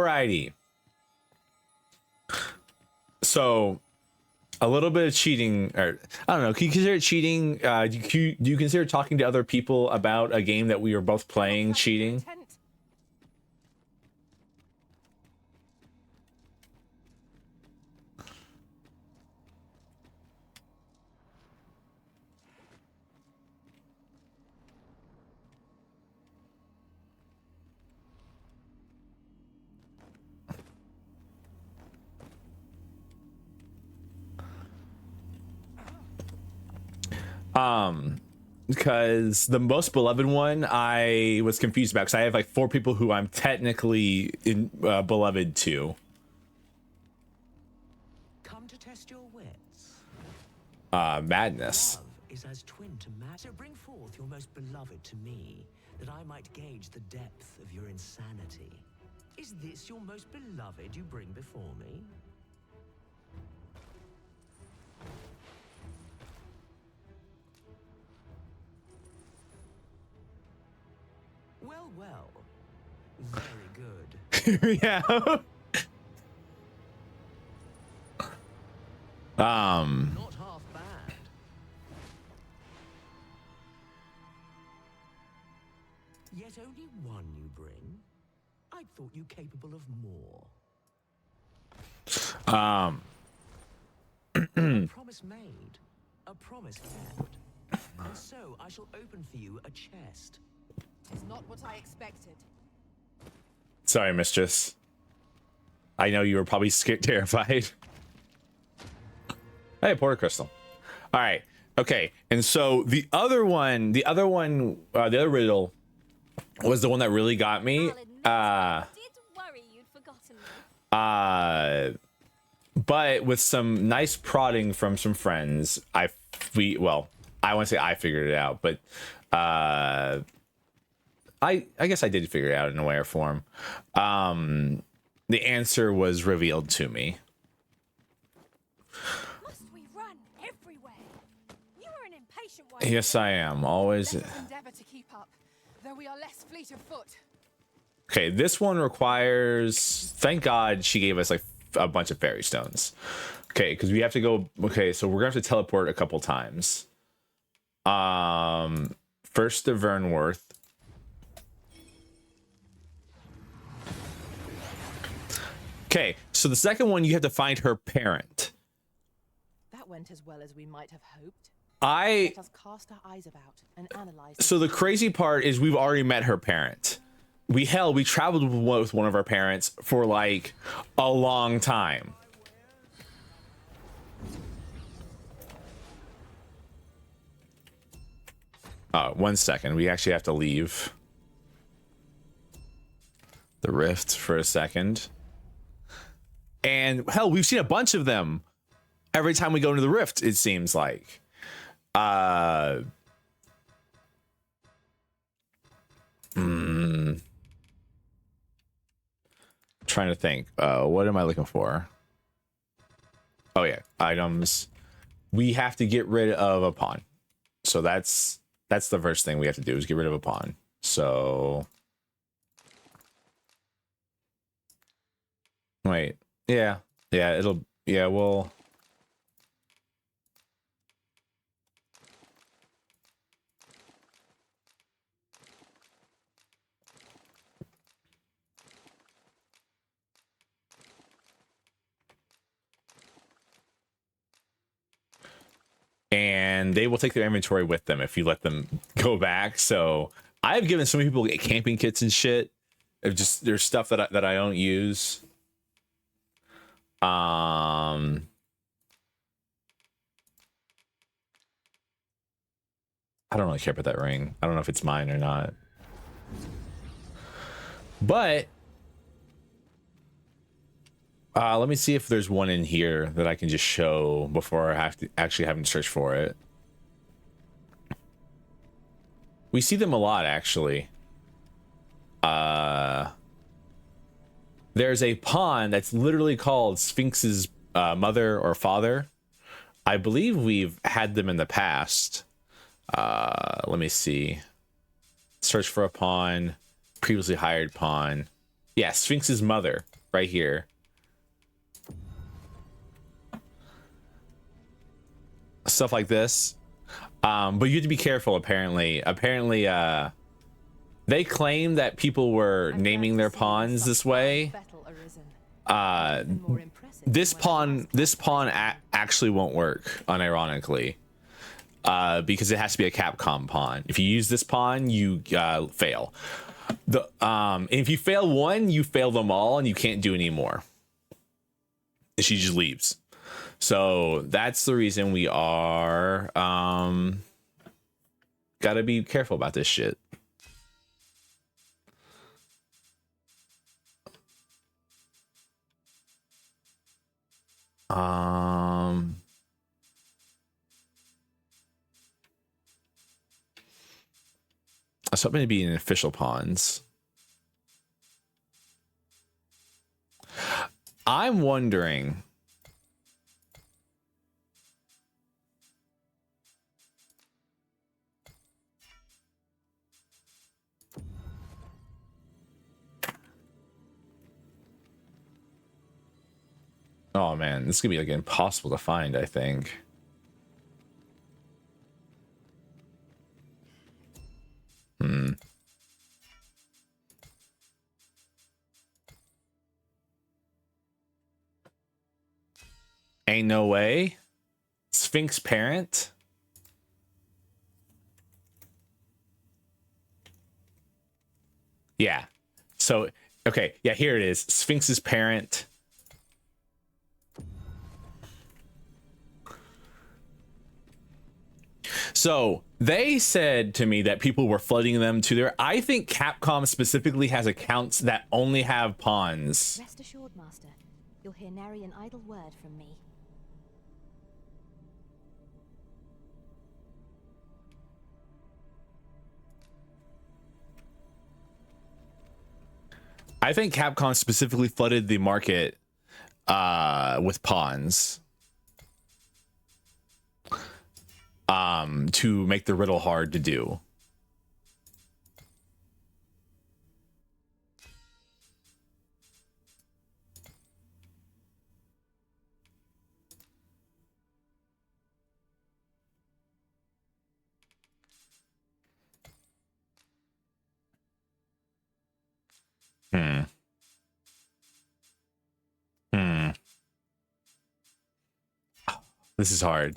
Alrighty. So, a little bit of cheating, or I don't know. Can you consider it cheating? Do you consider talking to other people about a game that we are both playing cheating? Because the most beloved one I was confused about, because I have like 4 people who I'm technically beloved to. Come to test your wits. Madness. Love is as twin to mad. So bring forth your most beloved to me, that I might gauge the depth of your insanity. Is this your most beloved you bring before me? Well, well. Very good. Yeah. Not half bad. Yet only one you bring. I thought you capable of more. A promise made, a promise kept. And so I shall open for you a chest. It's not what I expected. Sorry, mistress. I know you were probably scared, terrified. Hey, Porter Crystal. All right. Okay. And so the other other riddle was the one that really got me. Did worry you'd forgotten me. But with some nice prodding from some friends, I want to say I figured it out, but I guess I did figure it out in a way or form. The answer was revealed to me. Must we run everywhere? You are an impatient one. Yes, I am. Always. Let us endeavor to keep up, though we are less fleet of foot. Okay, this one requires. Thank God she gave us like a bunch of fairy stones. Okay, because we have to go. Okay, so we're gonna have to teleport a couple times. First to Vernworth. Okay, so the second one, you have to find her parent. That went as well as we might have hoped. Let us cast our eyes about and analyze. So the crazy part is we've already met her parent. We traveled with one of our parents for like a long time. One second. We actually have to leave the rift for a second. And hell, we've seen a bunch of them every time we go into the rift, it seems like. Trying to think. What am I looking for? Oh yeah, items. We have to get rid of a pawn. So that's the first thing we have to do is get rid of a pawn. So wait. Yeah, we'll and they will take their inventory with them if you let them go back. So I've given so many people camping kits and shit. There's stuff that I don't use. I don't really care about that ring. I don't know if it's mine or not. But let me see if there's one in here that I can just show before I have to actually having to search for it. We see them a lot, actually. There's a pawn that's literally called Sphinx's mother or father. I believe we've had them in the past. Let me see. Search for a pawn. Previously hired pawn. Yeah, Sphinx's mother. right here. Stuff like this. But you have to be careful. Apparently, they claim that people were naming their pawns this way. This pawn actually won't work, unironically, because it has to be a Capcom pawn. If you use this pawn, you fail. If you fail one, you fail them all, and you can't do any more. She just leaves. So that's the reason we are gotta be careful about this shit. I was hoping to be in official pawns. I'm wondering. Oh man, this is gonna be like impossible to find, I think. Ain't no way. Sphinx parent. Yeah. So, okay. Yeah, here it is. Sphinx's parent. So they said to me that people were flooding them to their. I think Capcom specifically has accounts that only have pawns. Rest assured, Master. You'll hear nary an idle word from me. I think Capcom specifically flooded the market with pawns to make the riddle hard to do. This is hard.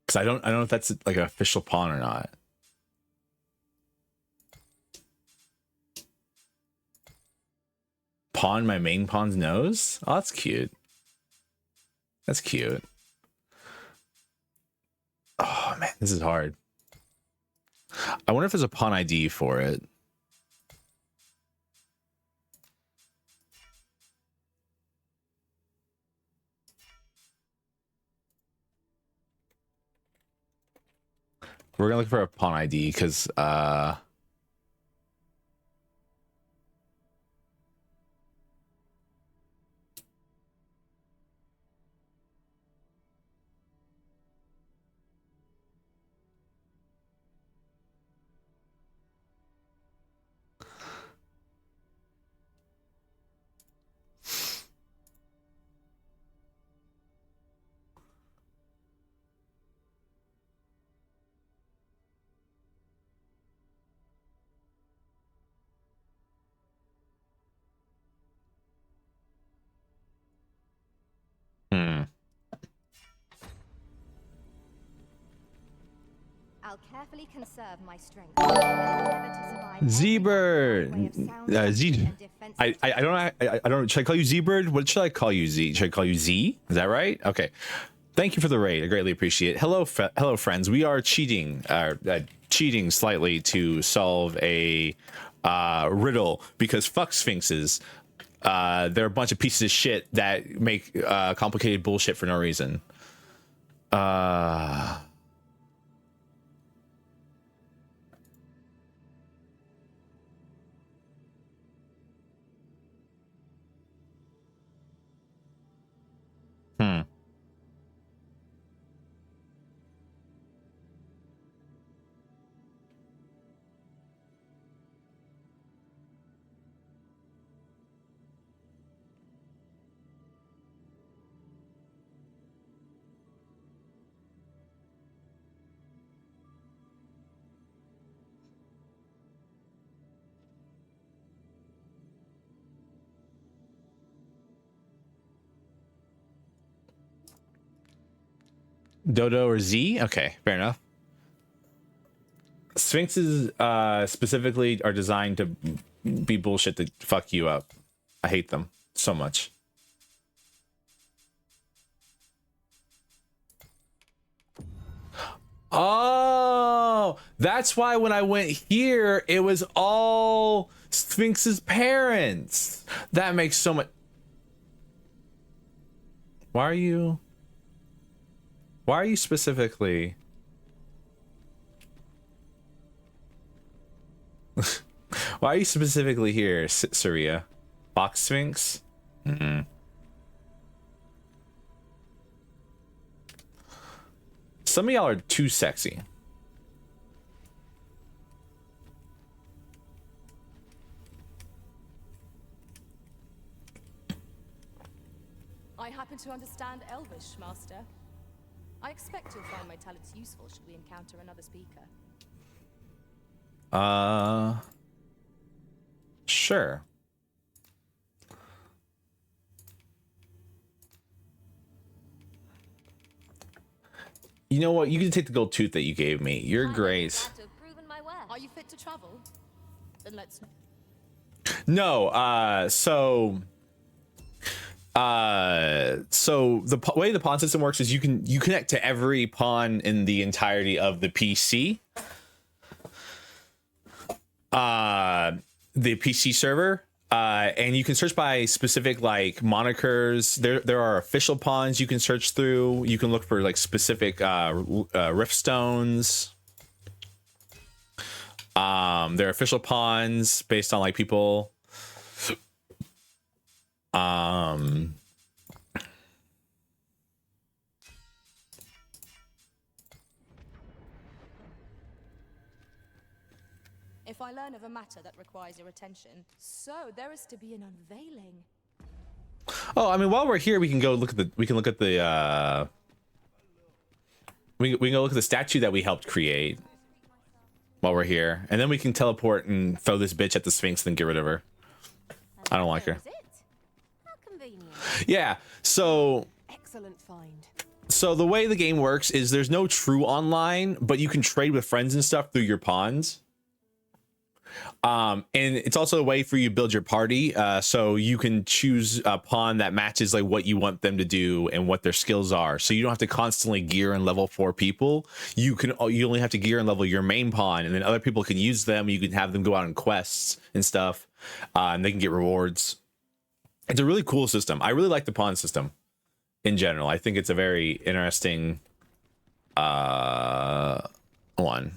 Because I don't know if that's like an official pawn or not. Pawn my main pawn's nose? Oh, that's cute. That's cute. Oh man, this is hard. I wonder if there's a pawn ID for it. We're gonna look for a pawn ID because I'll carefully conserve my strength. I Z-Bird. I don't. Should I call you Z-Bird? What should I call you? Z? Should I call you Z? Is that right? Okay. Thank you for the raid. I greatly appreciate it. Hello, friends. We are cheating slightly to solve a riddle because fuck sphinxes. They're a bunch of pieces of shit that make complicated bullshit for no reason. Dodo or Z? Okay, fair enough. Sphinxes specifically are designed to be bullshit to fuck you up. I hate them so much. Oh, that's why when I went here, it was all Sphinx's parents. That makes so much. Why are you specifically? Why are you specifically here, Saria? Box Sphinx? Some of y'all are too sexy. I happen to understand Elvish, Master. I expect you'll find my talents useful should we encounter another speaker. Sure. You know what? You can take the gold tooth that you gave me. You're great. Are you fit to travel? Then let's. No, so the way the pawn system works is you connect to every pawn in the entirety of the PC. The PC server, and you can search by specific like monikers. There are official pawns you can search through. You can look for like specific rift stones. There are official pawns based on like people. If I learn of a matter that requires your attention, so there is to be an unveiling. Oh, I mean, while we're here, we can go look at the. We can can go look at the statue that we helped create. While we're here, and then we can teleport and throw this bitch at the Sphinx, then get rid of her. I don't like her. How convenient. Yeah. So. Excellent find. So the way the game works is there's no true online, but you can trade with friends and stuff through your pawns. And it's also a way for you to build your party. So you can choose a pawn that matches like what you want them to do and what their skills are. So you don't have to constantly gear and level 4 people. You only have to gear and level your main pawn, and then other people can use them. You can have them go out on quests and stuff, and they can get rewards. It's a really cool system. I really like the pawn system in general. I think it's a very interesting one.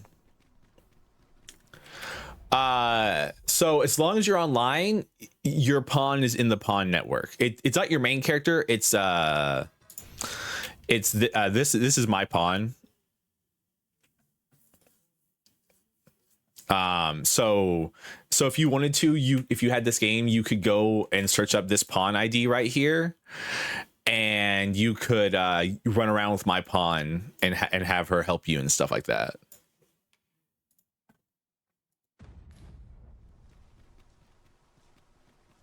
So as long as you're online, your pawn is in the pawn network. It's not your main character. This is my pawn. So if you wanted to, if you had this game, you could go and search up this pawn ID right here, and you could run around with my pawn and have her help you and stuff like that.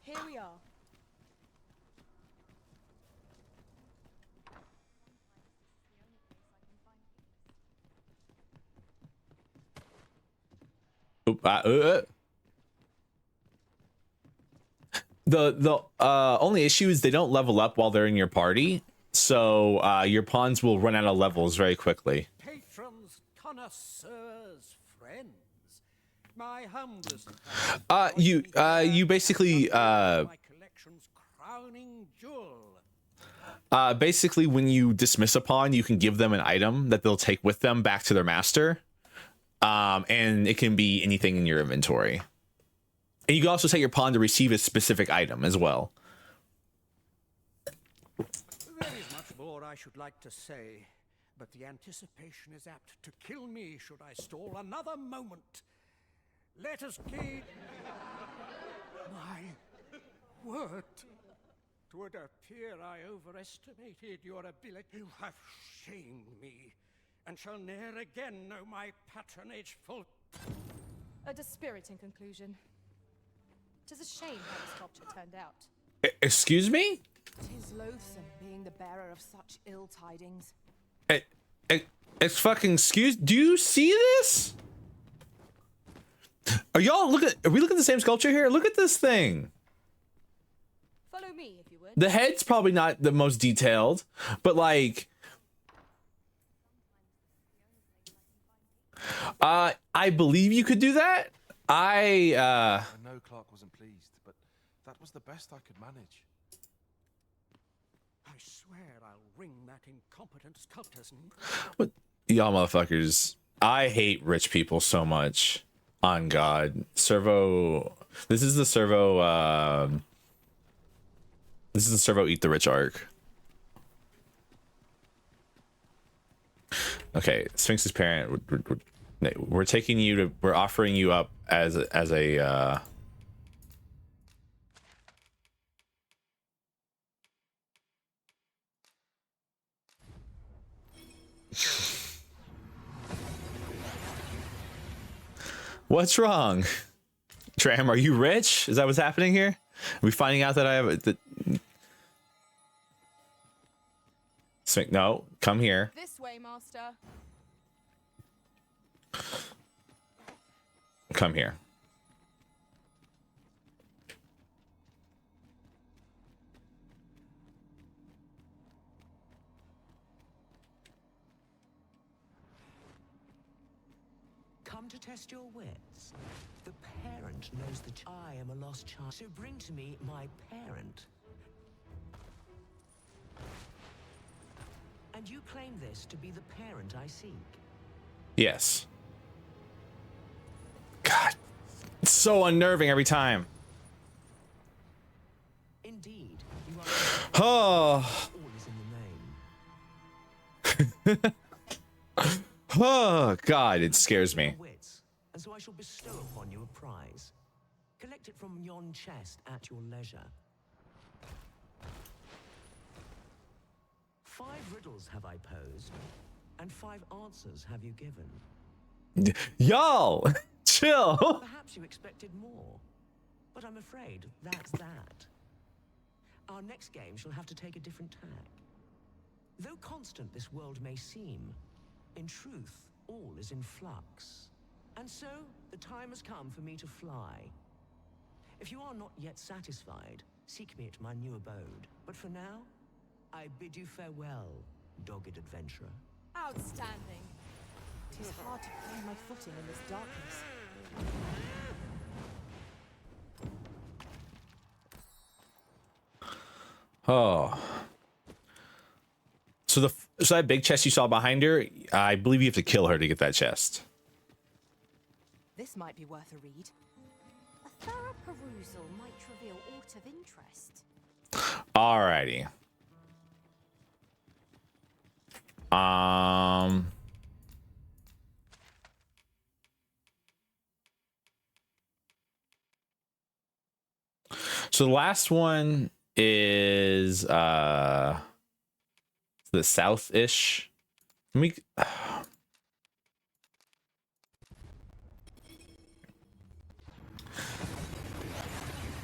Here we are. The only issue is they don't level up while they're in your party, so your pawns will run out of levels very quickly. Patrons, connoisseurs, friends, my humblest. You basically My collection's crowning jewel. basically when you dismiss a pawn, you can give them an item that they'll take with them back to their master. And it can be anything in your inventory. And you can also set your pawn to receive a specific item as well. There is much more I should like to say, but the anticipation is apt to kill me should I stall another moment. Let us keep... My word. 'Twould appear I overestimated your ability. You have shamed me, and shall ne'er again know my patronage full. A dispiriting conclusion. 'Tis a shame how the sculpture turned out. Excuse me? 'Tis loathsome being the bearer of such ill tidings. It's fucking excuse. Do you see this? Are y'all looking? Are we looking at the same sculpture here? Look at this thing. Follow me, if you would. The head's probably not the most detailed, but like, I believe you could do that. I know Clark wasn't pleased, but that was the best I could manage. I swear I'll wring that incompetent sculptor's What, y'all motherfuckers? I hate rich people so much. On God, Servo. This is the Servo. This is the Servo Eat the Rich arc. Okay, Sphinx's parent. We're taking you to. We're offering you up as a. What's wrong? Tram, are you rich? Is that what's happening here? Are we finding out that I have no, come here. This way, master. Come here. Come to test your wits. The parent knows that I am a lost child, so bring to me my parent. And you claim this to be the parent I seek. Yes. God, it's so unnerving every time. Indeed, you are. Oh. All is in the name. Oh God, it scares me. Wits, and so I shall bestow upon you a prize. Collect it from yon chest at your leisure. 5 riddles have I posed, and 5 answers have you given. Y'all, chill. Perhaps you expected more, but I'm afraid that's that. Our next game shall have to take a different tack. Though constant this world may seem, in truth, all is in flux. And so, the time has come for me to fly. If you are not yet satisfied, seek me at my new abode. But for now, I bid you farewell, dogged adventurer. Outstanding. It is hard to find my footing in this darkness. Oh. So that big chest you saw behind her, I believe you have to kill her to get that chest. This might be worth a read. A thorough perusal might reveal aught of interest. Alrighty. So the last one is the south-ish. Let me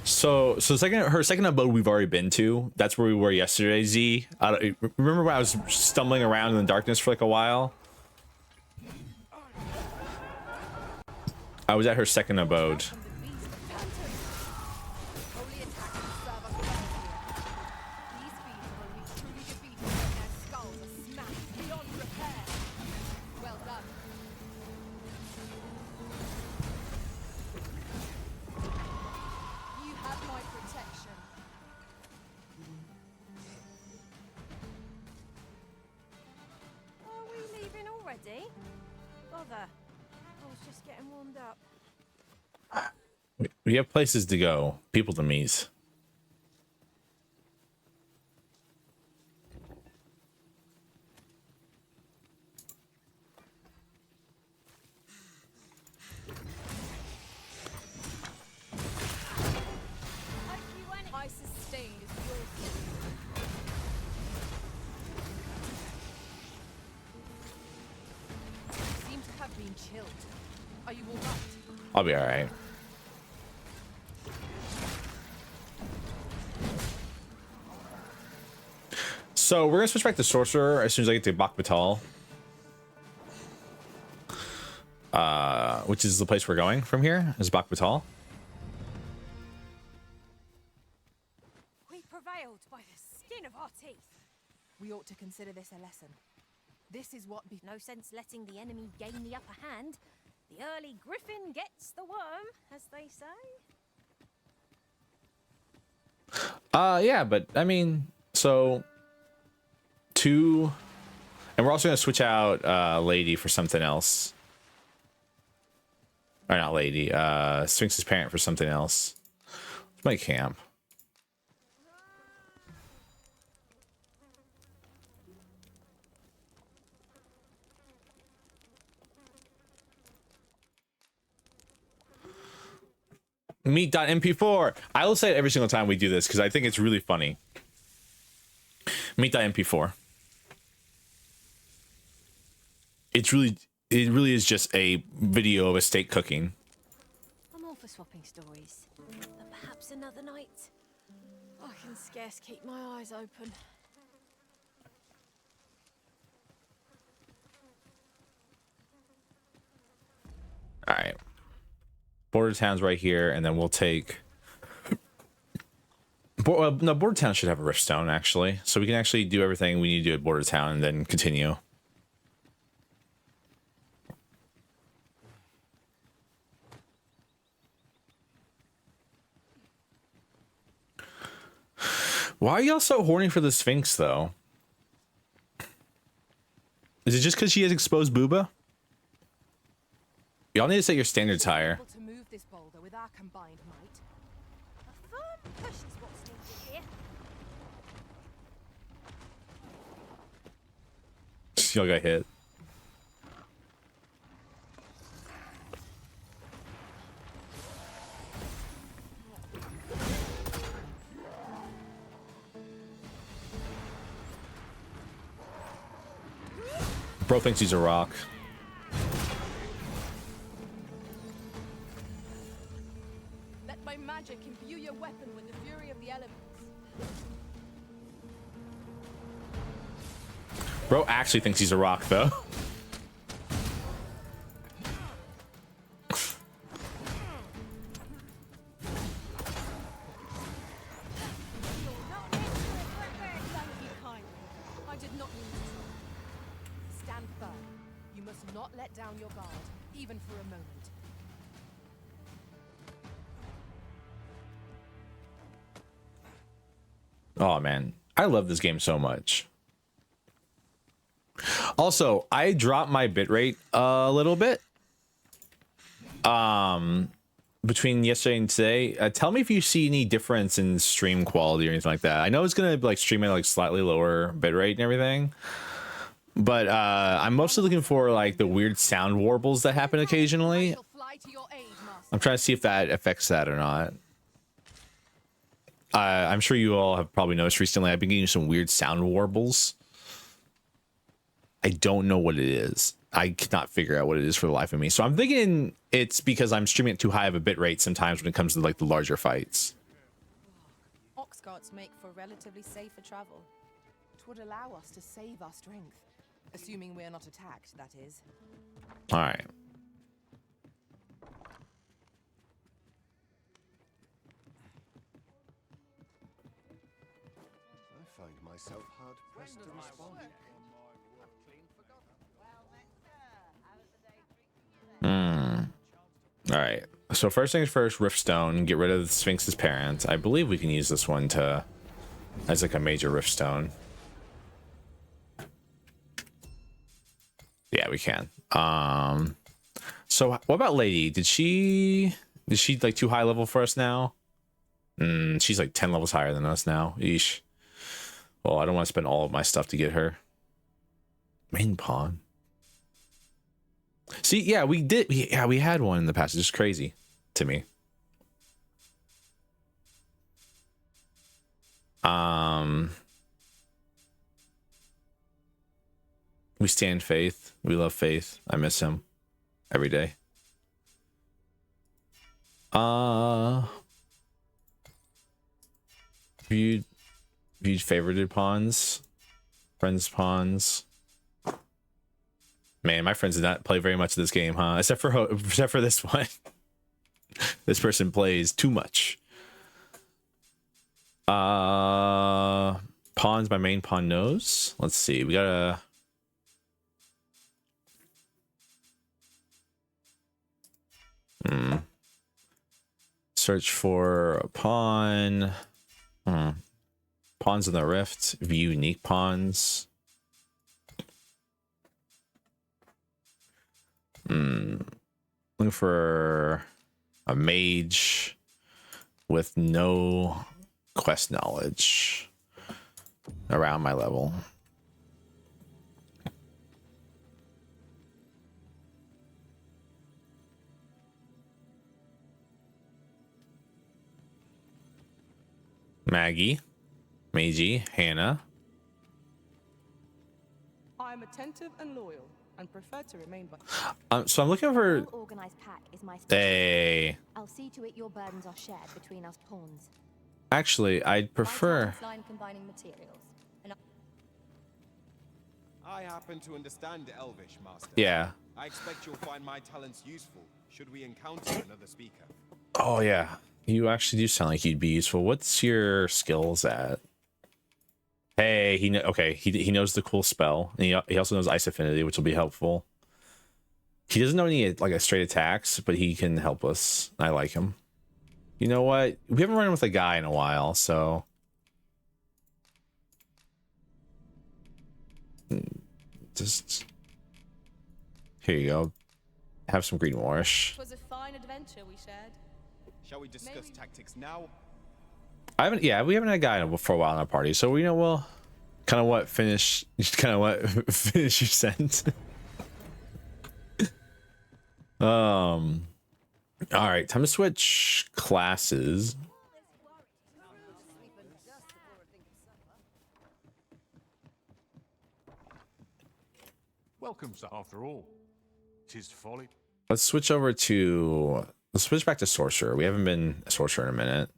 So her second abode we've already been to. That's where we were yesterday, Z. Remember when I was stumbling around in the darkness for like a while? I was at her second abode. Holy attack of Servofrosty. These beasts will be truly defeated when their skulls are smashed beyond repair. Well done. You have my protection. Are we leaving already? Bother. I was just getting warmed up. We have places to go, people to meet. My sustain is yours. You seem to have been killed. Are you all right? I'll be all right. So we're gonna switch back to sorcerer as soon as I get to Bakbatal. which is the place we're going from here, is Bakbatal. We prevailed by the skin of our teeth. We ought to consider this a lesson. This is what No sense letting the enemy gain the upper hand. The early griffin gets the worm, as they say. Yeah, but I mean, so two, and we're also gonna switch out Lady for something else. Or not Lady, Sphinx's parent for something else. Let's make camp. Meet.mp4. I will say it every single time we do this because I think it's really funny. Meet.mp4. It really is just a video of a steak cooking. I'm all for swapping stories, but perhaps another night. I can scarce keep my eyes open. All right. Border town's right here, and then we'll take. No, Border Town should have a Riftstone actually, so we can actually do everything we need to do at Border Town and then continue. Why are y'all so horny for the Sphinx, though? Is it just because she has exposed booba? Y'all need to set your standards higher. able to move this boulder with our combined might. A firm push is what's needed here. Y'all got hit. Bro thinks he's a rock. Let my magic imbue your weapon with the fury of the elements. Bro actually thinks he's a rock, though. Thank you kindly. I did not mean to. Stand firm. You must not let down your guard, even for a moment. Oh man, I love this game so much. Also, I dropped my bitrate a little bit between yesterday and today. Tell me if you see any difference in stream quality or anything like that. I know it's gonna like stream at like slightly lower bitrate and everything, but I'm mostly looking for like the weird sound warbles that happen occasionally. I'm trying to see if that affects that or not. I'm sure you all have probably noticed recently I've been getting some weird sound warbles. I don't know what it is. I cannot figure out what it is for the life of me. So I'm thinking it's because I'm streaming at too high of a bit rate sometimes when it comes to like the larger fights. Ox carts make for relatively safer travel. It would allow us to save our strength, assuming we are not attacked, that is. All right. I find myself hard pressed to respond. All right. So first things first, Riftstone. Get rid of the Sphinx's parent. I believe we can use this one to as like a major Riftstone. Yeah, we can. So what about Lady? Is she like too high level for us now? She's like 10 levels higher than us now. Eesh. Well, I don't want to spend all of my stuff to get her. Main pawn. See, yeah, we did. Yeah, we had one in the past. It's just crazy to me. We stand Faith. We love Faith. I miss him every day. Viewed favorited pawns, friends pawns. Man, my friends did not play very much of this game, huh? Except for this one. This person plays too much. Pawns my main pawn knows. Let's see. We gotta search for a pawn. Pawns in the rift. View unique pawns. Looking for a mage with no quest knowledge around my level. Maggie, Meiji, Hannah. I am attentive and loyal, and prefer to remain by. So I'm looking for Organized pack is my a. I'll see to it your burdens are shared between us pawns. Actually, I'd prefer. Line combining materials. And I happen to understand Elvish, Master. Yeah. I expect you'll find my talents useful should we encounter another speaker. Oh yeah, you actually do sound like you'd be useful. What's your skills at? Hey, he knows the cool spell, and he also knows Ice Affinity, which will be helpful. He doesn't know any like a straight attacks, but he can help us. I like him. You know what? We haven't run with a guy in a while, so just here you go. Have some green wash. It was a fine adventure we shared. Shall we discuss tactics now? We haven't had a guy for a while in our party, so we know we'll finish your sentence. All right, time to switch classes. Welcome, after all. 'Tis folly. Let's switch back to sorcerer. We haven't been a sorcerer in a minute.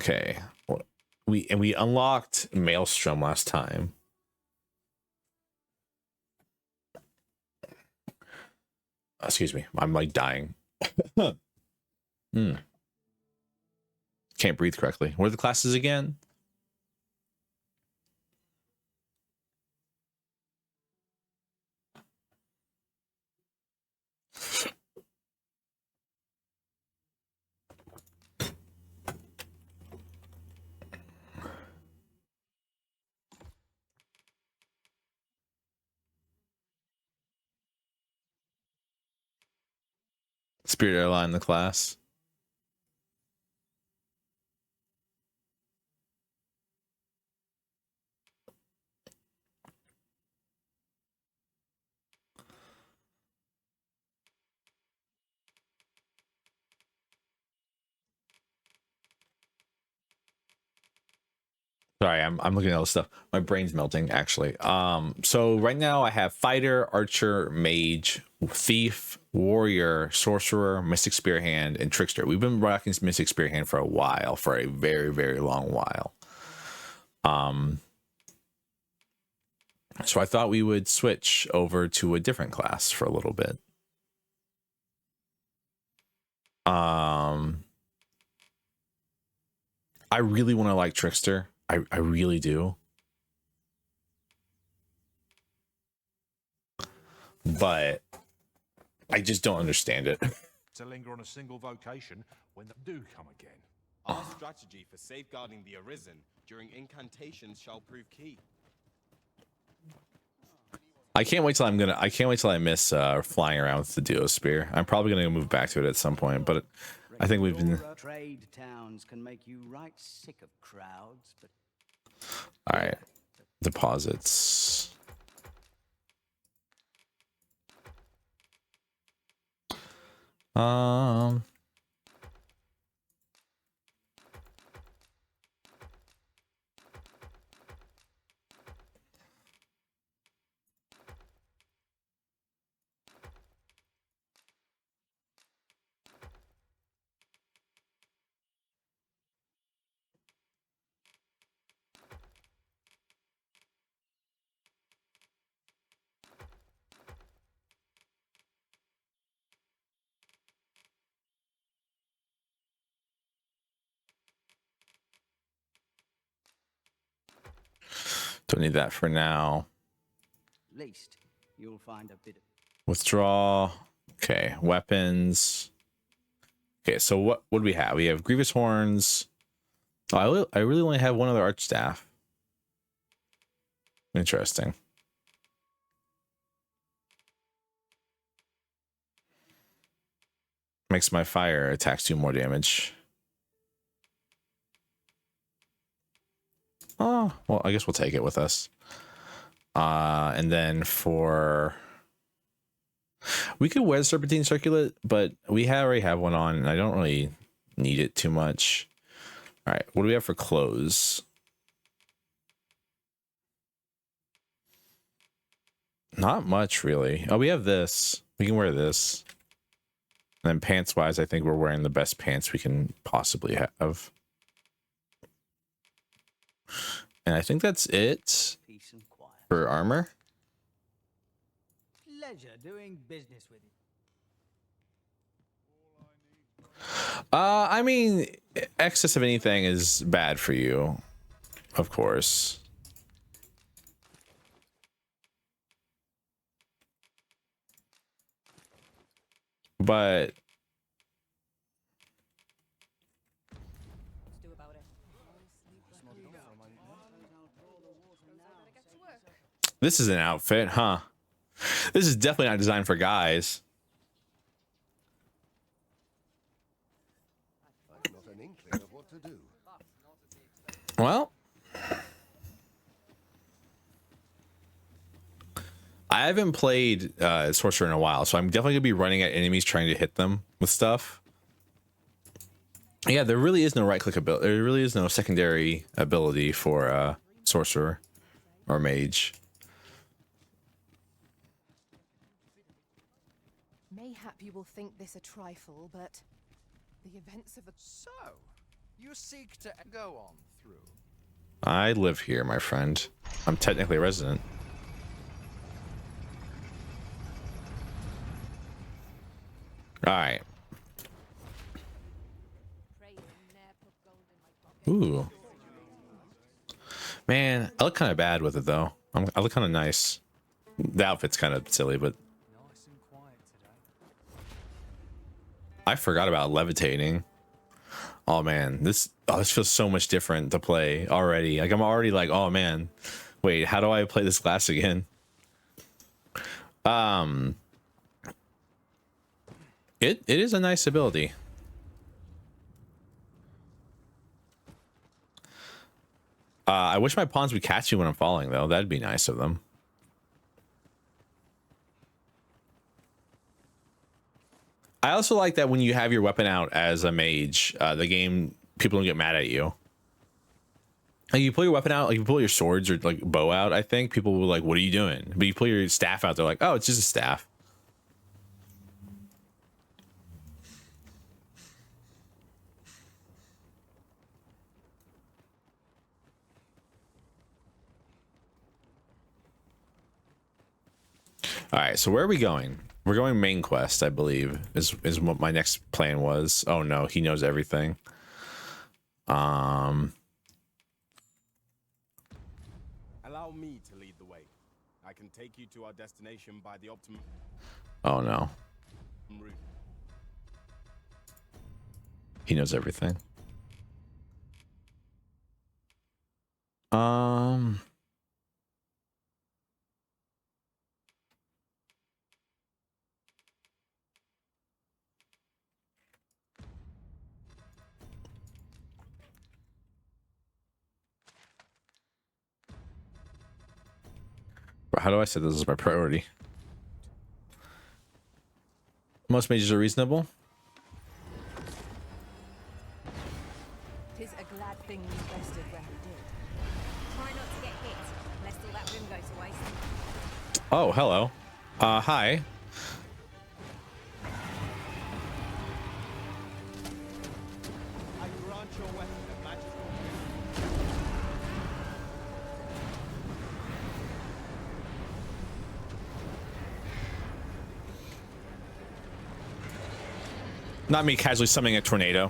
Okay, we unlocked Maelstrom last time. Excuse me, I'm like dying. Can't breathe correctly. What are the classes again? Spirit Airline, the class. Sorry, I'm looking at all this stuff. My brain's melting, actually. So right now I have fighter, archer, mage, thief, warrior, sorcerer, mystic spear hand, and trickster. We've been rocking mystic spear hand for a while, for a very, very long while. So I thought we would switch over to a different class for a little bit. I really want to like trickster. I really do. But I just don't understand it. To linger on a single vocation when they do come again. Our strategy for safeguarding the Arisen during incantations shall prove key. I can't wait till I miss flying around with the duo spear. I'm probably gonna move back to it at some point, but I think we've been. Trade towns can make you right sick of crowds, but All right, deposits. Don't need that for now. At least you'll find a bit of... Withdraw. Okay, weapons. Okay, so what do we have? We have Grievous Horns. Oh, I really only have one other arch staff. Interesting. Makes my fire attacks do more damage. Oh, well, I guess we'll take it with us. And then for... We could wear the Serpentine Circlet, but we already have one on, and I don't really need it too much. All right, what do we have for clothes? Not much, really. Oh, we have this. We can wear this. And then pants-wise, I think we're wearing the best pants we can possibly have. And I think that's it peace and quiet. for armor. Pleasure doing business with you. I mean, excess of anything is bad for you, of course. But this is an outfit, huh? This is definitely not designed for guys. Not an inkling of what to do. Well, I haven't played Sorcerer in a while, so I'm definitely gonna be running at enemies trying to hit them with stuff. Yeah, there really is no right-click ability. There really is no secondary ability for Sorcerer or Mage. Mayhap you will think this a trifle, but the events of the... So, you seek to go on through. I live here, my friend. I'm technically a resident. All right. Ooh. Man, I look kind of bad with it though. I look kind of nice. The outfit's kind of silly, but I forgot about levitating. Oh man, this feels so much different to play already. Like I'm already like, oh man, wait, how do I play this class again? It is a nice ability. I wish my pawns would catch me when I'm falling though. That'd be nice of them. I also like that when you have your weapon out as a mage, the game, people don't get mad at you. Like you pull your weapon out, like you pull your swords or like bow out, I think people will like, what are you doing? But you pull your staff out, they're like, oh, it's just a staff. All right, so where are we going? We're going main quest, I believe, is what my next plan was. Oh no, he knows everything. Allow me to lead the way. I can take you to our destination by the optimum Oh no. route. He knows everything. How do I say this is my priority? Most mages are reasonable. Tis a glad thing we rested where we did. Try not to get hit, lest all that room go to waste. Oh, hello. Hi. I grant your weapon a magical. Not me casually summoning a tornado.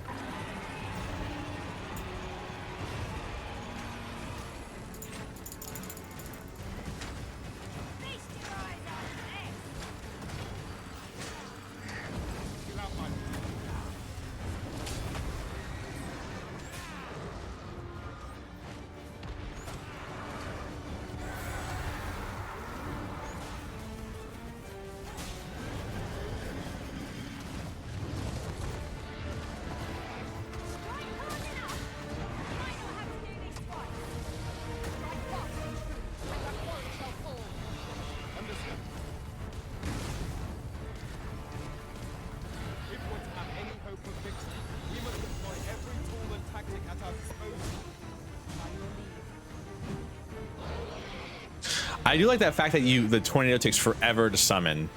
I do like that fact that the tornado takes forever to summon.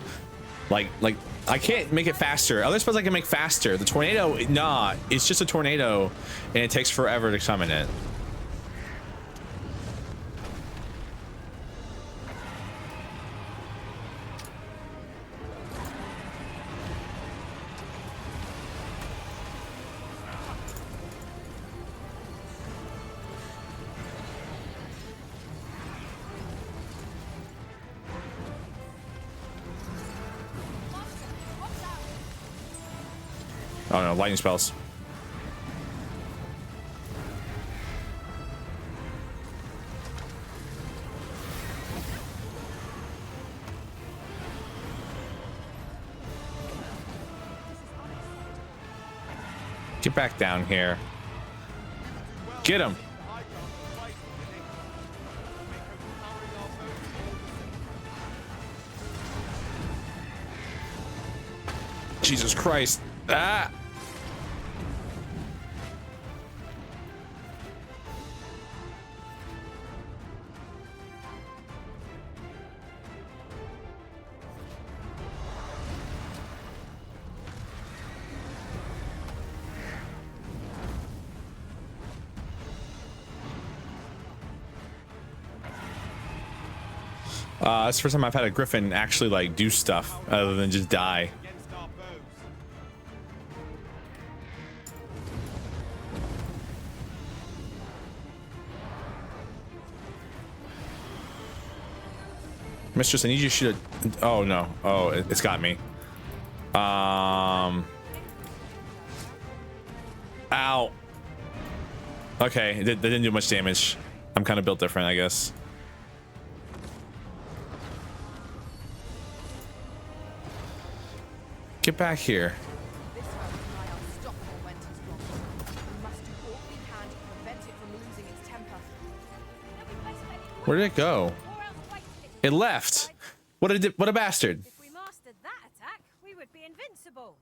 Like I can't make it faster. Other spells I can make faster. The tornado, nah, it's just a tornado and it takes forever to summon it. Oh no, lightning spells. Get back down here. Get him. Jesus Christ. Ah. It's the first time I've had a griffin actually like do stuff other than just die. Mistress, I need you to shoot a... Oh no. Oh, it's got me. Ow. Okay, that didn't do much damage. I'm kind of built different, I guess. Get back here. Where did it go? It left. What a bastard. If we mastered that attack, we would be invincible.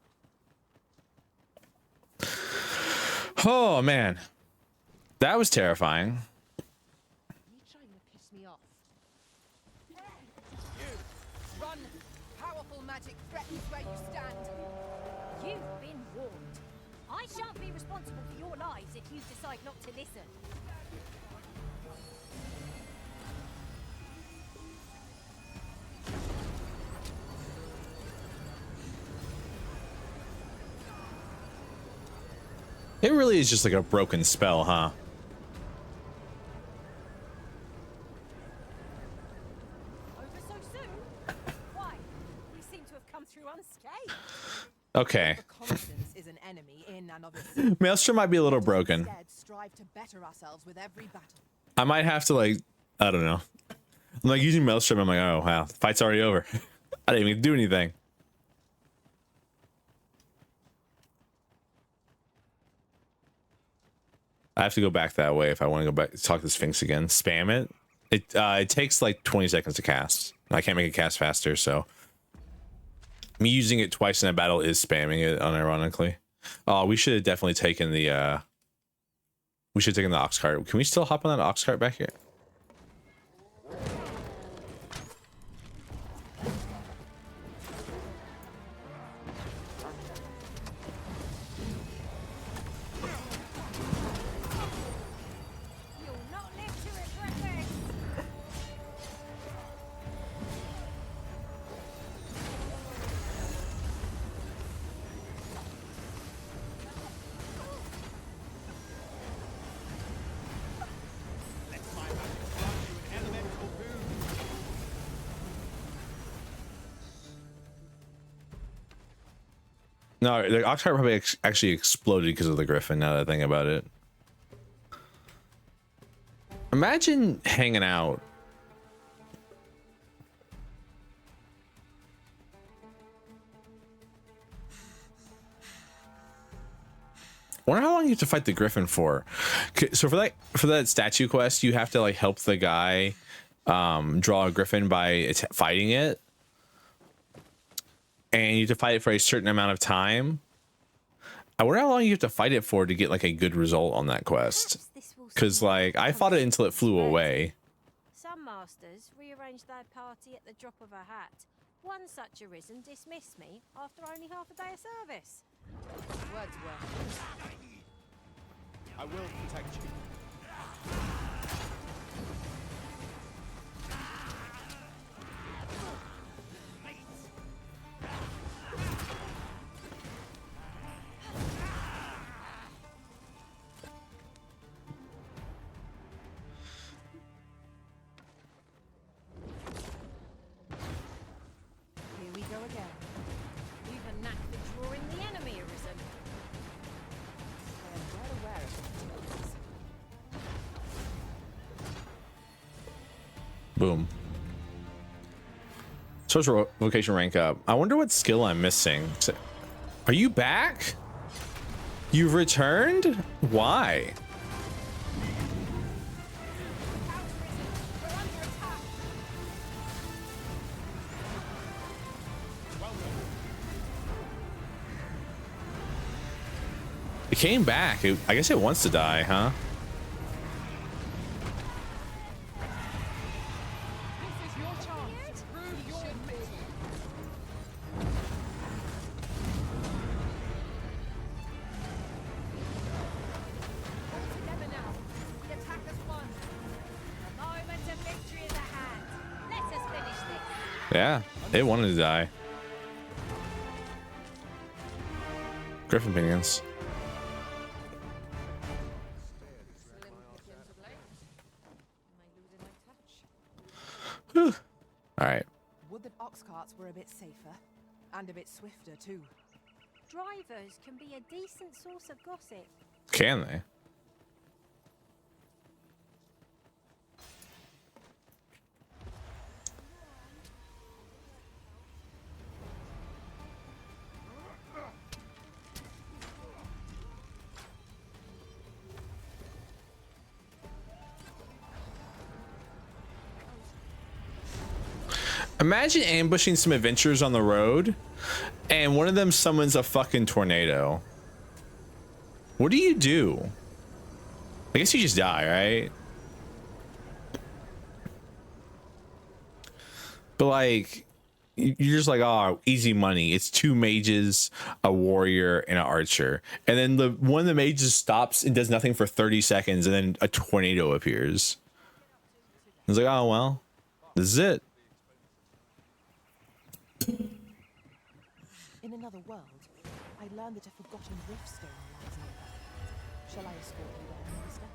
Oh man. That was terrifying. You trying to piss me off? You run! Powerful magic threatens where you stand. You've been warned. I shan't be responsible for your lives if you decide not to listen. It really is just like a broken spell, huh? Over so soon? Why? We seem to have come through unscathed. Okay. Constance is an enemy in and of itself. Maelstrom might be a little broken. Instead, strive to better ourselves with every battle. I might have to like, I don't know. I'm like using Maelstrom. I'm like, oh wow, the fight's already over. I didn't even do anything. I have to go back that way if I want to go back talk to the Sphinx again. Spam it. It takes like 20 seconds to cast. I can't make it cast faster, so me using it twice in a battle is spamming it unironically. Oh, we should have definitely taken the ox cart. Can we still hop on that ox cart back here? No, the ox cart probably actually exploded because of the griffin, now that I think about it. Imagine hanging out. I wonder how long you have to fight the griffin for. So for that statue quest, you have to like help the guy draw a griffin by fighting it. And you have to fight it for a certain amount of time. I wonder how long you have to fight it for to get like a good result on that quest. Because like I fought it until it flew away. Some masters rearranged their party at the drop of a hat. One such arisen dismissed me after only half a day of service. Wordsworth. I will protect you. Here we go again. You've a knack for drawing the enemy arisen. I am well aware of this. Boom. Social vocation rank up. I wonder what skill I'm missing. Are you back? You've returned? Why? It came back. I guess it wants to die, huh? This is your chance to prove your might. All together now. The attack has won. The moment of victory is at hand. Let us finish this. Yeah, it wanted to die. Griffin pinions. All right. Would that ox carts were a bit safer and a bit swifter too. Drivers can be a decent source of gossip. Can they? Imagine ambushing some adventurers on the road and one of them summons a fucking tornado. What do you do? I guess you just die, right? But like, you're just like, oh, easy money. It's 2 mages, a warrior, and an archer. And then the one of the mages stops and does nothing for 30 seconds, and then a tornado appears. It's like, oh, well, this is it. In another world, I learned that a forgotten riftstone lies nearby. Shall I escort you there, Minister?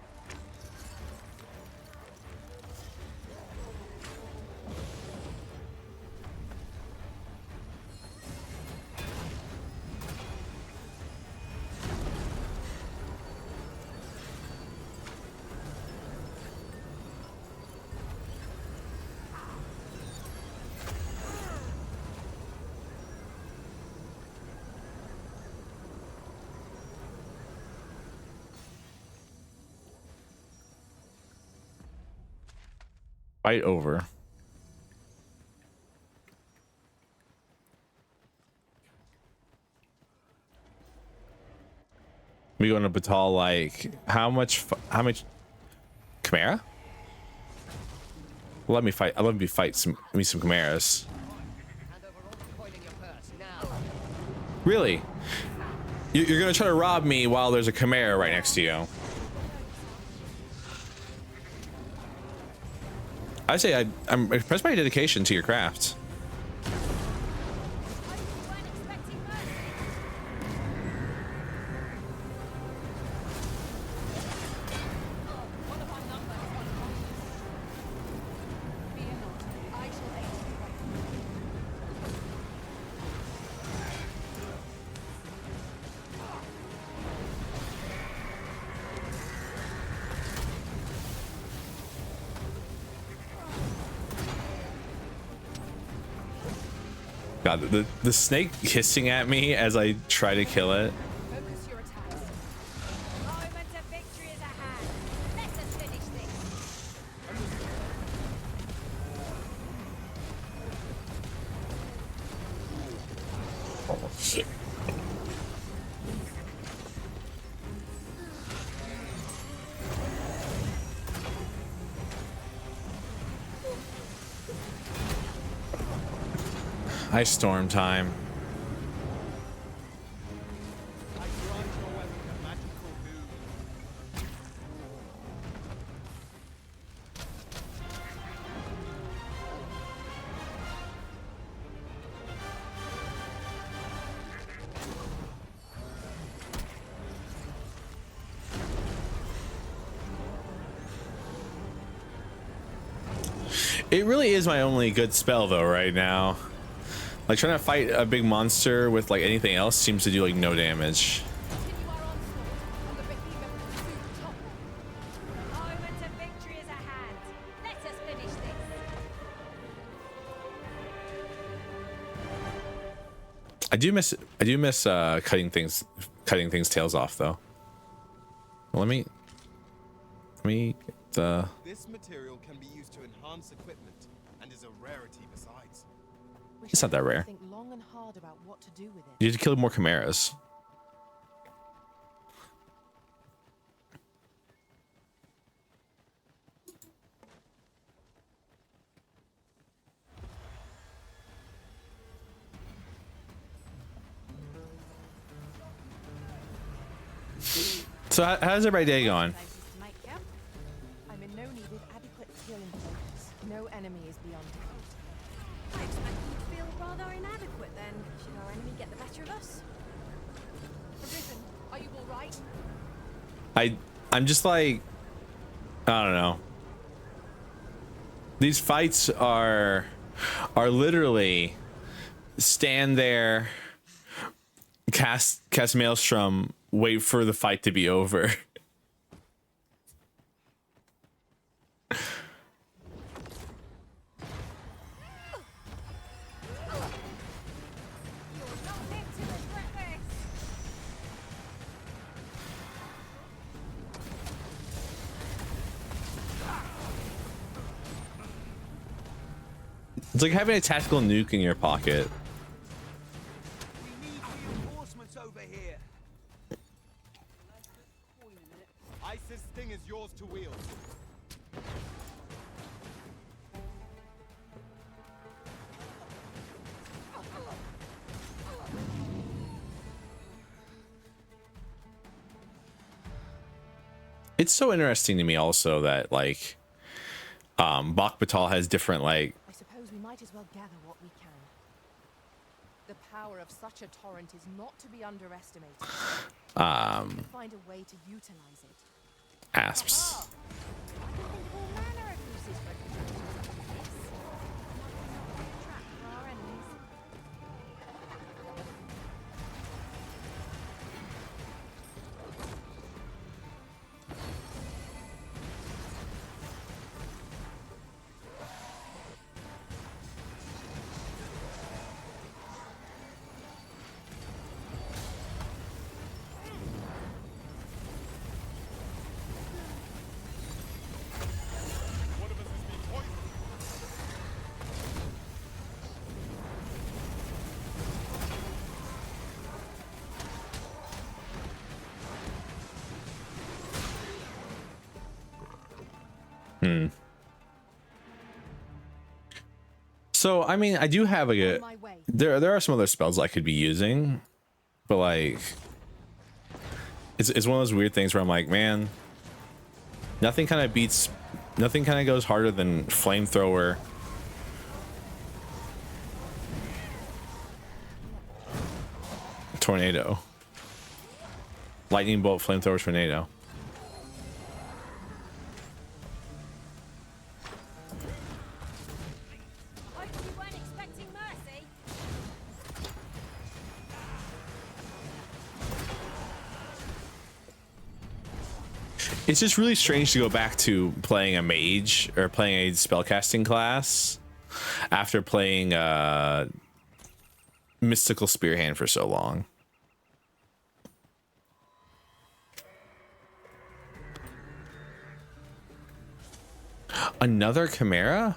Fight over. We going to Batal like how much Chimera? Let me fight. Let me fight some chimeras. Really? You're gonna try to rob me while there's a chimera right next to you? I say I'm impressed by your dedication to your craft. God, the snake hissing at me as I try to kill it. Focus your attacks. The moment of victory is at hand. Let us finish this. Oh shit. Ice storm time. It really is my only good spell though right now. Like trying to fight a big monster with like anything else seems to do like no damage. Continue our onslaught on the behemoth to topple. The moment of victory is at hand. Let us finish this. I do miss cutting things tails off though. Well, let me get the. This material can be used to enhance equipment and is a rarity besides. It's not that rare. Think long and hard about what to do with it. You have to kill more chimeras. So how's everybody day going? I'm in no need of adequate healing focus. No enemy is beyond defeat. I expect you to feel rather inadequate then. Should our enemy get the better of us? Arisen, are you all right? I'm just like, I don't know. These fights are literally stand there, cast Maelstrom, wait for the fight to be over. It's like having a tactical nuke in your pocket. We need reinforcements over here. Isis Sting is yours to wield. It's so interesting to me also that like Bach Batal has different like I suppose we might as well gather what we can. The power of such a torrent is not to be underestimated. Find a way to utilize it. asps. I can think of all manner of uses for a contraption such as this. Not a trap for our enemies. So I mean, I do have a On my way. there are some other spells I could be using, but like it's one of those weird things where I'm like, man, nothing kind of goes harder than flamethrower. Tornado. Lightning bolt, flamethrower, tornado. Hope you weren't expecting mercy. It's just really strange to go back to playing a mage or playing a spellcasting class after playing mystical spearhand for so long. Another chimera?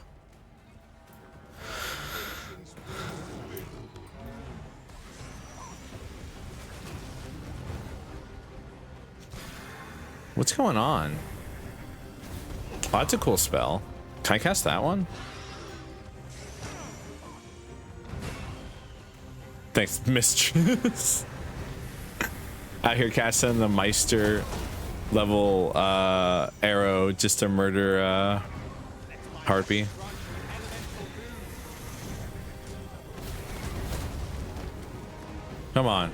What's going on? Oh, that's a cool spell. Can I cast that one? Thanks, mistress. Out here casting the Meister level arrow just to murder Harpy. Come on.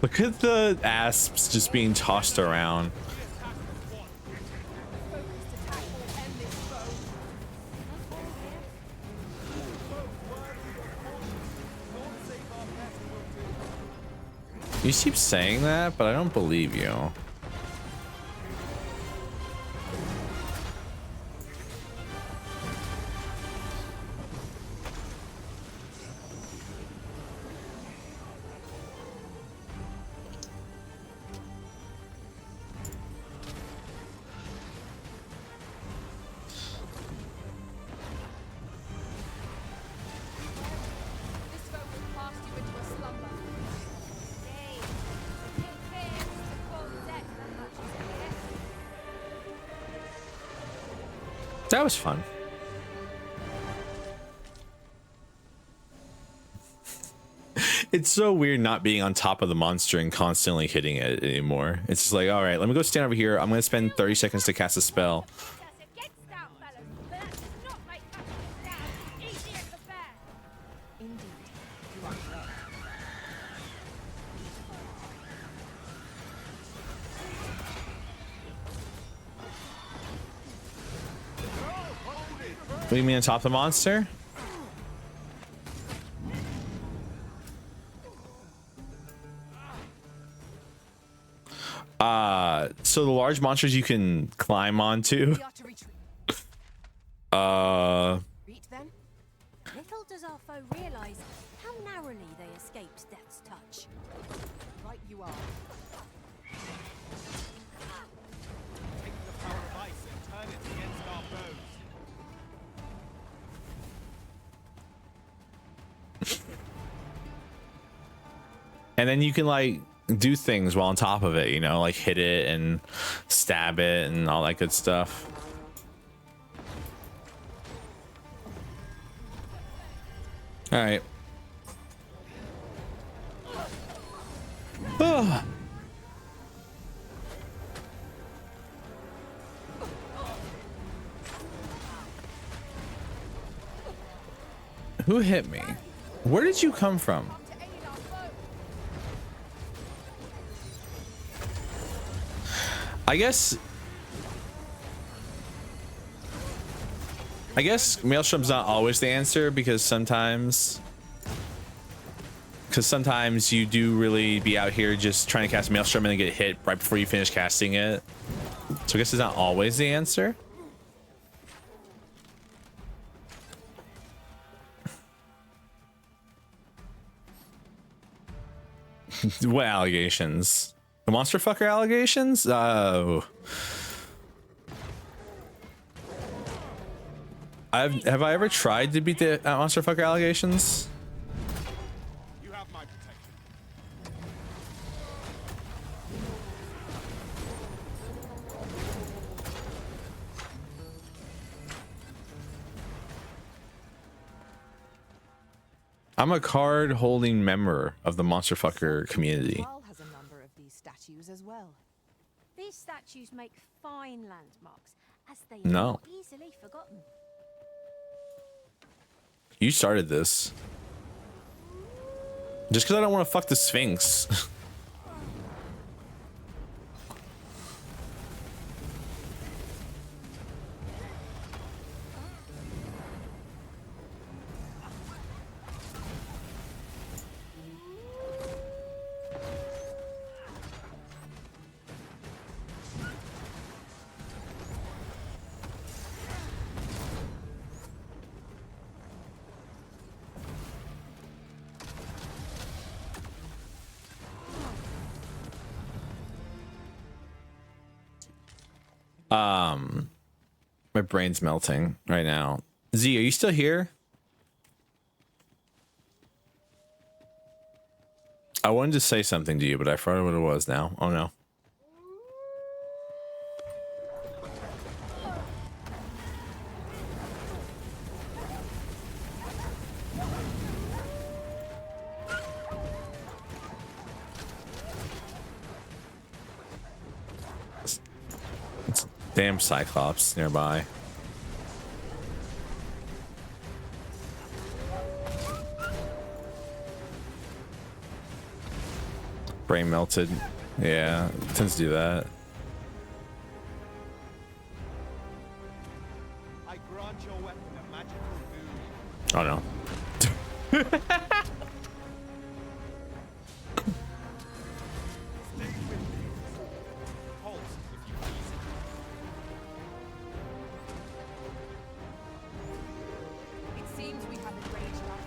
Look at the asps just being tossed around. You keep saying that, but I don't believe you. That was fun. It's so weird not being on top of the monster and constantly hitting it anymore. It's just like, all right, let me go stand over here. I'm going to spend 30 seconds to cast a spell. What do you mean on top of the monster? So the large monsters you can climb onto. Little does our foe realize how narrowly they escaped death's touch. Right you are. Take the power of ice and turn it against our foes. And then you can like do things while on top of it, you know, like hit it and stab it and all that good stuff. All right. Oh. Who hit me? Where did you come from? I guess Maelstrom's not always the answer because sometimes you do really be out here just trying to cast Maelstrom and then get hit right before you finish casting it. So I guess it's not always the answer. What allegations? The monster fucker allegations? Oh. Have I ever tried to beat the monster fucker allegations? You have my protection. I'm a card holding member of the monster fucker community. Has a number of these statues as well. These statues make fine landmarks, as they No. are not easily forgotten. You started this. Just because I don't want to fuck the Sphinx. My brain's melting right now. Z, are you still here? I wanted to say something to you, but I forgot what it was now. Oh no. It's damn Cyclops nearby. Brain melted. Yeah, it tends to do that. I grant your weapon a magical boon. Oh no. Halt, if you please. It seems we have enraged our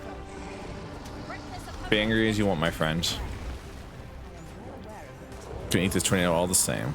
foe. Be angry as you want, my friend. Between this tornado all the same.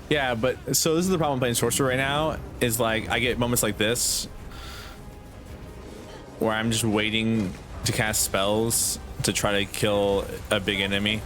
Yeah, but so this is the problem playing sorcerer right now, is like I get moments like this where I'm just waiting to cast spells to try to kill a big enemy.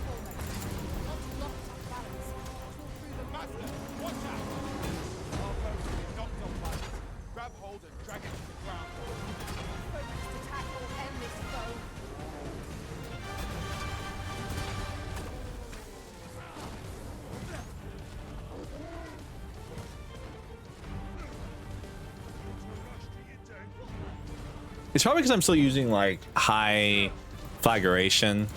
It's probably because I'm still using like high flagration.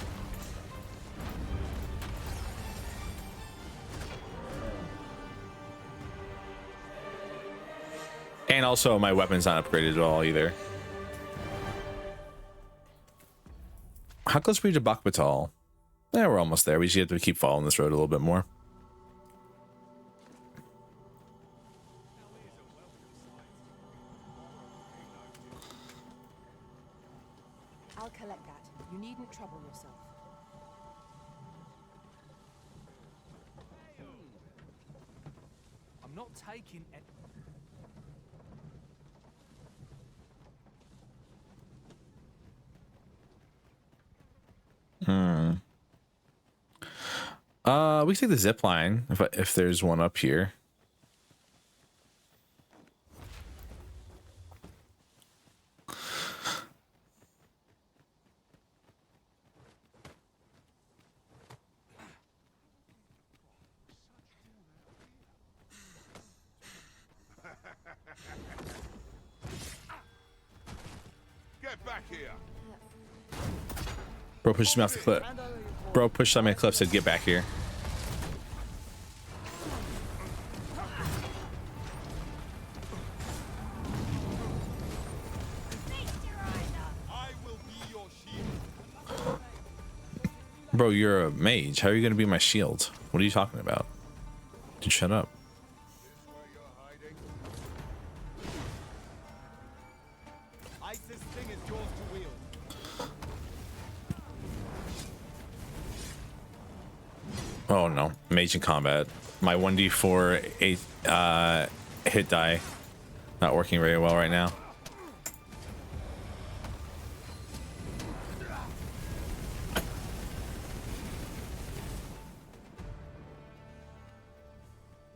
And also my weapon's not upgraded at all either. How close are we to Bakbatal? Yeah, we're almost there. We just have to keep following this road a little bit more. I'll collect that. You needn't trouble yourself. I'm not taking it. We can take the zip line if there's one up here. Get back here. Bro pushed me off the cliff. Bro pushed on my cliff, said get back here. Bro, you're a mage. How are you going to be my shield? What are you talking about? Dude, shut up. Oh no, mage in combat. My 1d4 hit die not working very well right now.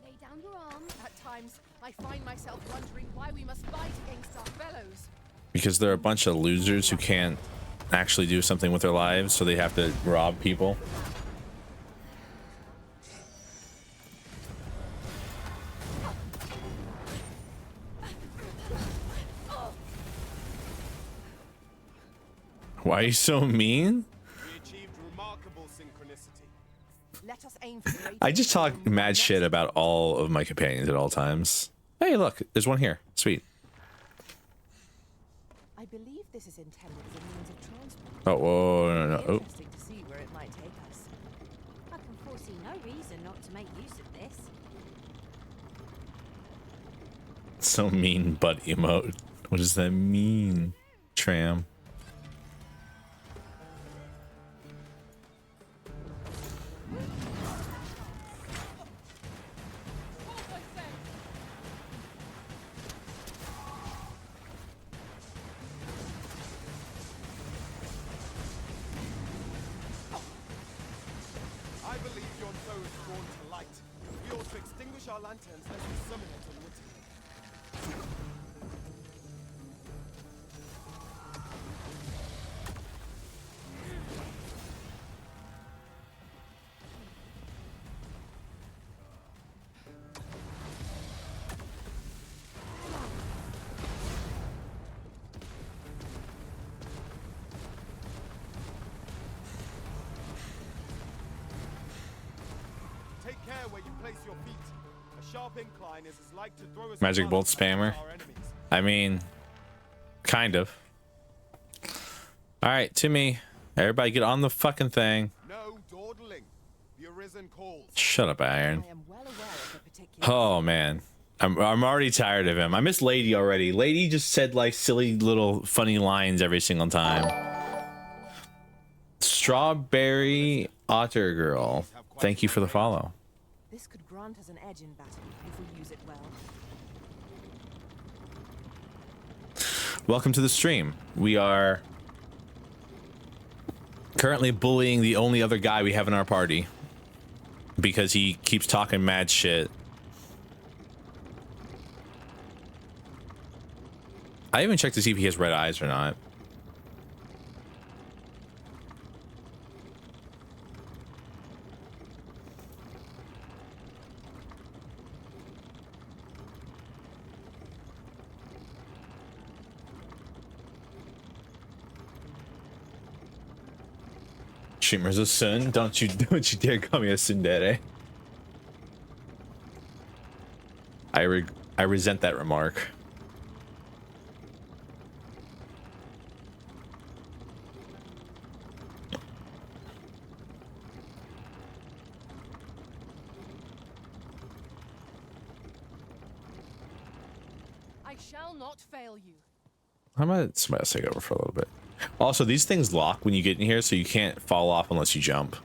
Lay down your arms. At times, I find myself wondering why we must fight against our fellows. Because they're a bunch of losers who can't actually do something with their lives, so they have to rob people. Why are you so mean? We achieved remarkable synchronicity. Let us aim for greater I just talk wisdom mad next shit time. about all of my companions at all times. Hey, look, there's one here. Sweet. I believe this is intended as a means of transport. Oh, whoa, no. Oh. Interesting to see where it might take us. I can foresee no reason not to make use of this. So mean, butt emote. What does that mean, Tram? I believe your foe is drawn to light. We ought to extinguish our lanterns as we summon it unwittingly. Take care where you place your feet. A sharp incline is as like to throw us Magic apart bolt as spammer. our enemies. I mean, kind of. All right, Timmy. Everybody get on the fucking thing. No dawdling. The arisen calls. Shut up, Iron. I am well aware of the particular. Oh, man. I'm already tired of him. I miss Lady already. Lady just said like silly little funny lines every single time. Strawberry Otter Girl. Thank you for the follow. This could grant us an edge in battle if we use it well. Welcome to the stream. We are currently bullying the only other guy we have in our party because he keeps talking mad shit. I even checked to see if he has red eyes or not. Streamer's a son. Don't you dare call me a tsundere. I resent that remark. I shall not fail you. I'm gonna somebody else take over for a little bit. Also, these things lock when you get in here, so you can't fall off unless you jump.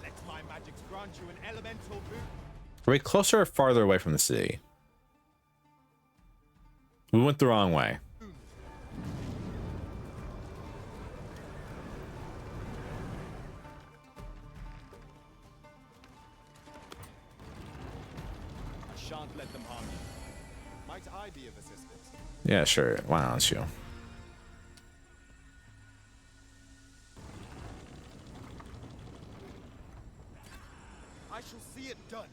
Let my magics grant you an elemental boon. Are we closer or farther away from the city? We went the wrong way. I shan't let them harm you. Might I be of assistance? Yeah, sure. Why don't you? I shall see it done.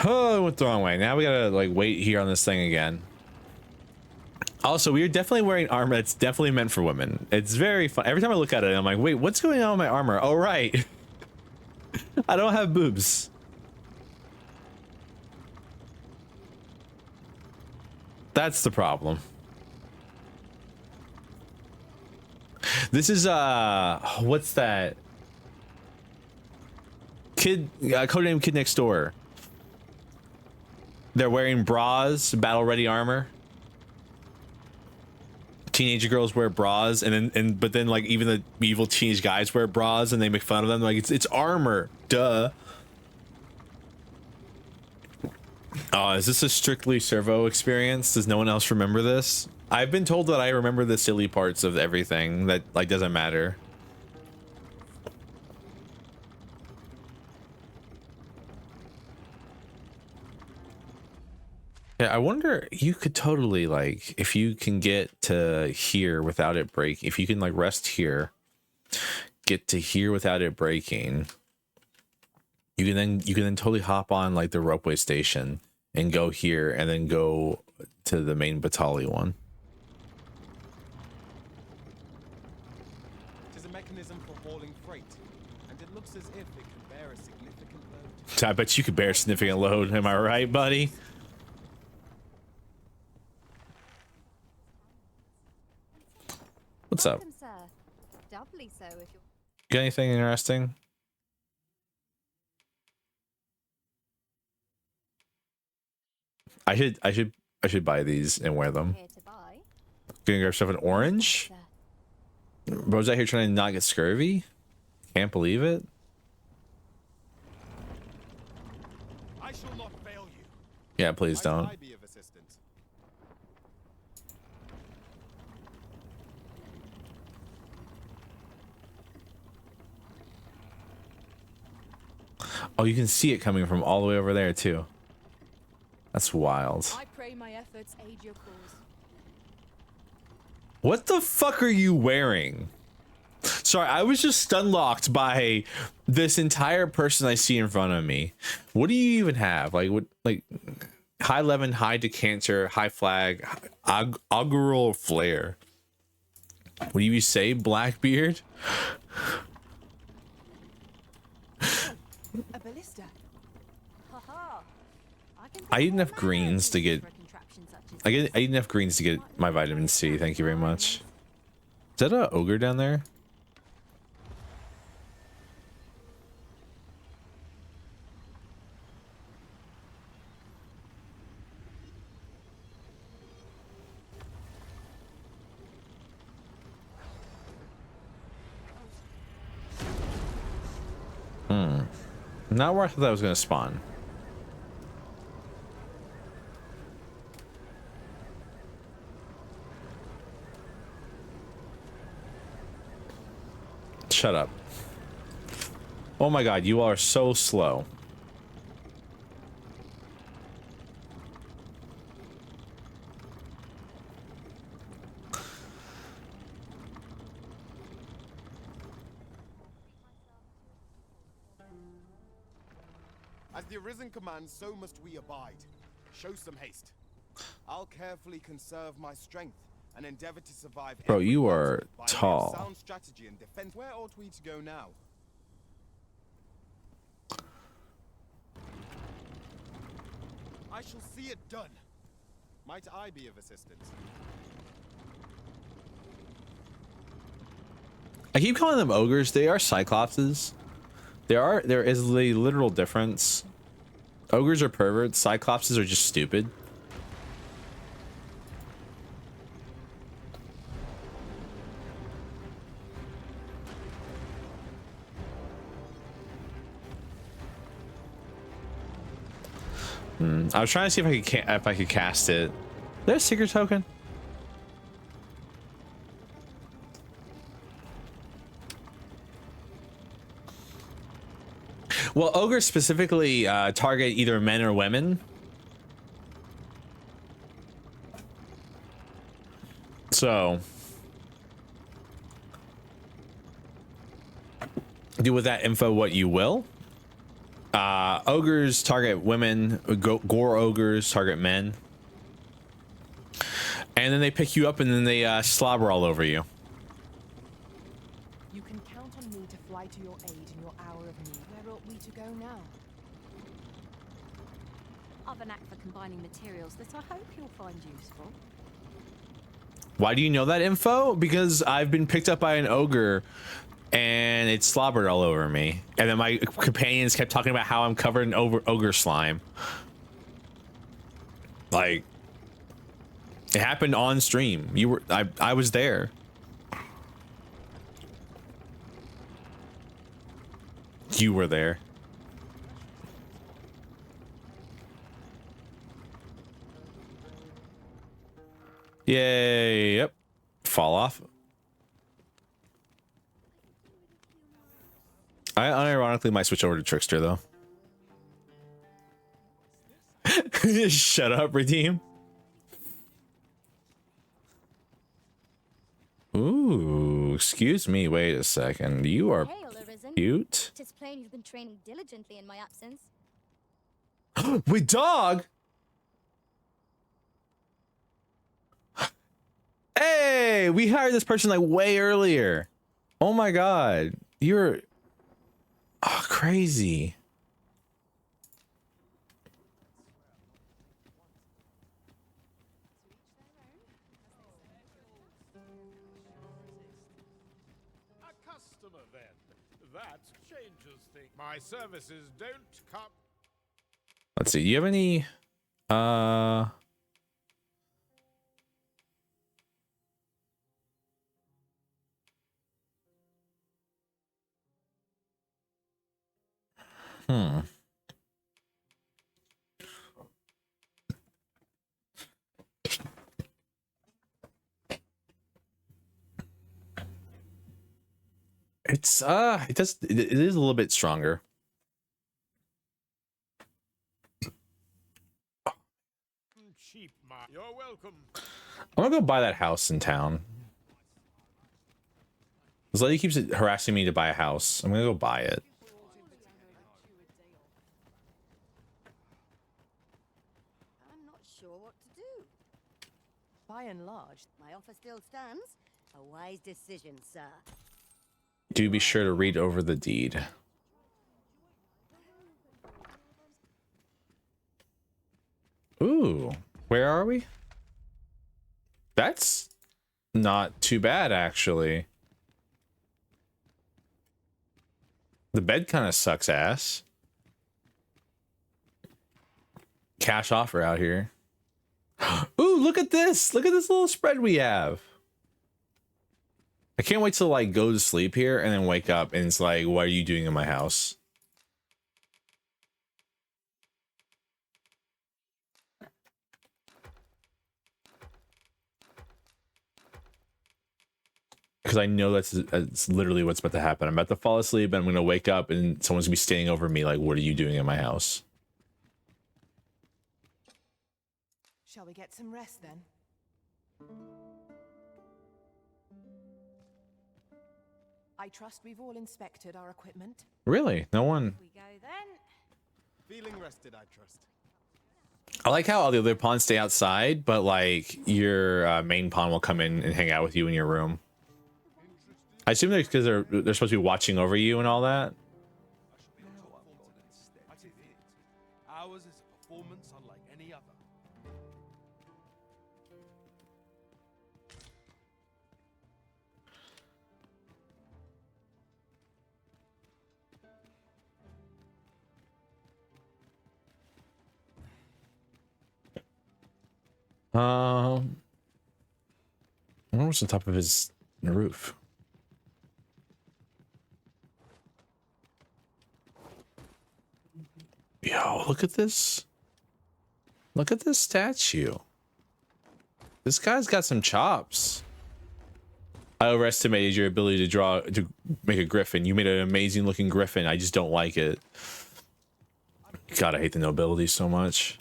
Oh, I went the wrong way. Now we gotta like wait here on this thing again. Also, we are definitely wearing armor that's definitely meant for women. It's very fun. Every time I look at it, I'm like, wait, what's going on with my armor? Oh, right. I don't have boobs. That's the problem. This is what's that? Codename Kid Next Door. They're wearing bras, battle ready armor. Teenage girls wear bras, but then like even the evil teenage guys wear bras, and they make fun of them. Like it's armor, duh. Oh, is this a strictly servo experience? Does no one else remember this? I've been told that I remember the silly parts of everything that like doesn't matter. Yeah, I wonder, you could totally, like, if you can get to here without it break, if you can like rest here, get to here without it breaking, you can then totally hop on like the ropeway station and go here and then go to the main Batali one. It is a mechanism for hauling freight, and it looks as if it can bear a significant load. I bet you could bear a significant load, am I right, buddy? What's up? Welcome, sir. Doubly so if you're... Got anything interesting? I should buy these and wear them. Here to buy. Gonna grab stuff in orange. Bro's out here trying to not get scurvy. Can't believe it. I shall not fail you. Yeah, please don't. I be of assistance. Oh, you can see it coming from all the way over there too. That's wild. I pray my efforts aid your cause. What the fuck are you wearing? Sorry, I was just stun locked by this entire person I see in front of me. What do you even have? Like what? Like high Levin, high decanter, high flag, augural flare. What do you say, Blackbeard? A ballista. I eat enough greens to get. I eat enough greens to get my vitamin C. Thank you very much. Is that an ogre down there? Not where I thought that was going to spawn. Shut up. Oh my god, you are so slow. As the Arisen commands, so must we abide. Show some haste. I'll carefully conserve my strength and endeavor to survive. Bro, you are by way of tall. Sound strategy and defense. Where ought we to go now? I shall see it done. Might I be of assistance? I keep calling them ogres. They are cyclopses. There is a literal difference. Ogres are perverts. Cyclopses are just stupid. I was trying to see if I could cast it. There's a secret token. Well, ogres specifically target either men or women. So do with that info what you will. Ogres target women, gore ogres target men. And then they pick you up and then they slobber all over you. You can count on me to fly to your aid in your hour of need. Where ought we to go now? I've an knack for combining materials that I hope you'll find useful. Why do you know that info? Because I've been picked up by an ogre and it slobbered all over me. And then my companions kept talking about how I'm covered in ogre slime. Like, it happened on stream. You were, I was there. You were there. Yay, yep. Fall off. I unironically might switch over to Trickster though. Shut up, Redeem. Ooh, excuse me, wait a second. You are cute. It's plain you've been training diligently in my absence. Wait, dog! Hey, we hired this person like way earlier. Oh my god. You're crazy. A customer then. That changes things. My services don't come. Let's see. You have any it is a little bit stronger. Cheap, you're welcome. I'm gonna go buy that house in town. This lady keeps harassing me to buy a house. I'm gonna go buy it. I'm not sure what to do. By and large, my offer still stands. A wise decision, sir. Do be sure to read over the deed. Ooh, where are we? That's not too bad, actually. The bed kind of sucks ass. Cash offer out here. Ooh, look at this. Look at this little spread we have. I can't wait to like go to sleep here and then wake up and it's like, what are you doing in my house? Because I know that's literally what's about to happen. I'm about to fall asleep and I'm going to wake up and someone's going to be standing over me like, what are you doing in my house? Shall we get some rest then? I trust we've all inspected our equipment. Really? No one? We go then. Feeling rested, I trust. I like how all the other pawns stay outside, but like your main pawn will come in and hang out with you in your room. I assume that's because they're supposed to be watching over you and all that. Ours is a performance unlike any other. I wonder what's on top of his roof. Yo, look at this. Look at this statue. This guy's got some chops. I overestimated your ability to make a griffin. You made an amazing looking griffin. I just don't like it. God, I hate the nobility so much.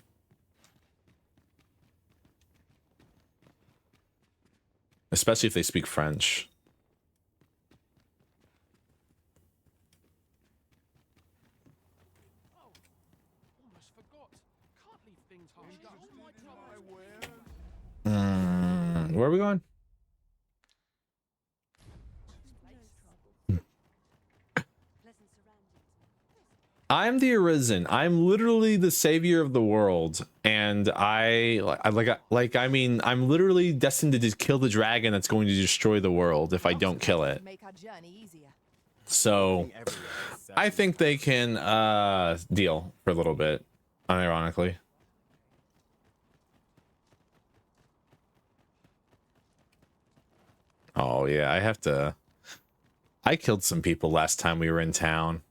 Especially if they speak French. Where are we going? I'm the Arisen. I'm literally the savior of the world, and I'm literally destined to just kill the dragon that's going to destroy the world if I don't kill it. So I think they can deal for a little bit, unironically. Oh yeah, I have to. I killed some people last time we were in town.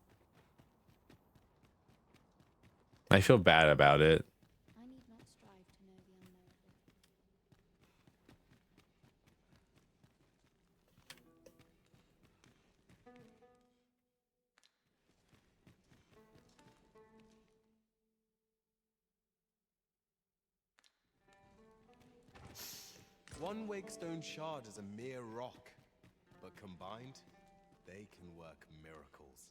I feel bad about it. I need not strive to know the unknowable. One Wakestone shard is a mere rock, but combined, they can work miracles.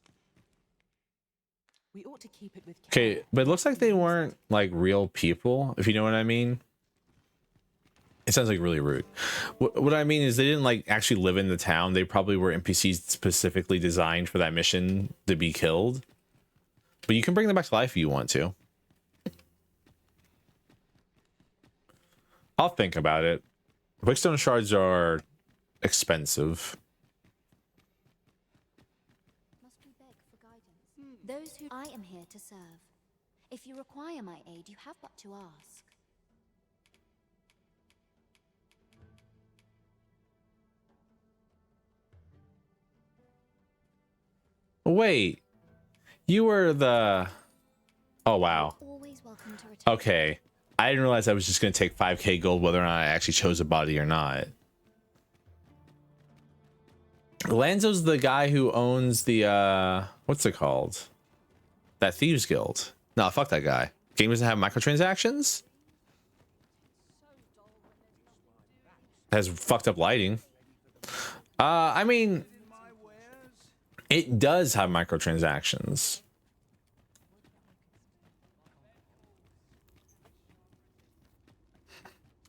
We ought to keep it with care. Okay, but it looks like they weren't like real people, if you know what I mean. It sounds like really rude. What I mean is they didn't like actually live in the town. They probably were NPCs specifically designed for that mission to be killed. But you can bring them back to life if you want to. I'll think about it. Wakestone shards are expensive. Must we beg for guidance? Those who I am here to serve. If you require my aid, you have but to ask. Wait, you were the... Oh, wow. Always welcome to return. Okay. I didn't realize I was just going to take 5k gold whether or not I actually chose a body or not. Lanzo's the guy who owns the, what's it called? That Thieves Guild. No, fuck that guy. Game doesn't have microtransactions? Has fucked up lighting. I mean, it does have microtransactions.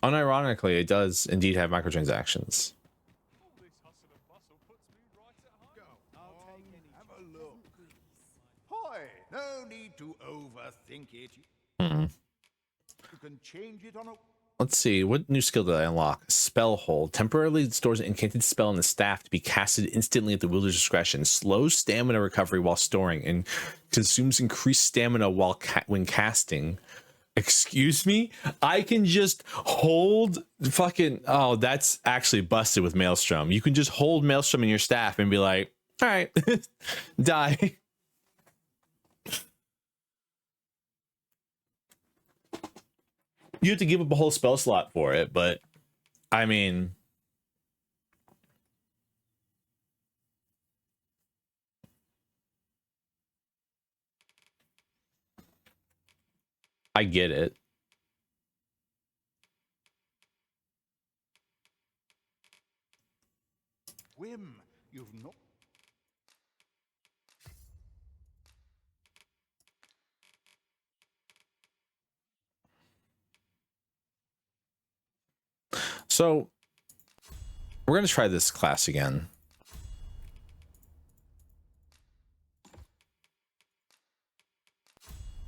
Unironically, it does indeed have microtransactions. No need to overthink it. Hmm. You can change it on a... Let's see, what new skill did I unlock? Spell Hold. Temporarily stores an incanted spell in the staff to be casted instantly at the wielder's discretion. Slows stamina recovery while storing and consumes increased stamina while when casting. Excuse me? I can just hold fucking... Oh, that's actually busted with Maelstrom. You can just hold Maelstrom in your staff and be like, all right, die. You have to give up a whole spell slot for it, but I mean, I get it. Whim, you've not... So we're going to try this class again.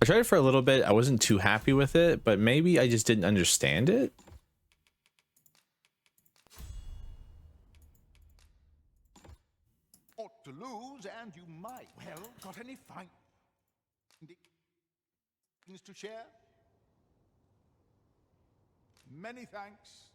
I tried it for a little bit. I wasn't too happy with it, but maybe I just didn't understand it. Ought to lose, and you might. Well, got any findings to share? Many thanks.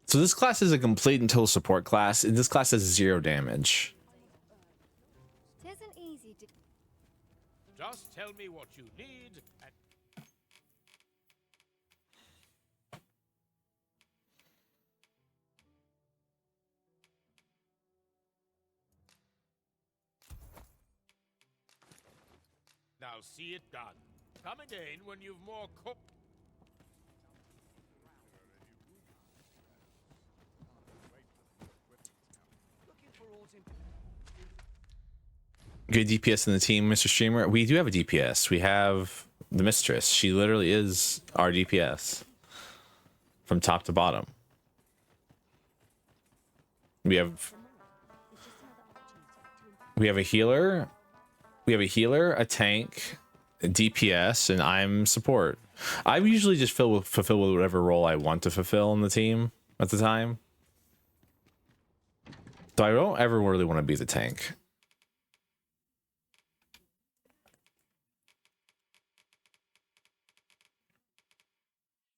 So this class is a complete and total support class. This class has 0 damage. Tisn't easy to... Just tell me what you need, and... Now see it done. Come again when you've more cooked. Good DPS in the team, Mr. Streamer. We do have a DPS. We have the Mistress. She literally is our DPS from top to bottom. We have a healer. We have a healer, a tank, a DPS, and I'm support. I usually just fulfill whatever role I want to fulfill in the team at the time. So I don't ever really want to be the tank.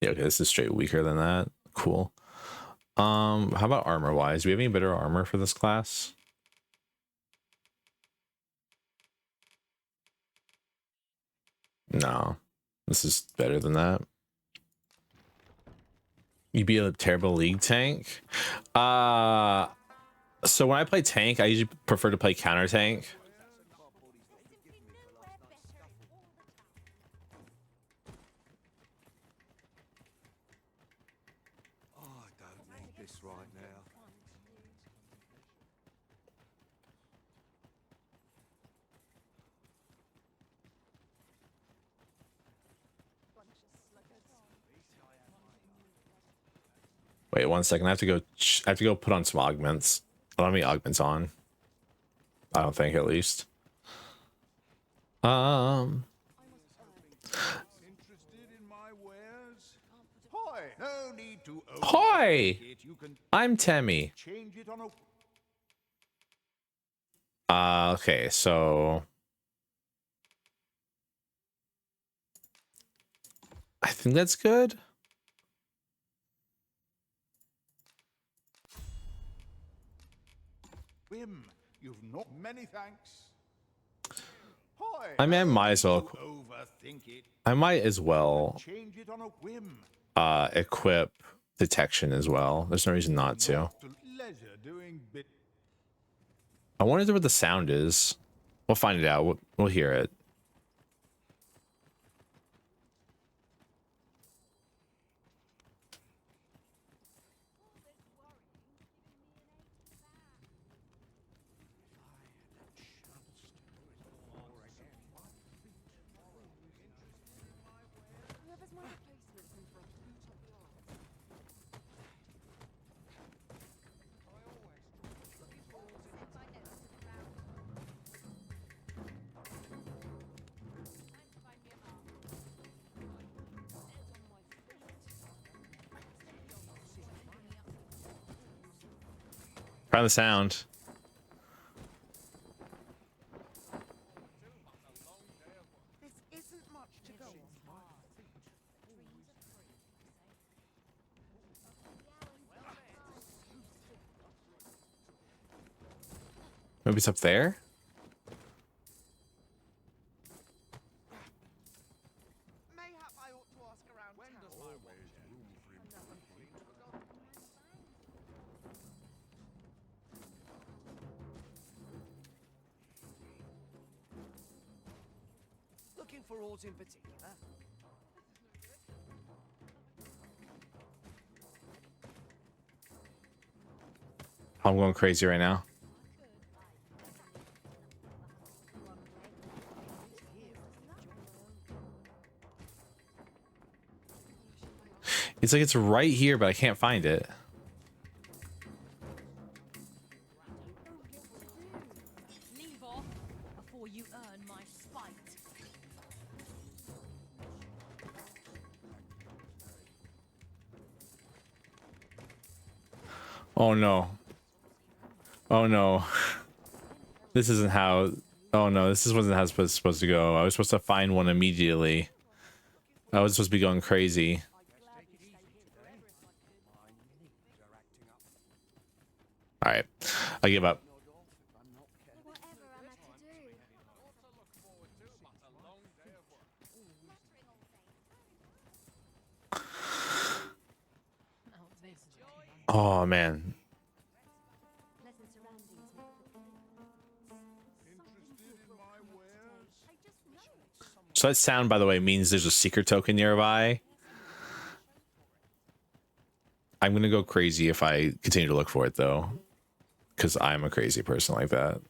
Yeah, okay, this is straight weaker than that. Cool. How about armor wise? Do we have any better armor for this class? No. This is better than that. You'd be a terrible league tank. So when I play tank, I usually prefer to play counter tank. Oh, I don't need this right now. Wait 1 second. I have to go put on some augments. I don't have any augments on. I don't think, at least. Interested in my wares? Hi, no need to. Hi, I'm Temmie. Change it on a. Okay, so I think that's good. Whim, you've not many thanks. Hi, I mean, I might as well. overthink it. I might as well Change it on a whim. equip detection as well. There's no reason not to. Leisure doing bit. I wonder what the sound is. We'll find it out. We'll hear it. Try the sound. This isn't much to go on. Maybe it's up there. Mayhap I ought to ask around town. Looking for aught in particular? I'm going crazy right now. It's like it's right here, but I can't find it. Leave off before you earn my spite. Oh no. Oh no. This isn't how. Oh no, this wasn't how it's supposed to go. I was supposed to find one immediately. I was supposed to be going crazy. All right, I give up. Oh man. So that sound, by the way, means there's a secret token nearby. I'm gonna go crazy if I continue to look for it, though, because I'm a crazy person like that.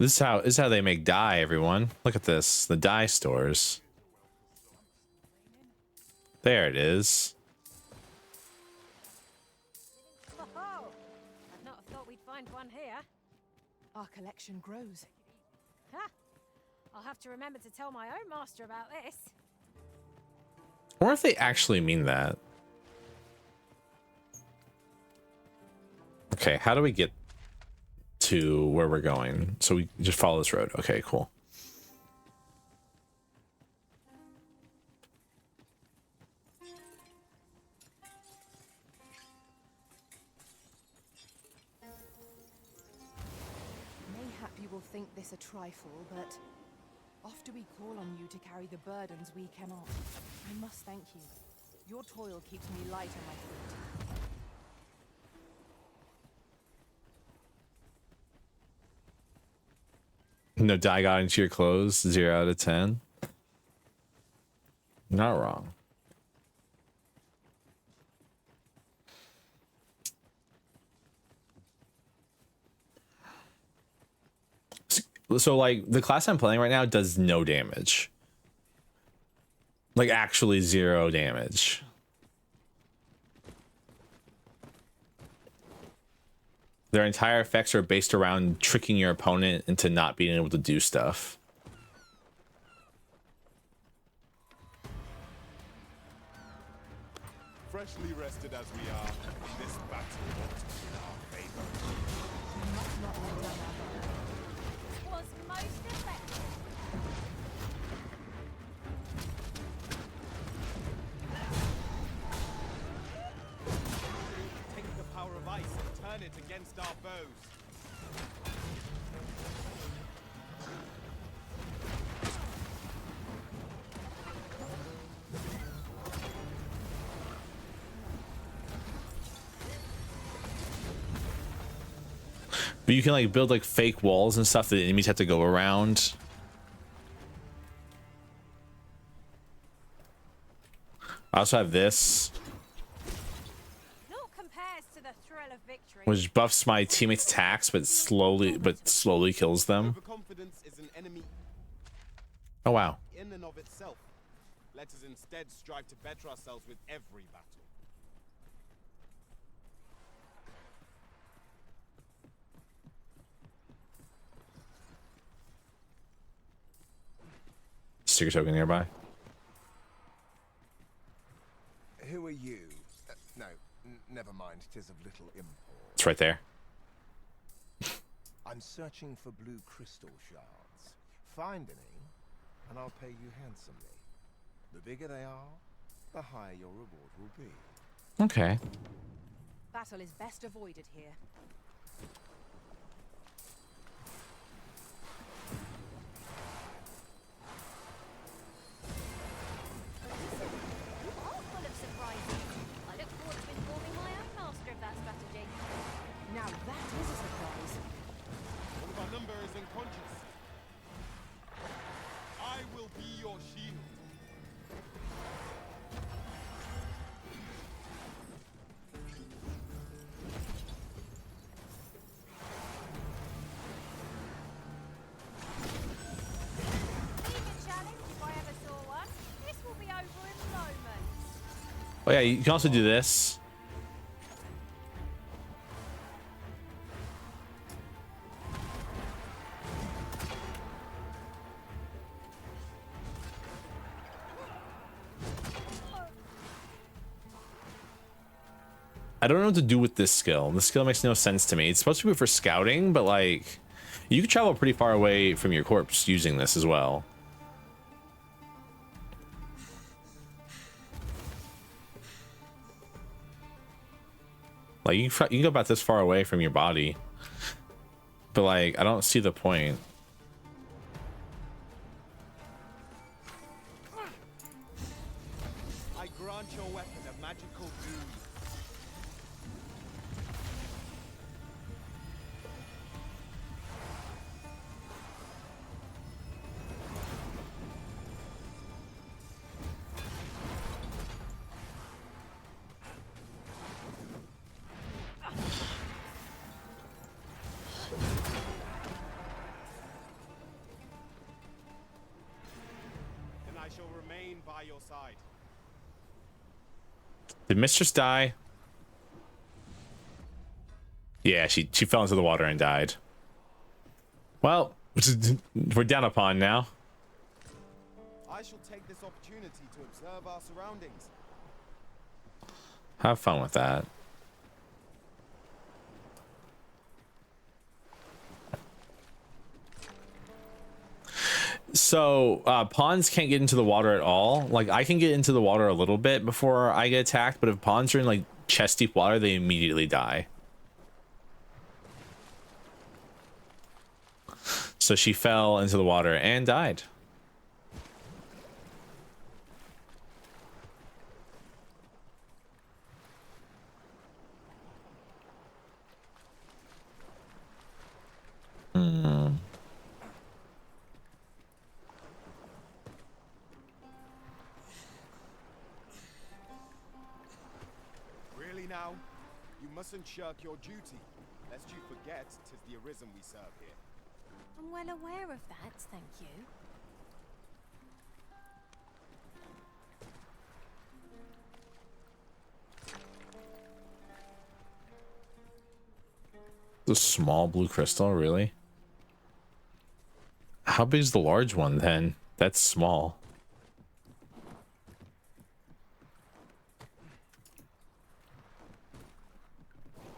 This is how they make dye, everyone. Look at this, the dye stores. There it is. Oh, I'd not have thought we'd find one here. Our collection grows. Ha! I'll have to remember to tell my own master about this. Or if they actually mean that. Okay, how do we get to where we're going? So we just follow this road. Okay, cool. Mayhap you will think this a trifle, but oft do we call on you to carry the burdens we cannot. I must thank you. Your toil keeps me light on my feet. No dye got into your clothes. 0 out of 10. Not wrong. So like the class I'm playing right now does no damage. Like actually 0 damage. Their entire effects are based around tricking your opponent into not being able to do stuff. Freshly rested as we are, this battle ought to be in our favor. Was most effective. Take the power of ice and turn it against our bows. But you can like build like fake walls and stuff that the enemies have to go around. I also have this, Naught compares to the thrill of victory. which buffs my teammates' attacks, but slowly kills them. Overconfidence is an enemy Oh wow. in and of itself. Let us instead strive to better ourselves with every battle. Sticker token nearby. Who are you? No, never mind. 'Tis of little import. It's right there. I'm searching for blue crystal shards. Find any, and I'll pay you handsomely. The bigger they are, the higher your reward will be. Okay. Battle is best avoided here. You are full of surprises. I look forward to informing my own master of that strategy. Now that is a surprise. One of our number is unconscious. I will be your shield. Challenge if I ever saw one. This will be over in moments. Oh yeah, you can also do this. I don't know what to do with this skill. This skill makes no sense to me. It's supposed to be for scouting, but like you can travel pretty far away from your corpse using this as well. Like you can go about this far away from your body, but like I don't see the point. I grant your weapon a magical boon. Then I shall remain by your side. Did Mistress die? Yeah, she fell into the water and died. Well, we're down a pond now. I shall take this opportunity to observe our surroundings. Have fun with that. So pawns can't get into the water at all. Like I can get into the water a little bit before I get attacked, but if pawns are in like chest deep water, they immediately die. So she fell into the water and died. Really now? You mustn't shirk your duty, lest you forget 'tis the Arisen we serve here. I'm well aware of that, thank you. The small blue crystal, really? How big is the large one then? That's small.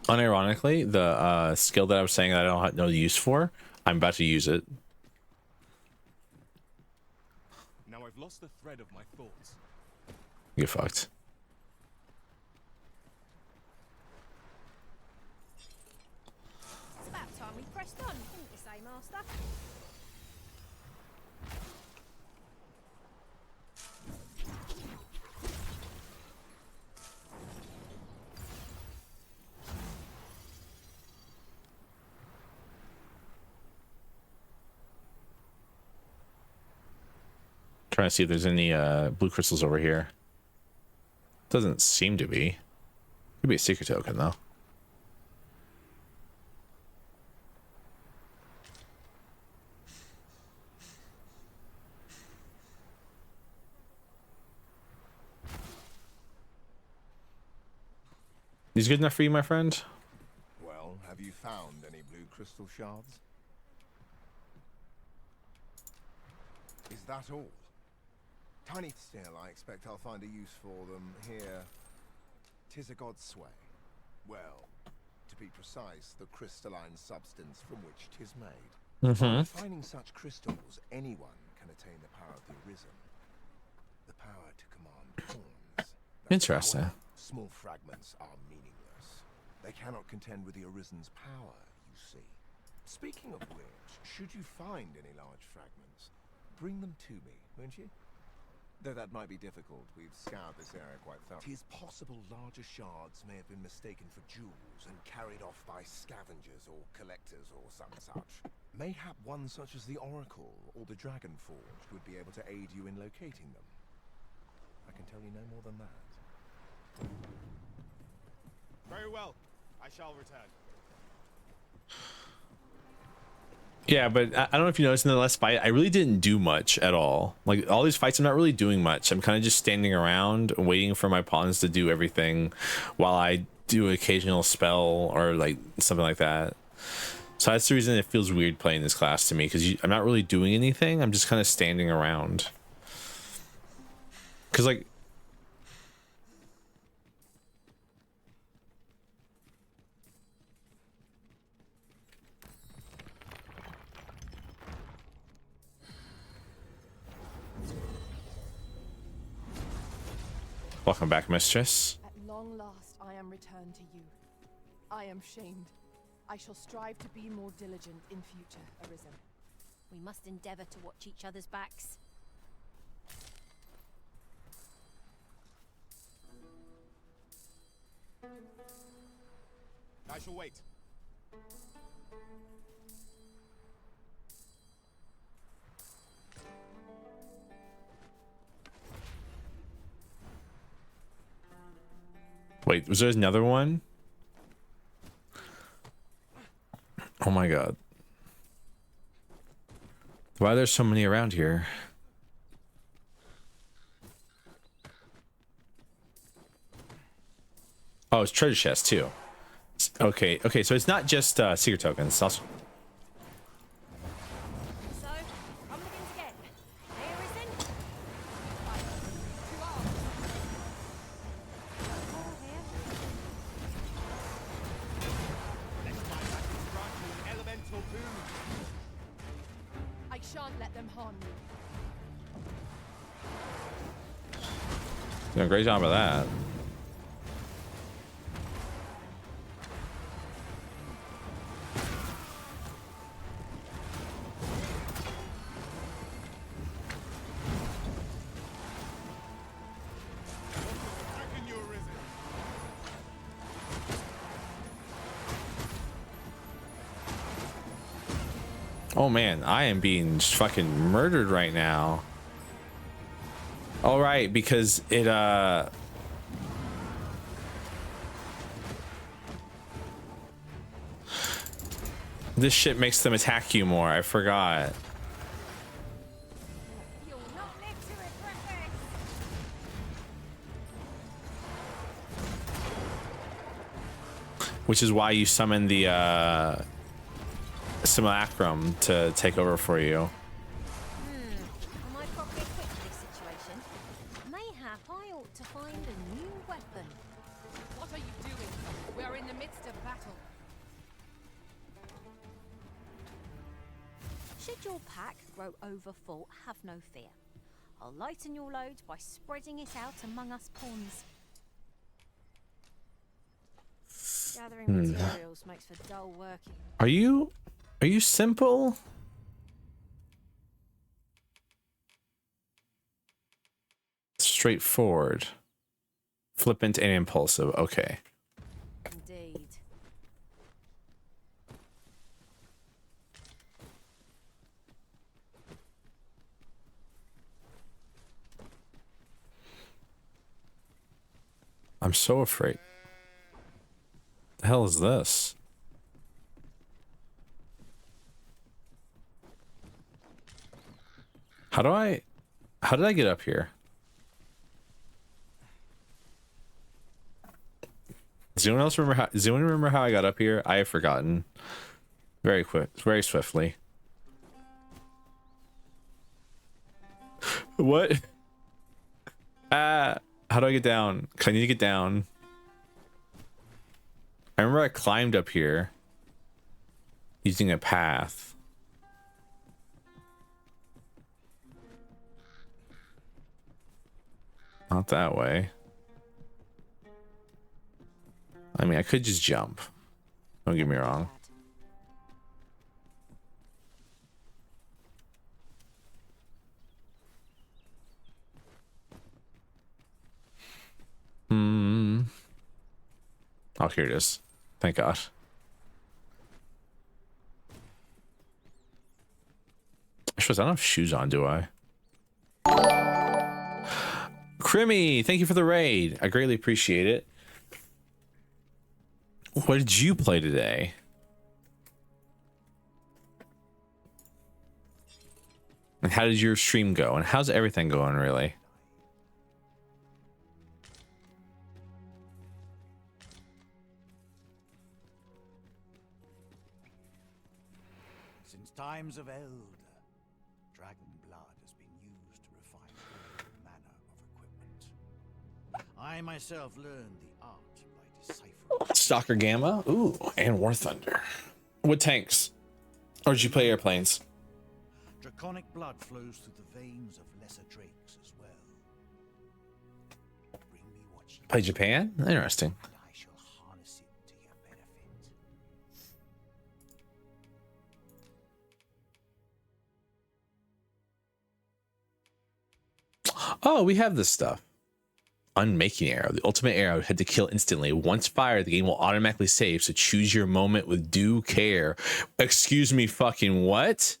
Unironically, the skill that I was saying that I don't have no use for, I'm about to use it. Now I've lost the thread of my thoughts. Get fucked. It's about time we pressed on, didn't you say, Master? Trying to see if there's any blue crystals over here. Doesn't seem to be. Could be a secret token though. These good enough for you, my friend? Well, have you found any blue crystal shards? Is that all? Tiny still, I expect I'll find a use for them here. 'Tis a god's sway. Well, to be precise, the crystalline substance from which 'tis made. By finding such crystals, anyone can attain the power of the Arisen. The power to command pawns. Interesting. Small fragments are meaningless. They cannot contend with the Arisen's power, you see. Speaking of which, should you find any large fragments, bring them to me, won't you? Though that might be difficult, we've scoured this area quite thoroughly. 'Tis possible larger shards may have been mistaken for jewels and carried off by scavengers or collectors or some such. Mayhap one such as the Oracle or the Dragon Forged would be able to aid you in locating them. I can tell you no more than that. Very well. I shall return. Yeah, but I don't know if you noticed in the last fight, I really didn't do much at all. Like all these fights, I'm not really doing much. I'm kind of just standing around waiting for my pawns to do everything while I do an occasional spell or like something like that. So that's the reason it feels weird playing this class to me, because I'm not really doing anything. I'm just kind of standing around. Because like, welcome back, mistress. At long last, I am returned to you. I am shamed. I shall strive to be more diligent in future, Arisen. We must endeavour to watch each other's backs. I shall wait. Wait, was there another one? Oh my god. Why are there so many around here? Oh, it's treasure chest too. Okay, okay, so it's not just secret tokens. It's also... So, I'm begin again. Hey, Arisen? shan't let them harm you. Doing a great job of that. Oh man, I am being fucking murdered right now. All right, because it this shit makes them attack you more. I forgot. You'll not live to regret this. Which is why you summon the simulacrum to take over for you. Am I properly equipped for this situation? Mayhap I ought to find a new weapon. What are you doing? We are in the midst of battle. Should your pack grow overfull, have no fear. I'll lighten your load by spreading it out among us pawns. Gathering materials makes for dull working. Are you simple? Straightforward. Flippant and impulsive. Okay. Indeed. I'm so afraid. The hell is this? How did I get up here? Does anyone else remember does anyone remember how I got up here? I have forgotten. Very swiftly. What? How do I get down? I need to get down. I remember I climbed up here using a path. Not that way. I mean, I could just jump. Don't get me wrong. Oh, here it is. Thank God. I suppose I don't have shoes on, do I? Crimmy, thank you for the raid. I greatly appreciate it. What did you play today? And how did your stream go? And how's everything going, really? Since times of eld, dragon blood has been used to refine all manner of equipment. I myself learned the art by deciphering. Stalker Gamma? Ooh, and War Thunder. What tanks? Or did you play airplanes? Draconic blood flows through the veins of lesser drakes as well. Bring me what you Play Japan? Interesting. and I shall harness it to your benefit. Oh, we have this stuff. Unmaking arrow. The ultimate arrow had to kill instantly. Once fired, the game will automatically save, so choose your moment with due care. Excuse me, fucking what?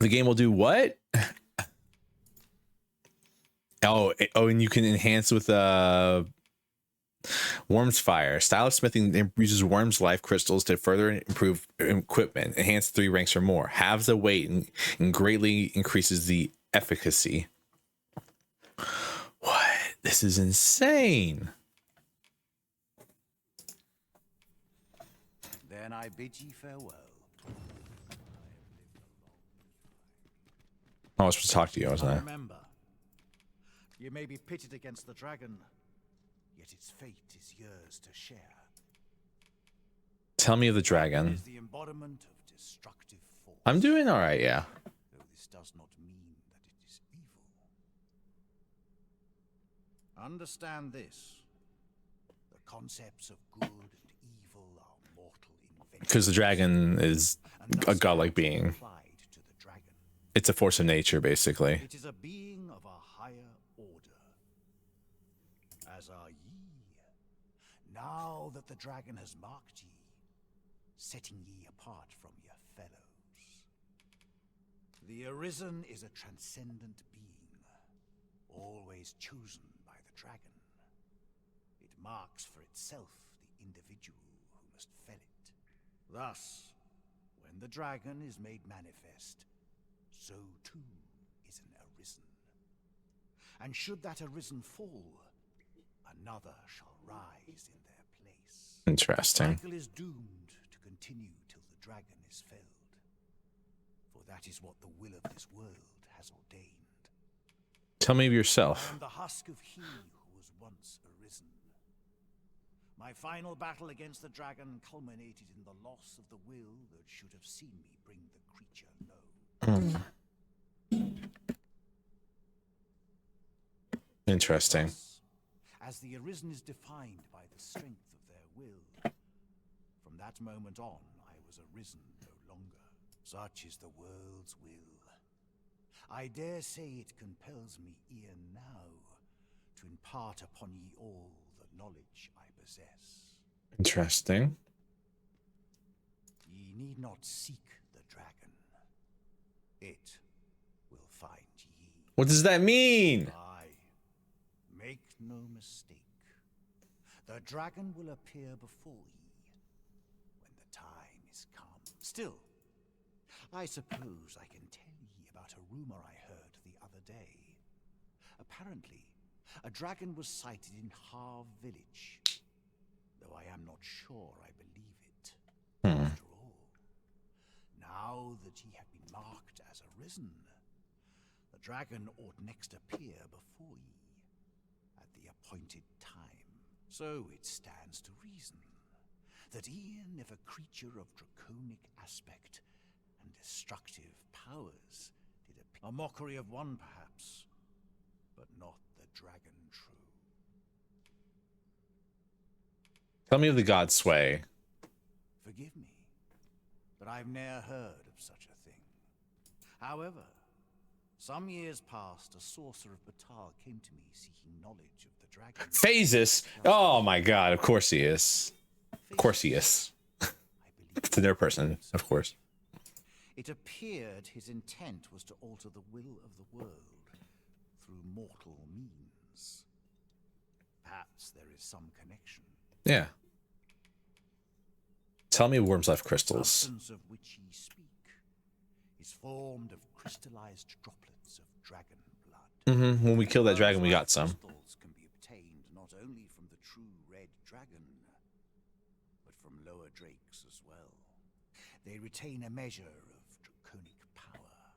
The game will do what? Oh, and you can enhance with Worm's Fire. Style of smithing uses Worm's life crystals to further improve equipment. Enhance 3 ranks or more. Halves the weight and greatly increases the efficacy. What? This is insane. Then I bid ye farewell. I was supposed to talk to you, wasn't I? Remember, you may be pitted against the dragon, yet its fate is yours to share. Tell me of the dragon. Is the embodiment of destructive force. I'm doing all right, yeah. Though this does not mean that it is evil. Understand this. The concepts of good and evil are mortal inventions. Because the dragon is a godlike being. It's a force of nature, basically. It is a being of a higher order. As are ye. Now that the dragon has marked ye, setting ye apart from your fellows. The Arisen is a transcendent being, always chosen by the dragon. It marks for itself the individual who must fell it. Thus, when the dragon is made manifest, so too is an Arisen. And should that Arisen fall, another shall rise in their place. Interesting. The cycle is doomed to continue till the dragon is felled. For that is what the will of this world has ordained. Tell me of I yourself. am the husk of he who was once Arisen. My final battle against the dragon culminated in the loss of the will that should have seen me bring the creature low. Interesting. As the Arisen is defined by the strength of their will, from that moment on, I was Arisen no longer. Such is the world's will. I dare say it compels me e'en now to impart upon ye all the knowledge I possess. Interesting. Ye need not seek the dragon. It will find ye. What does that mean? Make no mistake. The dragon will appear before ye when the time is come. Still, I suppose I can tell ye about a rumor I heard the other day. Apparently, a dragon was sighted in Harv village, though I am not sure I believe it. After all, now that ye have been marked as Arisen, the dragon ought next appear before ye at the appointed time. So it stands to reason that e'en if a creature of draconic aspect and destructive powers did appear, a mockery of one perhaps, but not the dragon true. Tell me of the god Sway. Forgive me, but I've ne'er heard of such a thing. However, some years past, a sorcerer of Batar came to me seeking knowledge of the dragon. Phases. Oh my god, of course he is. Of course he is. It's another person, of course. It appeared his intent was to alter the will of the world through mortal means. Perhaps there is some connection. Yeah. Tell me of Worm's Life crystals. The substance of which ye speak is formed of crystallized droplets of dragon blood. When we kill that dragon, we got some. Crystals can be obtained not only from the true red dragon, but from lower drakes as well. They retain a measure of draconic power,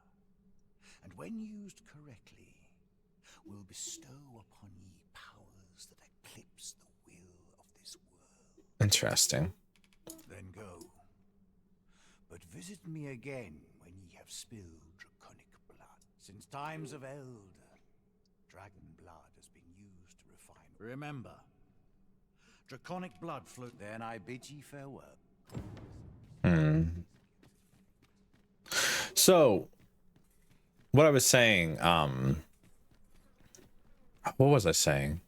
and when used correctly, will bestow upon ye powers that eclipse the will of this world. Interesting. Then go. But visit me again when ye have spilled draconic blood. Since times of Eld, dragon blood has been used to refine. Remember, draconic blood flowed. Then I bid ye farewell. So, what I was saying, what was I saying?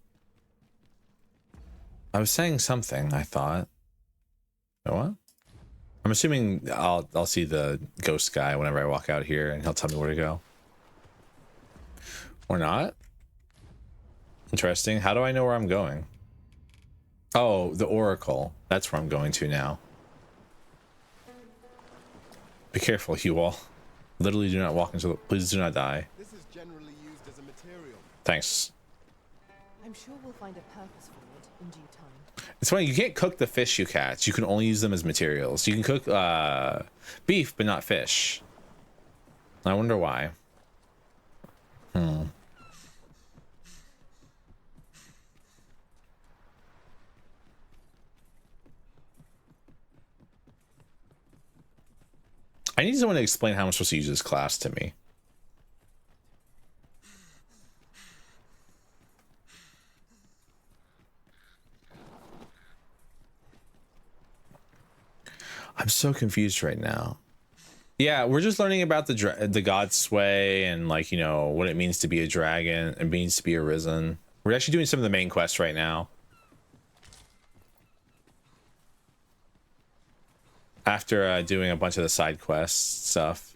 I was saying something, I thought. You know what? I'm assuming I'll see the ghost guy whenever I walk out here and he'll tell me where to go. Or not. Interesting. How do I know where I'm going? Oh, the Oracle. That's where I'm going to now. Be careful, you all. Literally do not walk into the... Please do not die. This is generally used as a material. Thanks. I'm sure we'll find a purpose for it in due time. It's funny, you can't cook the fish you catch. You can only use them as materials. You can cook beef, but not fish. I wonder why. I need someone to explain how I'm supposed to use this class to me. I'm so confused right now. Yeah, we're just learning about the god sway and, like, you know, what it means to be a dragon and means to be arisen. We're actually doing some of the main quests right now. After doing a bunch of the side quest stuff.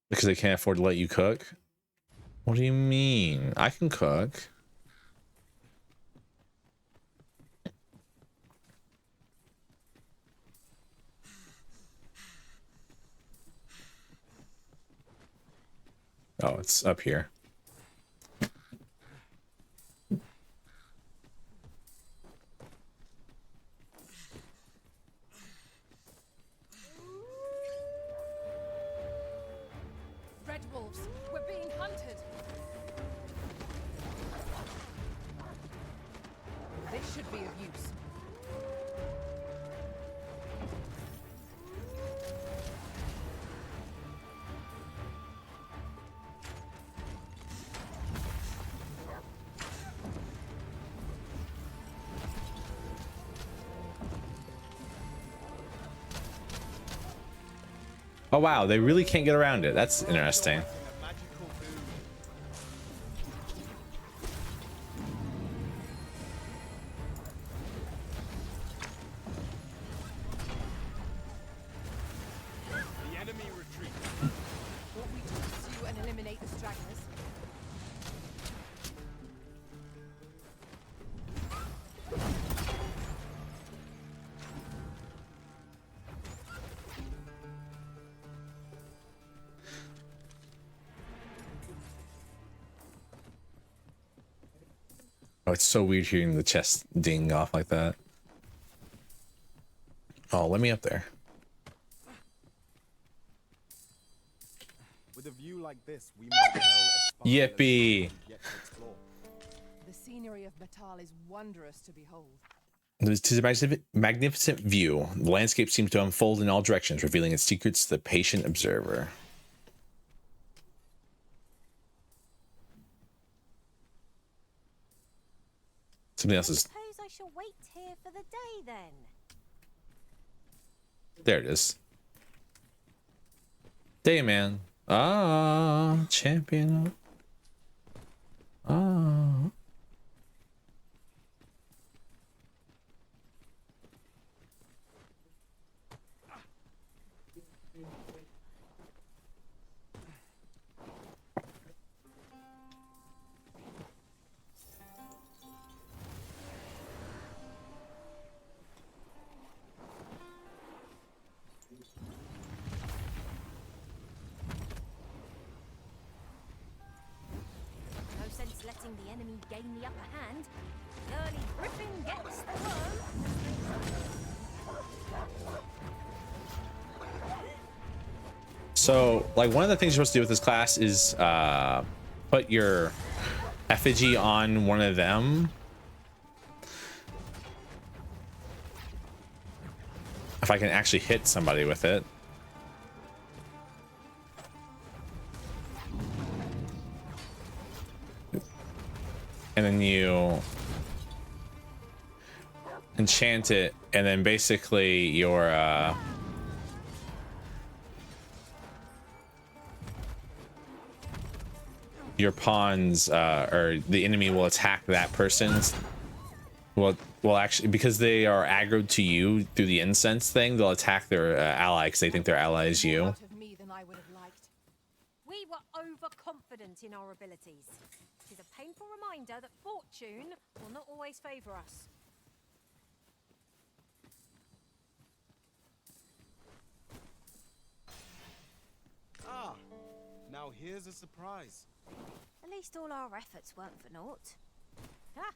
Because they can't afford to let you cook? What do you mean? I can cook. Oh, it's up here. Red wolves, we're being hunted. This should be of use. Oh wow, they really can't get around it. That's interesting. The enemy retreat. Want me to pursue and eliminate the stragglers? Oh, it's so weird hearing the chest ding off like that. Oh, let me up there. With a view like this, we might well aspire Yippee! yet to explore. The scenery of Batal is wondrous to behold. It is a magnificent view. The landscape seems to unfold in all directions, revealing its secrets to the patient observer. Something else is... Suppose I shall wait here for the day then. There it is. Dayman. Ah, champion. Ah. No sense letting the enemy gain the upper hand. The early griffin gets the worm. So, like, one of the things you're supposed to do with this class is put your effigy on one of them. If I can actually hit somebody with it. And then you enchant it, and then basically your pawns or the enemy will attack that person's will actually, because they are aggroed to you through the incense thing, they'll attack their ally because they think their ally is you. We were overconfident in our abilities. It is a painful reminder that fortune will not always favor us. Ah, now here's a surprise. At least all our efforts weren't for naught. Ha!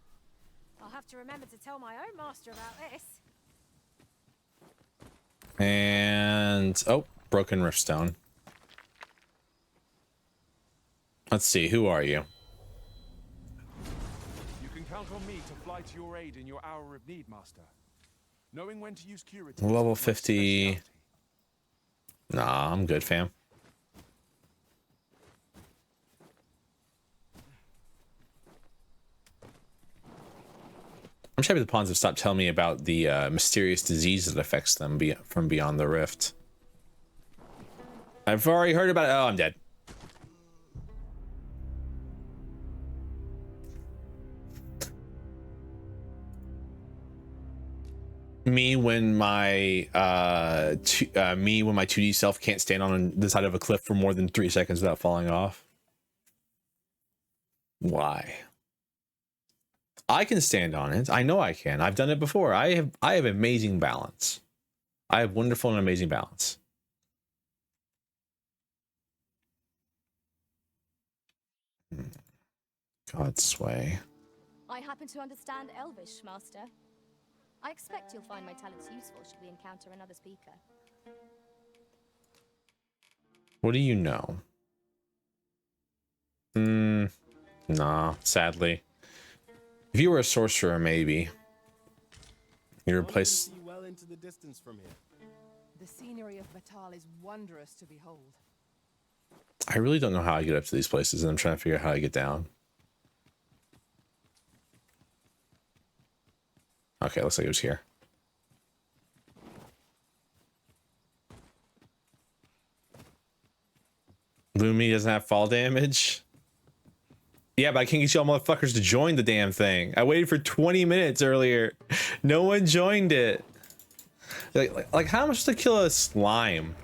I'll have to remember to tell my own master about this. And oh, Broken Riftstone. Let's see, who are you? You can count on me to fly to your aid in your hour of need, Master. Knowing when to use curative. Level 50. Nah, I'm good, fam. I'm just happy the pawns have stopped telling me about the mysterious disease that affects them from beyond the rift. I've already heard about it. Oh, I'm dead. Me when my 2D self can't stand on the side of a cliff for more than 3 seconds without falling off. Why? I can stand on it. I know I can. I've done it before. I have amazing balance. I have wonderful and amazing balance. God's sway. I happen to understand Elvish, Master. I expect you'll find my talents useful should we encounter another speaker. What do you know? Nah, sadly. If you were a sorcerer, maybe. You replace. Well into the distance from here. The scenery of Batal is wondrous to behold. I really don't know how I get up to these places, and I'm trying to figure out how I get down. Okay, looks like it was here. Lumi doesn't have fall damage. Yeah, but I can't get y'all motherfuckers to join the damn thing. I waited for 20 minutes earlier. No one joined it. Like how much to kill a slime?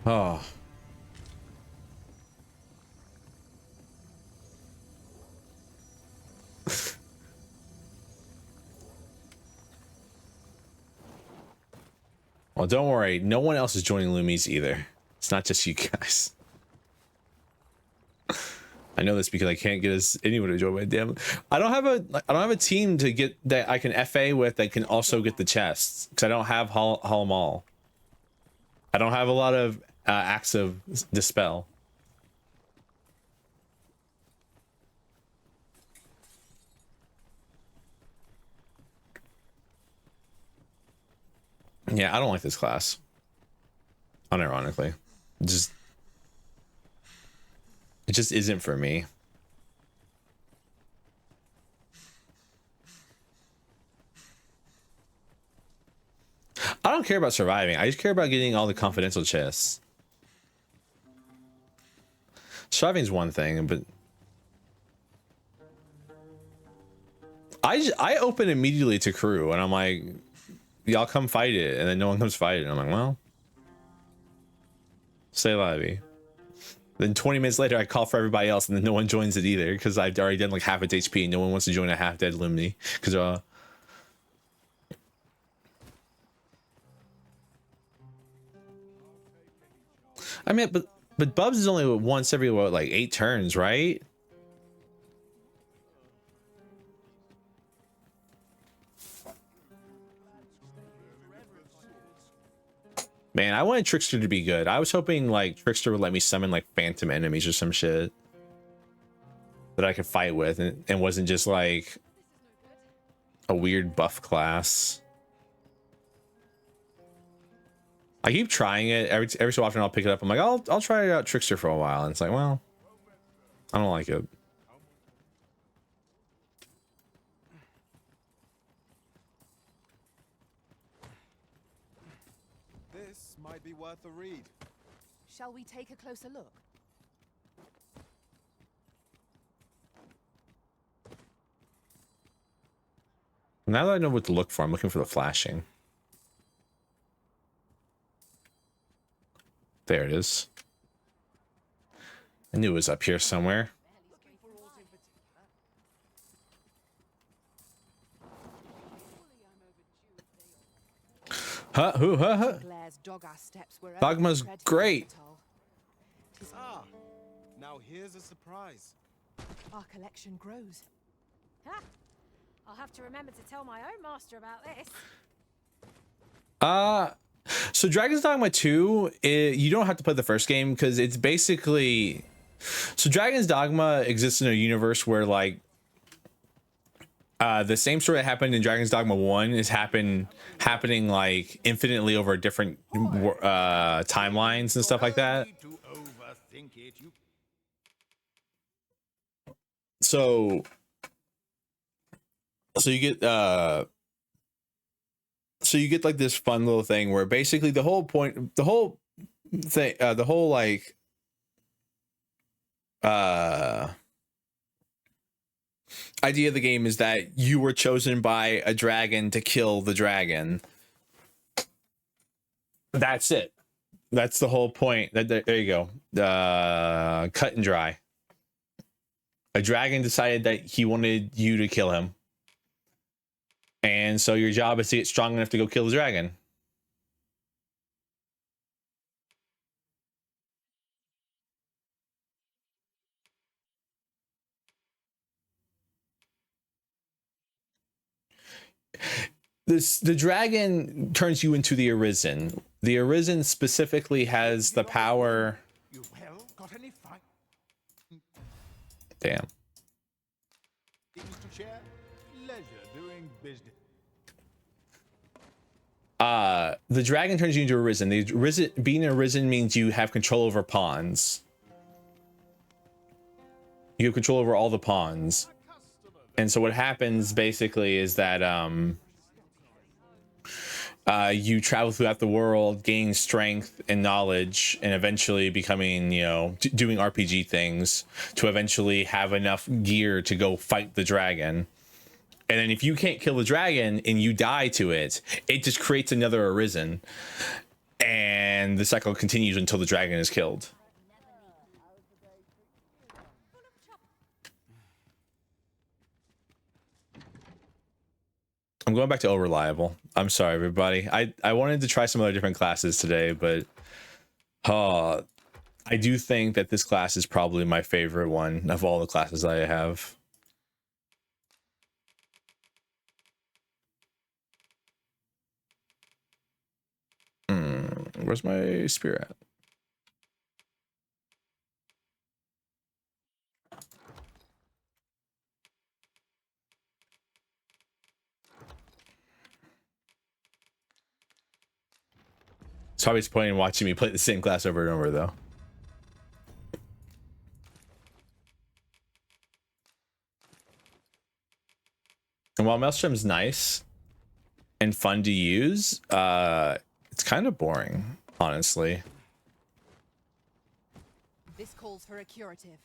Oh. Well, don't worry. No one else is joining Lumi's either. It's not just you guys. I know this because I can't get anyone to join my damn. I don't have a team to get that I can FA with that can also get the chests because I don't have Hall 'em all. I don't have a lot of acts of dispel. Yeah, I don't like this class. Unironically, it just isn't for me. I don't care about surviving. I just care about getting all the confidential chests. Surviving's one thing, but I open immediately to crew and I'm like, y'all come fight it, and then no one comes fight it. And I'm like, well, stay alive. Then 20 minutes later, I call for everybody else, and then no one joins it either because I've already done like half its HP, and no one wants to join a half-dead Lumni because I mean, but Bubs is only once every what, like 8 turns, right? Man, I wanted Trickster to be good. I was hoping like Trickster would let me summon like phantom enemies or some shit that I could fight with, and wasn't just like a weird buff class. I keep trying it every so often. I'll pick it up. I'm like, I'll try out Trickster for a while, and it's like, well, I don't like it. This might be worth a read. Shall we take a closer look? Now that I know what to look for, I'm looking for the flashing. There it is. I knew it was up here somewhere. Dogma's great. Ah, now here's a surprise. Our collection grows. Ha! I'll have to remember to tell my own master about this. So Dragon's Dogma 2, you don't have to play the first game because it's basically... So Dragon's Dogma exists in a universe where, like, the same story that happened in Dragon's Dogma 1 is happening like infinitely over different timelines and stuff like that. So you get like this fun little thing where basically the whole idea of the game is that you were chosen by a dragon to kill the dragon. That's it. That's the whole point. There you go. Cut and dry. A dragon decided that he wanted you to kill him. And so your job is to get strong enough to go kill the dragon. The dragon turns you into the Arisen. The Arisen specifically has the power. Damn. The dragon turns you into Arisen. Being Arisen means you have control over pawns. You have control over all the pawns. And so what happens basically is that you travel throughout the world, gaining strength and knowledge, and eventually becoming, doing RPG things to eventually have enough gear to go fight the dragon. And then if you can't kill the dragon and you die to it, it just creates another Arisen. And the cycle continues until the dragon is killed. I'm going back to Reliable. I'm sorry, everybody. I wanted to try some other different classes today, but I do think that this class is probably my favorite one of all the classes I have. Where's my spear at? It's probably disappointing watching me play the same class over and over, though. And while Maelstrom's nice and fun to use, it's kind of boring, honestly. This calls for a curative.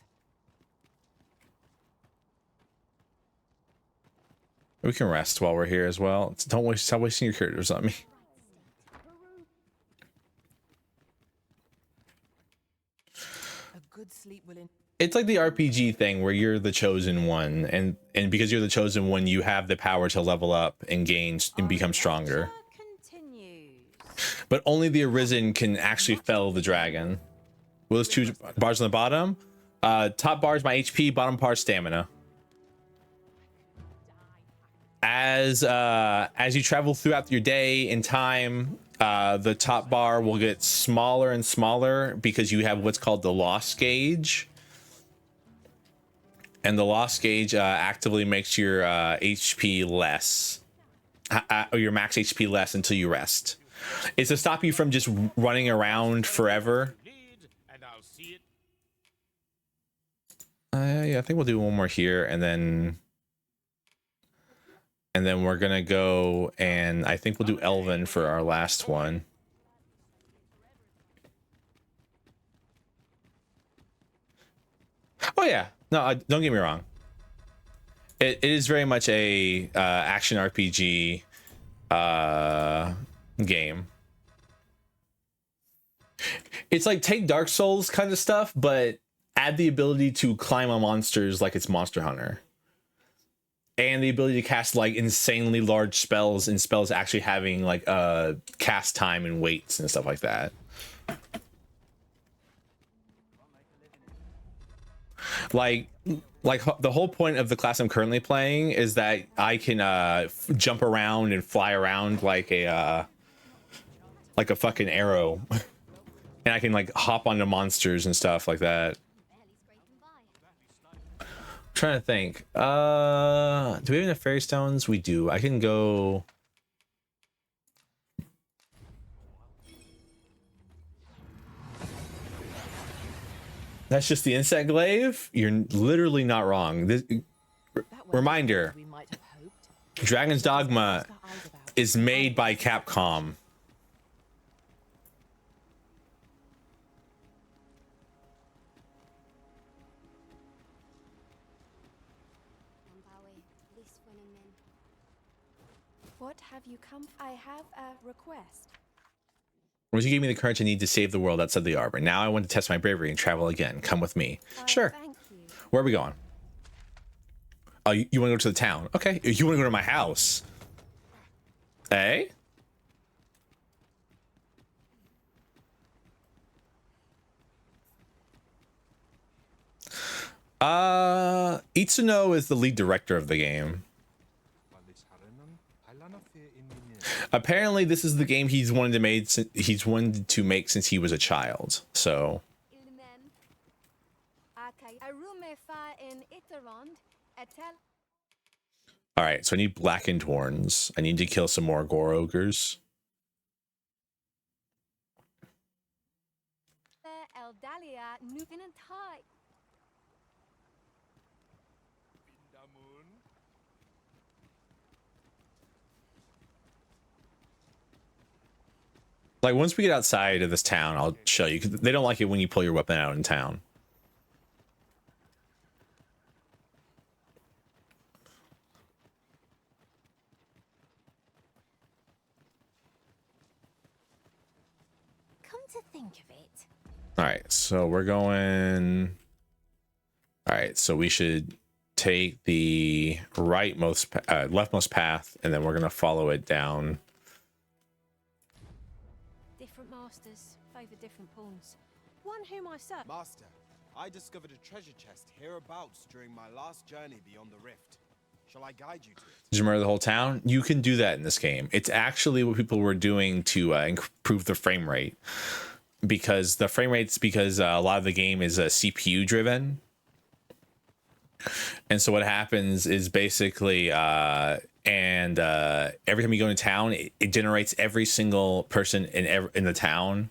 We can rest while we're here as well. Stop wasting your curatives on me. A good sleep will It's like the RPG thing where you're the chosen one, and because you're the chosen one, you have the power to level up and gain and become stronger. But only the Arisen can actually fell the dragon. Well, those two bars on the bottom. Top bar is my HP, bottom bar stamina. As you travel throughout your day and time, the top bar will get smaller and smaller because you have what's called the loss gauge. And the loss gauge actively makes your HP less, or your max HP less until you rest. It's to stop you from just running around forever. Yeah, I think we'll do one more here, and then we're gonna go, and I think we'll do Elven for our last one. Oh yeah, no, don't get me wrong. It is very much a action RPG game. It's like take Dark Souls kind of stuff, but add the ability to climb on monsters like it's Monster Hunter. And the ability to cast like insanely large spells, and spells actually having like cast time and weights and stuff like that. Like the whole point of the class I'm currently playing is that I can jump around and fly around like a fucking arrow. And I can like hop onto monsters and stuff like that. I'm trying to think. Do we have enough fairy stones? We do. I can go. That's just the insect glaive? You're literally not wrong. This reminder. Dragon's Dogma is made by Capcom. What have you come? I have a request. Once you gave me the courage I need to save the world outside the arbor. Now I want to test my bravery and travel again. Come with me. Sure. Thank you. Where are we going? Oh, you want to go to the town? Okay. You want to go to my house? Eh? Itsuno is the lead director of the game. Apparently, this is the game he's wanted to make since he was a child. So. All right, so I need blackened horns. I need to kill some more gore ogres. Like, once we get outside of this town, I'll show you. 'Cause they don't like it when you pull your weapon out in town. Come to think of it. All right, so we're going. All right, so we should take the leftmost path, and then we're gonna follow it down. Different masters favor different pawns. One whom I serve. Master, I discovered a treasure chest hereabouts during my last journey beyond the rift. Shall I guide you to it? Did you murder the whole town? You can do that in this game. It's actually what people were doing to improve the frame rate, because the frame rate's because a lot of the game is CPU driven. And so what happens is basically every time you go into town, it generates every single person in the town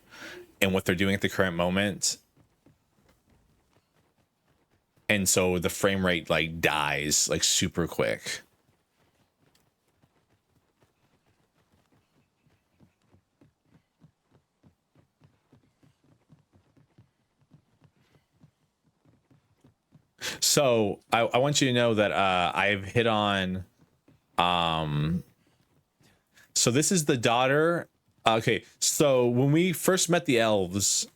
and what they're doing at the current moment. And so the frame rate like dies like super quick. So I want you to know that I've hit on so this is the daughter. Okay, so when we first met the elves,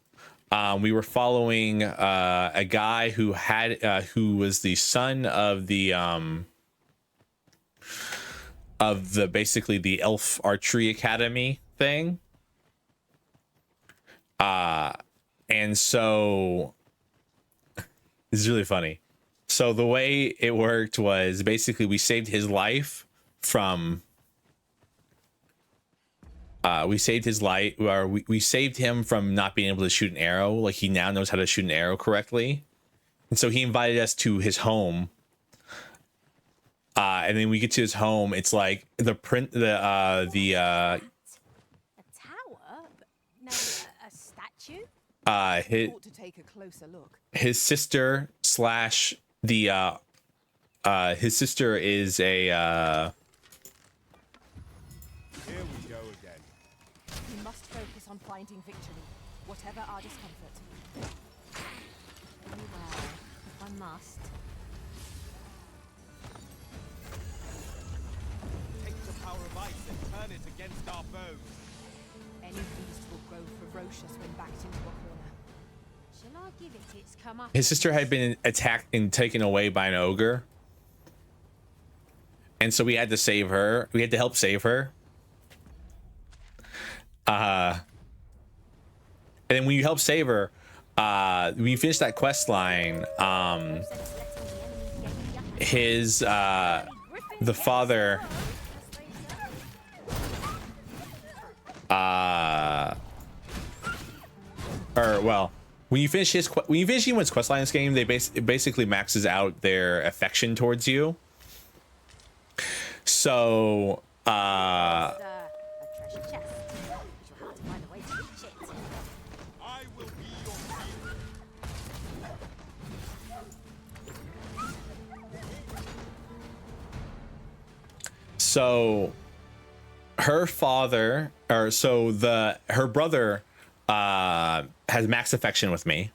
we were following a guy who was the son of the basically the elf archery academy thing. And so this is really funny. So the way it worked was basically we saved his life from we saved him from not being able to shoot an arrow. Like, he now knows how to shoot an arrow correctly. And so he invited us to his home. And then we get to his home. It's like a tower? No, a statue? To take a closer look. His sister slash his sister is a Here we go again. We must focus on finding victory, whatever our discomfort. Very well, if I must. power of ice and turn it against our foes. Any beast will grow ferocious when backed into a corner. Shall I give it its come up? His sister had been attacked and taken away by an ogre. And so we had to save her. We had to help save her. And then when you help save her, when you finish that quest line, his the father or well, when you finish anyone's quest line in this game, they basically maxes out their affection towards you. So A treasure chest. You'll have to find a way to reach it. I will be your so her father, or so her brother has max affection with me.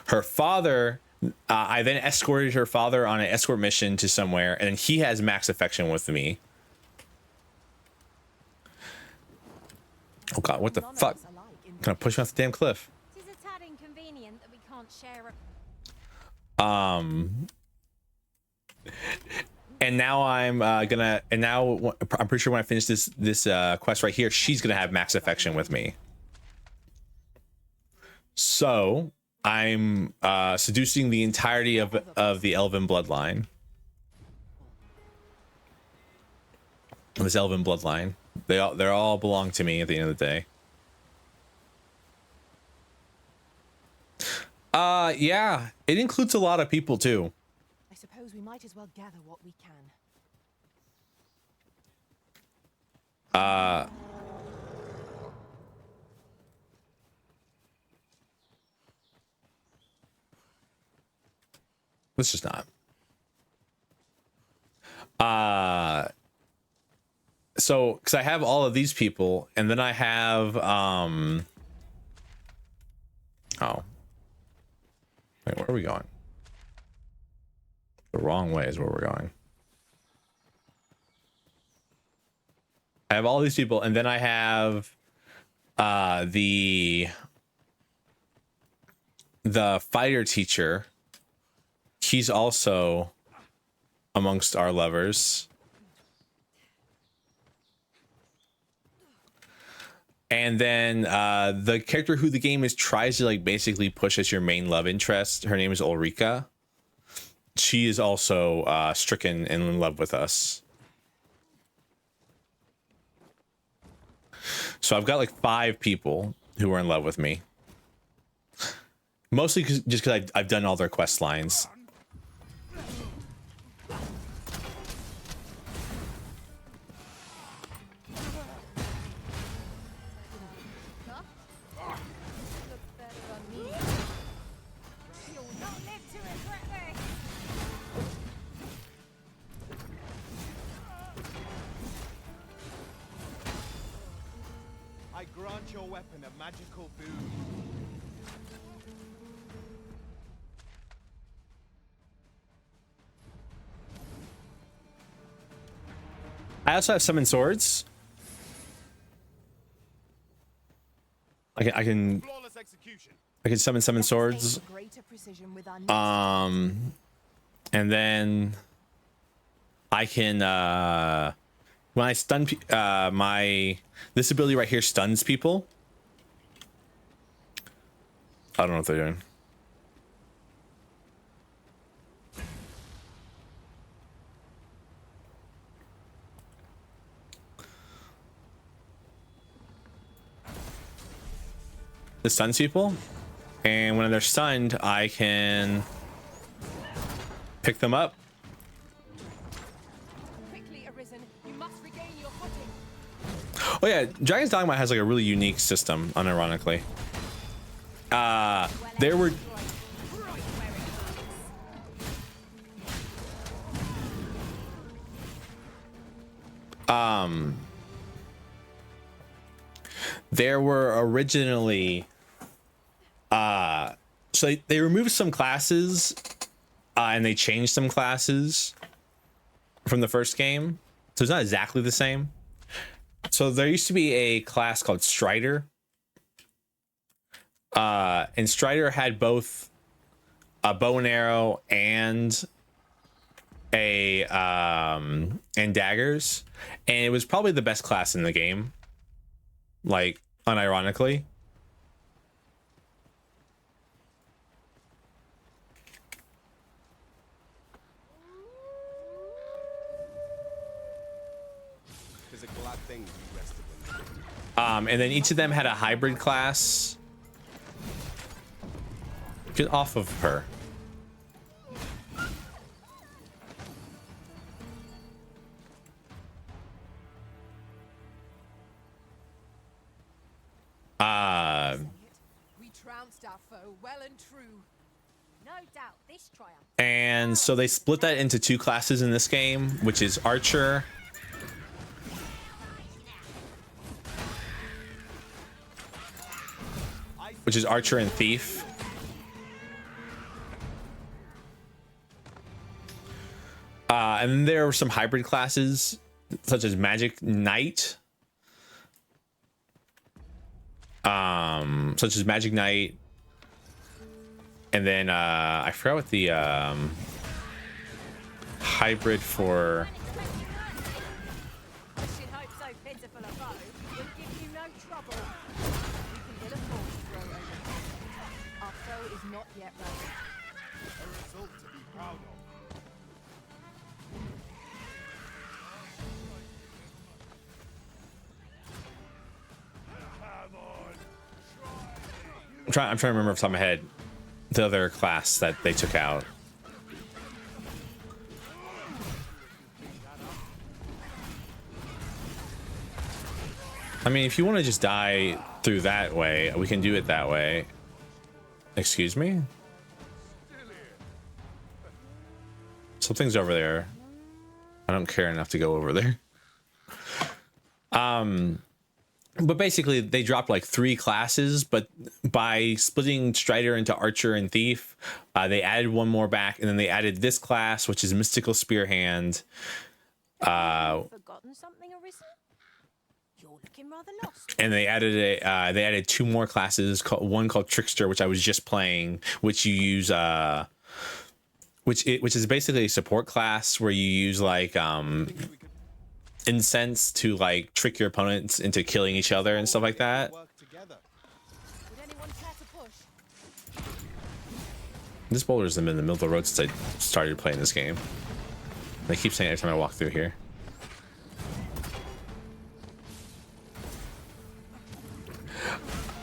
Her father, I then escorted her father on an escort mission to somewhere, and he has max affection with me. Oh god, what the fuck? Gonna push me off the damn cliff. It is a tad inconvenient that we can't share a And now I'm I'm pretty sure when I finish this quest right here, she's gonna have max affection with me. So I'm seducing the entirety of the elven bloodline. This elven bloodline. They all belong to me at the end of the day. Yeah, it includes a lot of people too. I suppose we might as well gather what we can. Let's just not. So because I have all of these people, and then I have oh wait, where are we going? The wrong way is where we're going. I have all these people, and then I have the fighter teacher. He's also amongst our lovers. And then the character who the game tries to like basically push as your main love interest. Her name is Ulrika. She is also stricken and in love with us. So I've got like 5 people who are in love with me. Mostly just because I've done all their quest lines. I grant your weapon a magical boon. I also have summon swords. I can summon swords. And then I can when I stun this ability right here stuns people. I don't know what they're doing. This stuns people, and when they're stunned, I can pick them up. Quickly, Arisen, you must regain your footing. Oh yeah, Dragon's Dogma has like a really unique system, unironically. There were originally so they removed some classes and they changed some classes from the first game. So it's not exactly the same. So there used to be a class called Strider. And Strider had both a bow and arrow and and daggers, and it was probably the best class in the game, like unironically. It's a glad thing we rested them. And then each of them had a hybrid class. Get off of her. We trounced our foe well and true. No doubt this triumph. And so they split that into two classes in this game, which is Archer and Thief. And then there were some hybrid classes such as Magic Knight. Such as Magic Knight. And then I forgot what the hybrid for Should hope so pitiful a foe will give you no trouble. We can build a fort to grow over. Our foe is not yet ready. A result to be proud of. I'm trying to remember off the top of my head the other class that they took out. I mean, if you want to just die through that way, we can do it that way. Excuse me? Something's over there. I don't care enough to go over there. But basically they dropped like 3 classes, but by splitting Strider into Archer and Thief, they added one more back, and then they added this class, which is Mystical Spearhand. Forgotten something, Arisen? You're looking rather lost. And they added 2 more classes, one called Trickster, which I was just playing, which you use which is basically a support class where you use like incense to like trick your opponents into killing each other and stuff like that. Would anyone care to push? This boulder's been in the middle of the road since I started playing this game. They keep saying it every time I walk through here.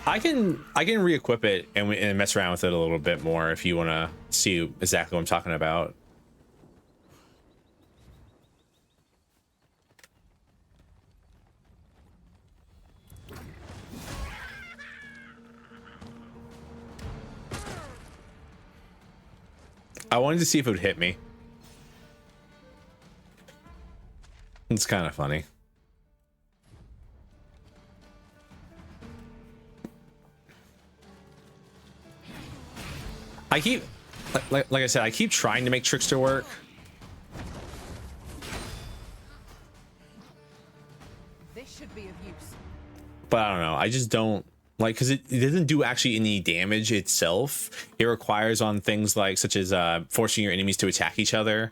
I can re-equip it and mess around with it a little bit more if you want to see exactly what I'm talking about. I wanted to see if it would hit me. It's kind of funny. I keep, like I said, I keep trying to make Trickster work. This should be of use. But I don't know. I just don't like, because it doesn't do actually any damage itself. It requires on things like such as forcing your enemies to attack each other,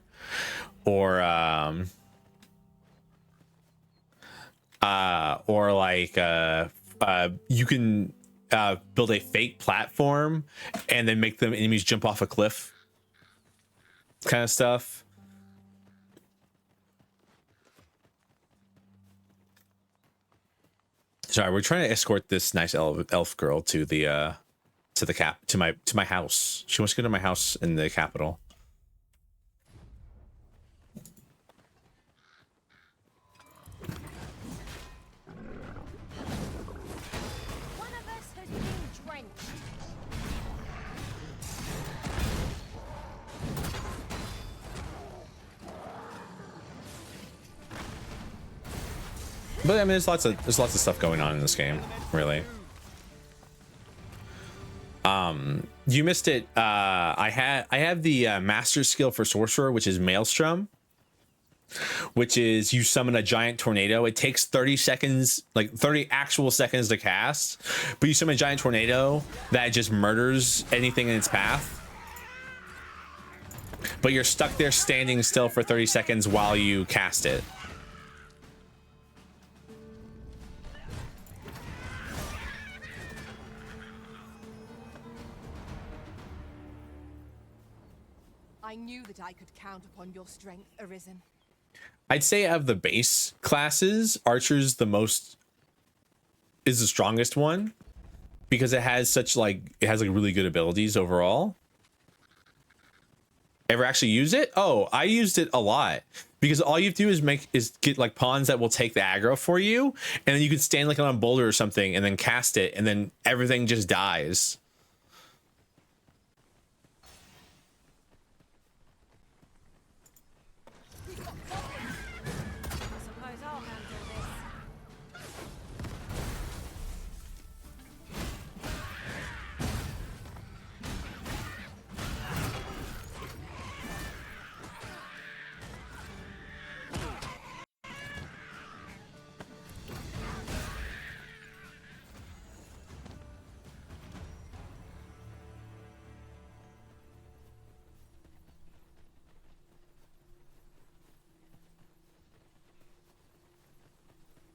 or like you can build a fake platform and then make them enemies jump off a cliff, kind of stuff. Sorry, we're trying to escort this nice elf girl to the to my house. She wants to go to my house in the capital. One of us has been drenched. But I mean, there's lots of stuff going on in this game, really. You missed it. I have the master skill for sorcerer, which is Maelstrom. which is you summon a giant tornado. It takes 30 seconds, like 30 actual seconds to cast, but you summon a giant tornado that just murders anything in its path. But you're stuck there standing still for 30 seconds while you cast it. I knew that I could count upon your strength, Arisen. I'd say of the base classes, Archer's is the strongest one because it has really good abilities overall. Ever actually use it? Oh, I used it a lot because all you have to do is get like pawns that will take the aggro for you, and then you can stand like on a boulder or something and then cast it, and then everything just dies.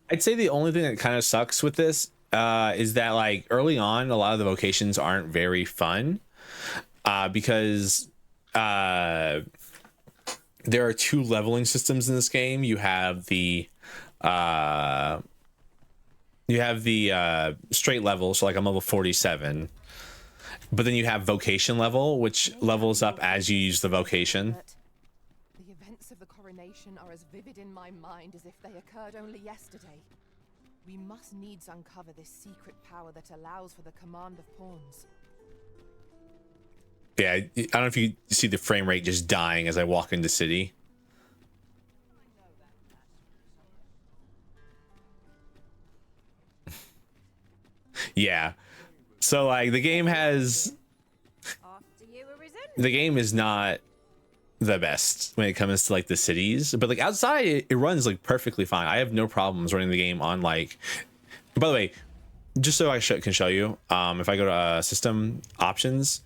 I'd say the only thing that kind of sucks with this is that like early on, a lot of the vocations aren't very fun because there are two leveling systems in this game. You have the straight level, so like I'm level 47, but then you have vocation level, which levels up as you use the vocation. The events of the coronation are as vivid in my mind as if they occurred only yesterday. We must needs uncover this secret power that allows for the command of pawns. Yeah, I don't know if you see the frame rate just dying as I walk into city. Yeah. So like the game is not the best when it comes to like the cities, but like outside it runs like perfectly fine. I have no problems running the game on like, by the way, just so I can show you, if I go to system options,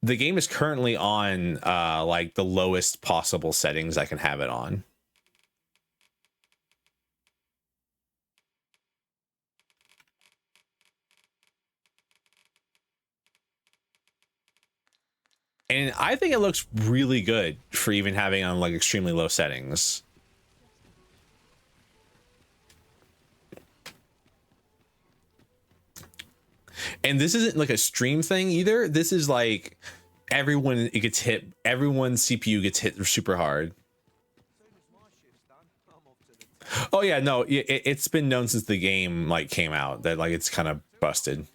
the game is currently on like the lowest possible settings I can have it on. And I think it looks really good for even having on like extremely low settings. And this isn't like a stream thing either. This is like everyone's CPU gets hit super hard. Oh yeah, no, it's been known since the game like came out that like it's kind of busted.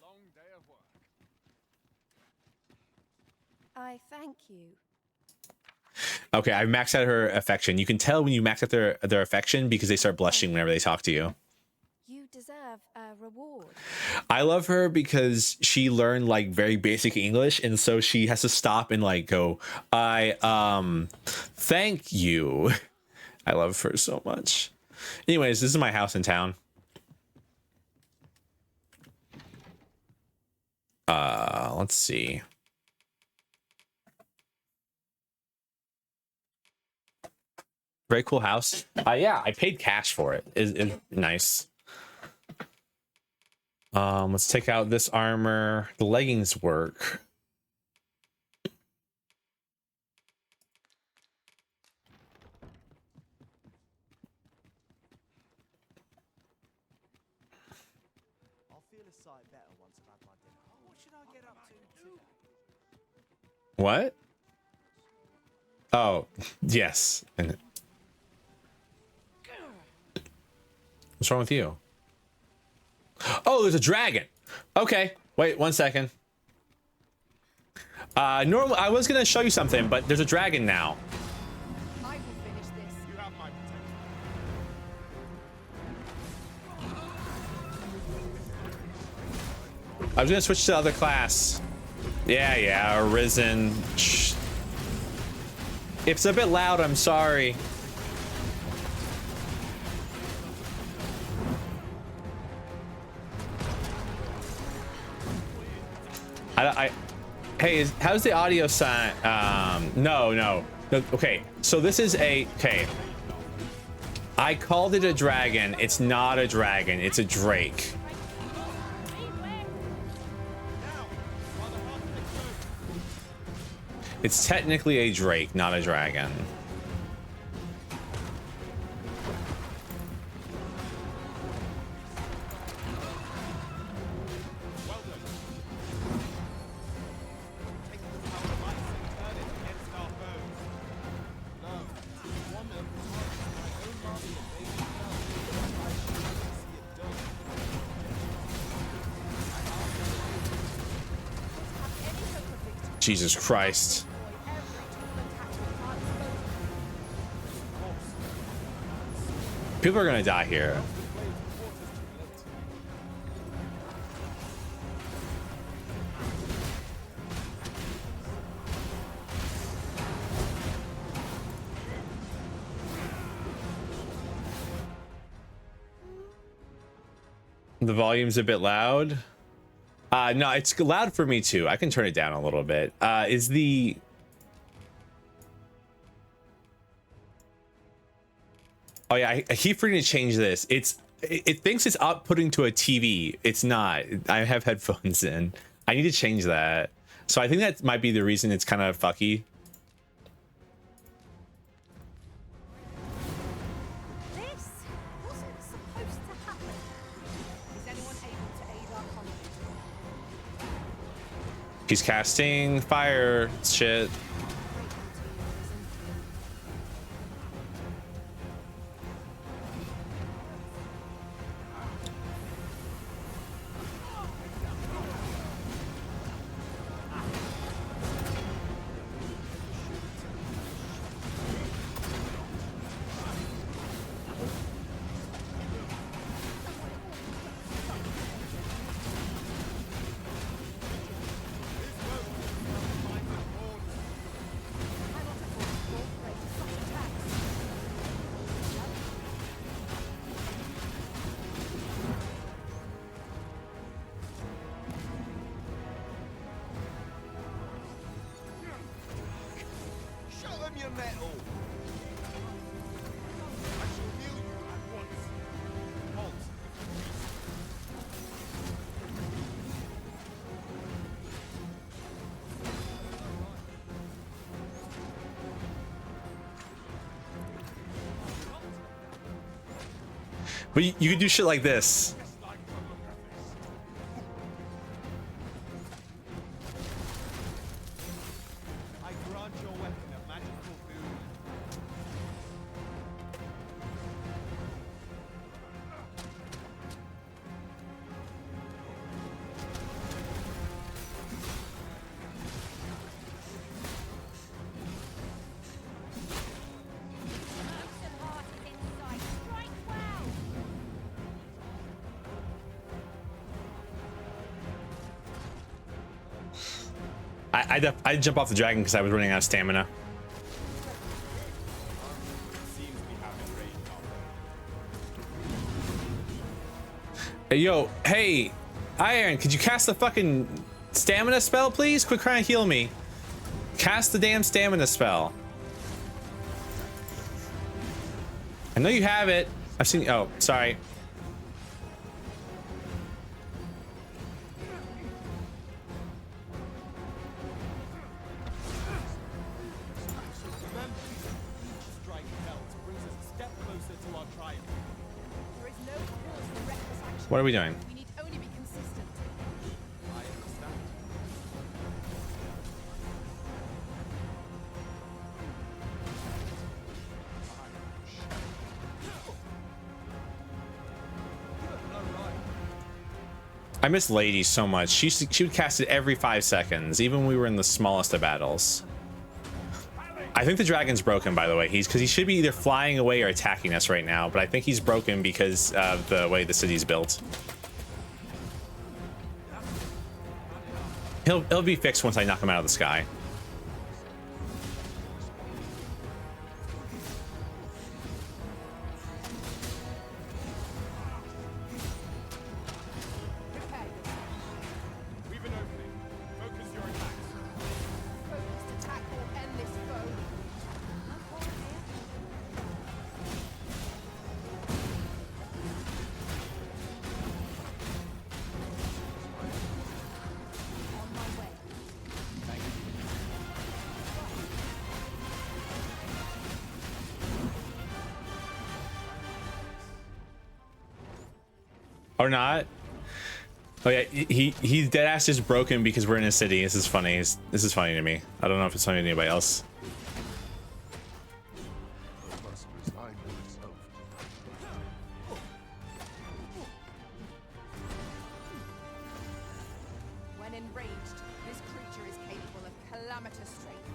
I thank you. Okay, I maxed out her affection. You can tell when you max out their affection because they start blushing whenever they talk to you. You deserve a reward. I love her because she learned like very basic English, and so she has to stop and like go, thank you. I love her so much. Anyways, this is my house in town. Let's see. Very cool house. Yeah, I paid cash for it. It's nice. Let's take out this armor. The leggings work. I'll feel a sight better once I've had my dinner. What should I get up to today? What? Oh, yes. What's wrong with you? Oh, there's a dragon. Okay, wait 1 second. Normally I was gonna show you something, but there's a dragon now. I will finish this. You have my protection. I was gonna switch to the other class. Yeah, Arisen. Shh. If it's a bit loud, I'm sorry. Hey, how's the audio sound? No. Okay, so this is okay. I called it a dragon. It's not a dragon. It's a drake. It's technically a drake, not a dragon. Jesus Christ. People are gonna die here. The volume's a bit loud. No, it's loud for me too. I can turn it down a little bit. Is the... Oh yeah, I keep forgetting to change this. It thinks it's outputting to a TV. It's not. I have headphones in. I need to change that. So I think that might be the reason it's kind of fucky. This wasn't supposed to happen. Is anyone able to aid our colony? He's casting fire shit. But you can do shit like this. I grant your weapon a magical boon. I'd jump off the dragon because I was running out of stamina. Hey, yo, hey, Iron, could you cast the fucking stamina spell, please? Quit trying to heal me. Cast the damn stamina spell. I know you have it. I've seen. Oh, sorry. What are we doing? We need only be consistent. I understand. I miss Lady so much. She would cast it every 5 seconds, even when we were in the smallest of battles. I think the dragon's broken, by the way. Because he should be either flying away or attacking us right now, but I think he's broken because of the way the city's built. He'll be fixed once I knock him out of the sky. We've an opening. Focus Or not? Oh yeah, he's dead ass just broken because we're in a city. This is funny. This is funny to me. I don't know if it's funny to anybody else. When enraged, this creature is capable of calamitous strength.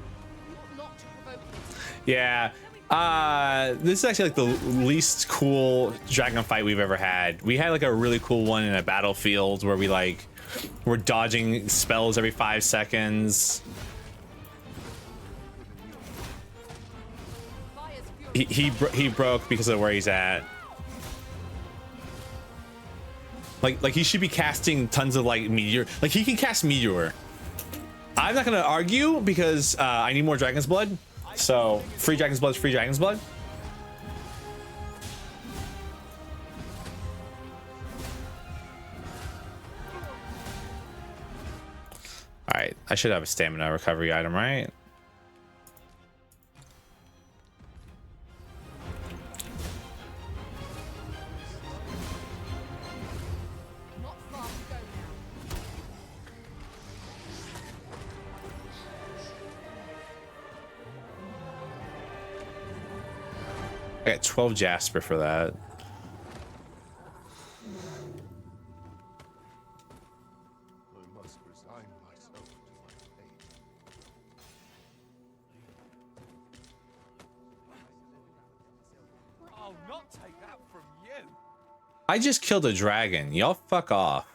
You ought not to provoke it. Yeah. This is actually like the least cool dragon fight we've ever had. We had like a really cool one in a battlefield where we're dodging spells every 5 seconds. He broke because of where he's at. Like he should be casting tons of like meteor. Like he can cast meteor. I'm not gonna argue because I need more dragon's blood. So free dragon's blood is free dragon's blood. All right, I should have a stamina recovery item, right? Not far to go now. I got 12 Jasper for that. I must resign myself to my fate. I'll not take that from you. I just killed a dragon. Y'all fuck off.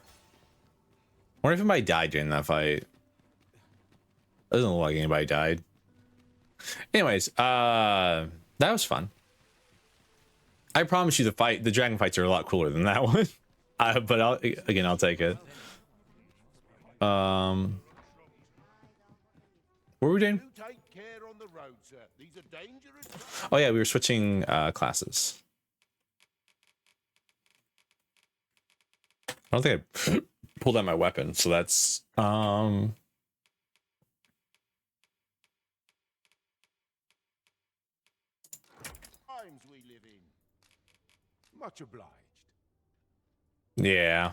Wonder if anybody died during that fight. Doesn't look like anybody died. Anyways, that was fun. I promise you the dragon fights are a lot cooler than that one. But I'll take it. What were we doing? Oh yeah, we were switching classes. I don't think I pulled out my weapon, so that's times we live in. Much obliged. yeah.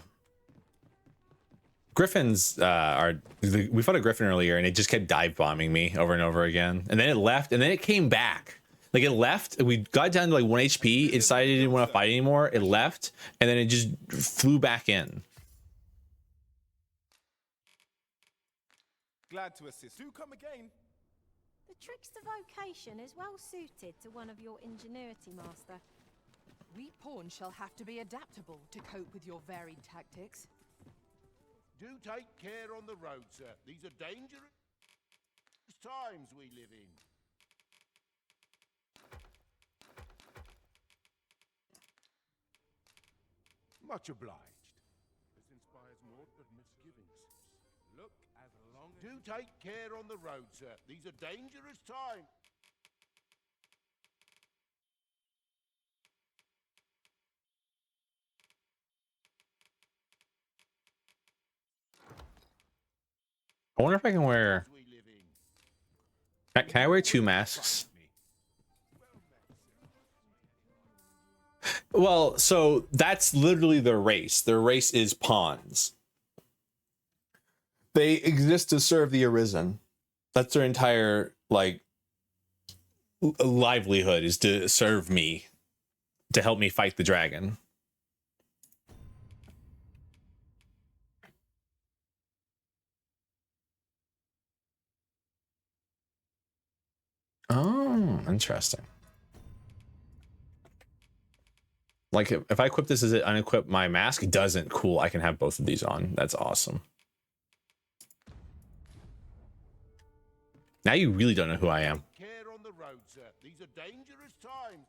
Griffins we fought a griffin earlier and it just kept dive bombing me over and over again, and then it left and then it came back. Like it left, we got down to like 1 HP, it decided it didn't want to fight anymore, it left, and then it just flew back in. Glad to assist. Do come again. The trickster vocation is well suited to one of your ingenuity, Master. We pawns shall have to be adaptable to cope with your varied tactics. Do take care on the road, sir. These are dangerous times we live in. Much obliged. This inspires naught but misgivings. Look, as long as... Do take care on the road, sir. These are dangerous times. I wonder if I can wear... Can I wear 2 masks? Well, so that's literally their race. Their race is pawns. They exist to serve the Arisen. That's their entire, like, livelihood, is to serve me. To help me fight the dragon. Oh, interesting. Like if I equip this as it unequip my mask, it doesn't. Cool. I can have both of these on. That's awesome. Now you really don't know who I am. Care on the road, sir. These are dangerous times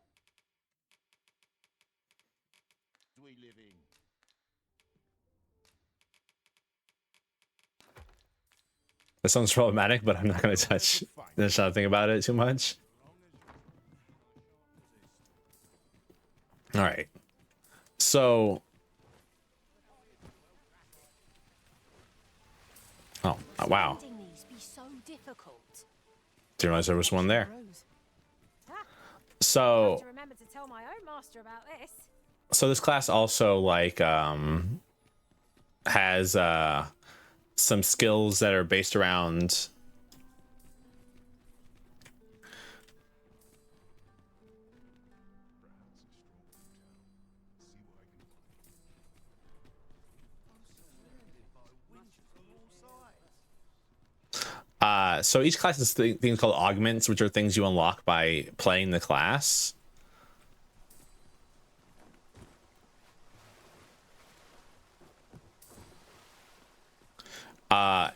we live in. That sounds problematic, but I'm not going to touch. There's nothing about it too much. All right. So. Oh, wow. Didn't realize there was one there. So. Remember to tell my own master about this. So this class also like has some skills that are based around so each class has things called augments, which are things you unlock by playing the class.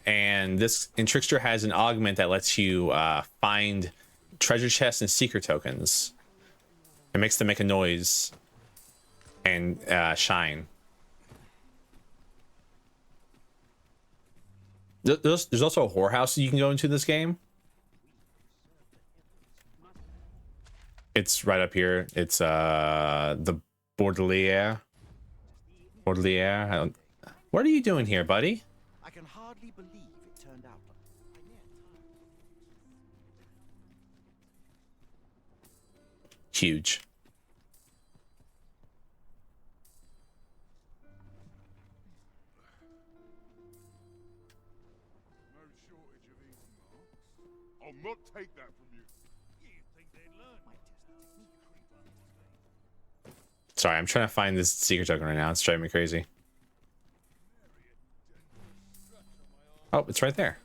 And this in Trickster has an augment that lets you find treasure chests and secret tokens. It makes them make a noise and shine. There's also a whorehouse you can go into this game. It's right up here. It's the Bordelier. Bordelier. What are you doing here, buddy? I can hardly believe it turned out. Huge. I'll not take that from you. You think they learn? Sorry, I'm trying to find this secret token right now. It's driving me crazy. Oh, it's right there.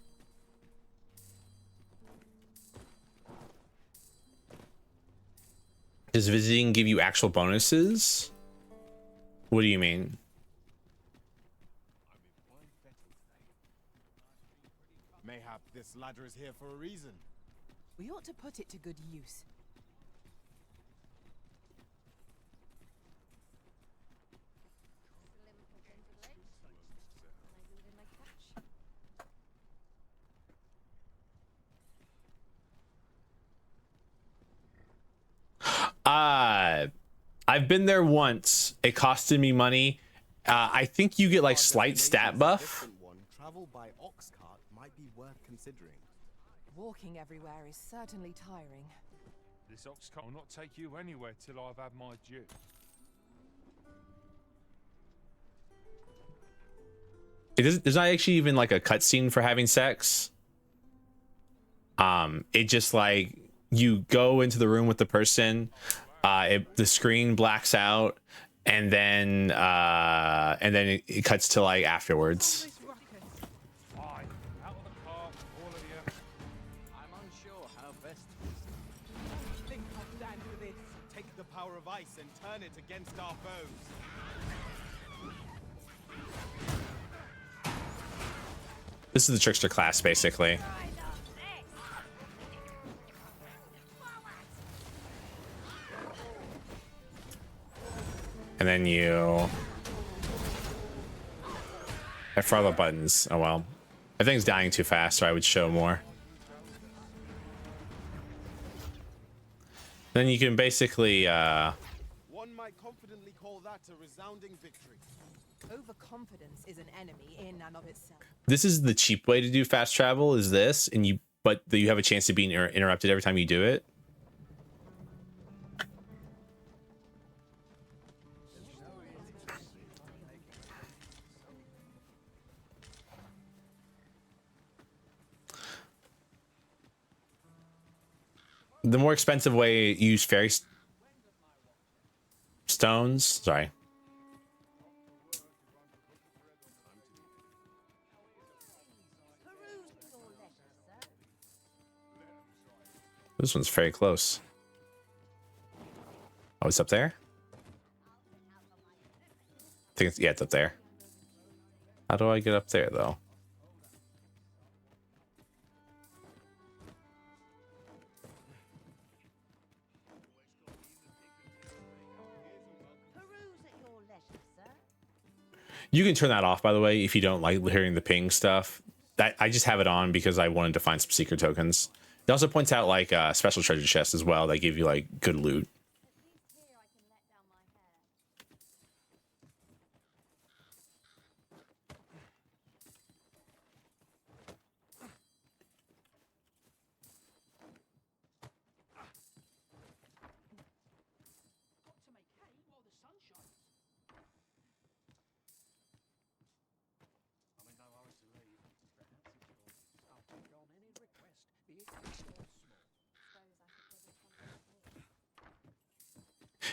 Does visiting give you actual bonuses? What do you mean? Mayhap this ladder is here for a reason. We ought to put it to good use. I've been there once. It costed me money. I think you get like slight stat buff. Travel by ox cart might be worth considering. Walking everywhere is certainly tiring. This ox cart will not take you anywhere till I've had my due. There's not actually even like a cutscene for having sex. It just like you go into the room with the person, the screen blacks out, and then it cuts to like afterwards. I'm unsure how best. Think I'll stand for this. Take the power of ice and turn it against our foes. This is the Trickster class, basically. And then I forgot the buttons. Oh well. I think it's dying too fast, so I would show more. Then you can basically One might confidently call that a resounding victory. Overconfidence is an enemy in and of itself. this is the cheap way to do fast travel, is this, and you have a chance to be interrupted every time you do it. The more expensive way, use fairy stones. Sorry. This one's very close. Oh, it's up there? I think it's, yeah, it's up there. How do I get up there, though? You can turn that off, by the way, if you don't like hearing the ping stuff. That I just have it on because I wanted to find some secret tokens. It also points out like special treasure chests as well that give you like good loot.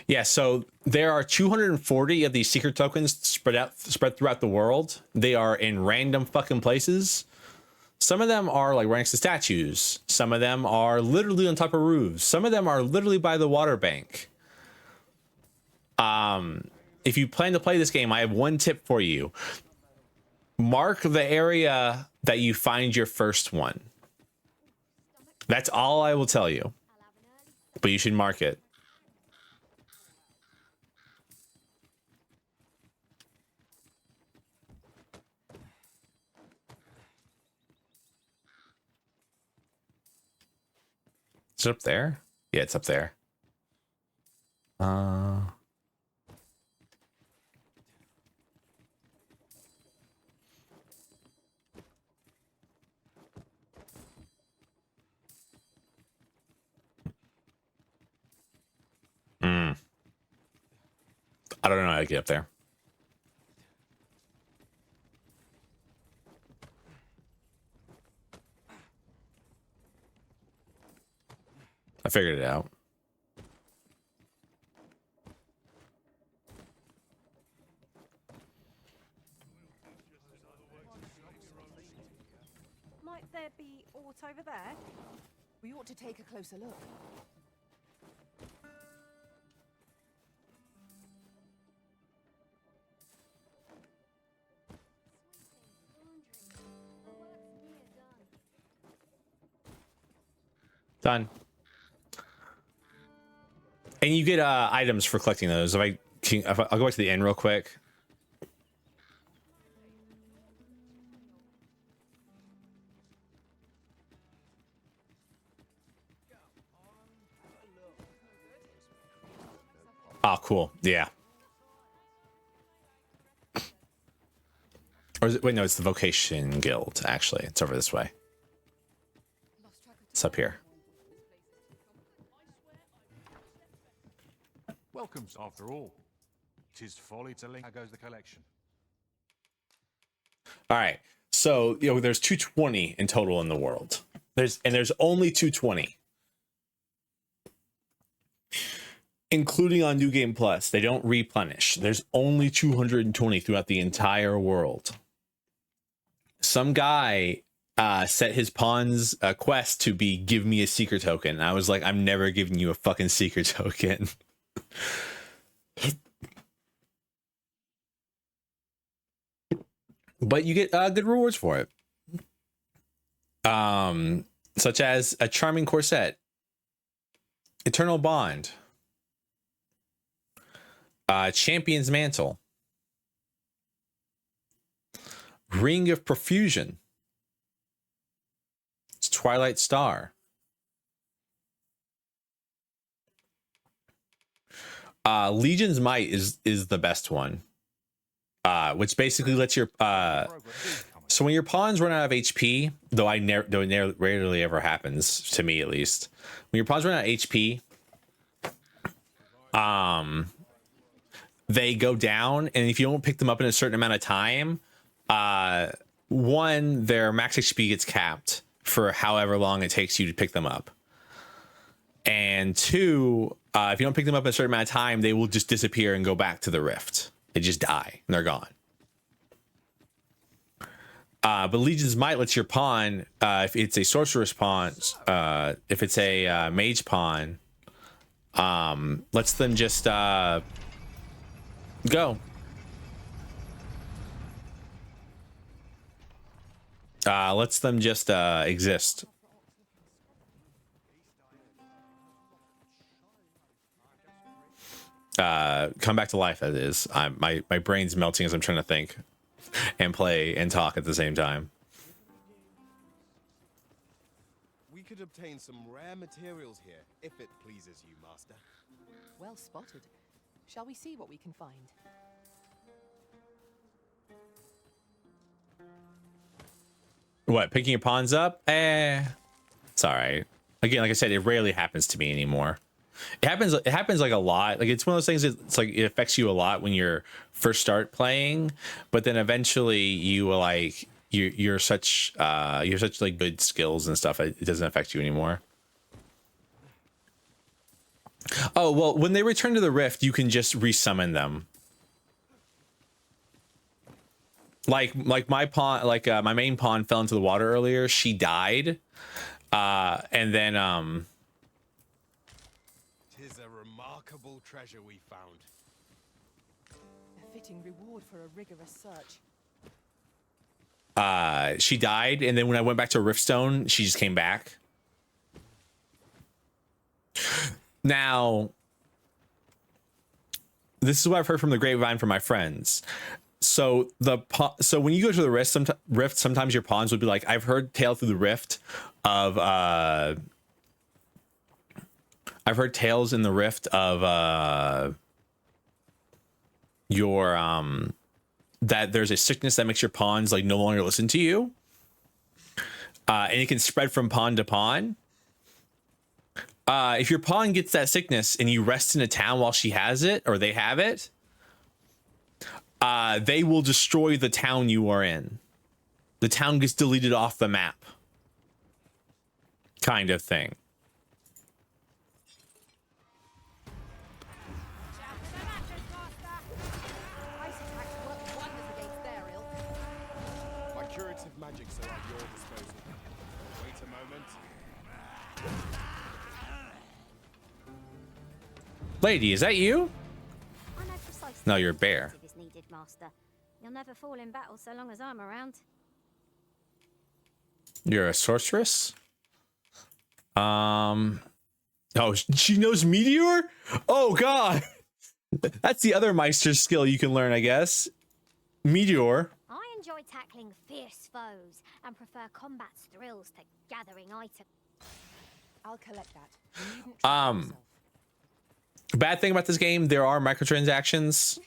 Yeah, so there are 240 of these secret tokens spread throughout the world. They are in random fucking places. Some of them are like right next to statues. Some of them are literally on top of roofs. Some of them are literally by the water bank. If you plan to play this game, I have one tip for you. Mark the area that you find your first one. That's all I will tell you. But you should mark it. Is it up there? Yeah, it's up there. I don't know how to get up there. I figured it out. Might there be aught over there? We ought to take a closer look. Done. And you get items for collecting those. I'll go back to the inn real quick. Oh, cool. Yeah. Or is it, wait, no, it's the Vocation Guild, actually. It's over this way. It's up here. Welcomes, after all. 'Tis folly to link. How goes the collection? All right. So, you know, there's 220 in total in the world. There's only 220. Including on New Game Plus. They don't replenish. There's only 220 throughout the entire world. Some guy set his pawn's quest to be give me a secret token. And I was like, I'm never giving you a fucking secret token. But you get good rewards for it. Such as a charming corset, eternal bond, champion's mantle, ring of profusion, twilight star, Legion's Might is the best one, which basically lets your so when your pawns run out of HP, though rarely ever happens to me, at least when your pawns run out of HP, they go down, and if you don't pick them up in a certain amount of time, one, their max HP gets capped for however long it takes you to pick them up, and two, if you don't pick them up in a certain amount of time, they will just disappear and go back to the rift. They just die and they're gone. But Legion's Might lets your pawn, if it's a sorceress pawn, if it's a mage pawn, lets them just go. Lets them just exist. Come back to life, that is. My brain's melting as I'm trying to think and play and talk at the same time. We could obtain some rare materials here, if it pleases you, Master. Well spotted. Shall we see what we can find? What, picking your pawns up? It's all right. Again, like I said, it rarely happens to me anymore. It happens like a lot. Like it's one of those things. It's like it affects you a lot when you're first start playing, but then eventually you like you're such like good skills and stuff. It doesn't affect you anymore. Oh, well, when they return to the rift, you can just resummon them. Like my pawn, my main pawn fell into the water earlier. She died. And then, Tis a remarkable treasure we found. A fitting reward for a rigorous search. She died, and then when I went back to Riftstone, she just came back. Now, this is what I've heard from the grapevine from my friends. So when you go to the rift, sometimes your pawns would be like, I've heard tale through the rift of I've heard tales in the rift of your that there's a sickness that makes your pawns like no longer listen to you, and it can spread from pawn to pawn. If your pawn gets that sickness and you rest in a town while she has it or they have it, they will destroy the town you are in. The town gets deleted off the map, kind of thing. My curative magics are at your disposal. Wait a moment. Lady, is that you? I know precisely No, you're a bear. what is needed, Master. You'll never fall in battle so long as I'm around. You're a sorceress? Oh, she knows Meteor? Oh, God. That's the other Meister skill you can learn, I guess. Meteor. I enjoy tackling fierce foes and prefer combat's thrills to gathering items. I'll collect that. You needn't try yourself. Bad thing about this game, there are microtransactions.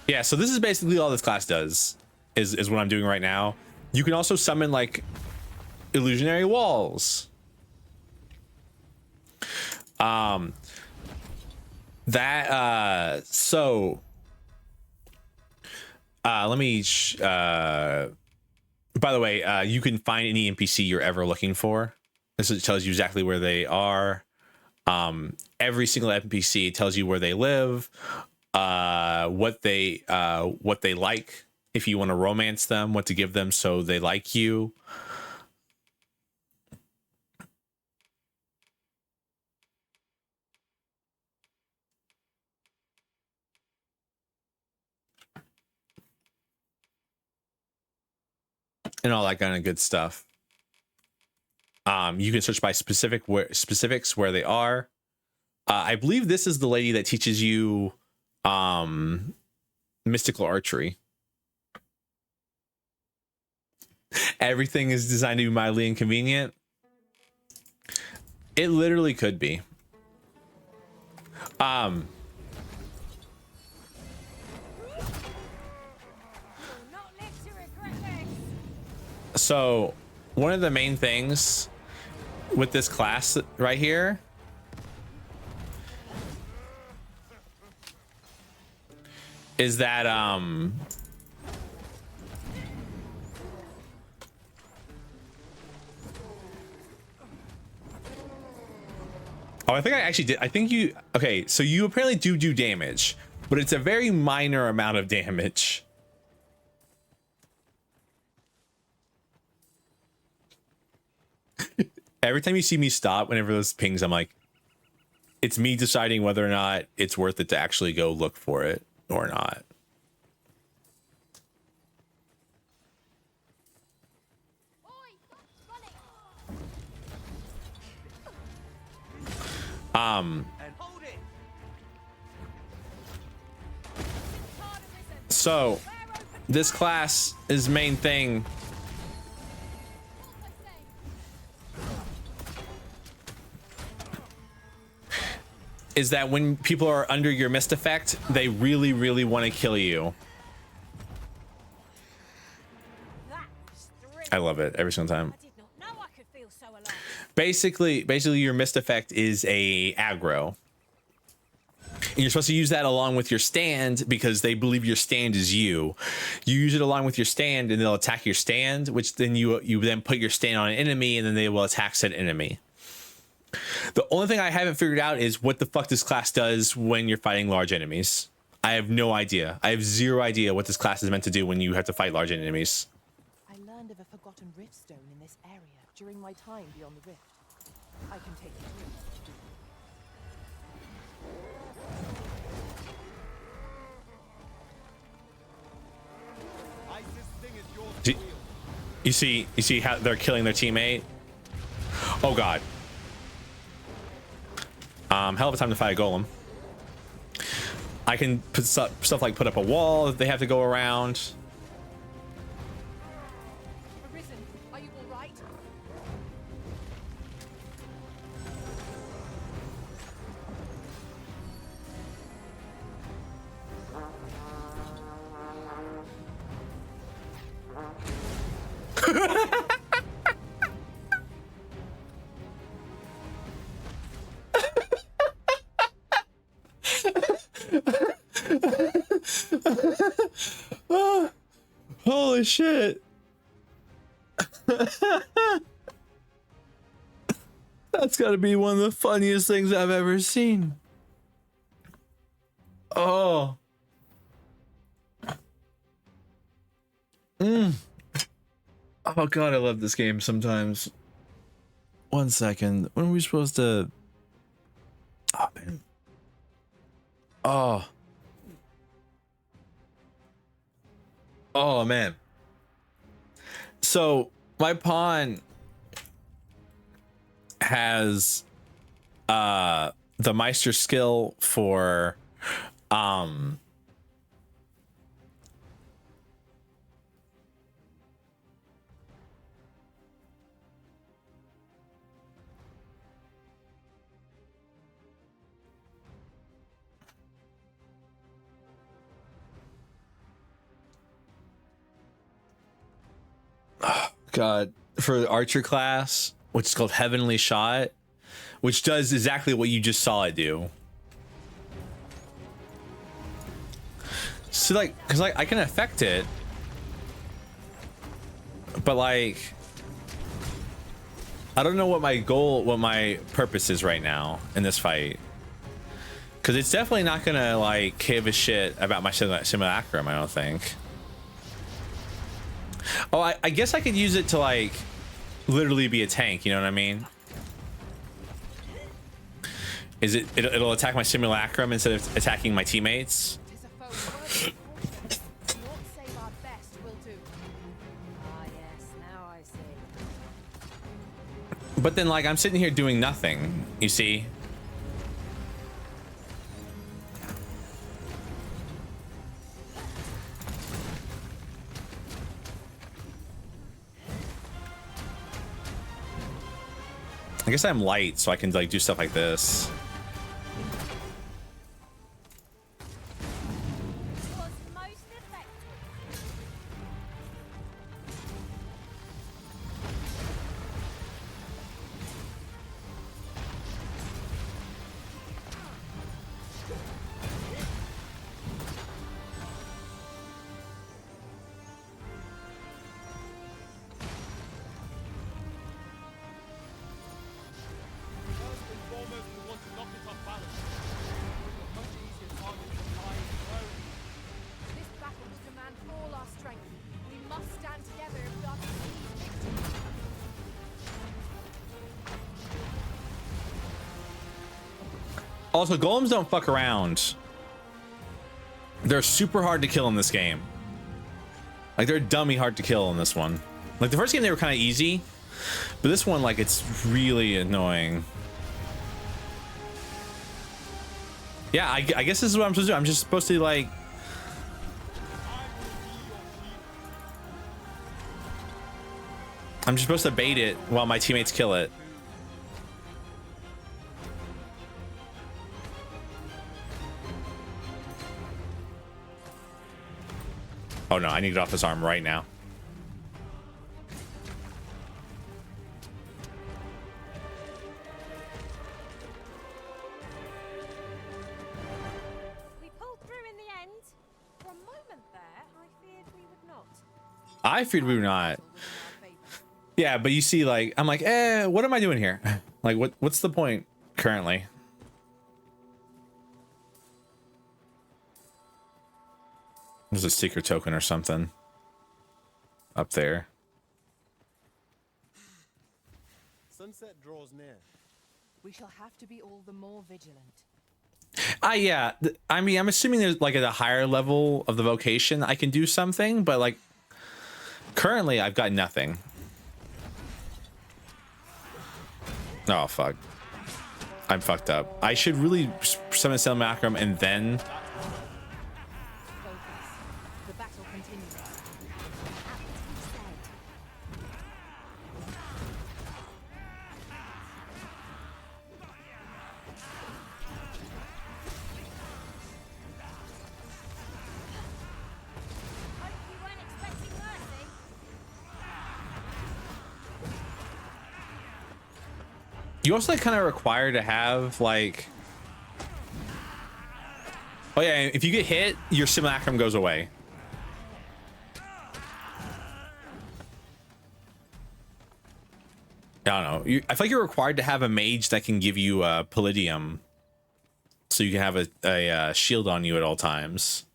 Yeah, so this is basically all this class does, is what I'm doing right now. You can also summon like illusionary walls. Let me by the way, you can find any NPC you're ever looking for. This tells you exactly where they are. Every single NPC tells you where they live, what they like, if you want to romance them, what to give them so they like you. And all that kind of good stuff. You can search by specifics where they are. I believe this is the lady that teaches you mystical archery. Everything is designed to be mildly inconvenient. It literally could be. So one of the main things with this class right here is that oh, I think I actually did. I think you, okay, so you apparently do damage, but it's a very minor amount of damage. Every time you see me stop, whenever those pings, I'm like, it's me deciding whether or not it's worth it to actually go look for it or not. So this class is main thing is that when people are under your mist effect, they really want to kill you. I love it every single time. Basically your mist effect is a aggro. And you're supposed to use that along with your stand because they believe your stand is you. You use it along with your stand and they'll attack your stand, which then you then put your stand on an enemy and then they will attack said enemy. The only thing I haven't figured out is what the fuck this class does when you're fighting large enemies. I have no idea. I have zero idea what this class is meant to do when you have to fight large enemies. I learned of a forgotten rift stone in this area during my time beyond the rift. I can take you to it. You see how they're killing their teammate? Oh god. Hell of a time to fight a golem. I can put stuff like put up a wall if they have to go around. Arisen, are you all right? Oh, holy shit. That's got to be one of the funniest things I've ever seen. Oh. Oh god, I love this game sometimes. 1 second. When are we supposed to... Oh, man. Oh. Oh, man. So, my pawn has the Meister skill for God, for the archer class, which is called Heavenly Shot, which does exactly what you just saw it do. So like, cause like I can affect it, but like, I don't know what my goal, what my purpose is right now in this fight. Cause it's definitely not gonna like give a shit about my simulacrum, I don't think. Oh, I guess I could use it to like literally be a tank, you know what I mean? Is it'll attack my simulacrum instead of attacking my teammates? But then like I'm sitting here doing nothing, you see? I guess I'm light, so I can like do stuff like this. Also, golems don't fuck around. They're super hard to kill in this game. Like, they're dummy hard to kill in this one. Like, the first game, they were kind of easy. But this one, like, it's really annoying. Yeah, I guess this is what I'm supposed to do. I'm just supposed to, like... I'm just supposed to bait it while my teammates kill it. Oh no, I need to get off this arm right now. I feared we were not. Yeah, but you see, like, I'm like, what am I doing here? Like, what's the point currently? There's a secret token or something up there. Sunset draws near. We shall have to be all the more vigilant. Yeah. I mean, I'm assuming there's like at a higher level of the vocation, I can do something, but like currently I've got nothing. Oh, fuck. I'm fucked up. I should really summon Macrum and then... The battle continues. Hope you weren't expecting mercy. You also like kind of require to have like... Oh yeah, if you get hit, your simulacrum goes away. I don't know. I feel like you're required to have a mage that can give you palladium, so you can have a shield on you at all times.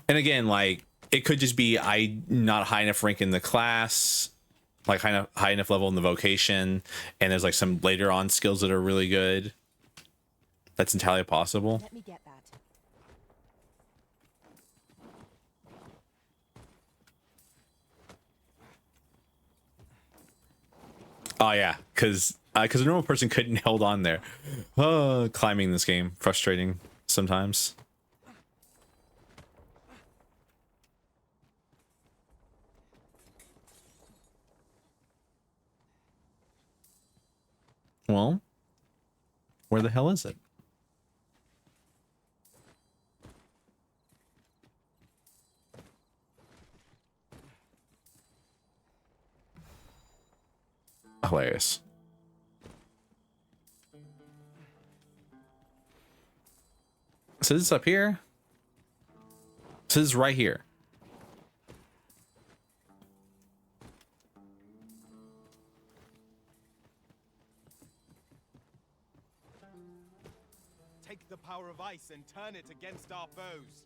And again, like it could just be I not high enough rank in the class, like high enough level in the vocation, and there's like some later on skills that are really good. That's entirely possible. Let me get that. Oh yeah, because a normal person couldn't hold on there. Climbing this game, frustrating sometimes. Well, where the hell is it? Hilarious. So this is up here. So this is right here. Take the power of ice and turn it against our foes.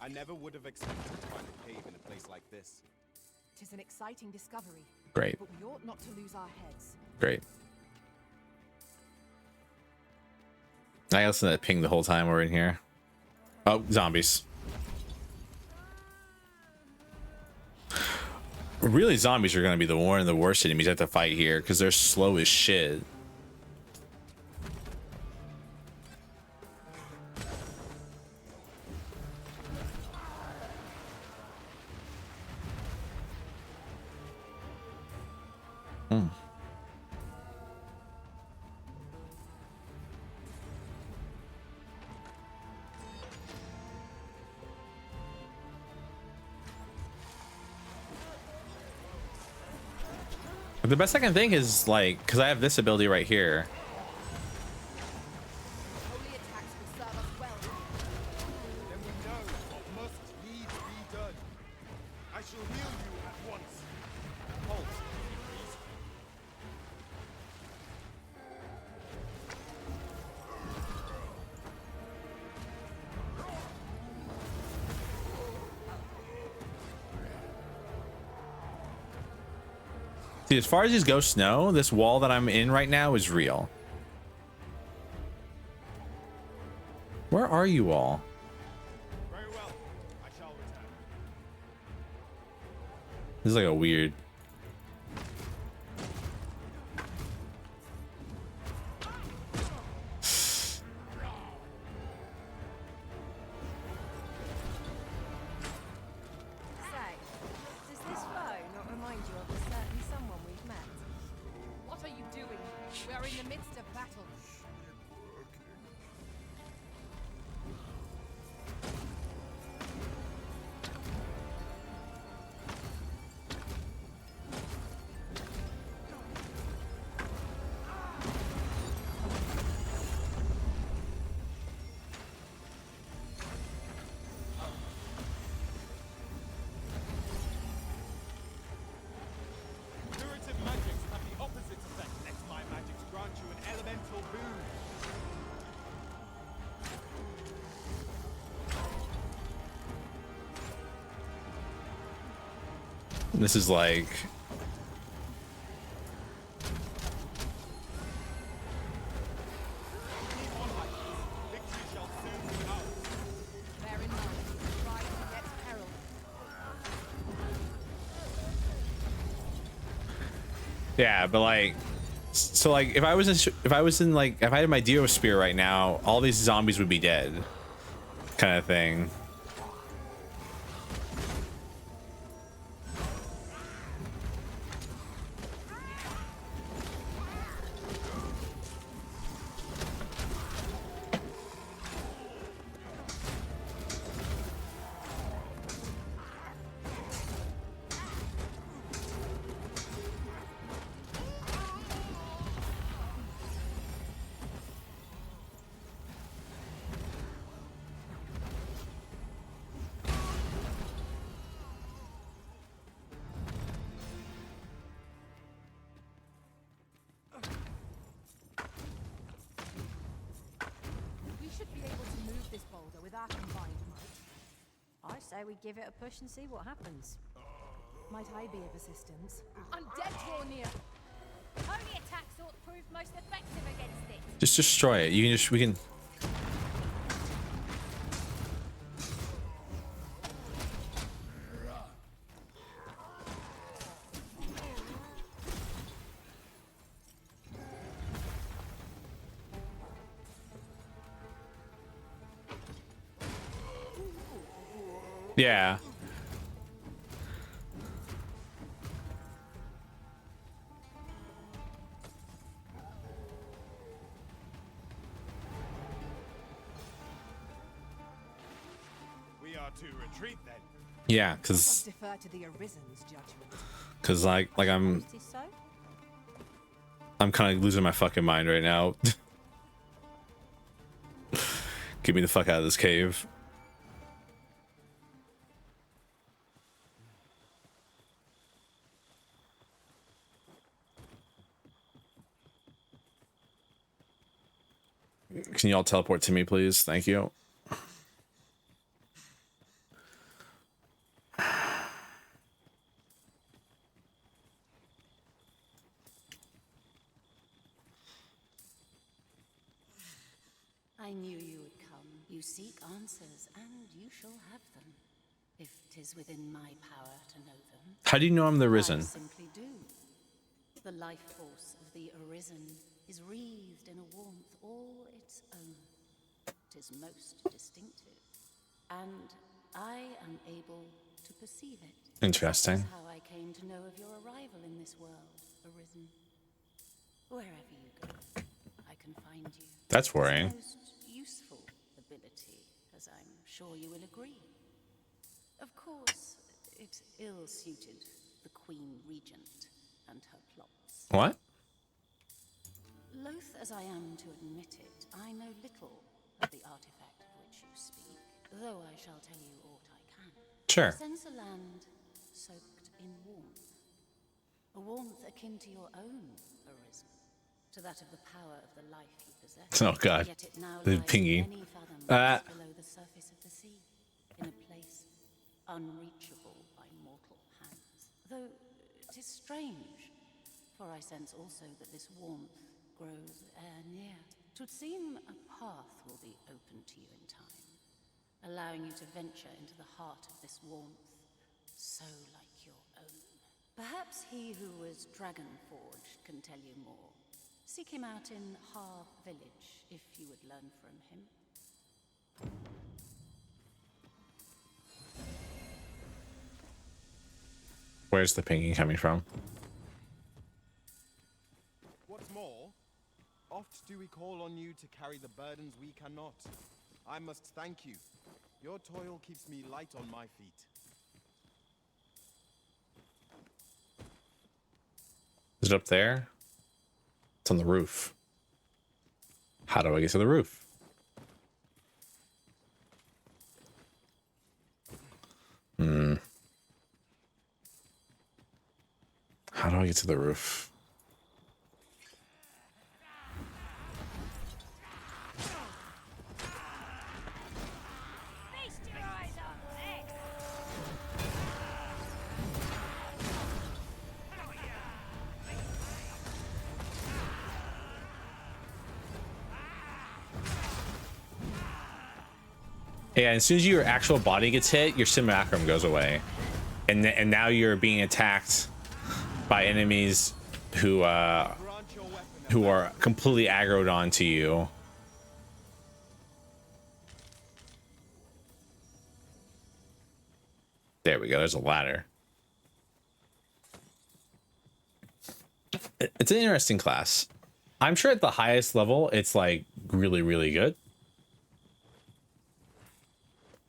I never would have expected to find a cave in a place like this. Tis an exciting discovery. Great. But we ought not to lose our heads. Great. I listen to that ping the whole time we're in here. Oh, zombies. Really, zombies are going to be one of the worst enemies I have to fight here because they're slow as shit. The best I can think is like, because I have this ability right here. Holy attacks will serve us well. Then we know what must needs be done. I shall heal you at once. Halt, please. See, as far as these ghosts know, this wall that I'm in right now is real. Where are you all? Very well. I shall return. This is like a weird... Say, does this foe not remind you of a certain someone we've met? What are you doing? We are in the midst of battle. This is like... Bear in mind, try to get peril. Yeah, but like... So like, if I was in like, if I had my Dio spear right now, all these zombies would be dead. Kind of thing. We should be able to move this boulder with our combined might. I say we give it a push and see what happens. Might I be of assistance? Undead draw near. Holy attack sort proved most effective against it. Just destroy it. You can just, we can... Yeah. We are to retreat then. Yeah, because Defer to the Arisen's judgment. I'm kind of losing my fucking mind right now. Get me the fuck out of this cave. Can you all teleport to me, please? Thank you. I knew you would come. You seek answers, and you shall have them. If 'tis within my power to know them. How do you know I'm the Risen? I simply do. The life force of the Arisen is wreathed in a warmth all its own. 'Tis most distinctive, and I am able to perceive it. Interesting. That's how I came to know of your arrival in this world, Arisen. Wherever you go, I can find you. That's worrying. It's a most useful ability, as I'm sure you will agree. Of course, it ill-suited the Queen Regent and her plots. What? Loath as I am to admit it, I know little of the artifact of which you speak, though I shall tell you aught I can. Sure. I sense a land soaked in warmth. A warmth akin to your own, Arisen. To that of the power of the life you possess. Oh god. Yet it now The lies pinging. many fathoms below the surface of the sea, in a place unreachable by mortal hands. Though it is strange, for I sense also that this warmth grows ere near. 'Twould seem a path will be open to you in time, allowing you to venture into the heart of this warmth, so like your own. Perhaps he who was dragon-forged can tell you more. Seek him out in Har village, if you would learn from him. Where's the pinging coming from? What's more, oft do we call on you to carry the burdens we cannot. I must thank you. Your toil keeps me light on my feet. Is it up there? It's on the roof. How do I get to the roof? How do I get to the roof? Feast your eyes on this! Yeah, as soon as your actual body gets hit, your simulacrum goes away, and now you're being attacked by enemies who are completely aggroed onto you. There we go. There's a ladder. It's an interesting class. I'm sure at the highest level, it's like really, really good.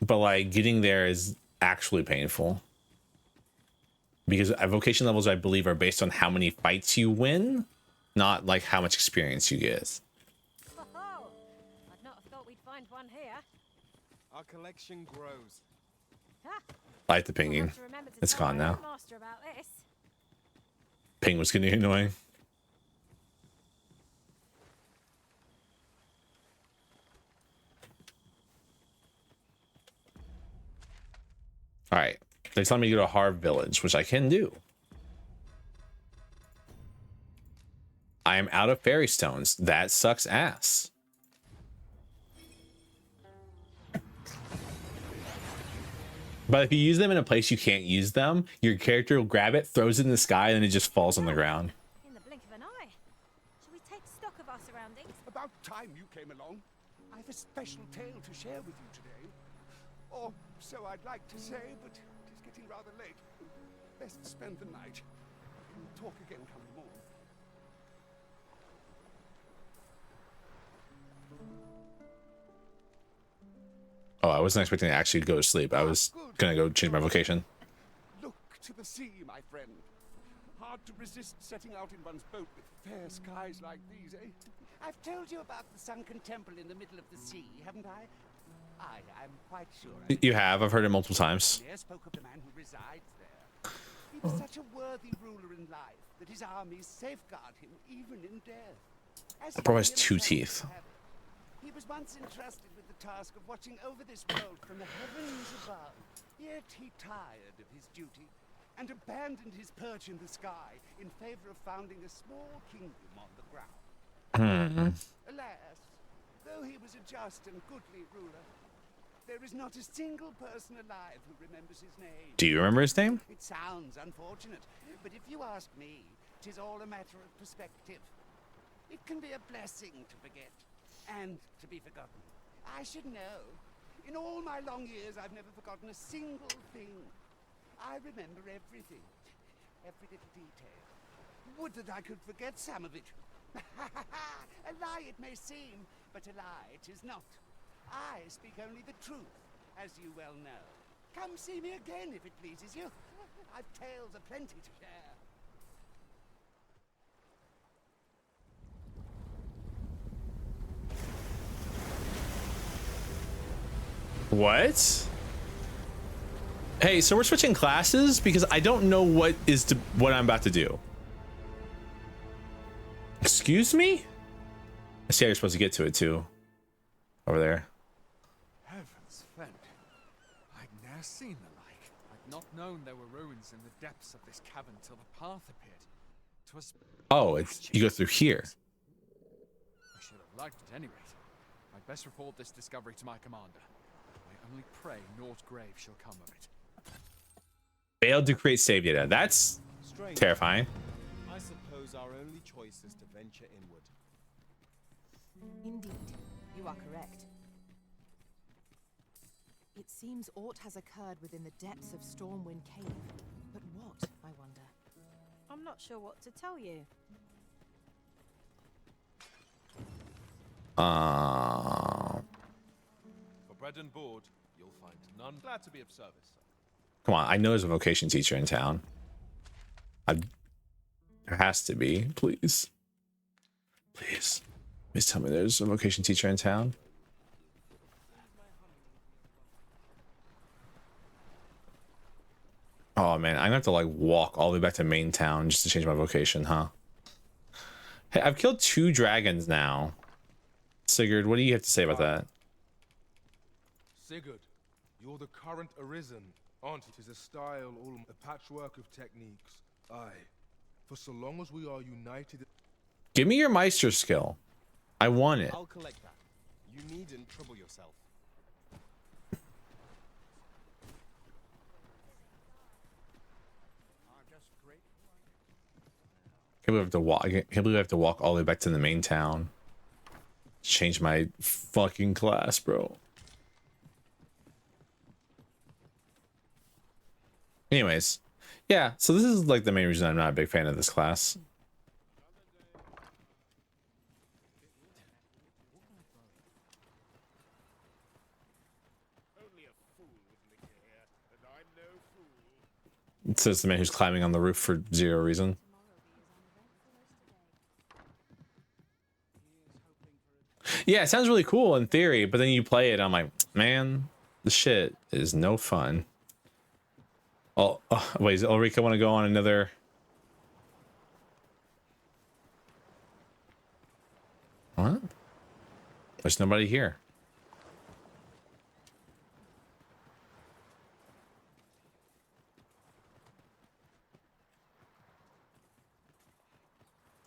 But like getting there is actually painful. Because vocation levels, I believe, are based on how many fights you win, not like how much experience you get. Oh, I'd not have thought we'd find one here. Our collection grows. I like the pinging. It's gone now. Master about this. Ping was getting annoying. All right. They tell me to go to Harv Village, which I can do. I am out of fairy stones. That sucks ass. But if you use them in a place you can't use them, your character will grab it, throws it in the sky, and it just falls on the ground. In the blink of an eye. Shall we take stock of our surroundings? About time you came along. I've a special tale to share with you today. Or so I'd like to say, but it is getting rather late. Best spend the night. We'll talk again come morning. Oh, I wasn't expecting to actually go to sleep. I was gonna go change my vocation. Look to the sea, my friend. Hard to resist setting out in one's boat with fair skies like these, eh? I've told you about the sunken temple in the middle of the sea, haven't I? I'm quite sure. You have. I've heard it multiple times. I spoke of the man who resides there. He was such a worthy ruler in life that his armies safeguard him even in death. As Bro has he 2 himself teeth. would have it, he was once entrusted with the task of watching over this world from the heavens above. Yet he tired of his duty and abandoned his perch in the sky in favor of founding a small kingdom on the ground. Alas, though he was a just and goodly ruler, there is not a single person alive who remembers his name. Do you remember his name? It sounds unfortunate, but if you ask me, 'tis all a matter of perspective. It can be a blessing to forget, and to be forgotten. I should know. In all my long years, I've never forgotten a single thing. I remember everything, every little detail. Would that I could forget some of it. A lie it may seem, but a lie it is not. I speak only the truth, as you well know. Come see me again if it pleases you. I've tales aplenty to share. What? Hey, so we're switching classes because I don't know what I'm about to do. Excuse me? I see how you're supposed to get to it too. Over there. Heavens fend. I'd ne'er seen the like. I'd not known there were ruins in the depths of this cavern till the path appeared. 'Twas Oh, you go through here. I should have liked it at any rate. I'd best report this discovery to my commander. I only pray naught grave shall come of it. Failed to create save data. That's Strange. terrifying. I suppose our only choice is to venture inward. Indeed, you are correct. It seems aught has occurred within the depths of Stormwind Cave. But what, I wonder? I'm not sure what to tell you. For bread and board, you'll find none. Glad to be of service. Come on, I know there's a vocation teacher in town. There has to be. Please. Please. Please tell me there's a vocation teacher in town. Oh man, I'm gonna have to like walk all the way back to main town just to change my vocation, huh? Hey, I've killed 2 dragons now. Sigurd, what do you have to say about that? Sigurd, you're the current Arisen, aren't you? 'Tis a style, all a patchwork of techniques. Aye, for so long as we are united. Give me your Meister skill. I want it. I'll collect that. You needn't trouble yourself. Can't believe I have to walk. I can't believe I have to walk all the way back to the main town. Change my fucking class, bro. Anyways, yeah. So this is like the main reason I'm not a big fan of this class. It says the man who's climbing on the roof for zero reason. Yeah, it sounds really cool in theory, but then you play it, I'm like, man, this shit is no fun. Oh, wait, does Ulrika want to go on another? What? There's nobody here.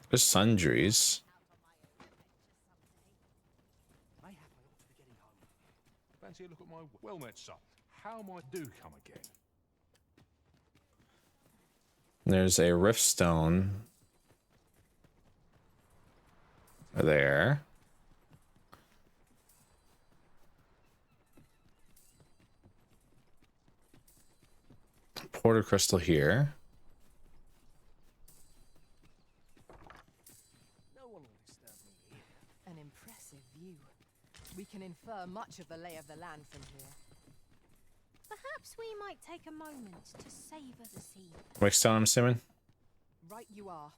There's sundries. Fancy a look at my well met son. How might do come again? There's a rift stone there. Porter crystal here. An impressive view. We can infer much of the lay of the land from here. Perhaps we might take a moment to savor the scene. Wickstone, I'm assuming. Right you are.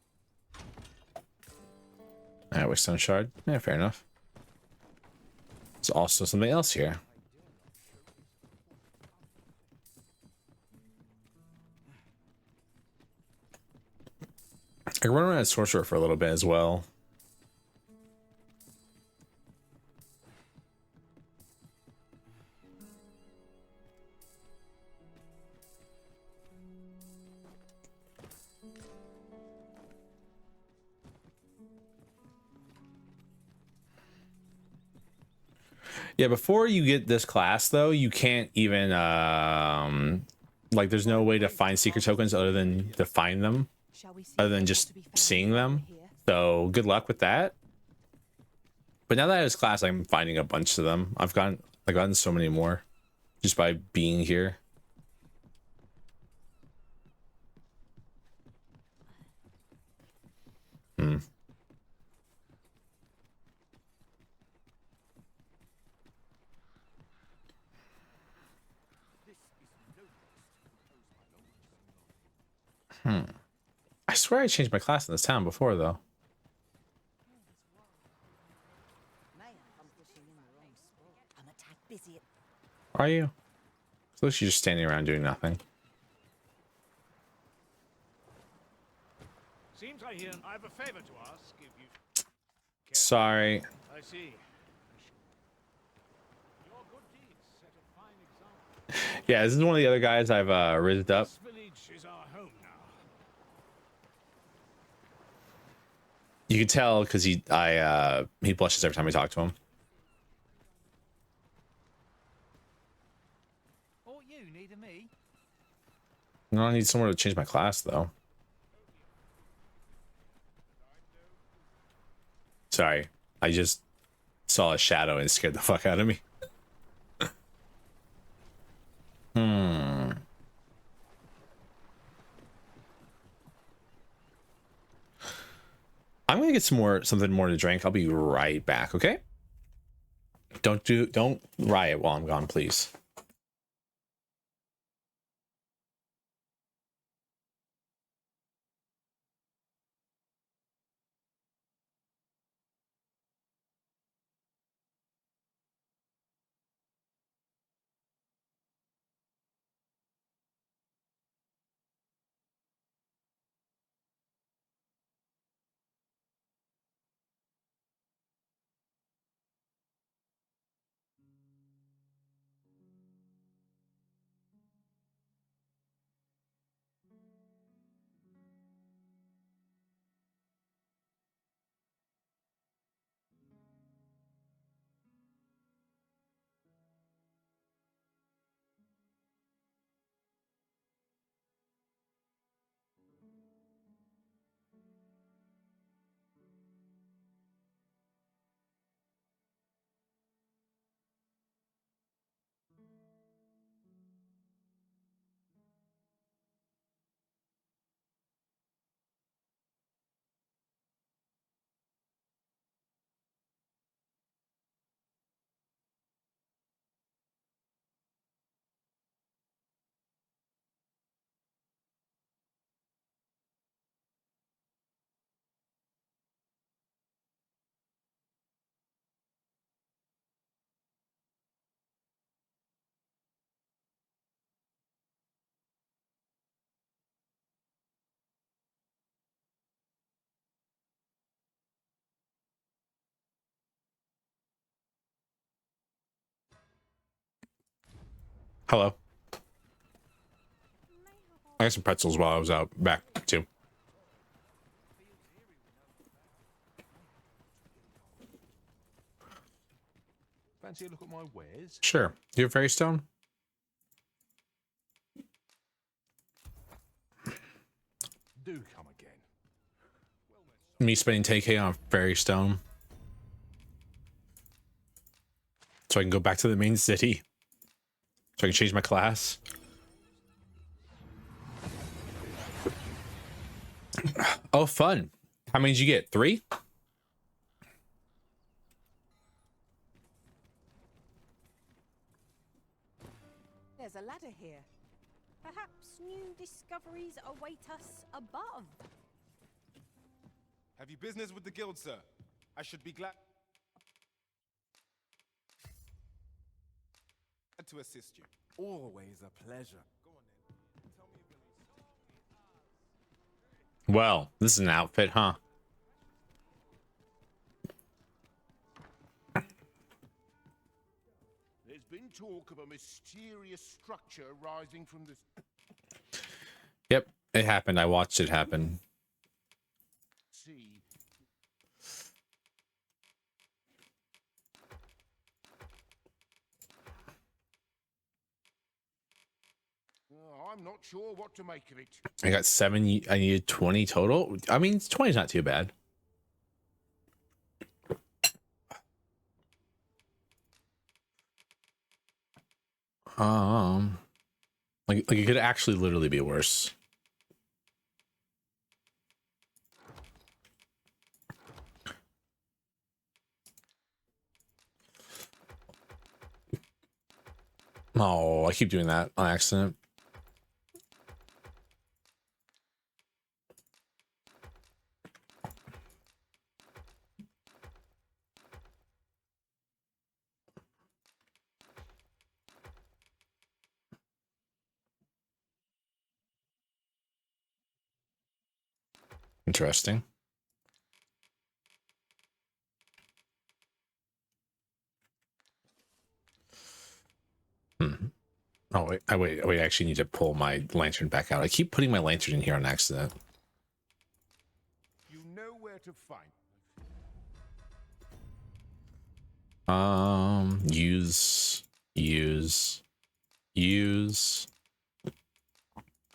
Wickstone shard. Yeah, fair enough. There's also something else here. I can run around as sorcerer for a little bit as well. Yeah, before you get this class though, you can't even like there's no way to find secret tokens other than to find them, other than just seeing them. So good luck with that. But now that I have this class, I'm finding a bunch of them. I've gotten so many more just by being here. I swear I changed my class in this town before, though. Are you? So you're just standing around doing nothing. Seems I hear I have a favor to ask if you... Sorry. I see. Your good deeds set a fine example. Yeah, this is one of the other guys I've rizzed up. This village is our home now. You can tell because he blushes every time we talk to him. Or you needing me? No, I need somewhere to change my class though. Sorry, I just saw a shadow and it scared the fuck out of me. I'm gonna get something more to drink. I'll be right back, okay? Don't riot while I'm gone, please. Hello. I got some pretzels while I was out back too. Fancy a look at my wares? Sure. Do you have fairy stone? Do come again. Me spending 10k on fairy stone, so I can go back to the main city, so I can change my class. Oh, fun. How many did you get? 3? There's a ladder here. Perhaps new discoveries await us above. Have you business with the guild, sir? I should be glad to assist you. Always a pleasure. Well, this is an outfit, huh? There's been talk of a mysterious structure rising from this. Yep, it happened. I watched it happen. Sea. I'm not sure what to make of it. I got 7. I needed 20 total. I mean, 20 is not too bad. Like it could actually literally be worse. Oh, I keep doing that on accident. Interesting. Oh wait, I actually need to pull my lantern back out. I keep putting my lantern in here on accident. You know where to find. Use,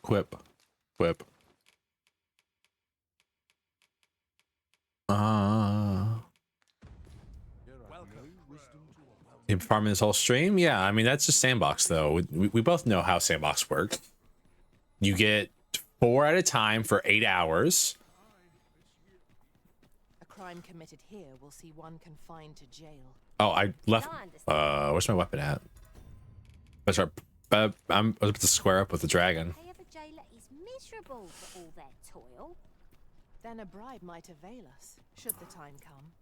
quip. You farming this whole stream? Yeah, I mean, that's just sandbox though. We both know how sandbox works. You get 4 at a time for 8 hours. A crime committed here will see one confined to jail. Oh, I left. Where's my weapon at? That's our. I was about to square up with the dragon. Pay of a jailer is miserable for all their toil. Then a bribe might avail us, should the time come.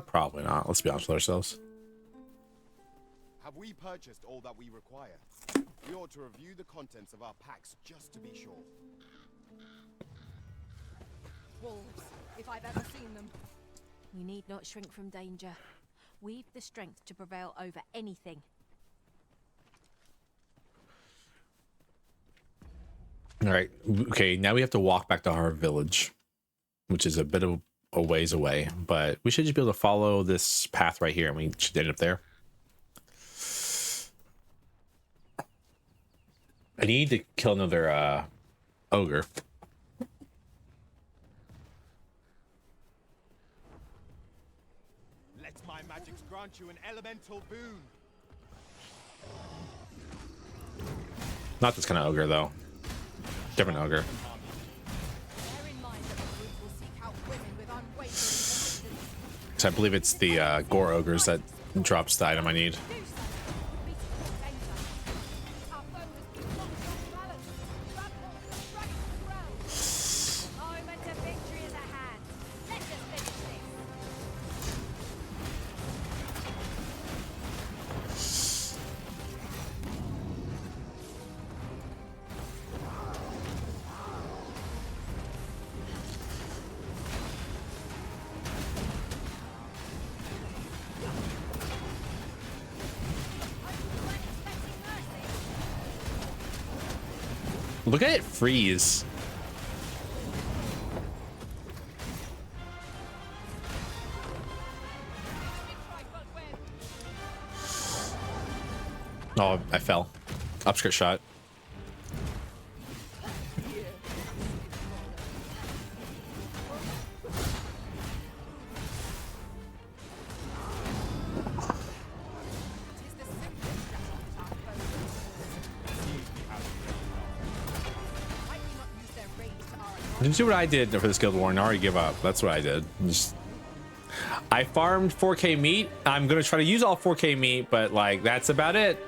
Probably not. Let's be honest with ourselves. Have we purchased all that we require? We ought to review the contents of our packs just to be sure. Wolves, if I've ever seen them. We need not shrink from danger. We've the strength to prevail over anything. All right. Okay. Now we have to walk back to our village, which is a bit of a ways away, but we should just be able to follow this path right here, and we should end up there. I need to kill another ogre. Let my magics grant you an elemental boon. Not this kind of ogre though. Different ogre. So I believe it's the gore ogres that drops the item I need. Look at it freeze. Oh, I fell. Upskirt shot. Didn't do what I did for this Guild War and already give up. That's what I did. I farmed 4K meat. I'm gonna try to use all 4K meat, but like that's about it.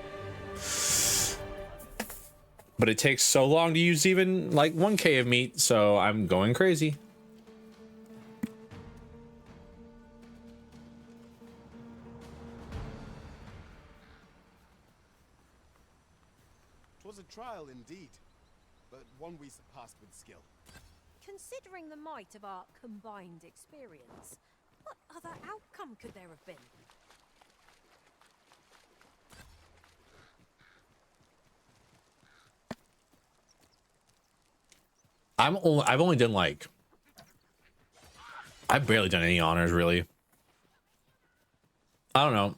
But it takes so long to use even like 1K of meat, so I'm going crazy. Twas a trial indeed, but one we surpassed with skill. Considering the might of our combined experience, what other outcome could there have been? I've only done like, I've barely done any honors really. I don't know.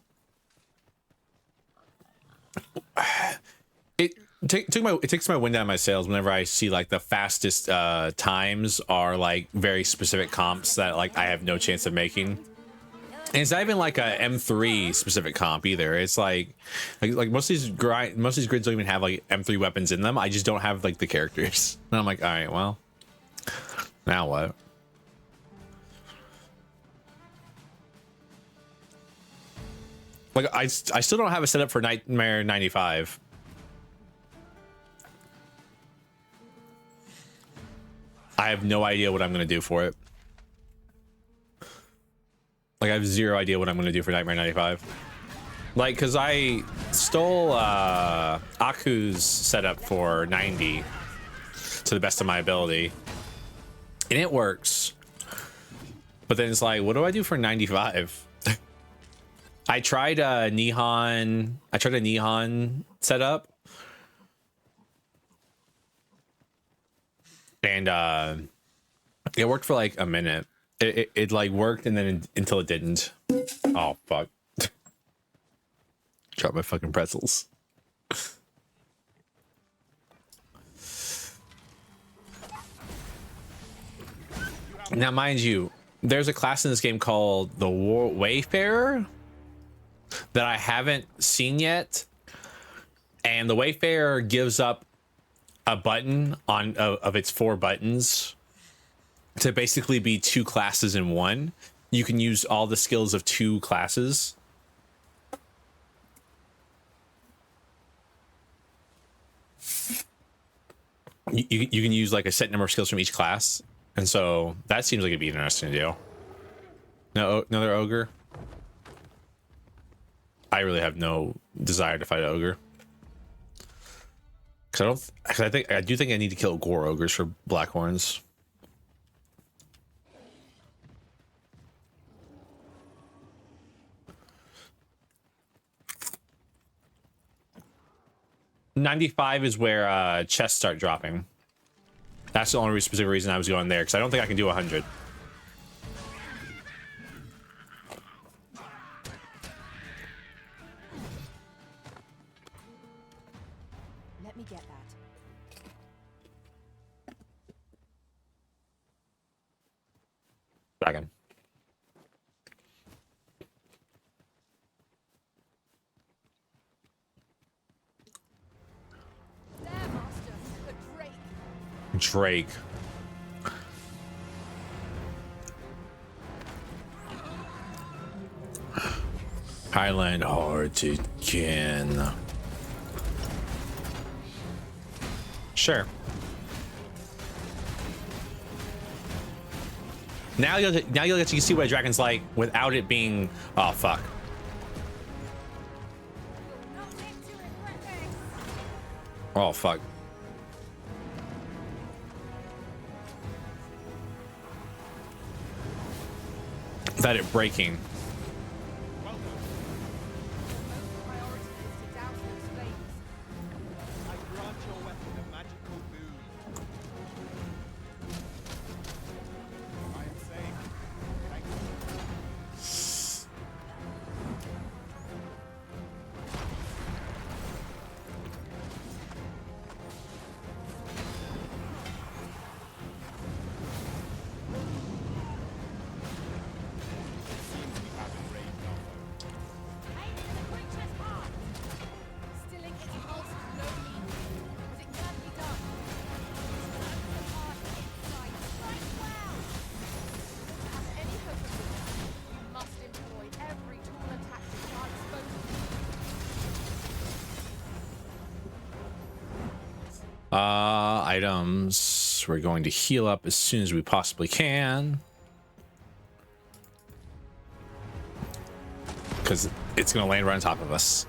It takes my wind out of my sails whenever I see like the fastest times are like very specific comps that like I have no chance of making. And it's not even like a M3 specific comp either. It's like most of these grids don't even have like M3 weapons in them. I just don't have like the characters. And I'm like, all right, well, now what? Like I still don't have a setup for Nightmare 95. I have no idea what I'm going to do for it. Like, I have zero idea what I'm going to do for Nightmare 95. Like, because I stole Aku's setup for 90 to the best of my ability. And it works. But then it's like, what do I do for 95? I tried a Nihon setup. And it worked for like a minute. It like worked and then until it didn't. Oh fuck. Drop my fucking pretzels. Now mind you, there's a class in this game called the Wayfarer that I haven't seen yet. And the Wayfarer gives up a button on of its 4 buttons to basically be 2 classes in one. You can use all the skills of 2 classes. You can use like a set number of skills from each class, and so that seems like it'd be interesting to do. No, another ogre. I really have no desire to fight an ogre. Because I do think I need to kill gore ogres for black horns. $95 is where chests start dropping. That's the only specific reason I was going there, because I don't think I can do 100. Let me get that. Dragon. There, Master. A drake. Drake. Highland Hearted Kin. Sure. Now you'll get to see what a dragon's like without it being. Oh fuck. Oh fuck. That it breaking. I grant your weapon a magical boon. Items. We're going to heal up as soon as we possibly can. Because it's going to land right on top of us.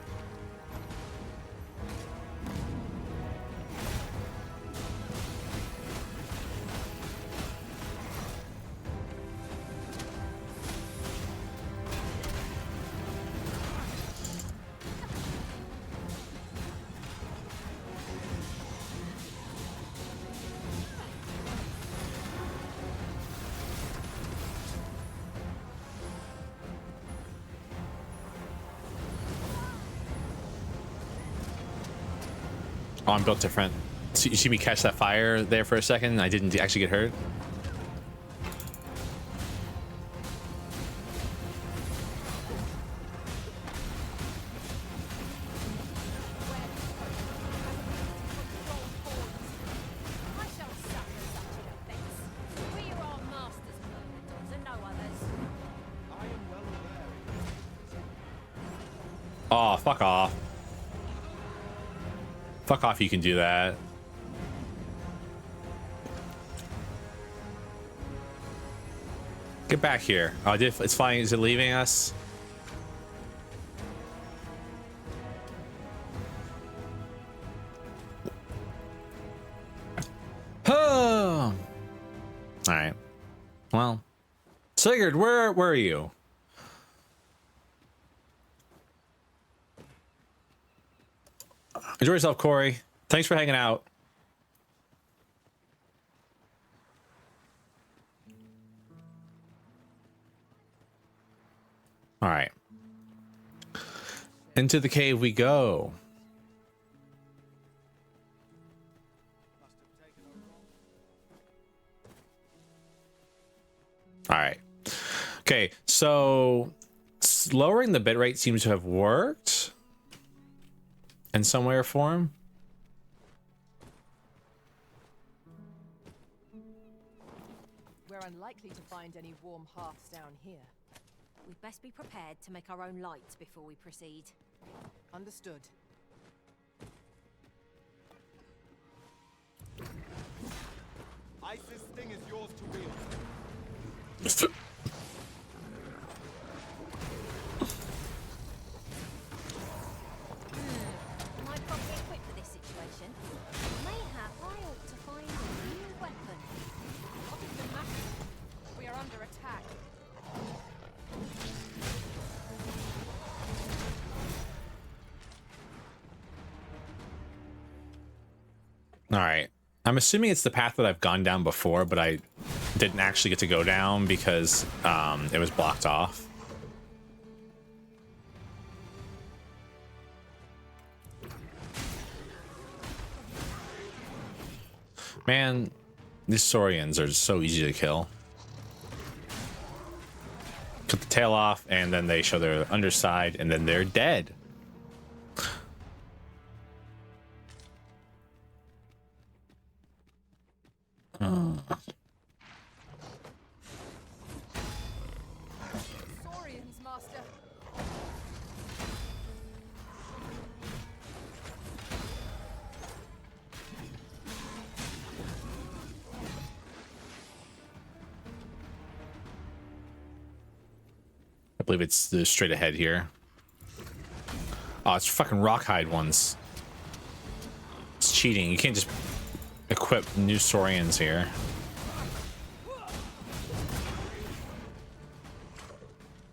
Oh, I'm built different. So you see me catch that fire there for a second? I didn't actually get hurt. Oh, fuck off. Fuck off, you can do that. Get back here. Oh, it's flying. Is it leaving us? Oh. All right. Well, Sigurd, where are you? Enjoy yourself, Corey. Thanks for hanging out. All right. Into the cave we go. All right. Okay, so lowering the bitrate seems to have worked in some way or form. We're unlikely to find any warm hearths down here. We'd best be prepared to make our own lights before we proceed. Understood. Isis sting is yours to wield. Am I properly equipped for this situation? Mayhap I ought to find a new weapon. What is the matter? We are under attack. All right. I'm assuming it's the path that I've gone down before, but I didn't actually get to go down because it was blocked off. Man, these Saurians are so easy to kill. Cut the tail off, and then they show their underside, and then they're dead. Saurians, master. I believe it's the straight ahead here. Oh, it's fucking Rockhide ones. It's cheating. You can't just equip new Saurians here.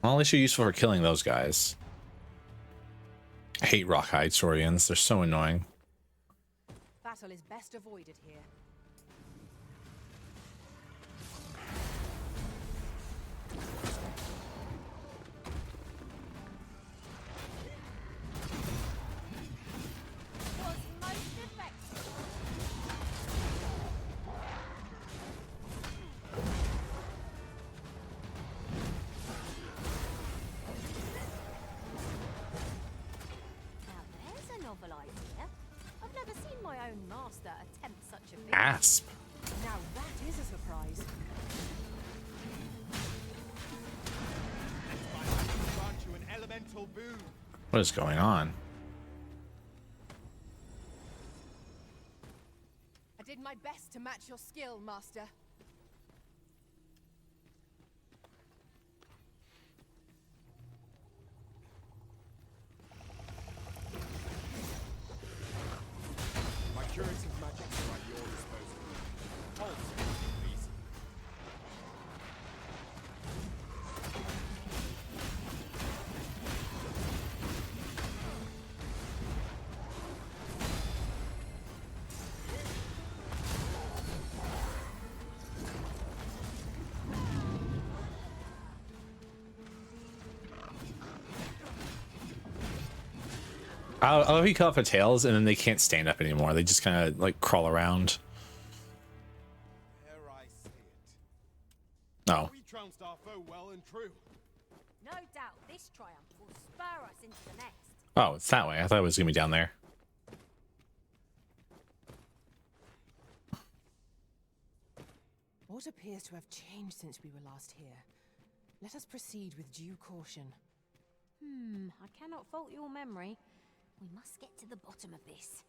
Well, at least you're useful for killing those guys. I hate Rockhide Saurians. They're so annoying. Battle is best avoided here. Was most effective. Now there's a novel idea. I've never seen my own master attempt such a feat. Asp. Now that is a surprise. Grant you an elemental boon. What is going on? did my best to match your skill, Master. My curative magics are at your disposal. Hold, please. I love you cut off their tails and then they can't stand up anymore. They just kind of like crawl around. Oh. We trounced our foe well and true. No doubt this triumph will spur us into the next. Oh, it's that way. I thought it was gonna be down there. What appears to have changed since we were last here? Let us proceed with due caution. I cannot fault your memory. We must get to the bottom of this.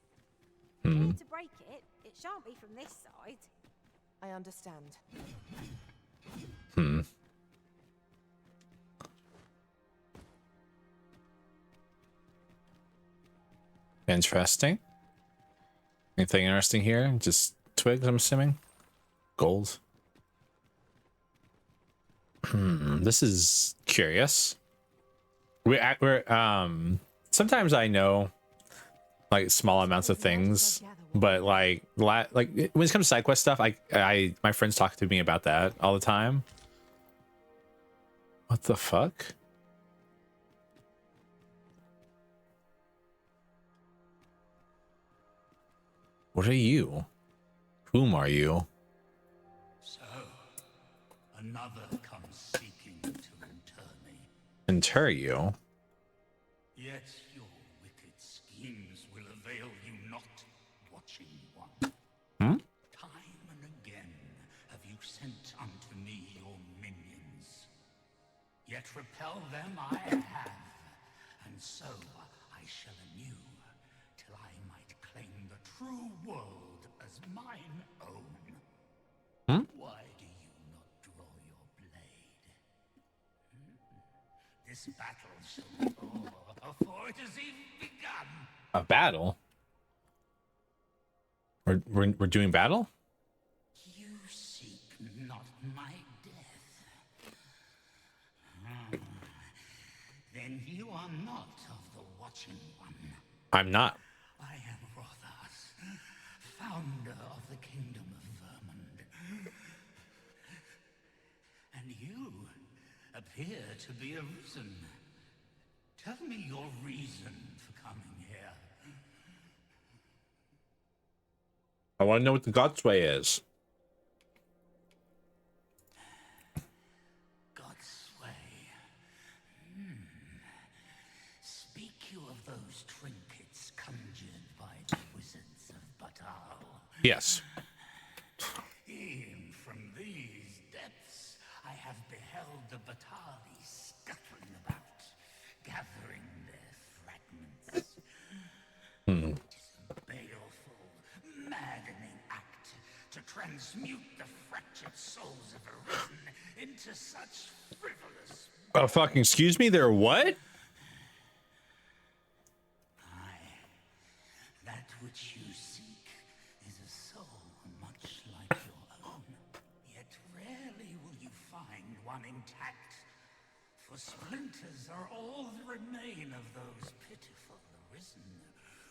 Hmm. To break it, it shan't be from this side. I understand. Hmm. Interesting. Anything interesting here? Just twigs, I'm assuming. Gold. This is curious. We're sometimes I know like small amounts of things, but like when it comes to side quest stuff, my friends talk to me about that all the time. What the fuck? What are you? Whom are you? So, another comes seeking to inter me. Inter you? Yet your wicked schemes will avail you not, watching one. Time and again have you sent unto me your minions. Yet repel them I have, and so I shall anew, till I might claim the true world as mine own. Why do you not draw your blade? This battle shall be o'er before it has even begun. A battle? We're doing battle? You seek not my death. Then you are not of the Watching One. I'm not. I am Rothas, founder of the Kingdom of Vermund. And you appear to be arisen. Tell me your reason for coming here. I want to know what the God's way is. God's way. Speak you of those trinkets conjured by the wizards of Batal? Yes. E'en from these depths, I have beheld the Batali scuttling about, gathering their fragments. It is a baleful, maddening act to transmute the fractured souls of Arisen into such frivolous. Oh, fucking excuse me, they're what? That which you seek is a soul much like your own. Yet rarely will you find one intact, for splinters are all that remain of those pitiful Arisen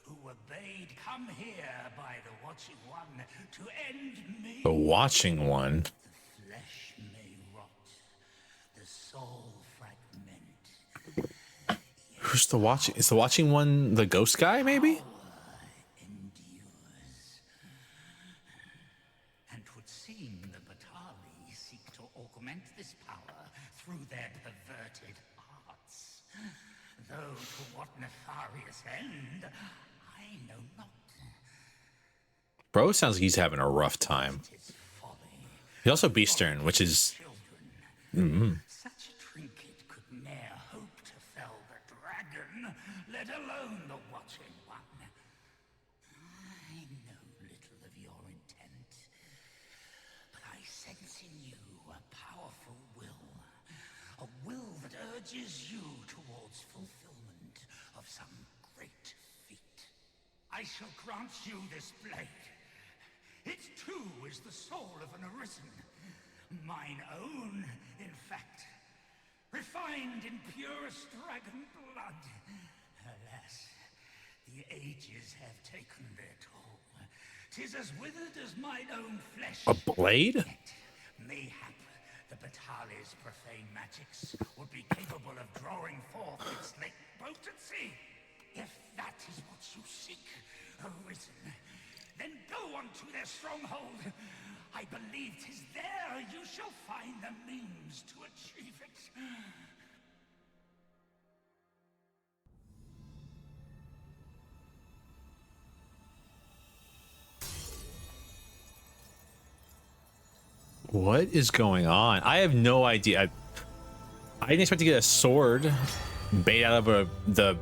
who were bade come here by the Watching One to end me. The Watching One? The flesh may rot, the soul fragment. Who's the Watching? Is the Watching One the ghost guy, maybe? And 'twould seem the Batali seek to augment this power through their perverted arts. Though to what nefarious end, I know not. Bro sounds like he's having a rough time. He's also Beastern, which is... Such a trinket could ne'er hope to fell the dragon, let alone the Watching One. I know little of your intent. urges you towards fulfillment of some great feat. I shall grant you this blade. It too is the soul of an arisen. Mine own, in fact. Refined in purest dragon blood. Alas, the ages have taken their toll. 'Tis as withered as mine own flesh. A blade? Yet, mayhap the Batali's profane magics would be capable of drawing forth its late potency. If that is what you seek, arisen, then go on to their stronghold. I believe 'tis there you shall find the means to achieve it. What is going on? I have no idea. I didn't expect to get a sword made out of the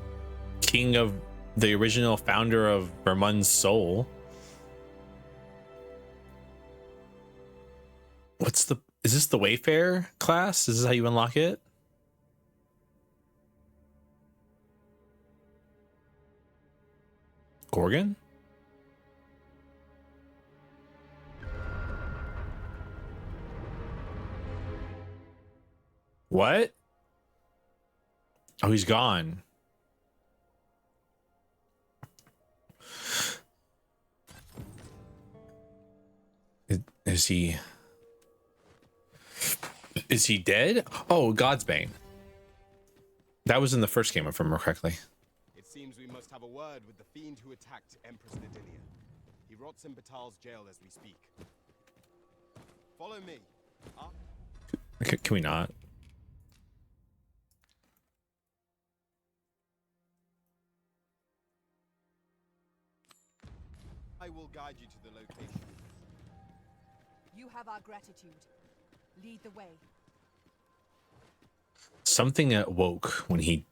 king of the original founder of Vermund's soul. Is this the Wayfarer class? Is this how you unlock it? Gorgon? What? Oh, he's gone. Is he dead? Oh, Godsbane. That was in the first game, if I remember correctly. It seems we must have a word with the fiend who attacked Empress Nadinia. He rots in Batal's jail as we speak. Follow me. Can we not? I will guide you to the location. You have our gratitude. Lead the way. Something awoke when he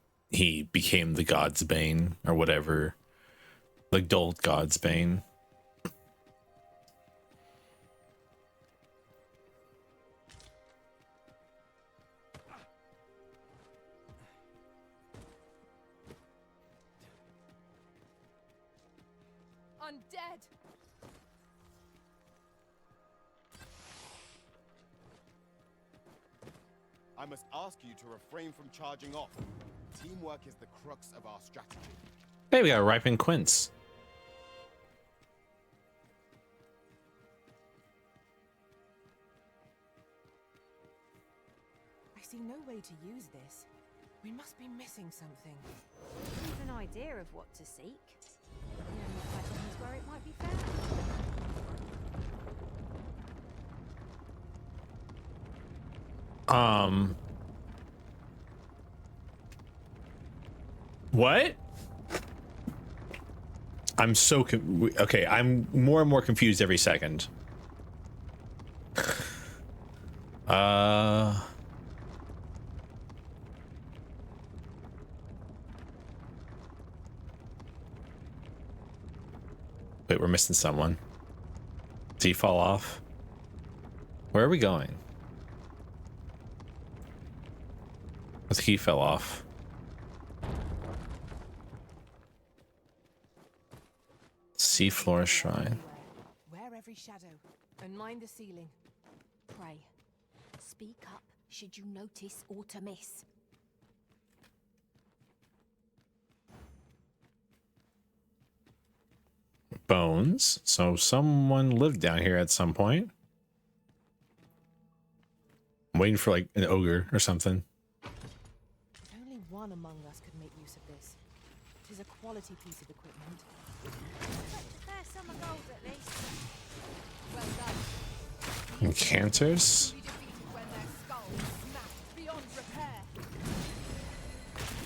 became the God's Bane or whatever. The dull God's Bane. Undead! I must ask you to refrain from charging off. Teamwork is the crux of our strategy. Hey, we got a ripened quince. I see no way to use this. We must be missing something. You've an idea of what to seek. The only question is where it might be found. What? I'm so okay. I'm more and more confused every second. Wait, we're missing someone. Did he fall off? Where are we going? I think he fell off. Seafloor Shrine. Wear every shadow and mind the ceiling. Pray. Speak up should you notice or to miss. Bones. So someone lived down here at some point. I'm waiting for like an ogre or something. If only one among us could make use of this. It is a quality piece of equipment. There's some gold at least. Well done. Encanters. When their skulls smashed beyond repair.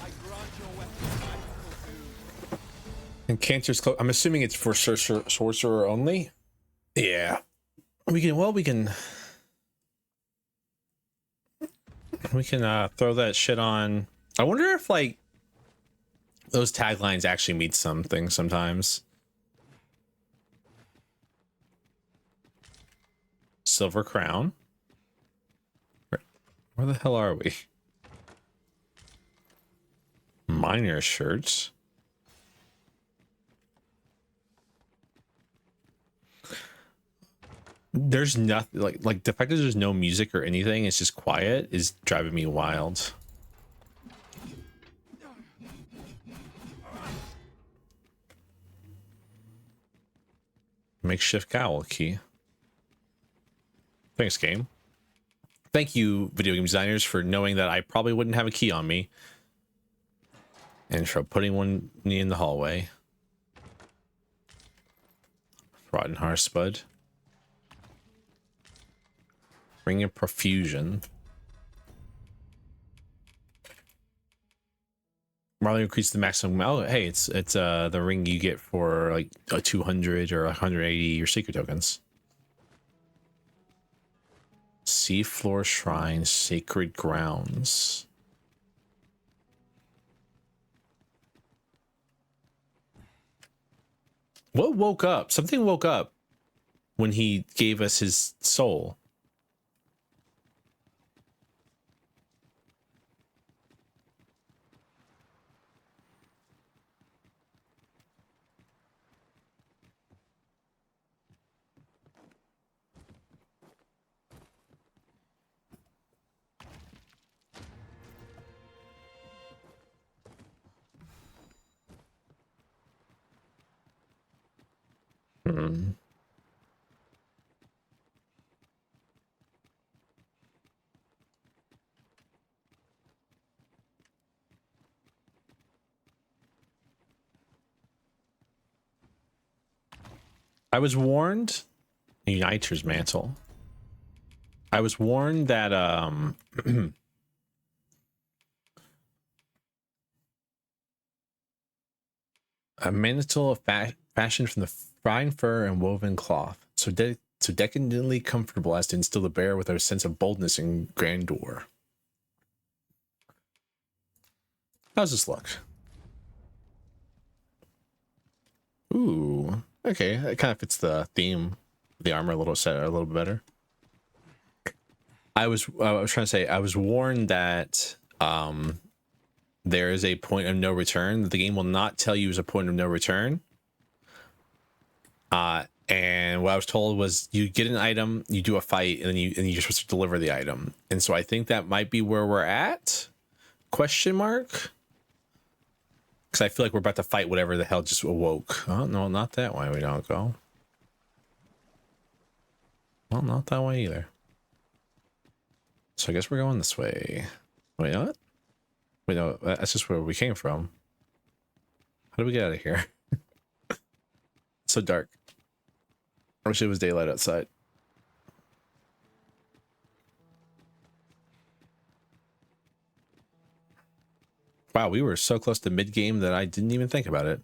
I grant your weapon magical food. Encanters. I'm assuming it's for sorcerer only. Yeah. We can throw that shit on. I wonder if like those taglines actually mean something sometimes. Silver crown. Where the hell are we? designer shirts. There's nothing like the fact that there's no music or anything, it's just quiet, is driving me wild. Makeshift cowl key. Thanks, game. Thank you, video game designers, for knowing that I probably wouldn't have a key on me. And for putting one in the hallway. Rotten Harspud. Ring of Profusion. Rather increase the maximum. Oh, hey, it's the ring you get for like a 200 or 180 your secret tokens. Seafloor Shrine, Sacred Grounds. What woke up? Something woke up when he gave us his soul. Hmm. I was warned. Uniter's Mantle. I was warned that a mantle of fashioned from the fine fur and woven cloth, so decadently comfortable as to instill the bearer with a sense of boldness and grandeur. How's this look? Ooh, okay, it kind of fits the theme of the armor a little bit better. I was trying to say, I was warned that there is a point of no return. The game will not tell you is a point of no return. And what I was told was you get an item, you do a fight, and then you're supposed to deliver the item. And so I think that might be where we're at? Question mark? Because I feel like we're about to fight whatever the hell just awoke. Oh, no, not that way we don't go. Well, not that way either. So I guess we're going this way. Wait, what? Wait, no, that's just where we came from. How do we get out of here? It's so dark. I wish it was daylight outside. Wow, we were so close to mid-game that I didn't even think about it.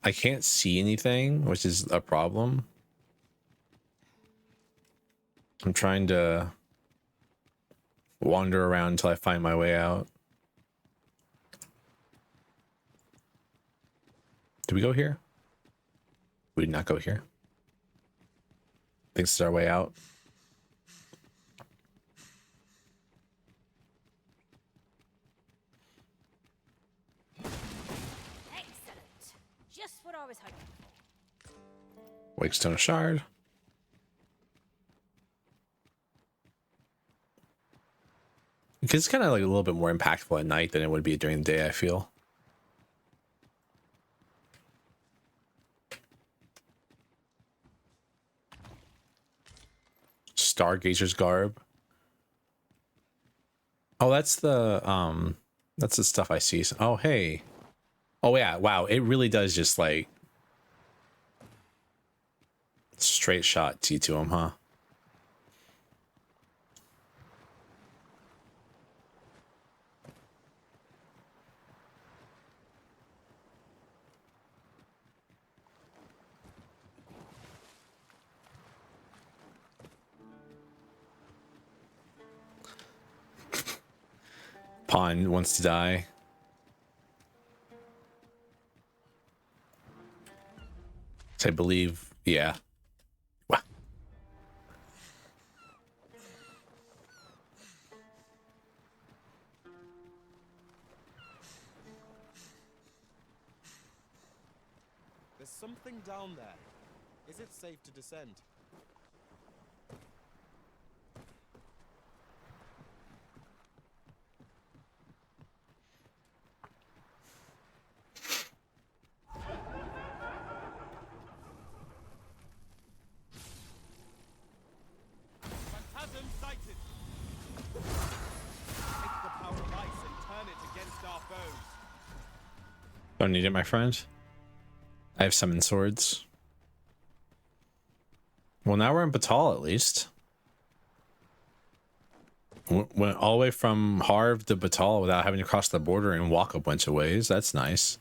I can't see anything, which is a problem. I'm trying to wander around until I find my way out. Did we go here? We did not go here. I think this is our way out. Excellent. Just what I was hoping for. Wakestone Shard. Because it's kind of like a little bit more impactful at night than it would be during the day, I feel. Stargazer's Garb. Oh, that's the stuff I see. Oh, hey. Oh yeah, wow, it really does just like straight shot T to him, huh? Pawn wants to die. So I believe, yeah. Wow. something down there. Is it safe to descend? Phantasm sighted! Take the power of ice and turn it against our foes. Don't need it, my friend. I have summoned swords. Well, now we're in Batal at least. Went all the way from Harv to Batal without having to cross the border and walk a bunch of ways. That's nice.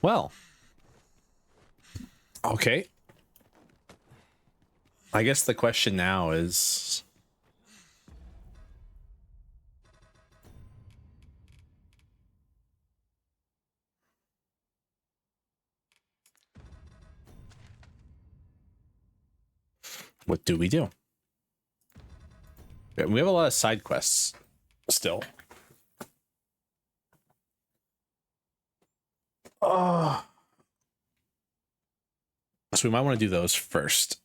Well. Okay. I guess the question now is... what do we do? We have a lot of side quests still. Oh. So we might want to do those first.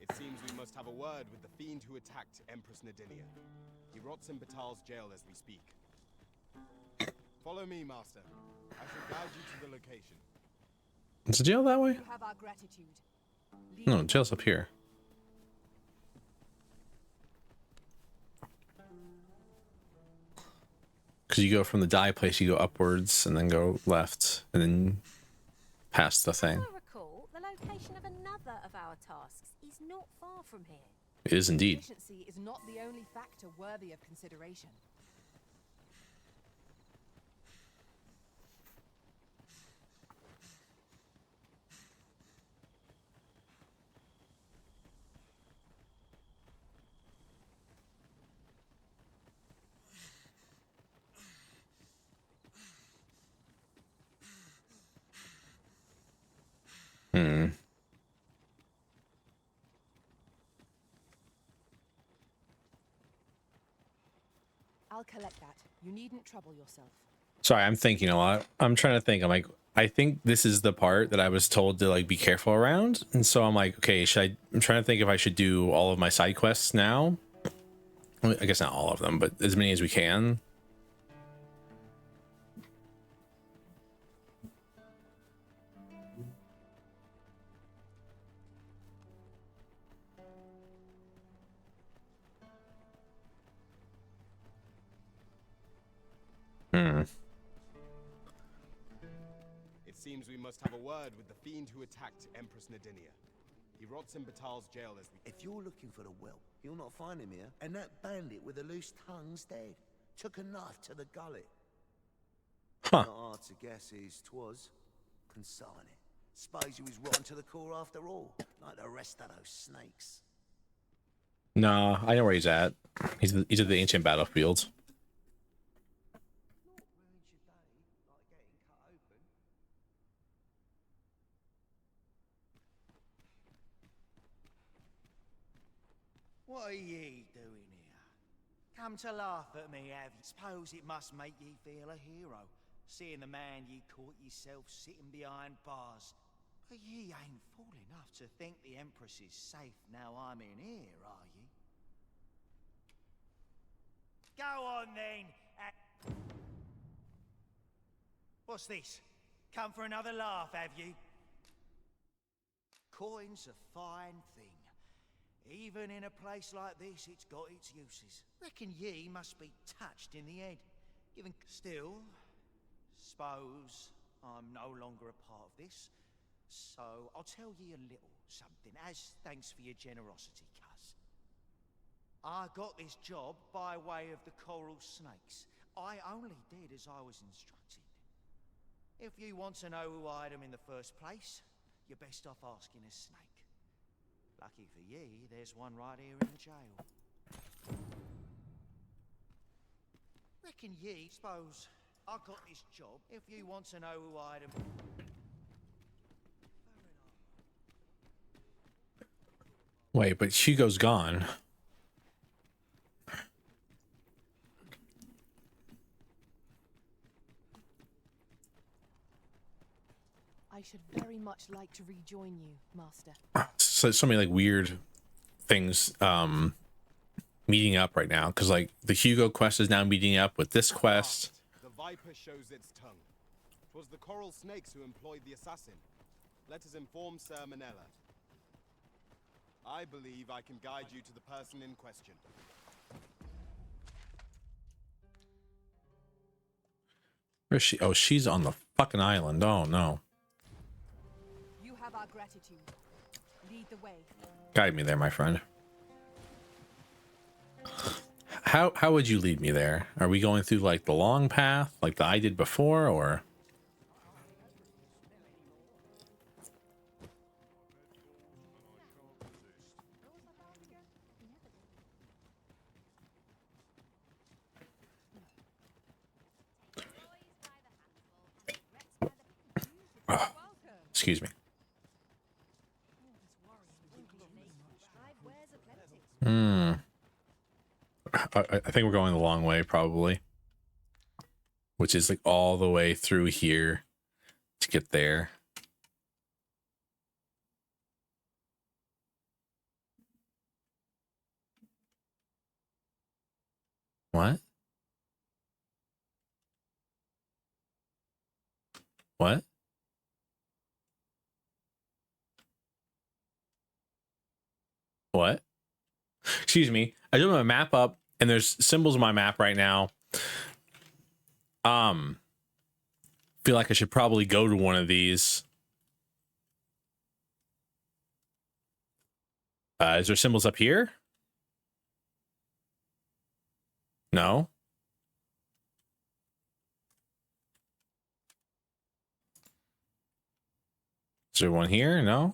It seems we must have a word with the fiend who attacked Empress Nadinia. He rots in Batal's jail as we speak. Follow me, Master. I shall guide you to the location. Is the jail that way? You have our gratitude. No, jail's up here. Because you go from the die place, you go upwards and then go left and then past the thing. As I recall, the location of another of our tasks is not far from here. It is indeed. Efficiency is not the only factor worthy of consideration. I'll collect that. You needn't trouble yourself. Sorry, I'm thinking a lot. I'm trying to think. I'm like, I think this is the part that I was told to like be careful around. And so I'm like, okay, I'm trying to think if I should do all of my side quests now. I guess not all of them, but as many as we can. It seems we must have a word with the fiend who attacked Empress Nadinia. He rots in Batal's jail as we... If you're looking for the whelp, you'll not find him here. And that bandit with the loose tongue's dead. Took a knife to the gullet. Huh. Not hard to guess whose 'twas. Consign it. Suppose he was rotten to the core after all, like the rest of those snakes. Nah, I know where he's at. He's at the ancient battlefield. What are ye doing here? Come to laugh at me, have you? Suppose it must make ye feel a hero, seeing the man ye caught yourself sitting behind bars. But ye ain't fool enough to think the Empress is safe now I'm in here, are ye? Go on then! What's this? Come for another laugh, have you? Coin's a fine thing. Even in a place like this, it's got its uses. Reckon ye must be touched in the head. Given still, suppose I'm no longer a part of this. So I'll tell ye a little something as thanks for your generosity, cuz. I got this job by way of the coral snakes. I only did as I was instructed. If you want to know who hired them in the first place, you're best off asking a snake. Lucky for ye, there's one right here in the jail. Reckon ye, suppose I got this job. If you want to know who hired him. Wait, but Hugo's gone. I should very much like to rejoin you, Master. So many like weird things meeting up right now, because like the Hugo quest is now meeting up with this quest. The viper shows its tongue. 'Twas the coral snakes who employed the assassin. Let us inform Sir Manella. I believe I can guide you to the person in question. Where is she? Oh, she's on the fucking island. Oh no. You have our gratitude. Lead the way. Guide me there, my friend. How would you lead me there? Are we going through like the long path like the I did before, or? Oh, excuse me. I think we're going the long way, probably. Which is like all the way through here to get there. What? What? What? Excuse me. I do have my map up and there's symbols on my map right now. Feel like I should probably go to one of these. Is there symbols up here? No. Is there one here? No.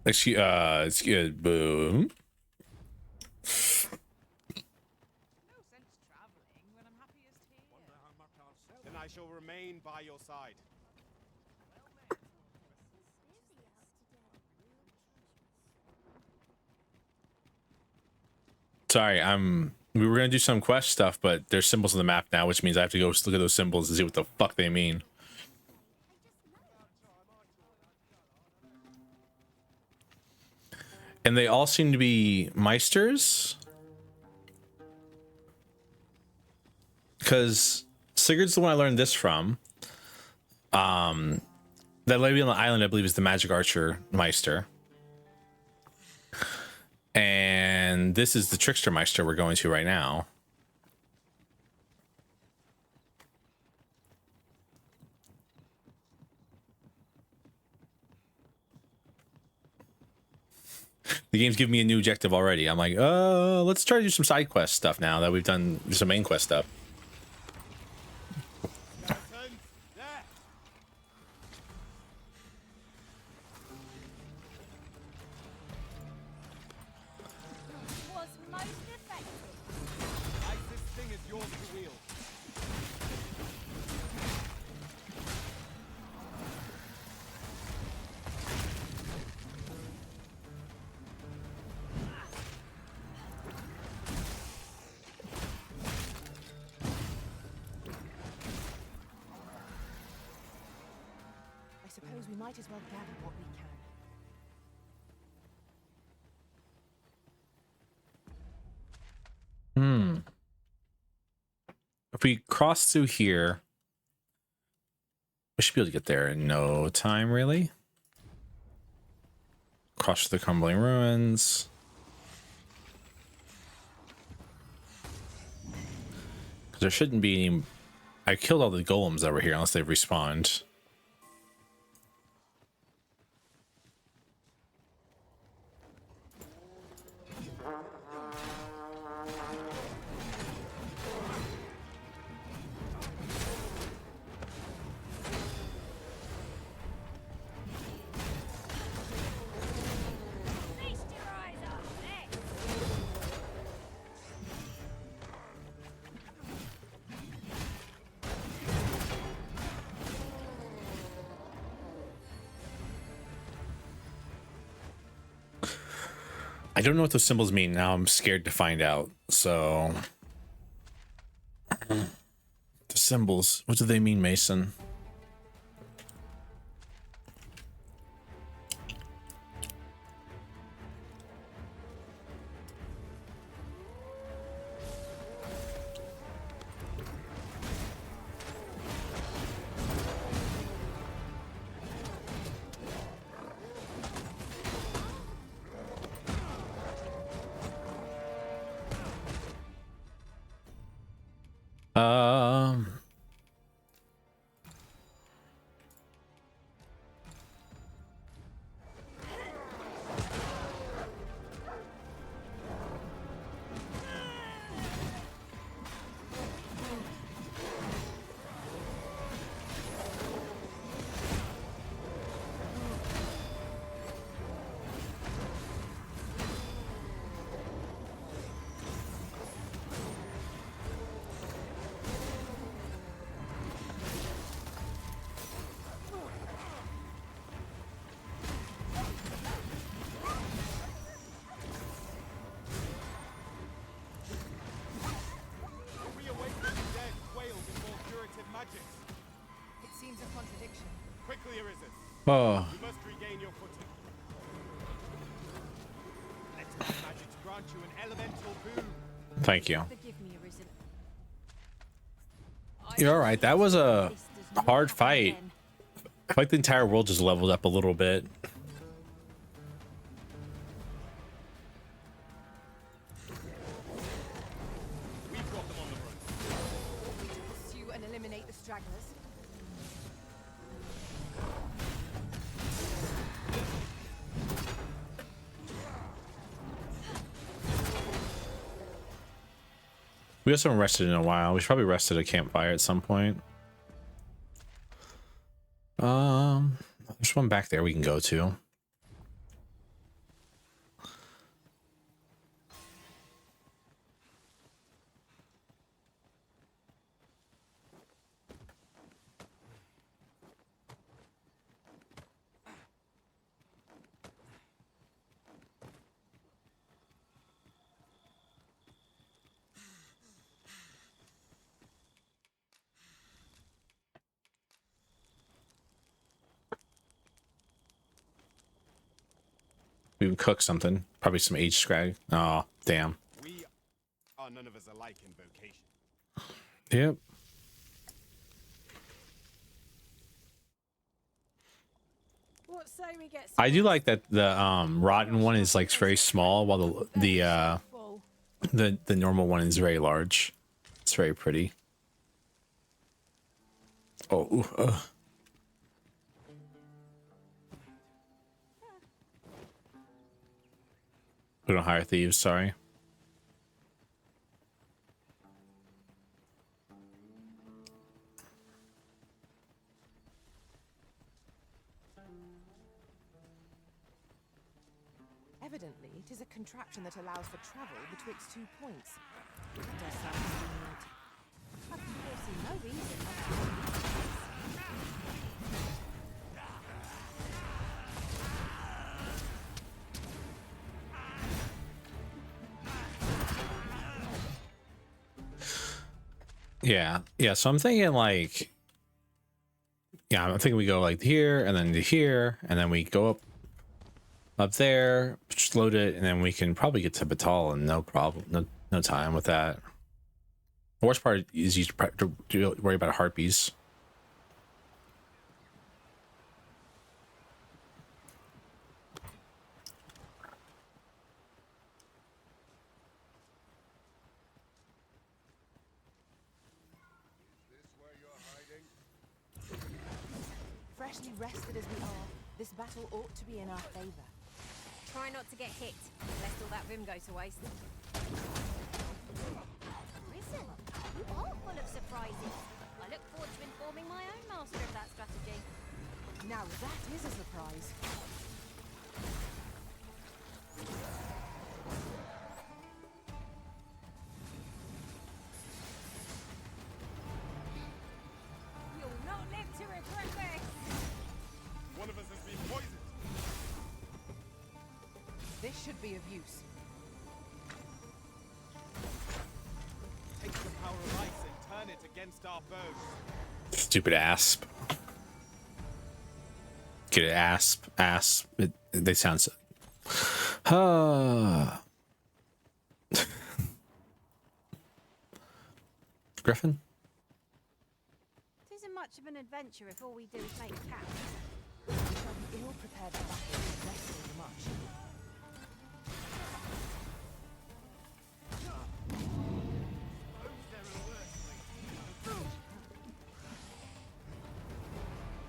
Excuse, boom. Then I shall remain by your side. Sorry, we were gonna do some quest stuff, but there's symbols on the map now, which means I have to go look at those symbols and see what the fuck they mean. And they all seem to be Meisters. Because Sigurd's the one I learned this from. That lady on the island, I believe, is the Magic Archer Meister. And this is the Trickster Meister we're going to right now. The game's giving me a new objective already. I'm like, let's try to do some side quest stuff now that we've done some main quest stuff. Was most effective. This thing is yours to wield. I suppose we might as well gather what we can. If we cross through here, we should be able to get there in no time, really. Cross the crumbling ruins. Because there shouldn't be any... I killed all the golems that were here unless they've respawned. I don't know what those symbols mean. Now I'm scared to find out. So the symbols, what do they mean, Mason? Um, Reawaken the dead quail before curative magics. It seems a contradiction. Quickly, Arisen. Oh. You must regain your footing. Let my magics grant you an elemental boon. Thank you. Forgive me, Arisen. You're all right. That was a hard fight. I feel like the entire world just leveled up a little bit. We've got them on the run. Pursue and eliminate the stragglers. We also haven't rested in a while. We should probably rest at a campfire at some point. There's one back there we can go to. We would cook something. Probably some aged scrag. Oh, damn. We are none of us alike in vocation. Yep. What say we get I do like that the rotten one is like very small, while the normal one is very large. It's very pretty. Oh, we don't hire thieves, sorry. Evidently, it is a contraption that allows for travel betwixt 2 points. It does sound convenient. I can foresee no reason not to make use of this. Yeah, so I'm thinking like, yeah, I'm thinking we go like here and then to here, and then we go up there, just load it, and then we can probably get to Batal and no problem, no time with that. The worst part is you to worry about harpies. Freshly rested as we are, this battle ought to be in our favor. Try not to get hit, lest all that vim go to waste. Risen, you are full of surprises. I look forward to informing my own master of that strategy. Now that is a surprise. You'll not live to regret this. One of us has been poisoned. This should be of use. Take the power of ice and turn it against our foes. Stupid asp. Get it, asp. They sound so. Griffin? It isn't much of an adventure if all we do is make a camp. We shall be ill prepared for battle, resting much.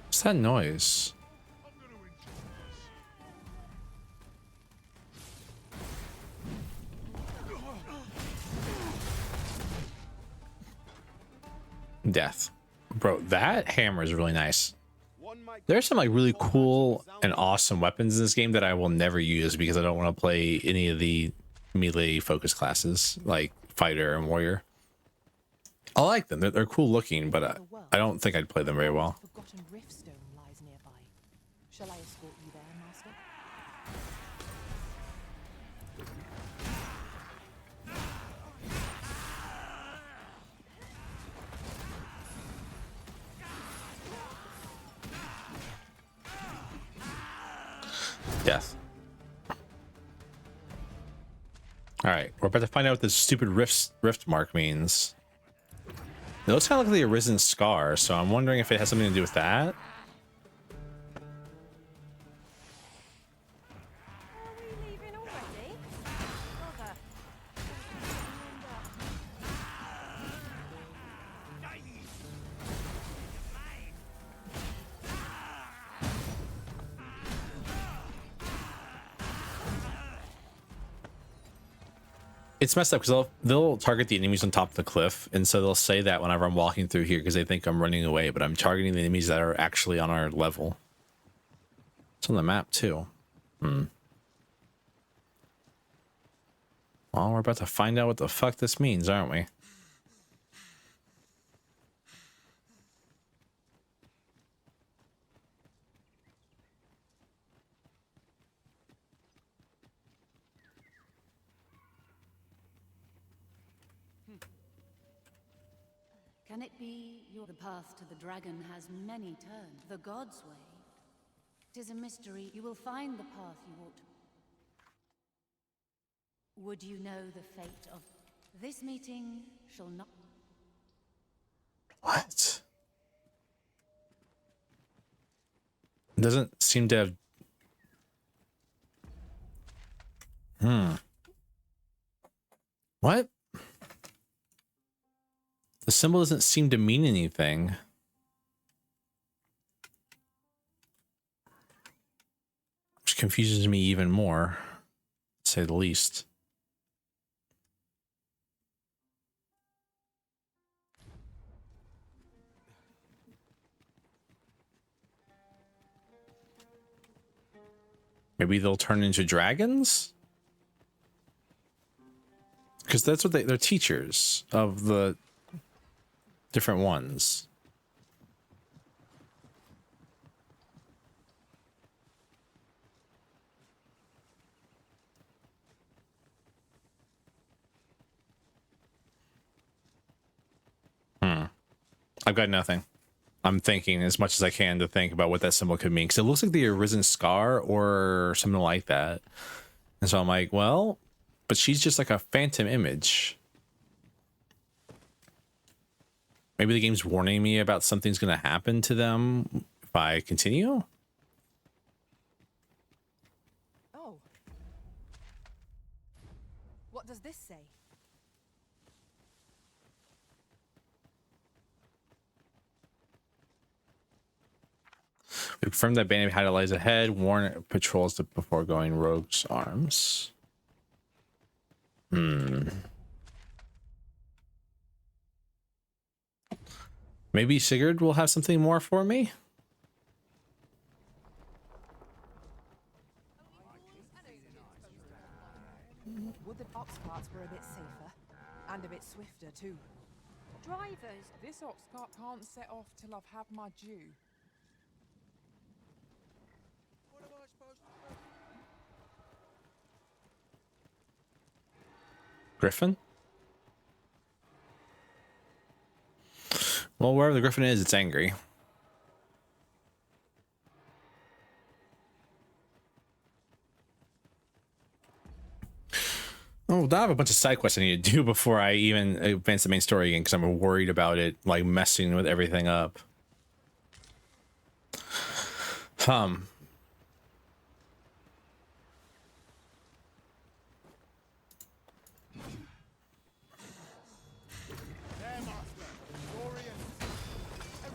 What's that noise? Death. Bro, that hammer is really nice. There's some like really cool and awesome weapons in this game that I will never use because I don't want to play any of the melee focus classes like fighter and warrior. I like them. They're cool looking, but I don't think I'd play them very well. Forgotten Riftstone lies nearby. Shall I escort you there, Master? Death. All right, we're about to find out what this stupid rift mark means. It looks kind of like the Arisen Scar, so I'm wondering if it has something to do with that. It's messed up because they'll target the enemies on top of the cliff, and so they'll say that whenever I'm walking through here because they think I'm running away, but I'm targeting the enemies that are actually on our level. It's on the map too. Well, we're about to find out what the fuck this means, aren't we? Can it be the path to the dragon has many turns? The god's way. 'Tis a mystery. You will find the path you ought. Would you know the fate of this meeting shall not. What? It doesn't seem to have. What? The symbol doesn't seem to mean anything. Which confuses me even more, to say the least. Maybe they'll turn into dragons? Because that's what they're teachers of the different ones. I've got nothing. I'm thinking as much as I can to think about what that symbol could mean, because it looks like the Arisen Scar or something like that. And so I'm like, well, but she's just like a phantom image. Maybe the game's warning me about something's going to happen to them if I continue? Oh. What does this say? We confirmed that Bandit had lies ahead, warn patrols before going rogue's arms. Maybe Sigurd will have something more for me? Would the ox carts were a bit safer and a bit swifter too. Drivers. This ox cart can't set off till I've had my due. What am I supposed to do? Griffin? Well, wherever the griffin is, it's angry. Oh, I have a bunch of side quests I need to do before I even advance the main story again, because I'm worried about it, like, messing with everything up.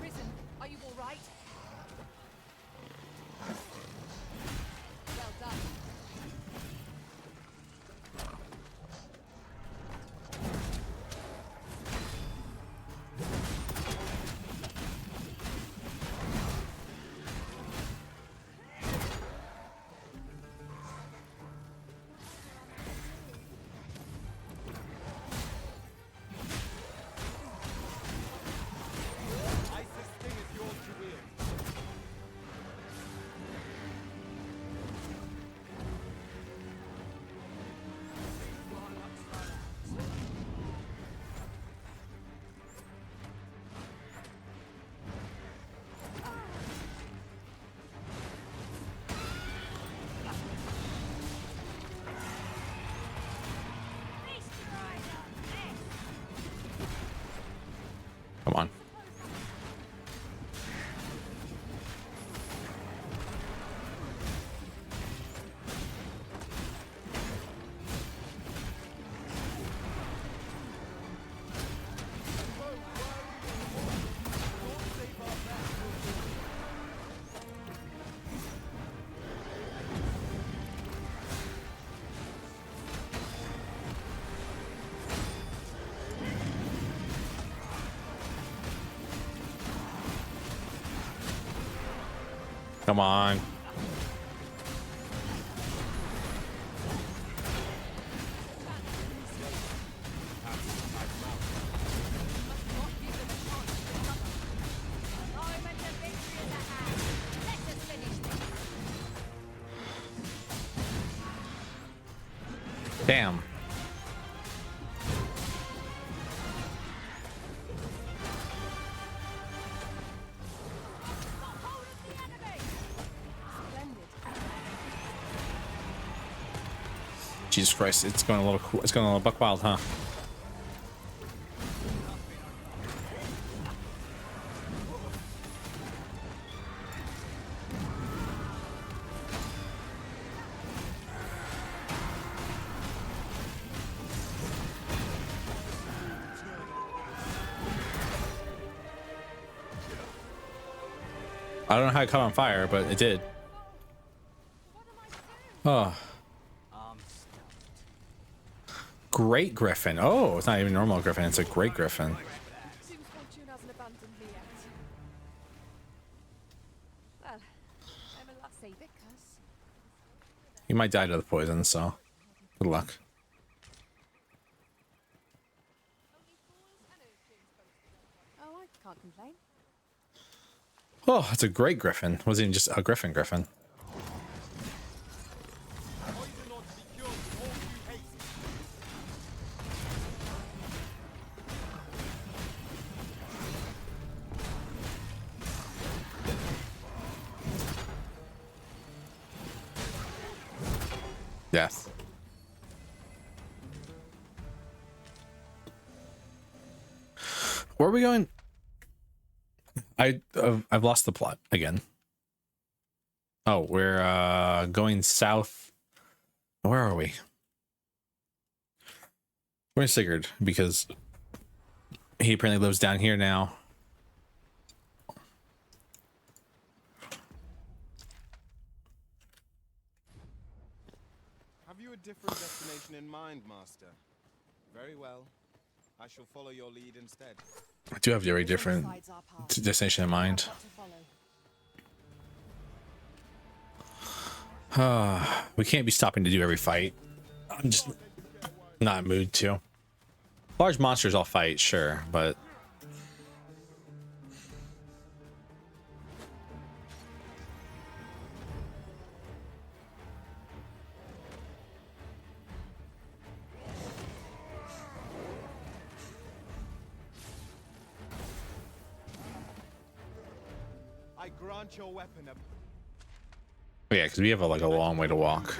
Arisen, are you all right? Well done. Come on. Come on. Damn. Jesus Christ, it's going a little cool. It's going a little buck wild, huh? I don't know how it caught on fire, but it did. Oh. Great Griffin. Oh, it's not even normal Griffin. It's a Great Griffin. Seems fortune hasn't abandoned me yet. Well, I'm a lot safe because You might die to the poison, so good luck. oh, I can't complain. Oh, it's a Great Griffin. It wasn't even just a Griffin. Yes. Where are we going? I've lost the plot again. Oh, we're going south. Where are we? We're in Sigurd because he apparently lives down here now. Have you a different destination in mind, Master? Very well. I shall follow your lead instead. I do have a very different destination in mind. We can't be stopping to do every fight. I'm just not in the mood to. Large monsters I'll fight, sure, but I grant your weapon a... Oh, yeah, because we have like a long way to walk.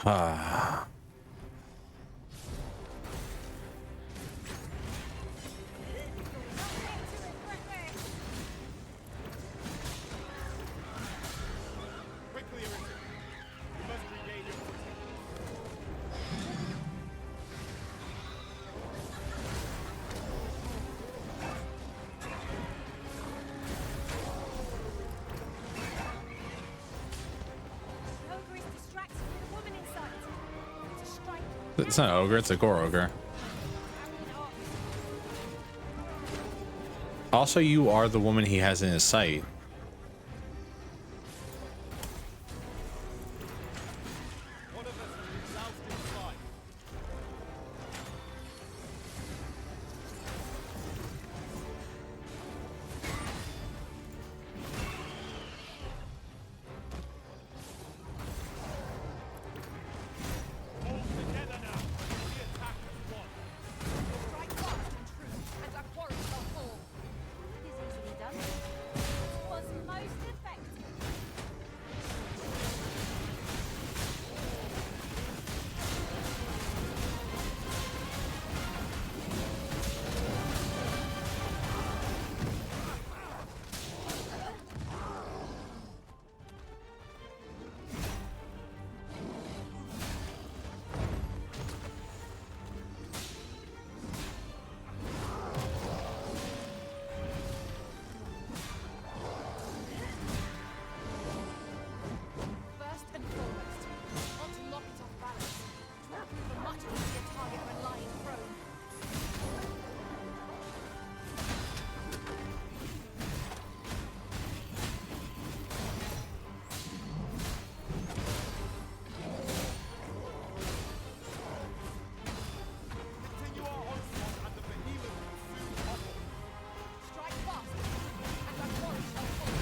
Ah. Quickly, Arisen. You must regain your footing. Ogre is distracted with a woman in sight. To strike. It's not ogre, it's a gore ogre. Also, you are the woman he has in his sight. One of us is loused in fight. Hold together now. The attack has won. Strike fast and true, and our quarry shall fall. It is easily done. It was most effective. First and foremost, not to knock it off balance. It will prove a much easier target when lying prone. Continue our onslaught and the behemoth will soon topple. Strike fast, and our quarry shall fall.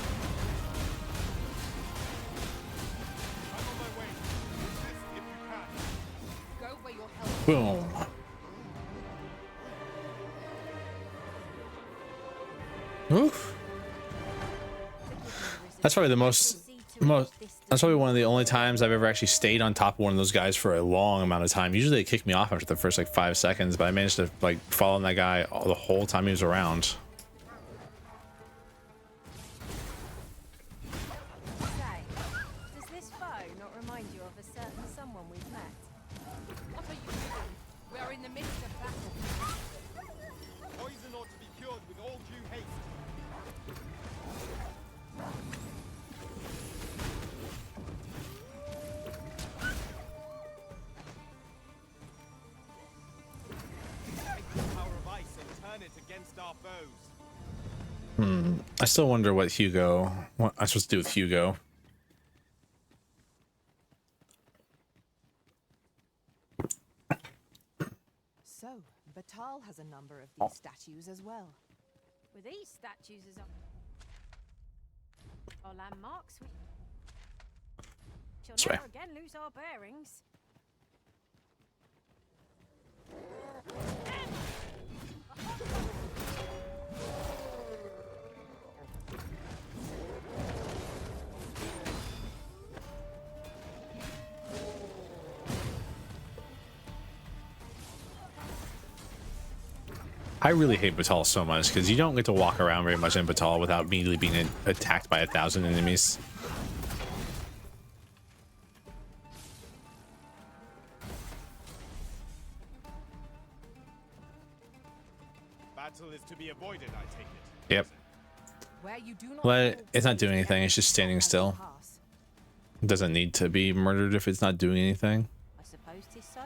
I'm on my way. Resist if you can. Go where your help. Boom. Oof. That's probably the most. That's probably one of the only times I've ever actually stayed on top of one of those guys for a long amount of time. Usually they kick me off after the first like 5 seconds, but I managed to like follow that guy the whole time he was around. Say, does this foe not remind you of a certain someone we've met? What are you doing? We are in the midst of battle. Poison ought to be cured with all due haste. Take the power of ice and turn it against our foes. I still wonder what I'm supposed to do with Hugo. So, Batal has a number of these statues as well. With these statues as our landmarks, we shall Sorry. never again lose our bearings. I really hate Batal so much because you don't get to walk around very much in Batal without immediately being attacked by 1,000 enemies. Battle is to be avoided, I take it. Yep. Where you do not But it's not doing anything. It's just standing still. It doesn't need to be murdered if it's not doing anything. I suppose 'tis so.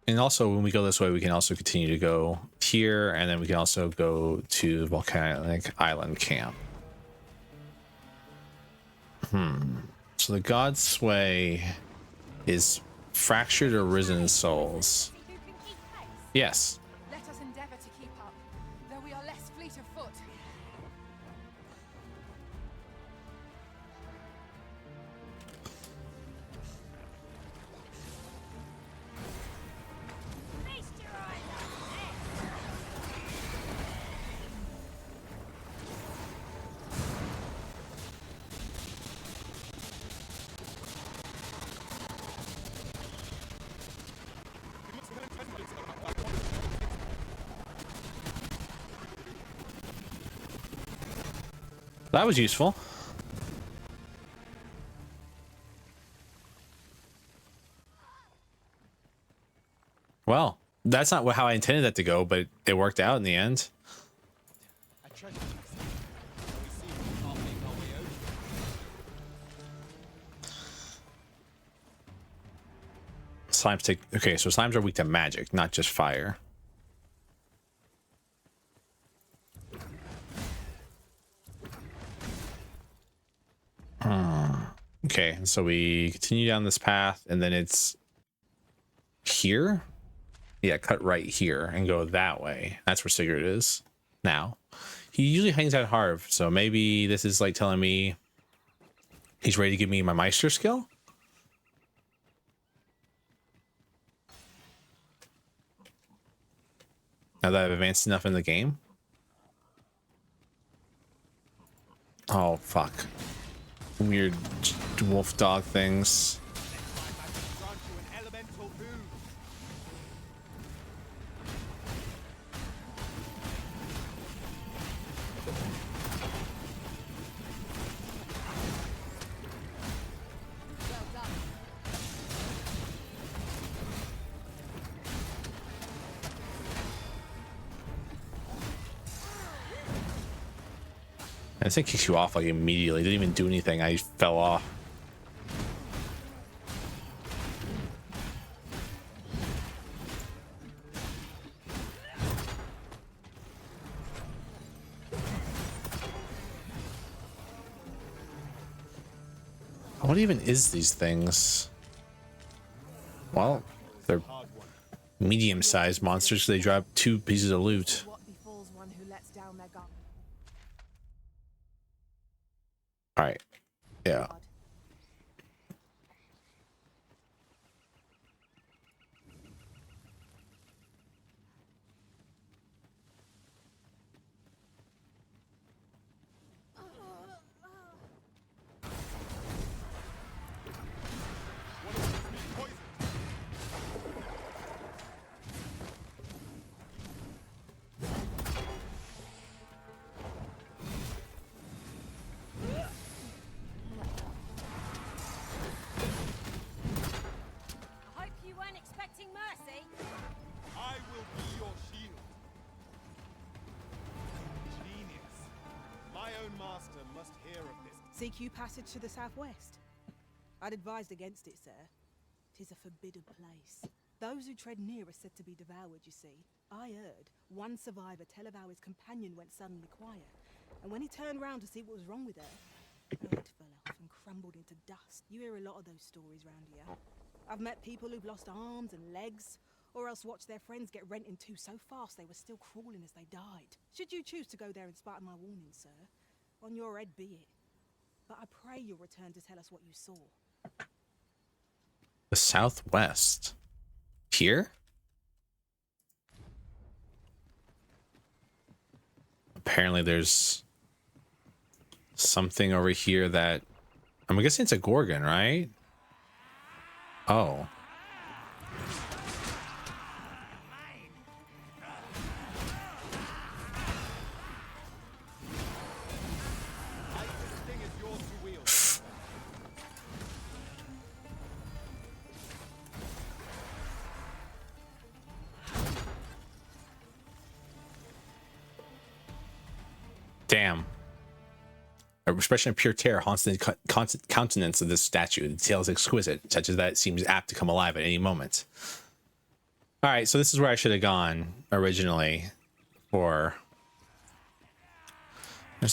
And also, when we go this way, we can also continue to go here, and then we can also go to Volcanic Island Camp. So the God's Sway is fractured or risen souls. Yes. Let us endeavor to keep up, though we are less fleet of foot. That was useful. Well, that's not how I intended that to go, but it worked out in the end. Slimes take... Okay, so slimes are weak to magic, not just fire. Okay, so we continue down this path, and then it's here? Yeah, cut right here and go that way. That's where Sigurd is now. He usually hangs out Harv, so maybe this is like telling me he's ready to give me my Meister skill? Now that I've advanced enough in the game? Oh, fuck. Weird wolf dog things. And this thing kicks you off like immediately. Didn't even do anything. I fell off. What even is these things? Well, they're medium-sized monsters. They drop 2 pieces of loot. All right. Yeah. CQ passage to the southwest. I'd advised against it, sir. 'Tis a forbidden place. Those who tread near are said to be devoured, you see. I heard one survivor tell of how his companion went suddenly quiet, and when he turned round to see what was wrong with her, her head fell off and crumbled into dust. You hear a lot of those stories round here. I've met people who've lost arms and legs, or else watched their friends get rent in two so fast they were still crawling as they died. Should you choose to go there in spite of my warning, sir, on your head be it. But I pray you'll return to tell us what you saw. The southwest. Here? Apparently there's something over here that... I'm guessing it's a Gorgon, right? Oh. Damn. A expression of pure terror haunts the countenance of this statue. The detail is exquisite, such as that it seems apt to come alive at any moment. All right, so this is where I should have gone originally. There's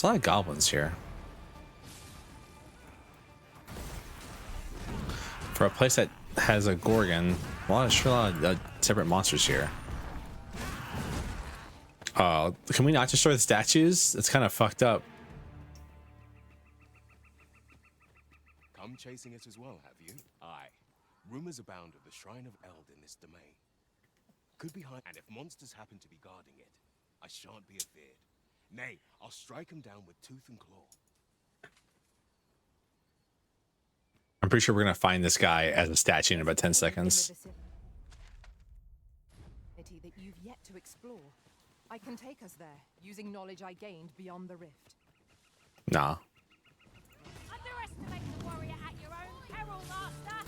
a lot of goblins here. For a place that has a Gorgon, a lot of separate monsters here. Can we not destroy the statues? It's kind of fucked up. Come chasing it as well, have you? Aye. Rumors abound of the Shrine of Eld in this domain. Could be high, and if monsters happen to be guarding it, I shan't be afeared. Nay, I'll strike them down with tooth and claw. I'm pretty sure we're gonna find this guy as a statue in about 10 seconds. That you've yet to explore. I can take us there, using knowledge I gained beyond the rift. Nah. Underestimate the warrior at your own peril, master.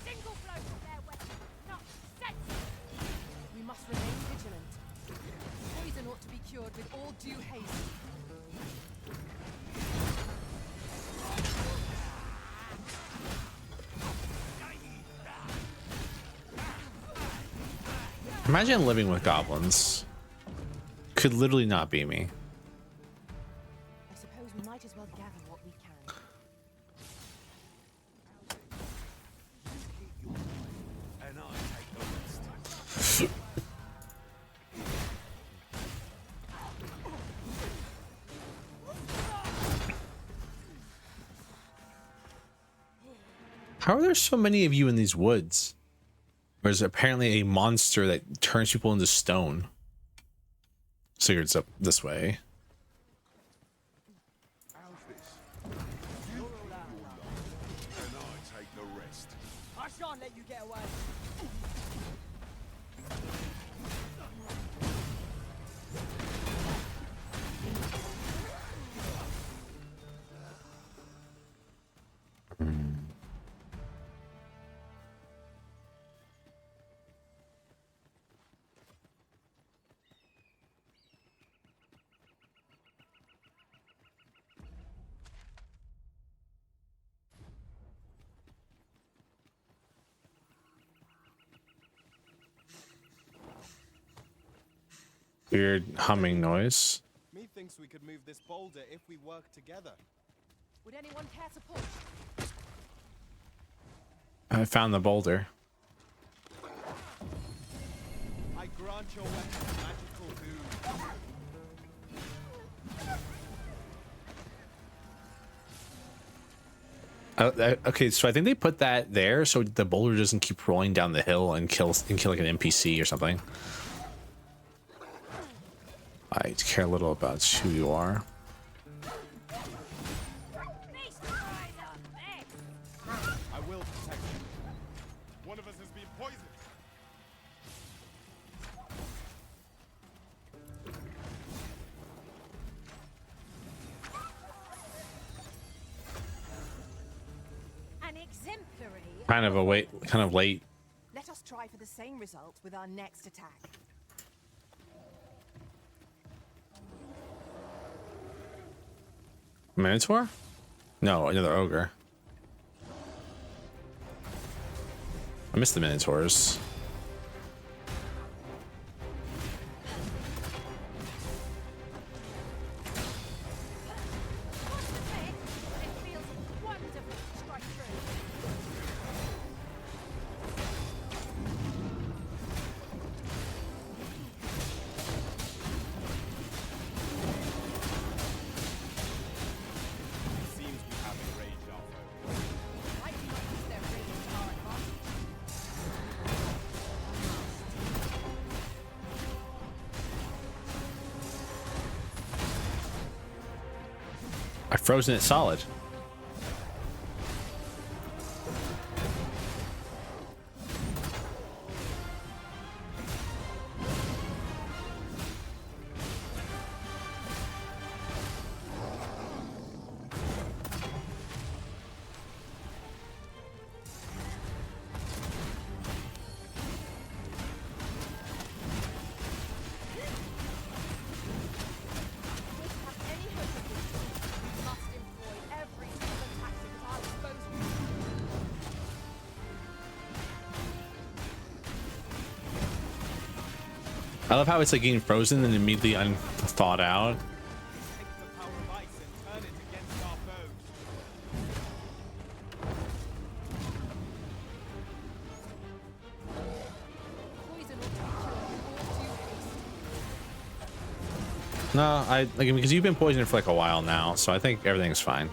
Single blow from their weapon, not sensible. We must remain vigilant. Poison ought to be cured with all due haste. Imagine living with goblins. Could literally not be me. I suppose we might as well gather what we can. And I take the rest. How are there so many of you in these woods? There's apparently a monster that turns people into stone. Sigurd's up this way. How's this? You and I take the rest. I shan't let you get away. Weird humming noise. Methinks we could move this boulder if we work together. Would anyone care to push? I found the boulder. I grant your weapon magical boon. Okay, so I think they put that there so the boulder doesn't keep rolling down the hill and kill like an NPC or something. I care little about who you are. I will protect you. One of us has been poisoned. An exemplary. Kind of late. Let us try for the same result with our next attack. Minotaur? No, another ogre. I missed the Minotaurs. I've frozen it solid. I love how it's like getting frozen and immediately unthawed out. No, I like because you've been poisoned for like a while now, so I think everything's fine.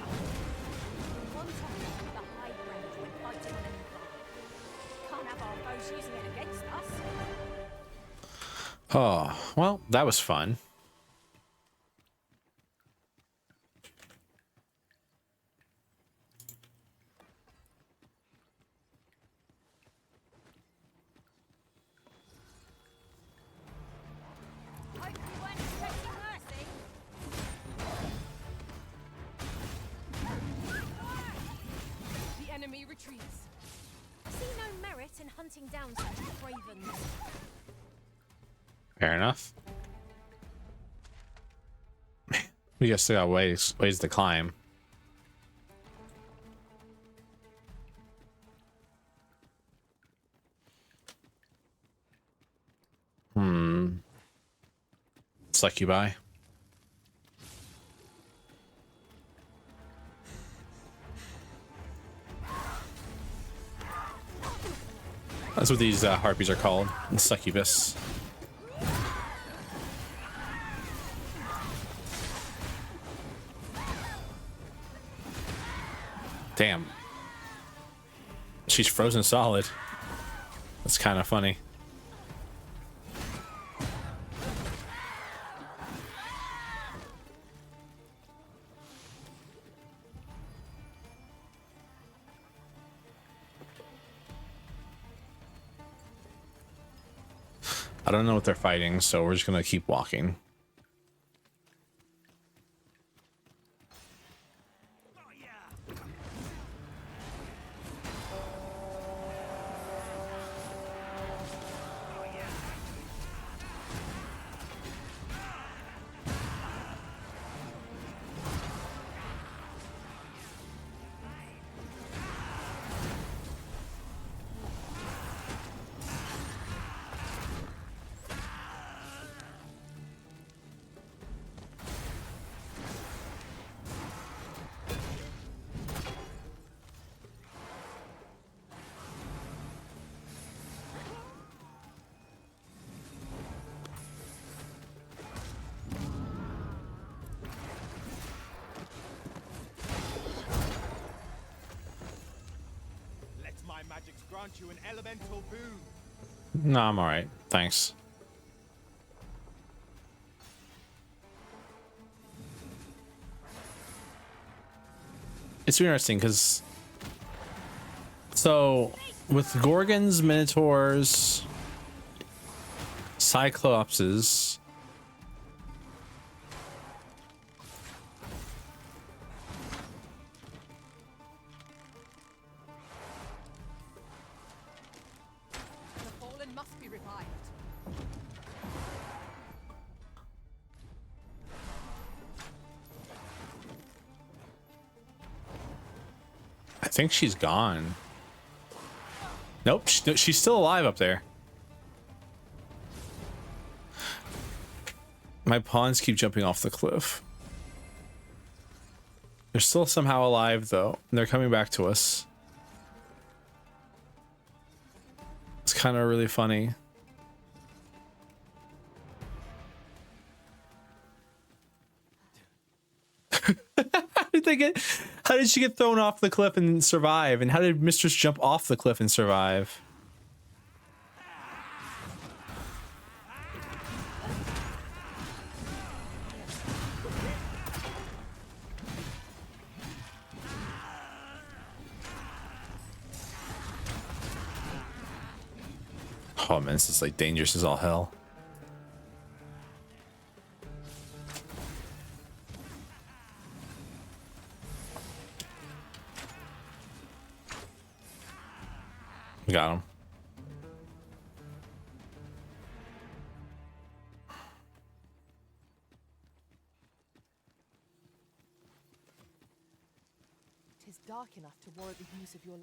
Oh, well, that was fun. enemy retreats. I see no merit in hunting down such cravens. Fair enough. We just still got ways to climb. Succubi. That's what these harpies are called. Succubus. Damn. She's frozen solid. That's kind of funny. I don't know what they're fighting, so we're just gonna keep walking. Grant you an elemental boon. No, I'm alright. Thanks. It's interesting because so with Gorgons, Minotaurs, Cyclopses, I think she's gone. Nope, she's still alive up there. My pawns keep jumping off the cliff. They're still somehow alive though. They're coming back to us. It's kind of really funny. How did she get thrown off the cliff and survive? And how did Mistress jump off the cliff and survive? Oh man, this is like dangerous as all hell. Got him. It is dark enough to warrant the use of your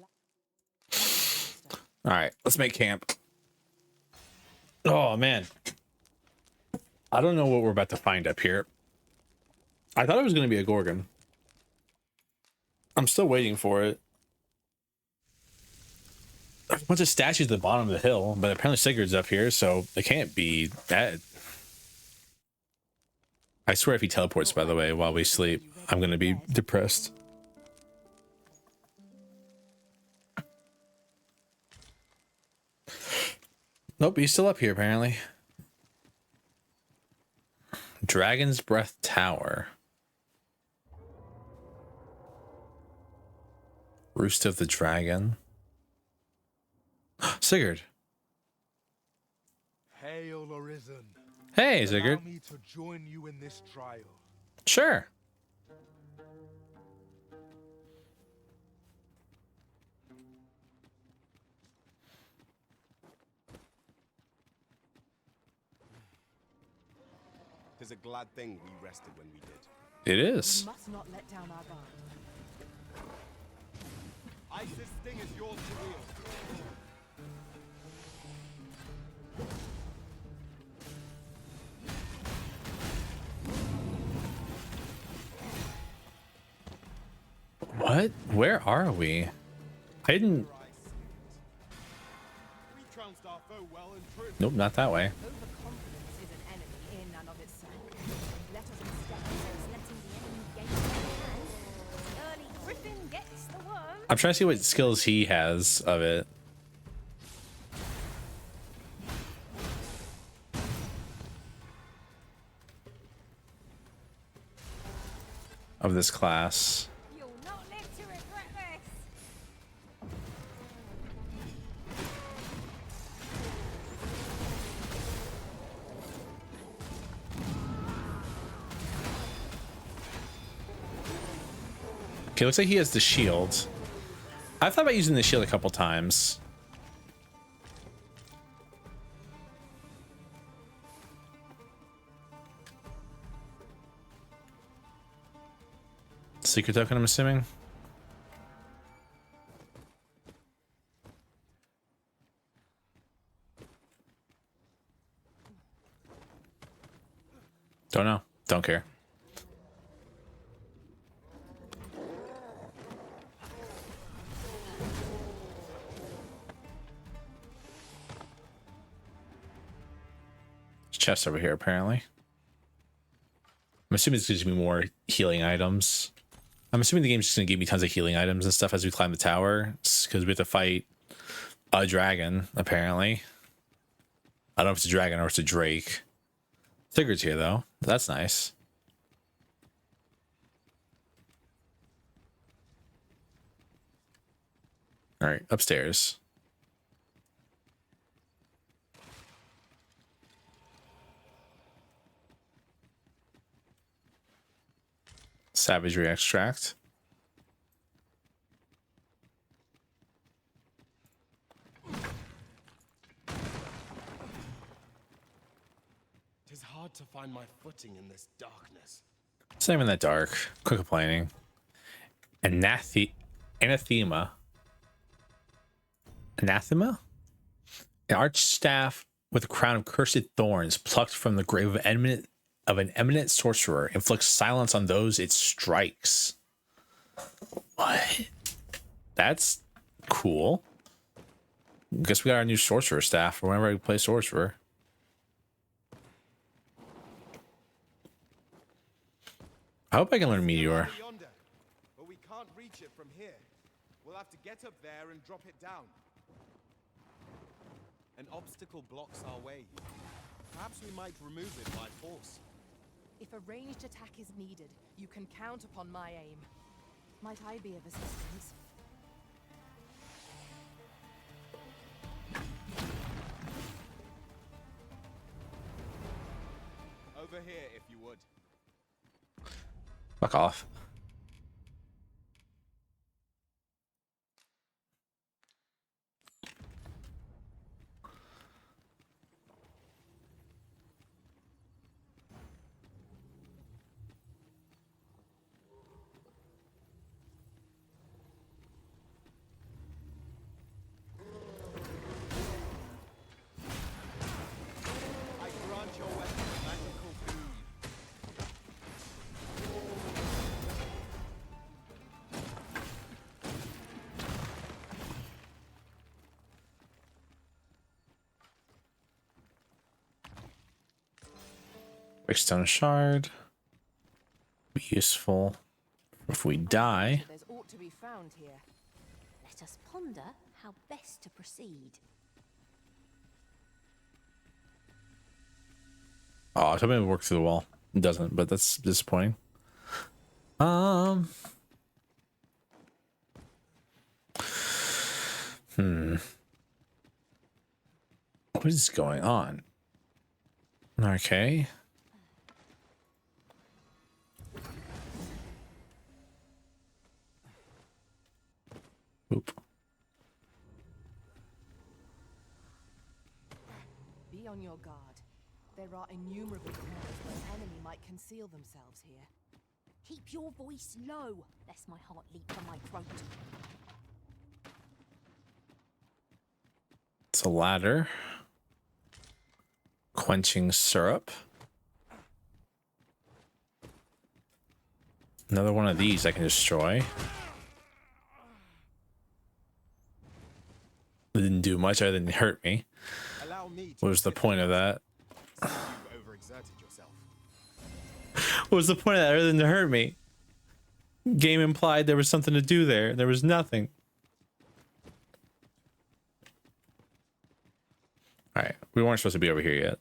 All right, let's make camp. Oh man, I don't know what we're about to find up here. I thought it was going to be a Gorgon. I'm still waiting for it. There's a bunch of statues at the bottom of the hill, but apparently Sigurd's up here, so it can't be that. I swear if he teleports, by the way, while we sleep, I'm going to be depressed. Nope, he's still up here, apparently. Dragon's Breath Tower. Roost of the Dragon. Sigurd. Hail, Arisen. Hey, Sigurd. Allow me to join you in this trial. Sure. 'Tis a glad thing we rested when we did. It is. We must not let down our guard. Isis' sting is yours to wield. What? Where are we? I didn't. We trounced our foe well and true. Nope, not that way. Overconfidence is an enemy in and of itself. Let us instead face letting the enemy gain their hands. Early Griffin gets the worm. I'm trying to see what skills he has of it. Of this class. You'll not live to regret this. Okay, looks like he has the shield. I've thought about using the shield a couple times. Secret token, I'm assuming. Don't know. Don't care. There's chest over here, apparently. I'm assuming it's going to be more healing items. I'm assuming the game's just going to give me tons of healing items and stuff as we climb the tower, because we have to fight a dragon, apparently. I don't know if it's a dragon or it's a drake. Sigurd's here, though. That's nice. All right, upstairs. Savagery extract. Tis hard to find my footing in this darkness. It's not even that dark. Quit complaining. Anathema. Anathema? An arch staff with a crown of cursed thorns plucked from the grave of an eminent sorcerer inflicts silence on those it strikes. What? That's cool. Guess we got our new sorcerer staff for whenever we play sorcerer. I hope I can learn Meteor. Yonder, but we can't reach it from here. We'll have to get up there and drop it down. An obstacle blocks our way. Perhaps we might remove it by force. If a ranged attack is needed, you can count upon my aim. Might I be of assistance? Over here, if you would. Fuck off. I grant your weapon a magical boon. Brickstone shard. Be useful if we die. There's ought to be found here. Let us ponder how best to proceed. Oh, I thought maybe it would work through the wall. It doesn't, but that's disappointing. What is going on? Okay. Oop. Be on your guard. There are innumerable corners where an enemy might conceal themselves here. Keep your voice low, lest my heart leap from my throat. It's a ladder. Quenching syrup. Another one of these I can destroy. It didn't do much other than hurt me. What was the point of that? What was the point of that other than to hurt me? Game implied there was something to do there. There was nothing. Alright, we weren't supposed to be over here yet.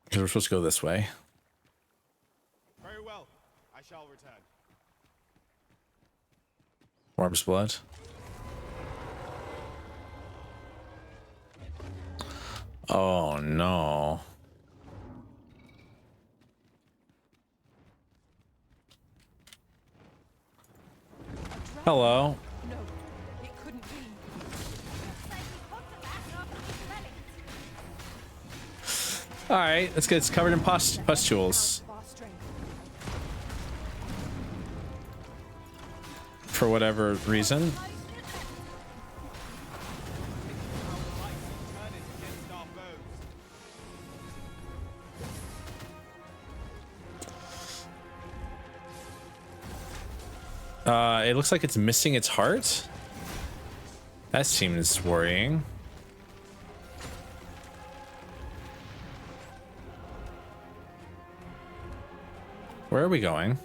Because we're supposed to go this way. Very well. I shall return. Worm's blood. Oh no. Hello. No, it couldn't be. All right, let's get it's covered in pustules. For whatever reason. It looks like it's missing its heart. That seems worrying. Where are we going?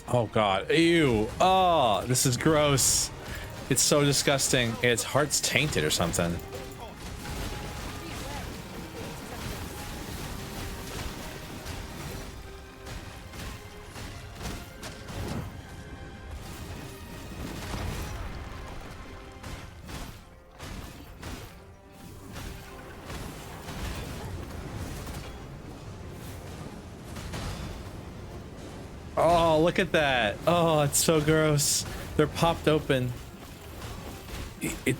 Oh god, ew. Oh, this is gross. It's so disgusting. Its heart's tainted or something. Oh, look at that. Oh, it's so gross. They're popped open.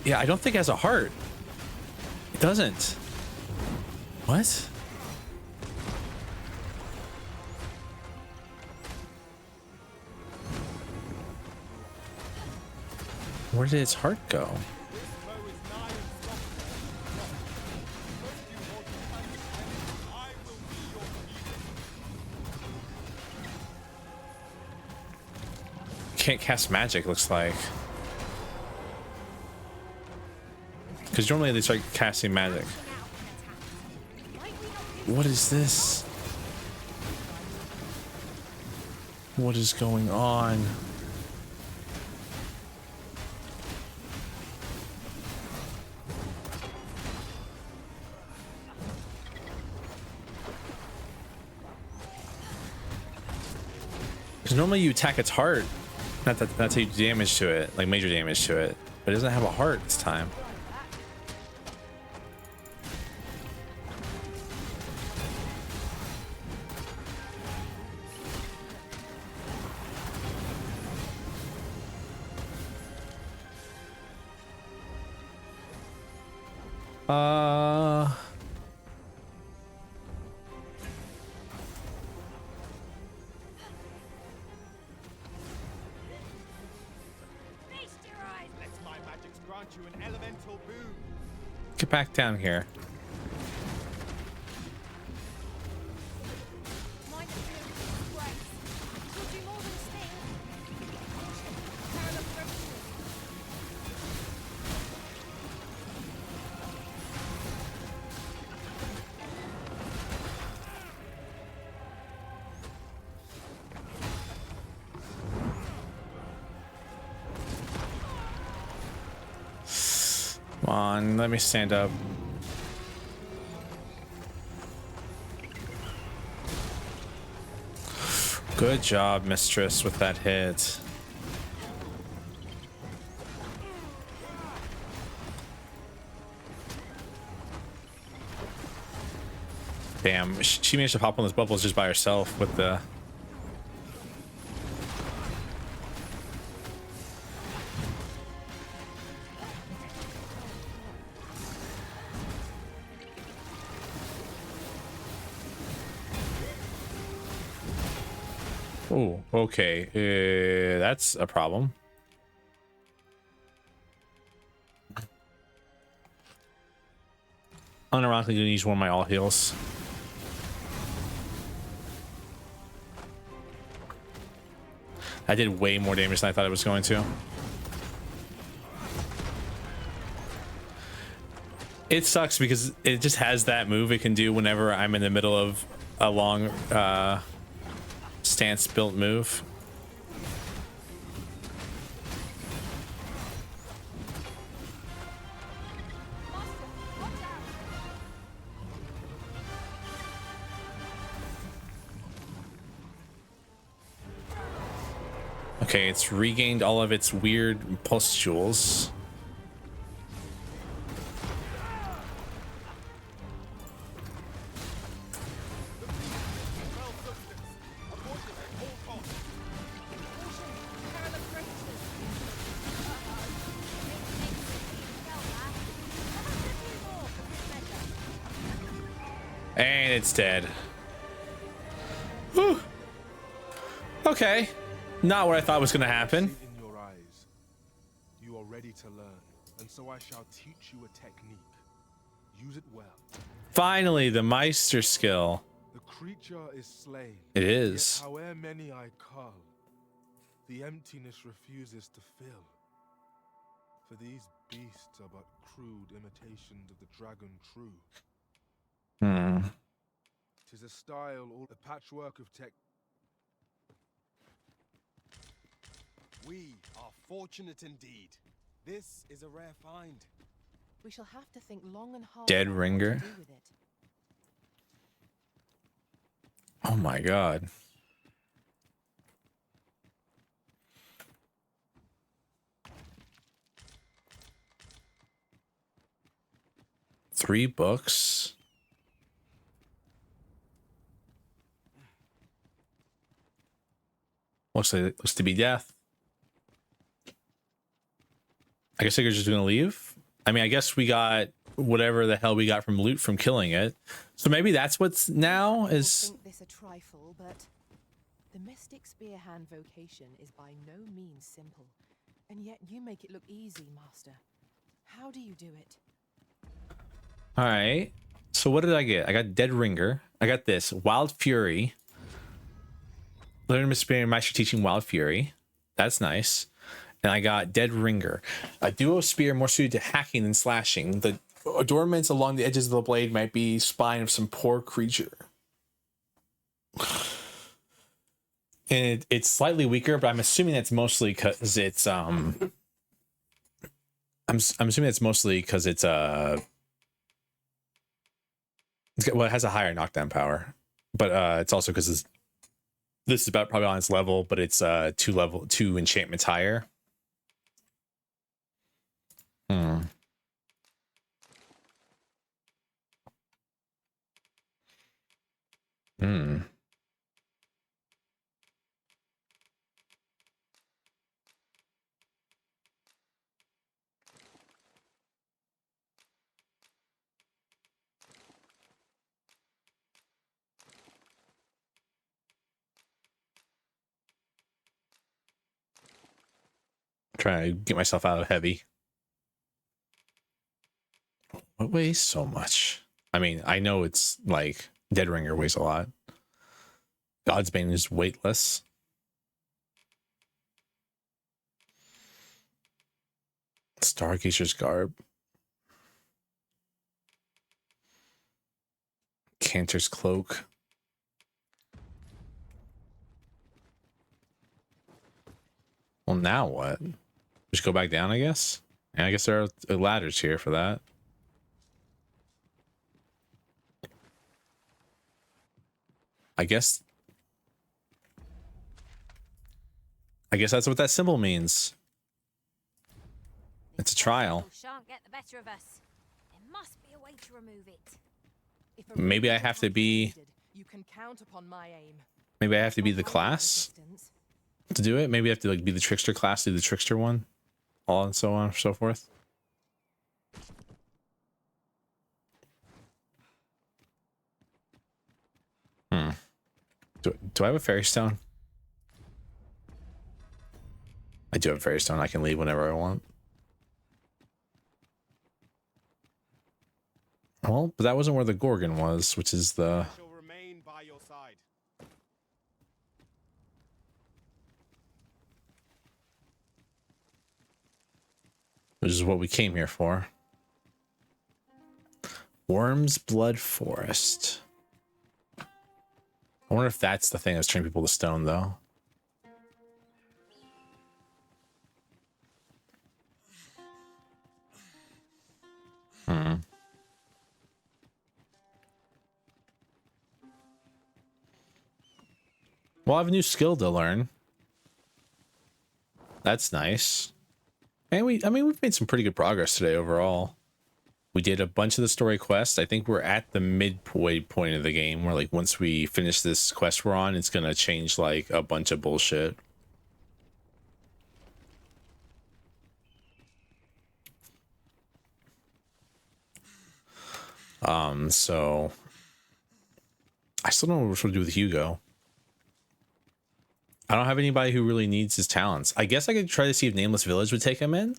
Yeah, I don't think it has a heart. It doesn't. What? Where did its heart go? Can't cast magic, looks like. Because normally they start casting magic. What is this? What is going on? Because normally you attack its heart. That's how you do damage to it, like major damage to it. But it doesn't have a heart this time. Get back down here. Come on, let me stand up. Good job, Mistress, with that hit. Damn, she managed to pop on those bubbles just by herself with the... Oh, okay. That's a problem. Unironically, gonna use one of my all heals. I did way more damage than I thought it was going to. It sucks because it just has that move it can do whenever I'm in the middle of a long stance built move. Okay, it's regained all of its weird pustules. And it's dead. Whew. Okay. Not what I thought was going to happen. In your eyes, you are ready to learn, and so I shall teach you a technique. Use it well. Finally, the Meister skill. The creature is slain. It is. Yet however many I cull, the emptiness refuses to fill. For these beasts are but crude imitations of the dragon true. Hmm. 'Tis a style, or a patchwork of tech. We are fortunate indeed. This is a rare find. We shall have to think long and hard. Dead about what ringer. to do with it. Oh my god. Three books. Looks to be death. I guess they're just gonna leave. I mean, I guess we got whatever the hell we got from loot from killing it. So maybe that's what's now is. Think this a trifle, but the mystic spear hand vocation is by no means simple, and yet you make it look easy, Master. How do you do it? All right. So what did I get? I got Dead Ringer. I got this Wild Fury. Learn Mr. Meister teaching Wild Fury. That's nice. And I got Dead Ringer, a duo spear more suited to hacking than slashing. The adornments along the edges of the blade might be spine of some poor creature. And it's slightly weaker, but I'm assuming that's mostly because it's I'm assuming it's mostly because it's well, it has a higher knockdown power, but it's also because this is about probably on its level, but it's two enchantments higher. Hmm. Hmm. Trying to get myself out of heavy. What weighs so much? I mean, I know it's like Dead Ringer weighs a lot. Godsbane is weightless. Stargazer's Garb. Cantor's Cloak. Well, now what? Just go back down, I guess? And I guess there are ladders here for that. I guess that's what that symbol means. It's a trial. Shan't get the better of us. There must be a way to remove it. If a Maybe I ranger have to can't be. needed, you can count upon my aim. Maybe I have to be the class to do it. Maybe I have to like be the trickster class, do the trickster one, all and so on and so forth. Do I have a fairy stone? I do have a fairy stone. I can leave whenever I want. Well, but that wasn't where the Gorgon was, which is the. Shall remain by your side. Which is what we came here for. Worm's Blood Forest. I wonder if that's the thing that's turning people to stone, though. Well, I have a new skill to learn. That's nice. And we've made some pretty good progress today overall. We did a bunch of the story quests. I think we're at the midway point of the game where like once we finish this quest we're on, it's gonna change like a bunch of bullshit. So I still don't know what we're supposed to do with Hugo. I don't have anybody who really needs his talents. I guess I could try to see if Nameless Village would take him in.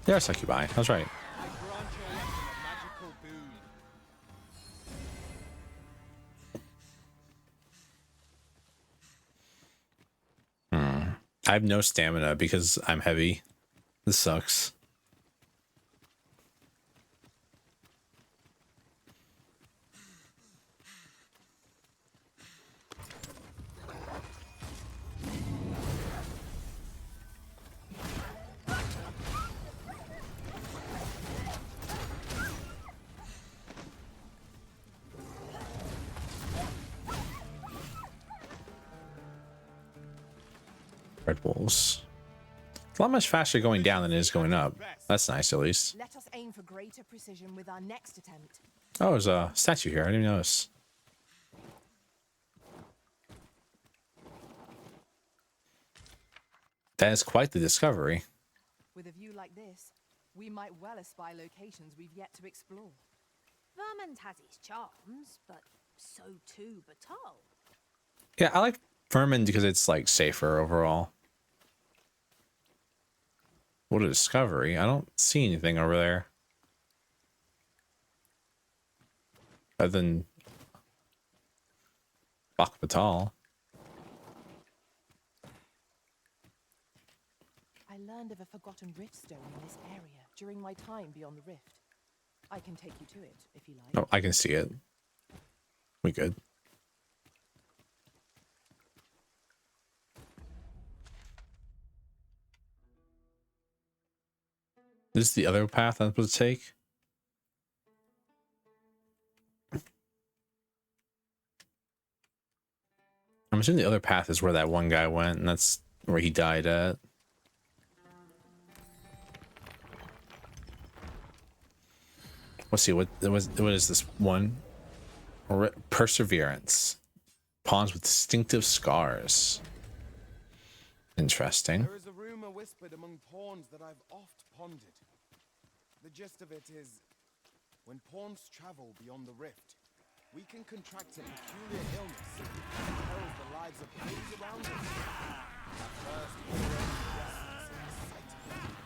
They are succubi. That's right. I have no stamina because I'm heavy. This sucks. Red Bulls. It's a lot much faster going down than it is going up. That's nice, at least. Let us aim for greater precision with our next attempt. Oh, there's a statue here. I didn't even notice. That is quite the discovery. With a view like this, we might well espy locations we've yet to explore. Vermont has its charms, but so too Batal. Yeah, I like Vermin because it's like safer overall. What a discovery. I don't see anything over there. Other than Batal. I learned of a forgotten rift stone in this area during my time beyond the rift. I can take you to it if you like. Oh, I can see it. We good. This is the other path I'm supposed to take. I'm assuming the other path is where that one guy went, and that's where he died at. Let's see, what is this one? Perseverance. Pawns with distinctive scars. Interesting. There is a rumor whispered among pawns that I've oft pondered. The gist of it is, when pawns travel beyond the rift, we can contract a peculiar illness that perils the lives of those around us. At first, we were only restless and excited.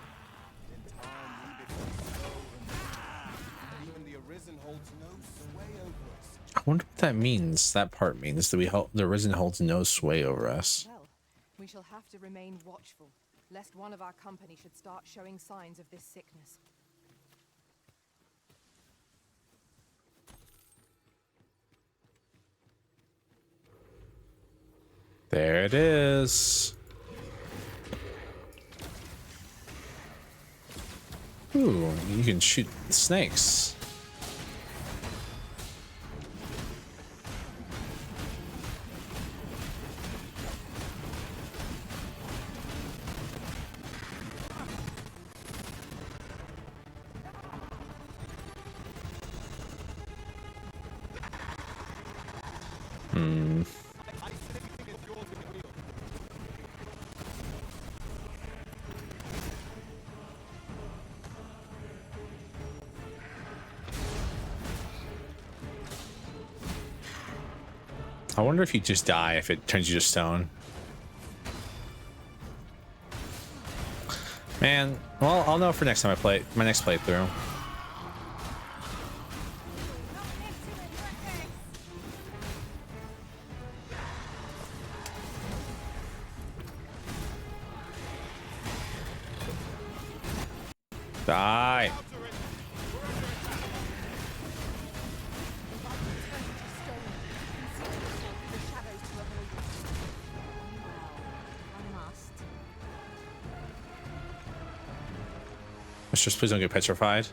In time, we become slow and weak. Even the Arisen holds no sway over us. I wonder what that means. That part means that the Arisen holds no sway over us. Well, we shall have to remain watchful, lest one of our company should start showing signs of this sickness. There it is. Ooh, you can shoot snakes. Hmm. I wonder if you just die if it turns you to stone. Man, well, I'll know for next time I play my next playthrough. Die. Mistress, please don't get petrified.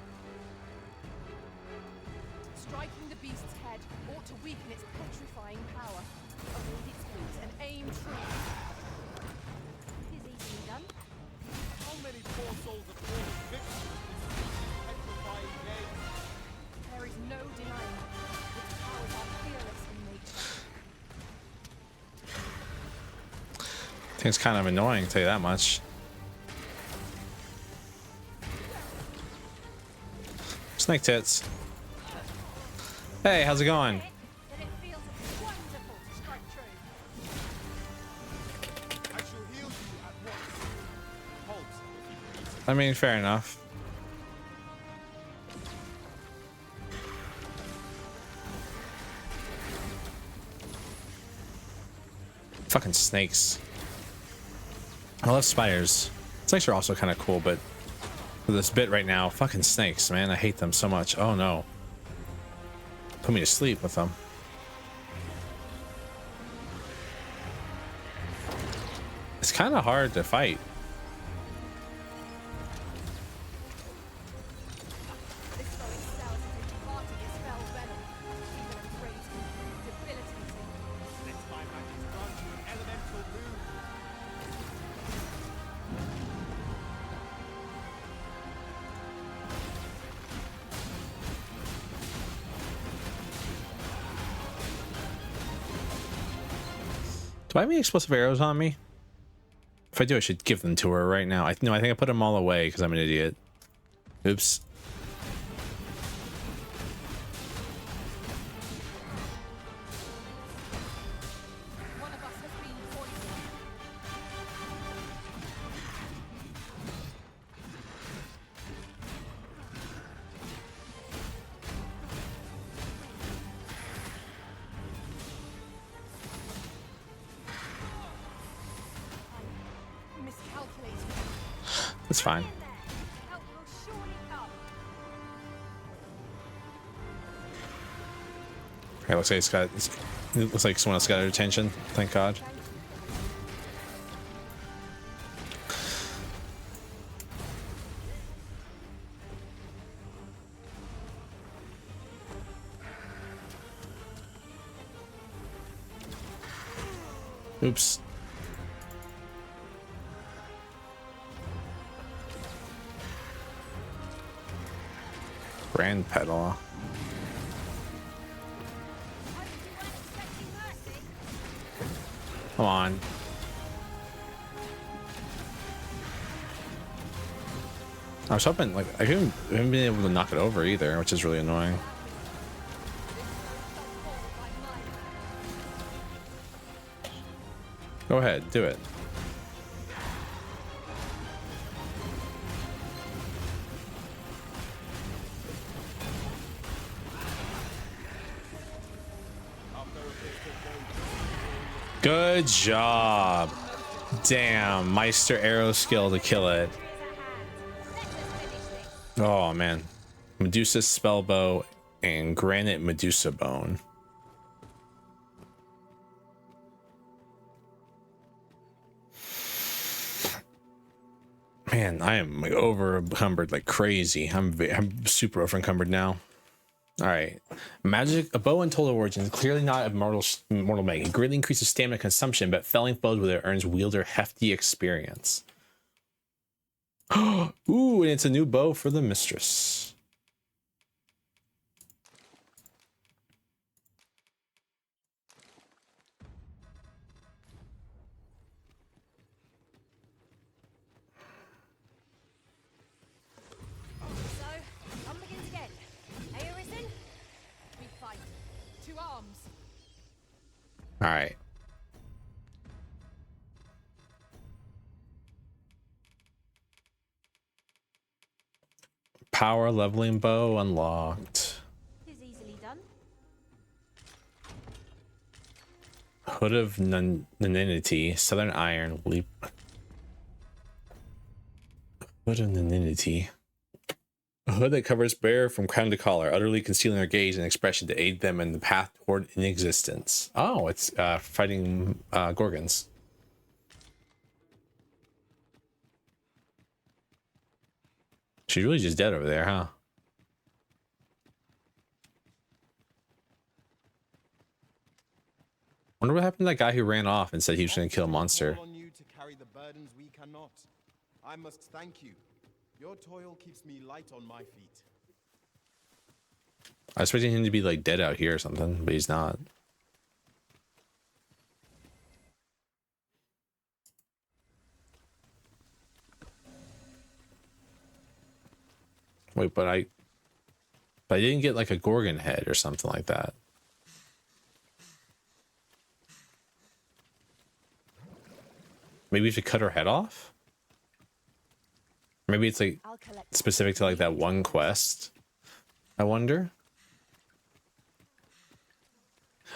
Striking the beast's head ought to weaken its petrifying power. Avoid its wings and aim true. It is easily done. How many poor souls have fallen victim to this petrifying gaze? There is no denying it. Its powers are fearless in nature. I think it's kind of annoying, to tell you that much. Snake tits. Hey, how's it going? Then it feels wonderful to strike true. I shall heal you at once. Halt, if you please. I mean, fair enough. Fucking snakes. I love spiders. Snakes are also kind of cool, but for this bit right now, fucking snakes, man. I hate them so much. Oh no. Put me to sleep with them. It's kind of hard to fight. This foe excels at imparting its spell venom. Even a phrase can prove debilitating. Let my magic run to an elemental moon. Do I have any explosive arrows on me? If I do, I should give them to her right now. I think I put them all away because I'm an idiot. Oops. One of us has been poisoned. Miscalculated. That's fine. Help will surely come. Okay, looks like it looks like someone else got her attention. Thank God. Oops. Grand pedal. Come on. I was hoping, like, I haven't been able to knock it over either, which is really annoying. Go ahead, do it. Good job. Damn, Meister arrow skill to kill it. Oh man. Medusa spellbow and granite Medusa bone. Man, I am like over encumbered like crazy. I'm super over encumbered now. All right, magic. A bow untold origins, clearly not a mortal make. It greatly increases stamina consumption, but felling foes with it earns wielder hefty experience. Ooh, and it's a new bow for the mistress. So, on begins again. Hey, Arisen? We fight. To arms. All right. Power leveling bow unlocked. Is easily done. Hood of Naninity, Southern Iron, Leap. Hood of Naninity. A hood that covers bearer from crown to collar, utterly concealing their gaze and expression to aid them in the path toward inexistence. Oh, it's fighting Gorgons. She's really just dead over there, huh? Wonder what happened to that guy who ran off and said he was going to kill a monster. On you to carry the burdens we cannot. I must thank you. Your toil keeps me light on my feet. I was expecting him to be like dead out here or something, but he's not. Wait, but I didn't get like a Gorgon head or something like that. Maybe we should cut her head off? Maybe it's like specific to like that one quest. I wonder.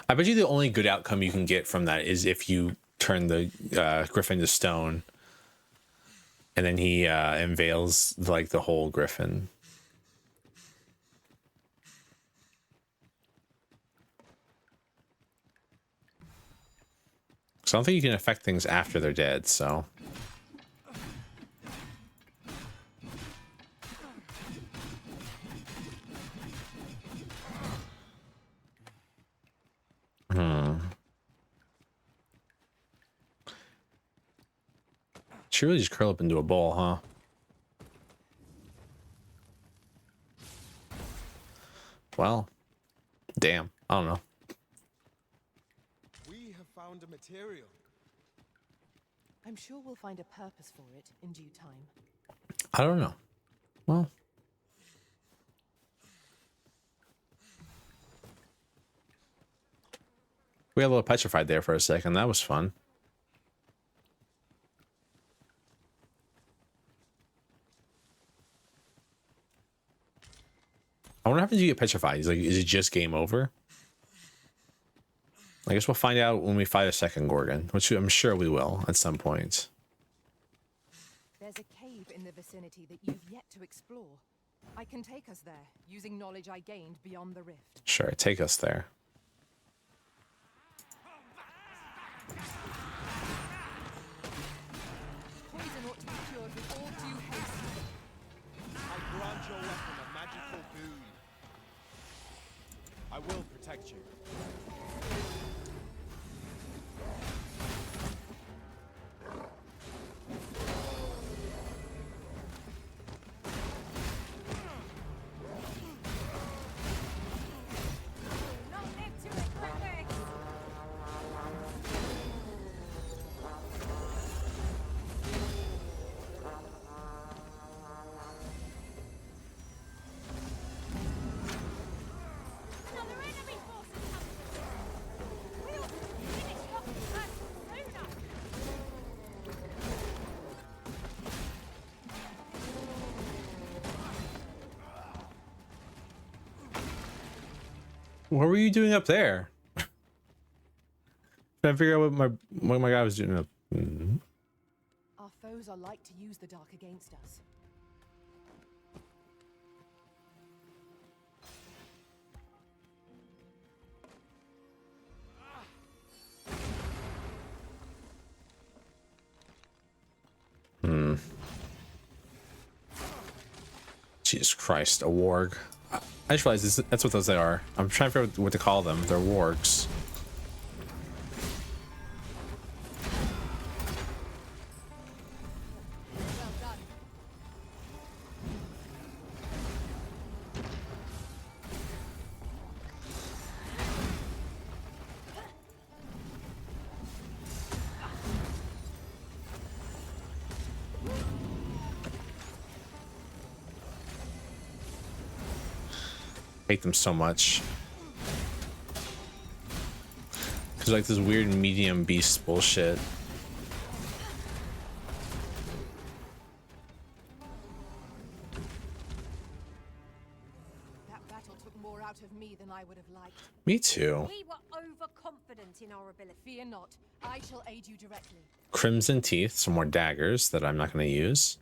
I bet you the only good outcome you can get from that is if you turn the griffin to stone and then he unveils like the whole griffin. So I don't think you can affect things after they're dead, so. She really just curl up into a ball, huh? Well, damn. I don't know. We have found a material. I'm sure we'll find a purpose for it in due time. I don't know. Well. We got a little petrified there for a second. That was fun. I wonder how did you get petrified? Is it just game over? I guess we'll find out when we fight a second Gorgon, which I'm sure we will at some point. There's a cave in the vicinity that you've yet to explore. I can take us there, using knowledge I gained beyond the rift. Sure, take us there. Poison ought to be cured with all due haste. I grant your weapon a magical boon. I will protect you. What were you doing up there? Trying to figure out what my guy was doing up. Our foes are like to use the dark against us. Jesus Christ, a warg. I just realized that's what those they are. I'm trying to figure out what to call them. They're wargs. Hate them so much. Cause like this weird medium beast bullshit. That battle took more out of me than I would have liked. Me too. We were overconfident in our ability. Fear not. I shall aid you directly. Crimson teeth, some more daggers that I'm not going to use.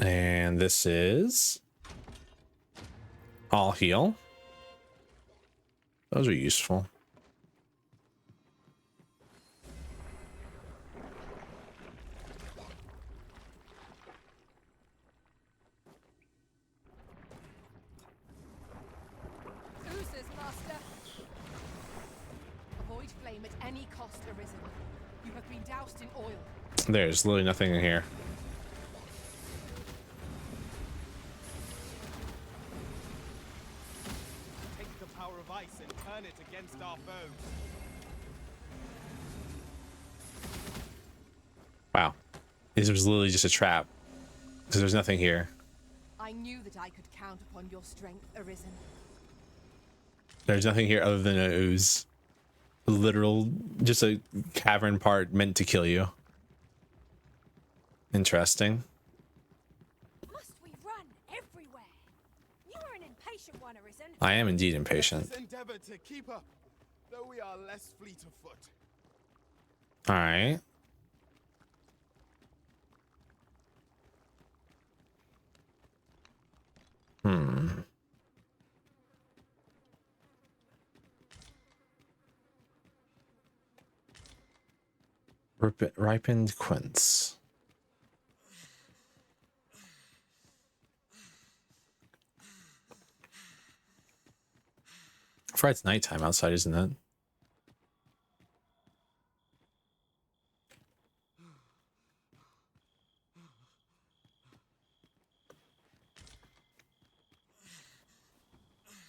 And this is all heal. Those are useful. Oozes, Master. Avoid flame at any cost, Arisen. You have been doused in oil. There's literally nothing in here. Take the power of ice and turn it against our foes. Wow. This was literally just a trap. Because there's nothing here. I knew that I could count upon your strength, Arisen. There's nothing here other than an ooze. Literal, just a cavern part meant to kill you. Interesting. Must we run everywhere? You are an impatient one, Arisen. I am indeed impatient. Let us endeavor to keep up, though we are less fleet of foot. Alright. Ripened quince. It's nighttime outside, isn't it?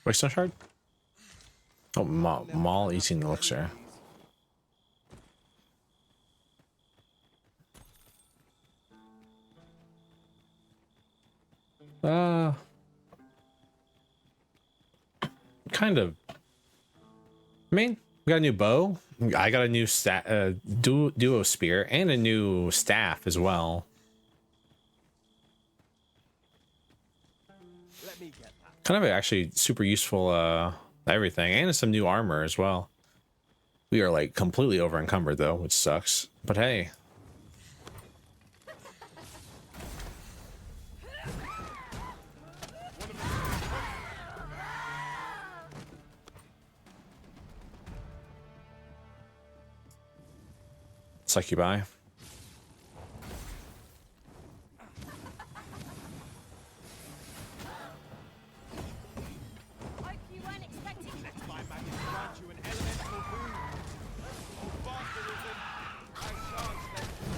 Waystone shard? Oh, Maul eating elixir. Kind of. I mean, we got a new bow. I got a new duo spear and a new staff as well. Kind of actually super useful everything, and some new armor as well. We are like completely over encumbered though, which sucks. But hey. Succubi. Hope you weren't expecting Let my magic grant you an elemental boon. Oh, faster, Arisen. I shan't let you.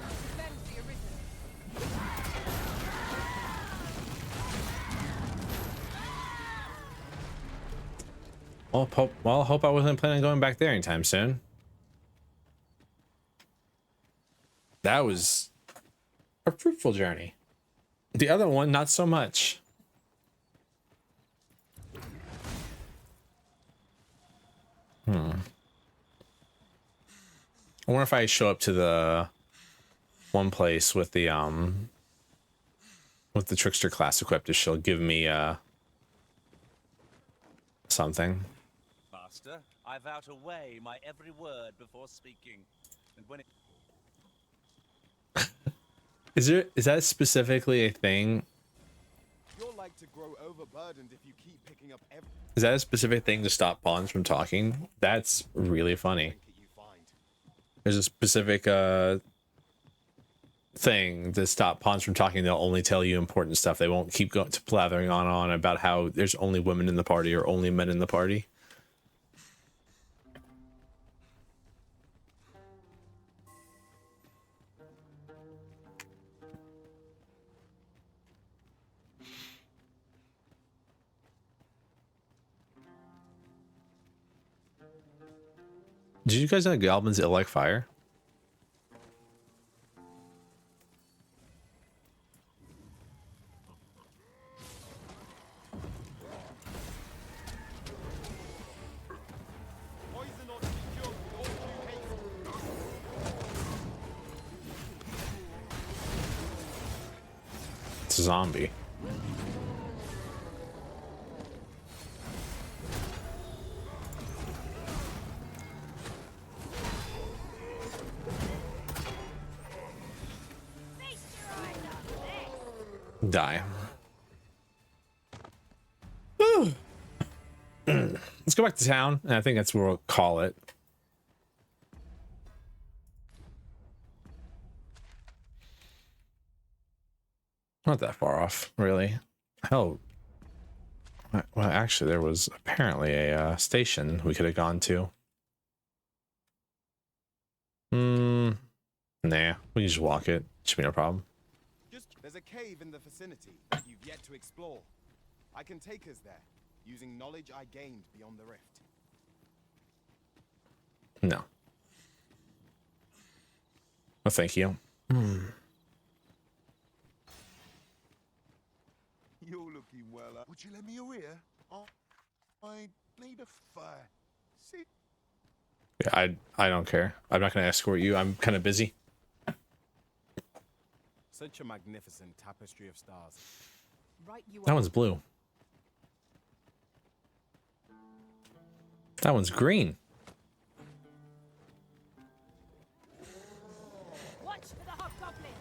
Defend the Arisen. Well, hope I wasn't planning on going back there anytime soon. That was a fruitful journey. The other one, not so much. I wonder if I show up to the one place with the trickster class equipped, if she'll give me something. Master, I vow to weigh my every word before speaking. And when it Is that specifically a thing? You're like to grow overburdened if you keep picking up every Is that a specific thing to stop pawns from talking? That's really funny. There's a specific thing to stop pawns from talking. They'll only tell you important stuff. They won't keep going to blathering on about how there's only women in the party or only men in the party. Did you guys know goblins ill like fire? It's a zombie. Die. Let's go back to town, and I think that's where we'll call it. Not that far off, really. Hell, well, actually, there was apparently a station we could have gone to. Nah, we can just walk it. Should be no problem. There's a cave in the vicinity that you've yet to explore. I can take us there, using knowledge I gained beyond the rift. No. Well, thank you. You're looking well. Would you lend me your ear? I need a fire. See? Yeah, I don't care. I'm not gonna escort you. I'm kind of busy. Such a magnificent tapestry of stars. Right, you That one's blue. That one's green. Watch for the hobgoblin.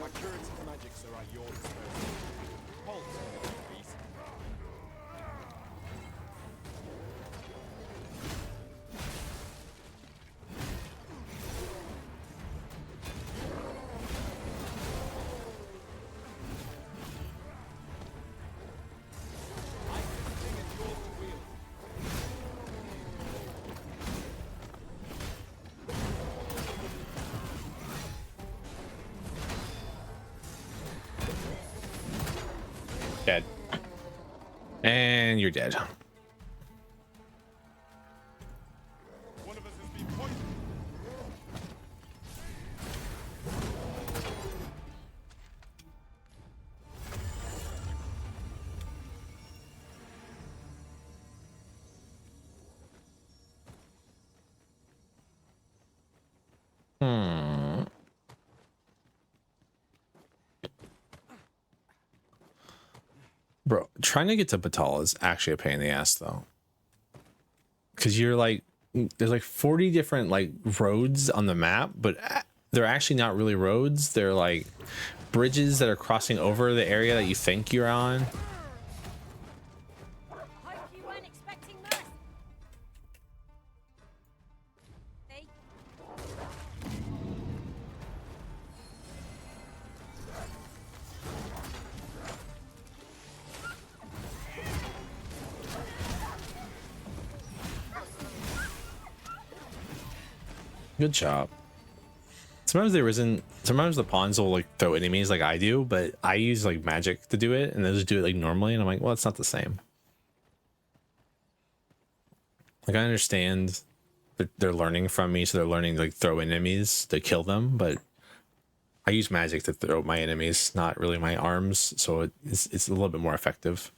My curative magics are at your disposal. Halt, beast. Dead. And you're dead. One of us has been poisoned. Bro, trying to get to Batal is actually a pain in the ass, though. Because you're like, there's like 40 different like roads on the map, but they're actually not really roads. They're like bridges that are crossing over the area that you think you're on. Hope you weren't expecting mercy. Hey. Good job. Sometimes there isn't. Sometimes the pawns will like throw enemies like I do, but I use like magic to do it, and they'll just do it like normally, and I'm like, well, it's not the same. Like I understand that they're learning from me, so they're learning to like throw enemies to kill them, but I use magic to throw my enemies, not really my arms, so it's a little bit more effective.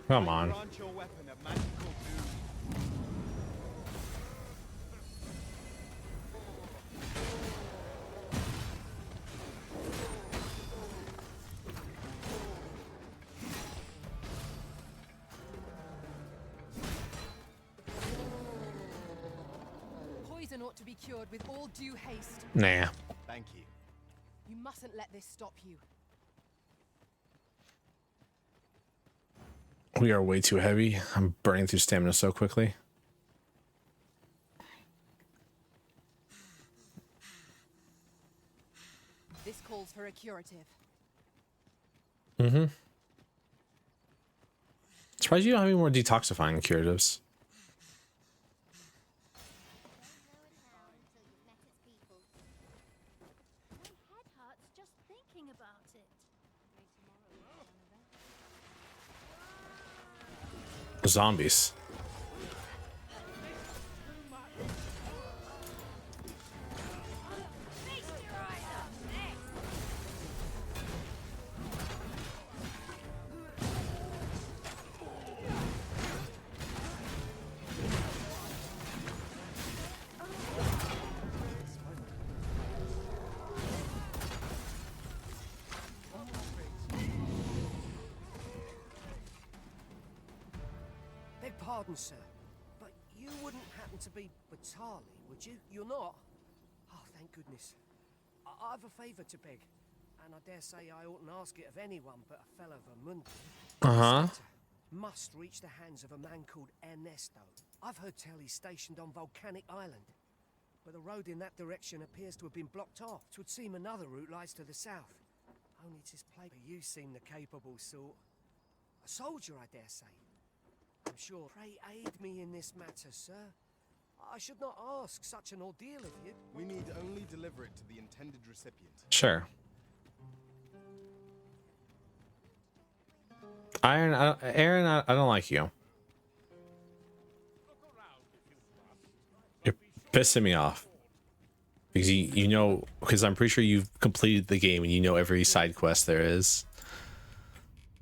Come on. Grant your weapon a magical boon. poison ought to be cured with all due haste. Nah. Thank you. You mustn't let this stop you. We are way too heavy. I'm burning through stamina so quickly. This calls for a curative. Mm-hmm. Surprised you don't have any more detoxifying curatives. Zombies. Beg pardon, sir, but you wouldn't happen to be Batali, would you? You're not? Oh, thank goodness. I've a favour to beg, and I dare say I oughtn't ask it of anyone but a fellow Vermundi. Uh-huh. Must reach the hands of a man called Ernesto. I've heard tell he's stationed on Volcanic Island, but the road in that direction appears to have been blocked off. It would seem another route lies to the south. Only 'tis plague, but you seem the capable sort. A soldier, I dare say. I'm sure. Pray aid me in this matter, sir. I should not ask such an ordeal of you. We need only deliver it to the intended recipient. Sure. Aaron, I don't like you. You're pissing me off. Because you know, because I'm pretty sure you've completed the game and you know every side quest there is.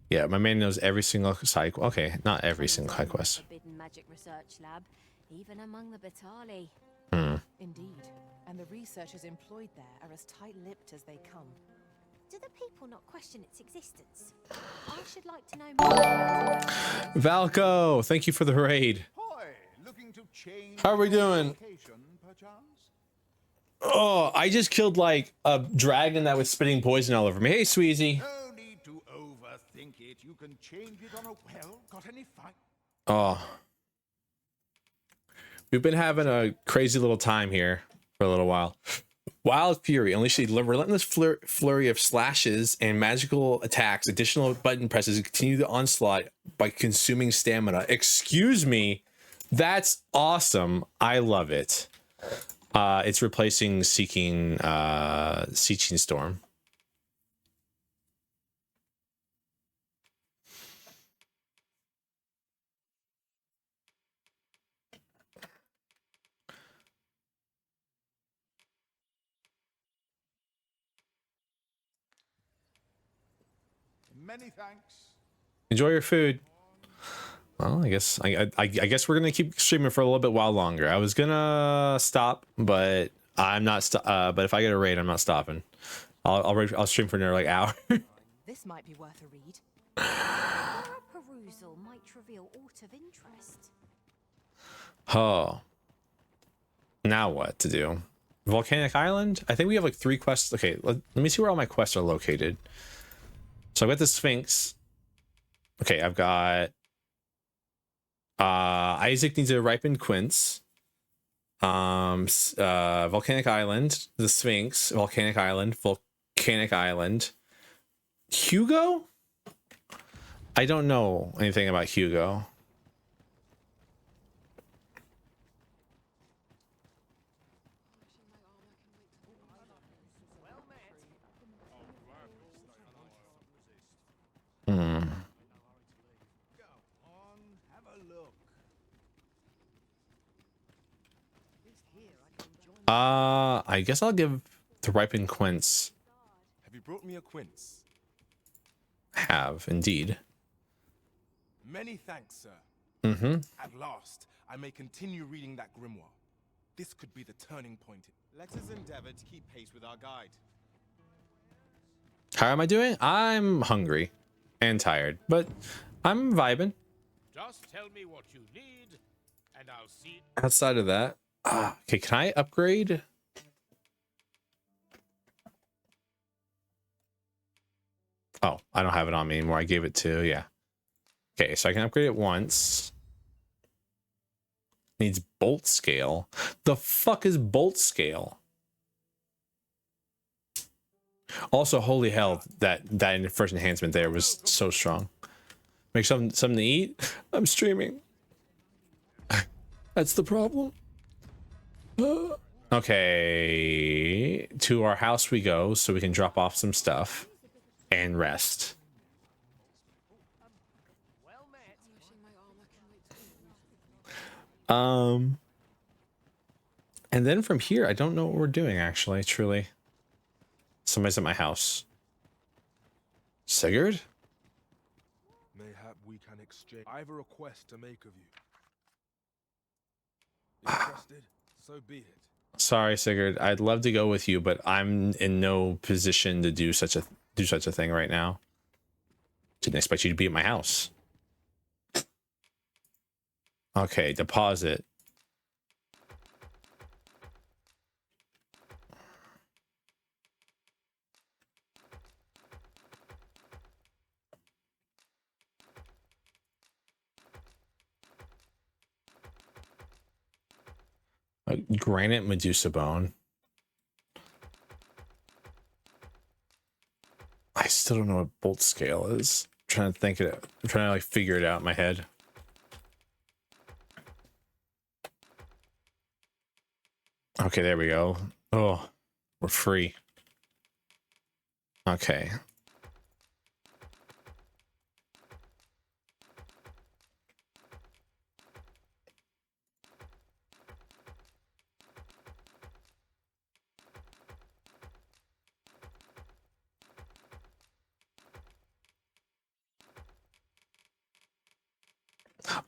Yeah, my man knows every single side. Okay, not every single side quest. Forbidden magic research lab, even among the Batali. Indeed, and the researchers employed there are as tight-lipped as they come. Do the people not question its existence? I should like to know more about it. Valco, thank you for the raid. Looking to change How are we doing? location, perchance? Oh, I just killed like a dragon that was spitting poison all over me. Hey, Sweezy. No need to overthink it. You can change it on a well. Got any fight? Oh. We've been having a crazy little time here for a little while. Wild Fury unleashed a relentless flurry of slashes and magical attacks, additional button presses, and continue the onslaught by consuming stamina. Excuse me. That's awesome. I love it. It's replacing Seeking Storm. Many thanks. Enjoy your food. Well, I guess I guess we're gonna keep streaming for a little bit while longer. I was gonna stop, but I'm not. But if I get a raid, I'm not stopping. I'll stream for another like hour. This might be worth a read. Thorough perusal might reveal aught of interest. Oh. Now what to do? Volcanic Island? I think we have like 3 quests. Okay, let me see where all my quests are located. So I've got the Sphinx. Okay, I've got Isaac needs a ripened quince. Volcanic Island, the Sphinx, Volcanic Island, Volcanic Island. Hugo? I don't know anything about Hugo. I guess I'll give the ripened quince. Have you brought me a quince? Have indeed. Many thanks, sir. Mm-hmm. At last, I may continue reading that grimoire. This could be the turning point. Let us endeavor to keep pace with our guide. How am I doing? I'm hungry and tired, but I'm vibing. Just tell me what you need, and I'll see. Outside of that, Okay, can I upgrade? Oh, I don't have it on me anymore. I gave it to, yeah. Okay, so I can upgrade it once. Needs bolt scale. The fuck is bolt scale? Also, holy hell, that first enhancement there was so strong. Make something to eat. I'm streaming. That's the problem. Okay, to our house we go, so we can drop off some stuff and rest. And then from here, I don't know what we're doing, actually, truly. Somebody's at my house. Sigurd? Mayhap we can exchange. I have a request to make of you. Interested? So be it. Sorry, Sigurd. I'd love to go with you, but I'm in no position to do such a thing right now. Didn't expect you to be at my house. Okay, deposit. Granite Medusa bone. I still don't know what bolt scale is. I'm trying to think it. I'm trying to like figure it out in my head. Okay, there we go. Oh, we're free. Okay.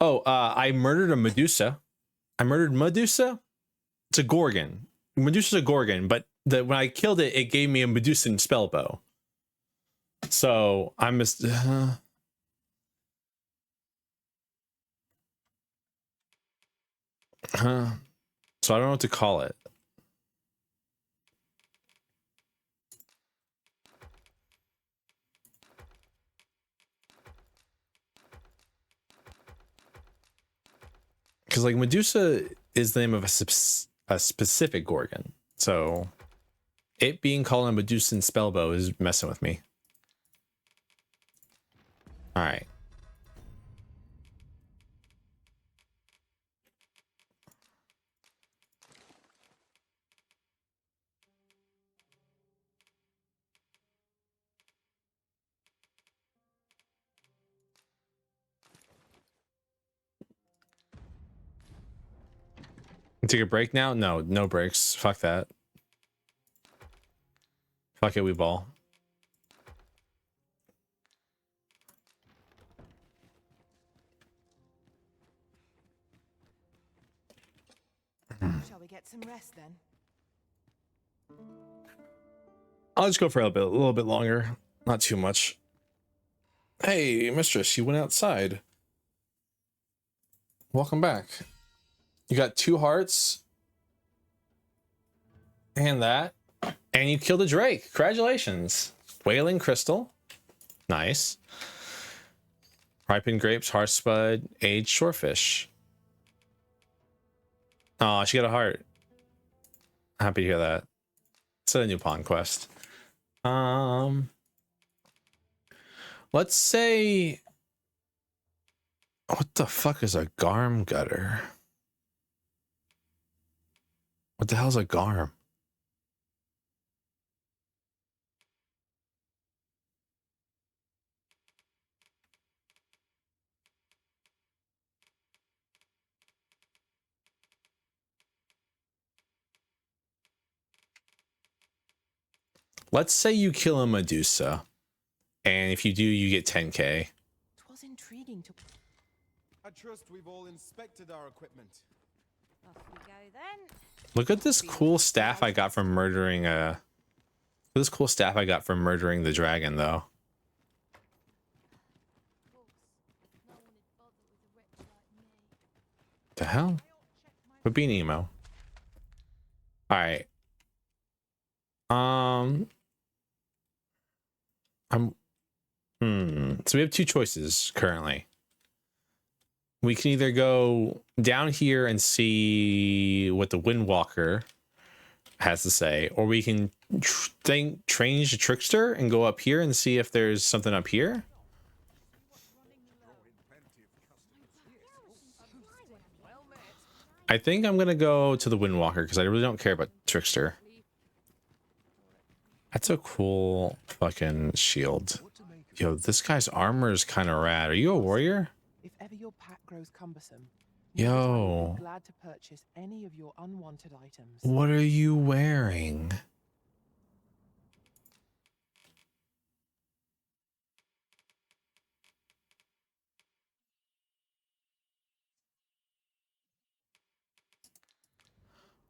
Oh, I murdered a Medusa. I murdered Medusa? It's a Gorgon. Medusa's a Gorgon, but when I killed it, it gave me a Medusan spell bow. So I'm just... so I don't know what to call it. Because like Medusa is the name of a specific Gorgon, so it being called a Medusan spellbow is messing with me. All right. Take a break now? No, no breaks. Fuck that. Fuck it, we ball. Shall we get some rest then? I'll just go for a little bit longer. Not too much. Hey, mistress, you went outside. Welcome back. You got 2 hearts. And that. And you killed a drake. Congratulations. Wailing crystal. Nice. Ripened grapes, heart spud, aged shorefish. Oh, she got a heart. Happy to hear that. It's a new pawn quest. Let's say... What the fuck is a garm gutter? What the hell's a garm? Let's say you kill a Medusa, and if you do, you get 10k. It was intriguing to... I trust we've all inspected our equipment. Off we go then. Look at this cool staff I got from murdering this cool staff I got from murdering the dragon, though. The hell? But being emo. All right. So we have two choices currently. We can either go down here and see what the Windwalker has to say, or we can change the Trickster and go up here and see if there's something up here. I think I'm gonna go to the Windwalker because I really don't care about Trickster. That's a cool fucking shield. Yo, this guy's armor is kind of rad. Are you a warrior? If ever your pack grows cumbersome, yo, glad to purchase any of your unwanted items. What are you wearing?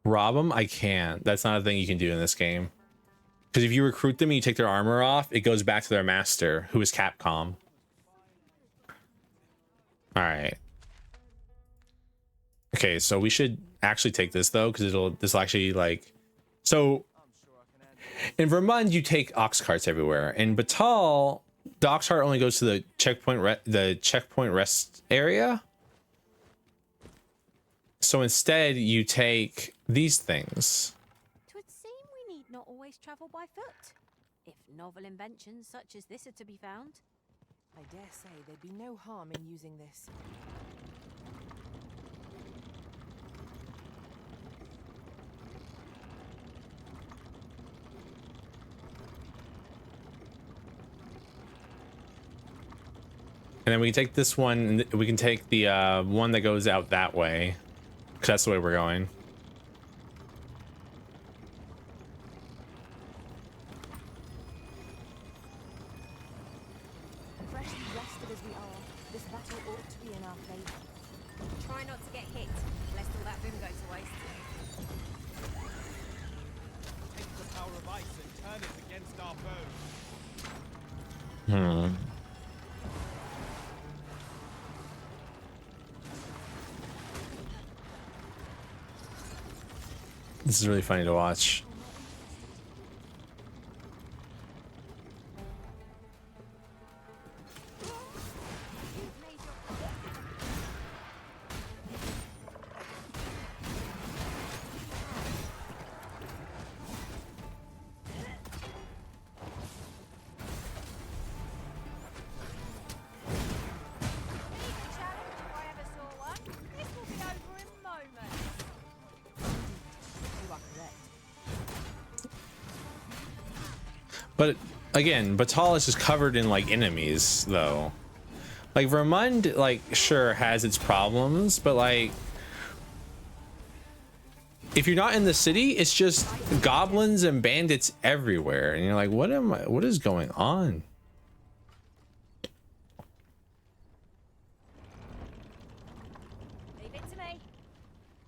Rob them? I can't. That's not a thing you can do in this game. Because if you recruit them and you take their armor off, it goes back to their master, who is Capcom. All right. Okay, so we should actually take this though, because this will actually like. So in Vermund, you take ox carts everywhere. In Batal, the ox cart only goes to the checkpoint rest area. So instead, you take these things. Twould seem we need not always travel by foot, if novel inventions such as this are to be found. I dare say there'd be no harm in using this. And then we can take this one, and we can take the one that goes out that way, because that's the way we're going. Freshly rested as we are, this battle ought to be in our favor. Try not to get hit, lest all that vim go to waste. Take the power of ice and turn it against our foes. This is really funny to watch. But again, Batal is just covered in like enemies though. Like Vermund, like sure has its problems, but like if you're not in the city, it's just goblins and bandits everywhere, and you're like, what is going on? Leave it to me.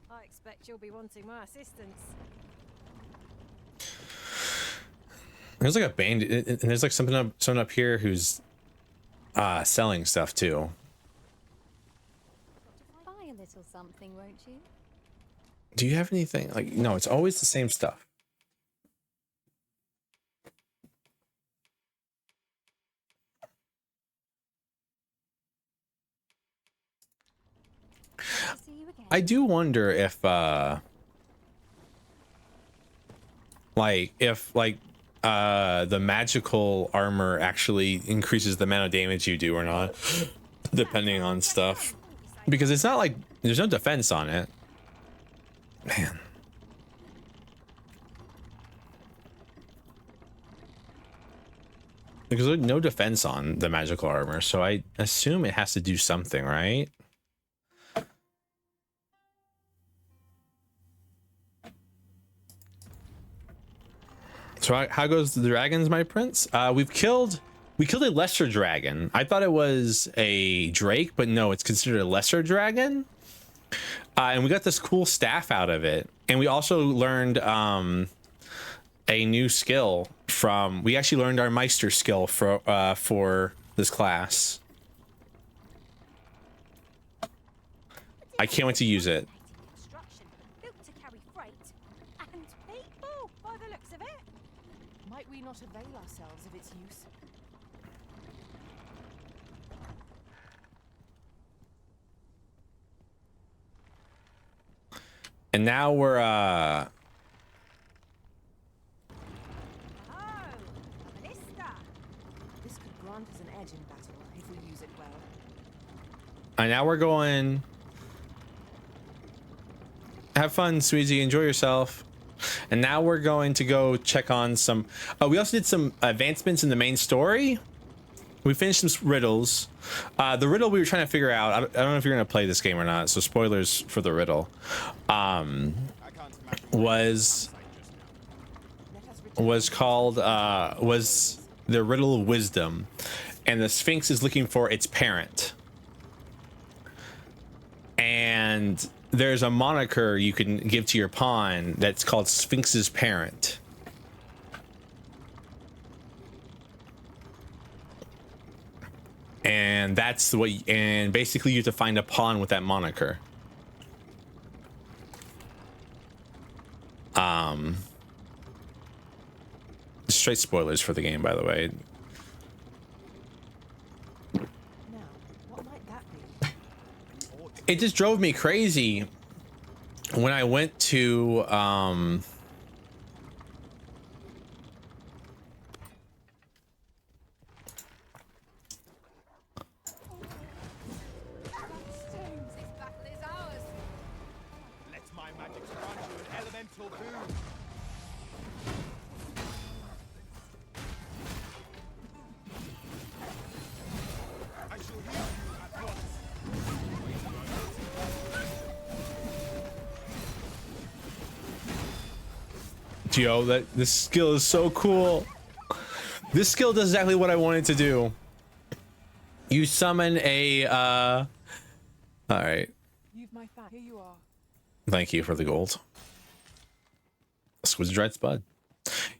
I expect you'll be wanting my assistance. There's like a bandit, and there's like someone up here who's selling stuff too. Buy a little something, won't you? Do you have anything like? No, it's always the same stuff. I do wonder if the magical armor actually increases the amount of damage you do or not, depending on stuff, because it's not like there's no defense on it. Man. Because there's no defense on the magical armor, so I assume it has to do something, right? So how goes the dragons, my prince? We killed a lesser dragon. I thought it was a drake, but no, it's considered a lesser dragon. And we got this cool staff out of it. And we also learned a new skill from, we actually learned our Meister skill for this class. I can't wait to use it. Built to carry freight and Might we not avail ourselves of its use? And now we're This could grant us an edge in battle if we use it well. and now we're going. Have fun, Sweezy. Enjoy yourself. And now we're going to go check on some. Oh, we also did some advancements in the main story. We finished some riddles. The riddle we were trying to figure out. I don't know if you're going to play this game or not. So spoilers for the riddle. Was called was the riddle of wisdom, and the Sphinx is looking for its parent. And there's a moniker you can give to your pawn that's called Sphinx's parent. And that's what, and basically you have to find a pawn with that moniker. Straight spoilers for the game, by the way. It just drove me crazy when I went to Let my magic grant you an elemental boon. I shall heal you at once. Yo, this skill is so cool. This skill does exactly what I wanted to do. You summon a all right. You've my fat. Here you are. Thank you for the gold. Squid's Dread Spud.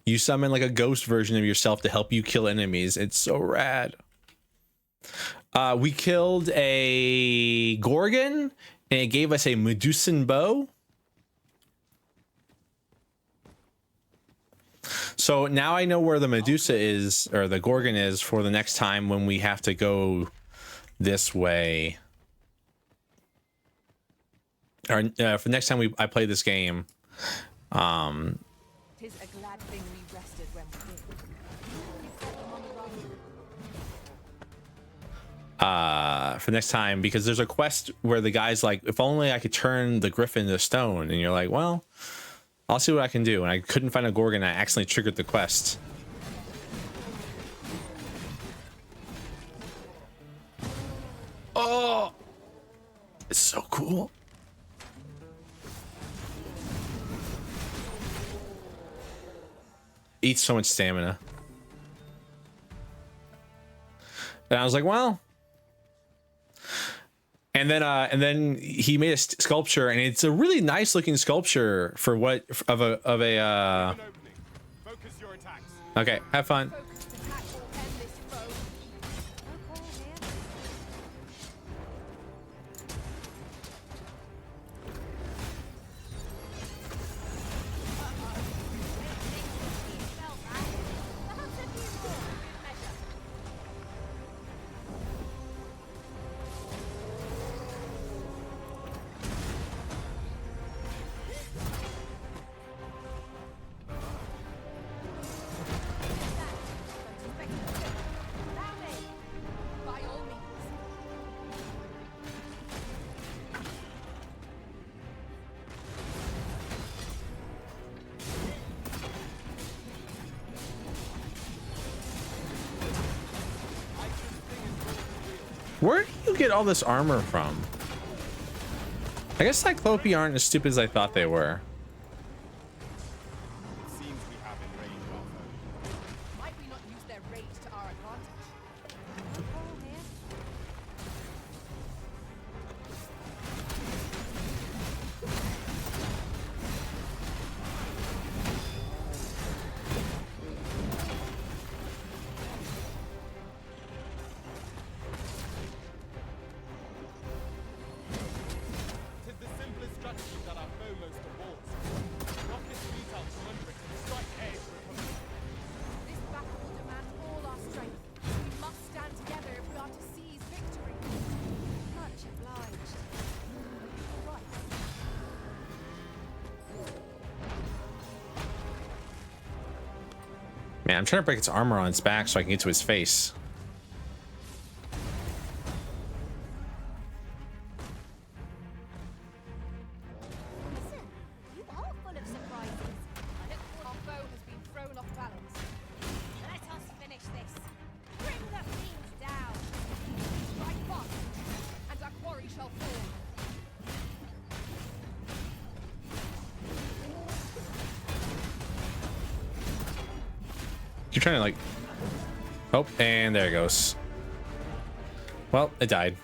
You summon like a ghost version of yourself to help you kill enemies. It's so rad. We killed a Gorgon and it gave us a Medusan bow. So now I know where the Medusa is, or the Gorgon is, for the next time when we have to go this way. Or for next time I play this game. Tis a glad thing we rested when we did. For next time, because there's a quest where the guy's like, if only I could turn the griffin to stone, and you're like, well, I'll see what I can do. And I couldn't find a Gorgon. I accidentally triggered the quest. Oh, it's so cool. Eats so much stamina. And I was like, well. And then he made a sculpture, and it's a really nice looking sculpture for what of a Okay, have fun. Where do you get all this armor from? I guess Cyclope aren't as stupid as I thought they were. Might we not use their rage to our advantage? Tis the simplest strategy that our foe most abhors. Man, I'm trying to break its armor on its back so I can get to his face. Listen, you are full of surprises. I look for our foe has been thrown off balance. Let us finish this. Bring the fiends down. Strike fast, and our quarry shall fall. Keep trying to like... Oh, and there it goes. Well, it died.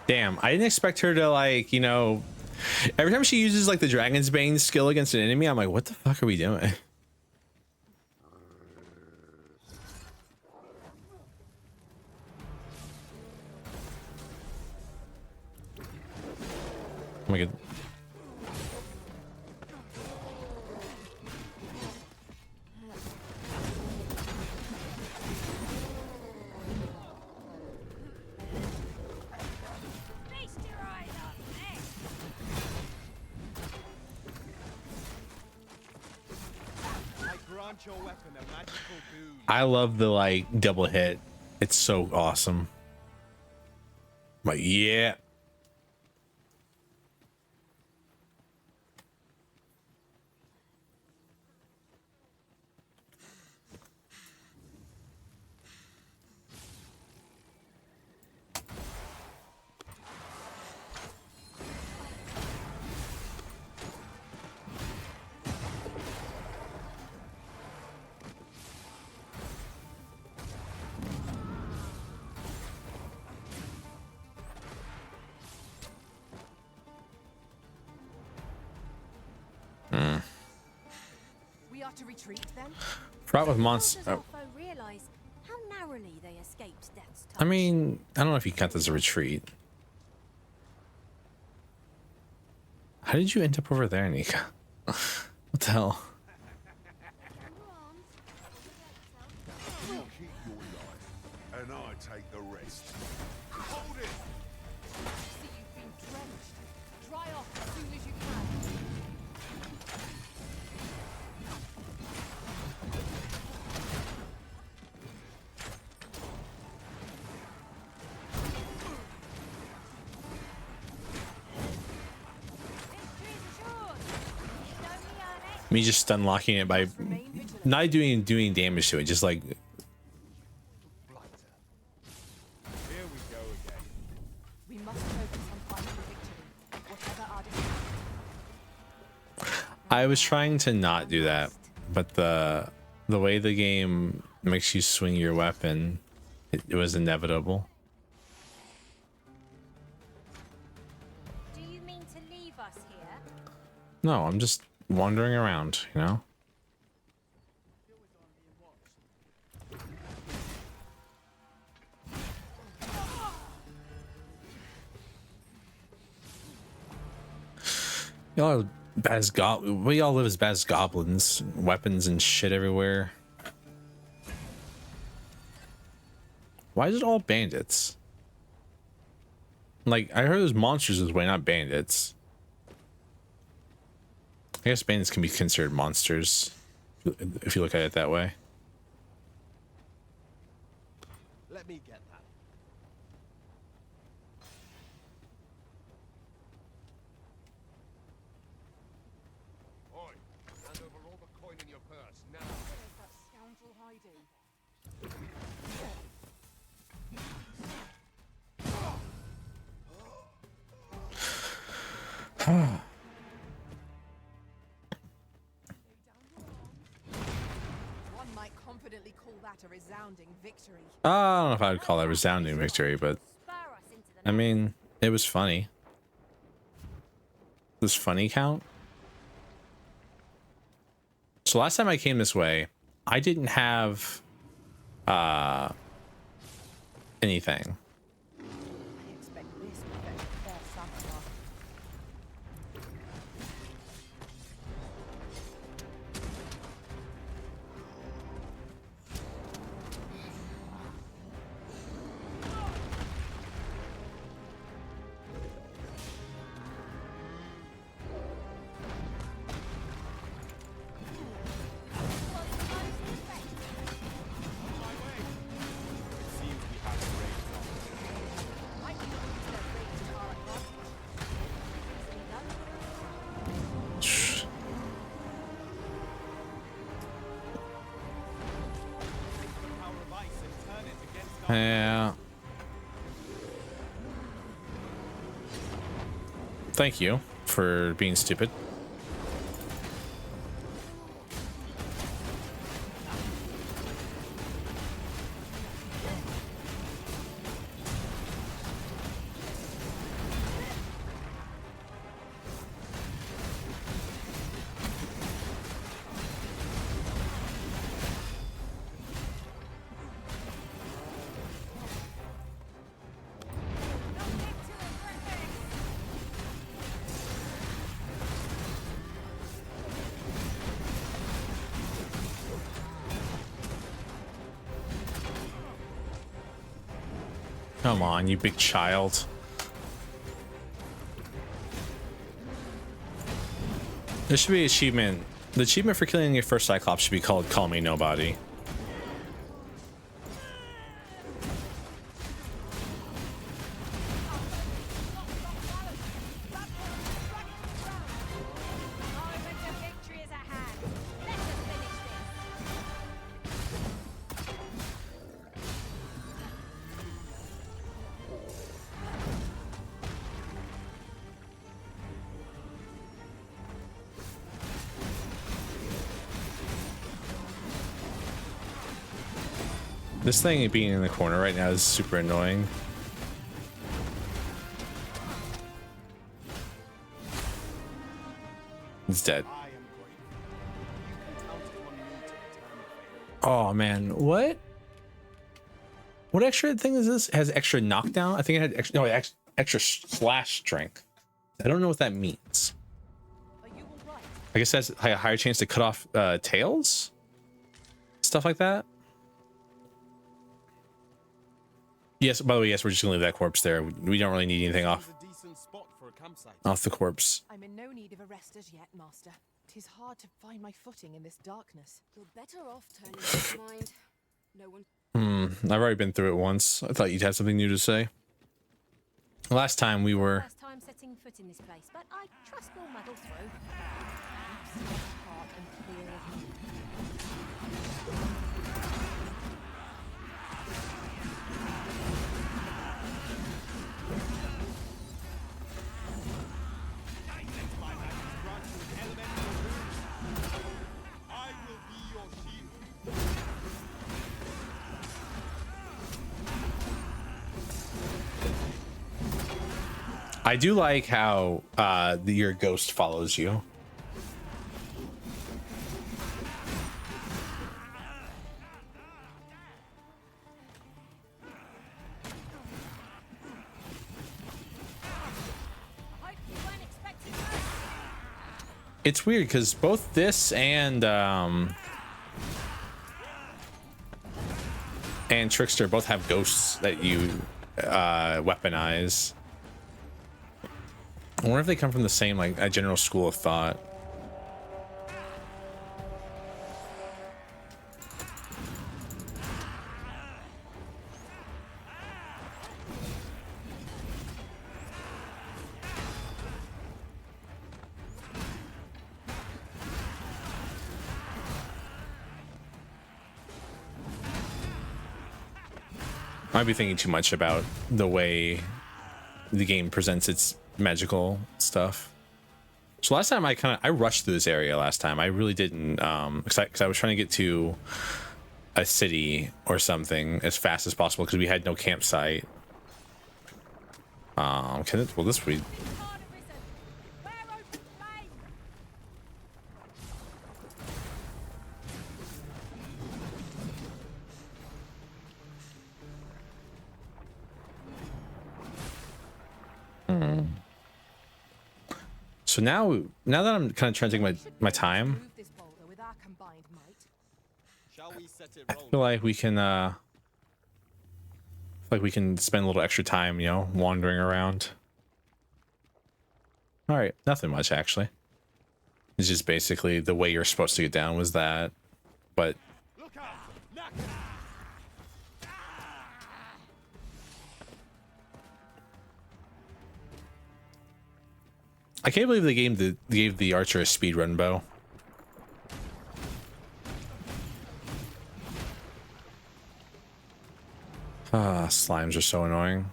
Damn, I didn't expect her to, like, you know, every time she uses like the Dragon's Bane skill against an enemy, I'm like, what the fuck are we doing? Oh my god. I love the like double hit. It's so awesome. But yeah. We are to retreat then? Fraught with monsters. Does our foe realize how narrowly they escaped death's touch? I mean, I don't know if you count this as a retreat. How did you end up over there, Nika? What the hell? You keep your life, and I take the rest. Hold it! See, you've been drenched. Dry off as soon as you can. Me just unlocking it by not doing damage to it, just like Here we go again. We must focus on finding victory, whatever our decision. I was trying to not do that, but the way the game makes you swing your weapon, it was inevitable. Do you mean to leave us here? No, I'm just wandering around, you know? Y'all are bad as we all live as bad as goblins, weapons and shit everywhere. Why is it all bandits? Like, I heard there's monsters this way, not bandits. I guess bandits can be considered monsters if you look at it that way. Let me get that. Oi, hand over all the coin in your purse now. Where is that scoundrel hiding? One might confidently call that a resounding victory. I don't know if I would call that a resounding victory, but I mean, it was funny. Does funny count? So last time I came this way, I didn't have anything. I expect this will fetch a fair sum. Yeah. Thank you for being stupid. Come on, you big child. There should be an achievement. The achievement for killing your first Cyclops should be called Call Me Nobody. This thing being in the corner right now is super annoying. It's dead. Oh man, what? What extra thing is this? It has extra knockdown? I think it had extra, no, extra slash strength. I don't know what that means. I guess that's a higher chance to cut off tails? Stuff like that? Yes, by the way, yes, we're just gonna leave that corpse there. We don't really need anything off the corpse. I'm in no need of a rest as yet, Master. 'Tis hard to find my footing in this darkness. You're better off turning your mind. No one. I've already been through it once. I thought you'd have something new to say. Last time we were... First time setting foot in this place, but I trust we'll muddle through. Heart and clear of me. I do like how your ghost follows you. It's weird because both this and Trickster both have ghosts that you weaponize. I wonder if they come from the same, like, a general school of thought. Might be thinking too much about the way the game presents its magical stuff. So last time I rushed through this area last time. I really didn't because I was trying to get to a city or something as fast as possible because we had no campsite. Will this be... So now that I'm kind of trying to take my time, Move this boulder with our combined might. Shall we set it I rolling? feel like we can spend a little extra time, you know, wandering around. All right, nothing much actually. It's just basically the way you're supposed to get down was that, but I can't believe they gave the archer a speedrun bow. Ah, slimes are so annoying.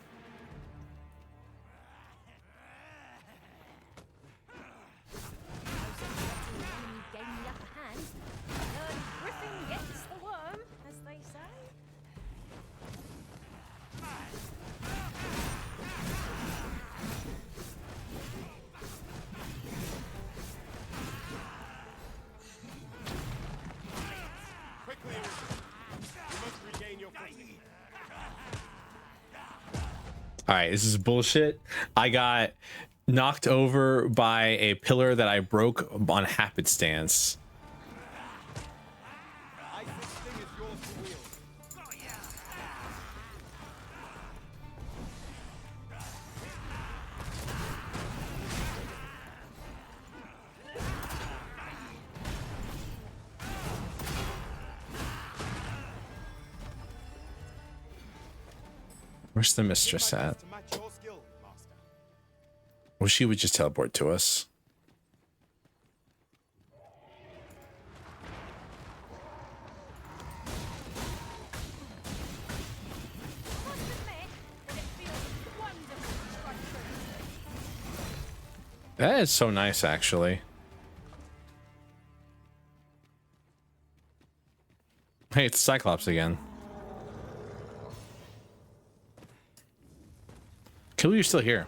Quickly, you must regain your footing. All right, this is bullshit. I got knocked over by a pillar that I broke on happenstance. Where's the mistress at? Well, she would just teleport to us. That is so nice, actually. Hey, it's Cyclops again. Kill, you're still here.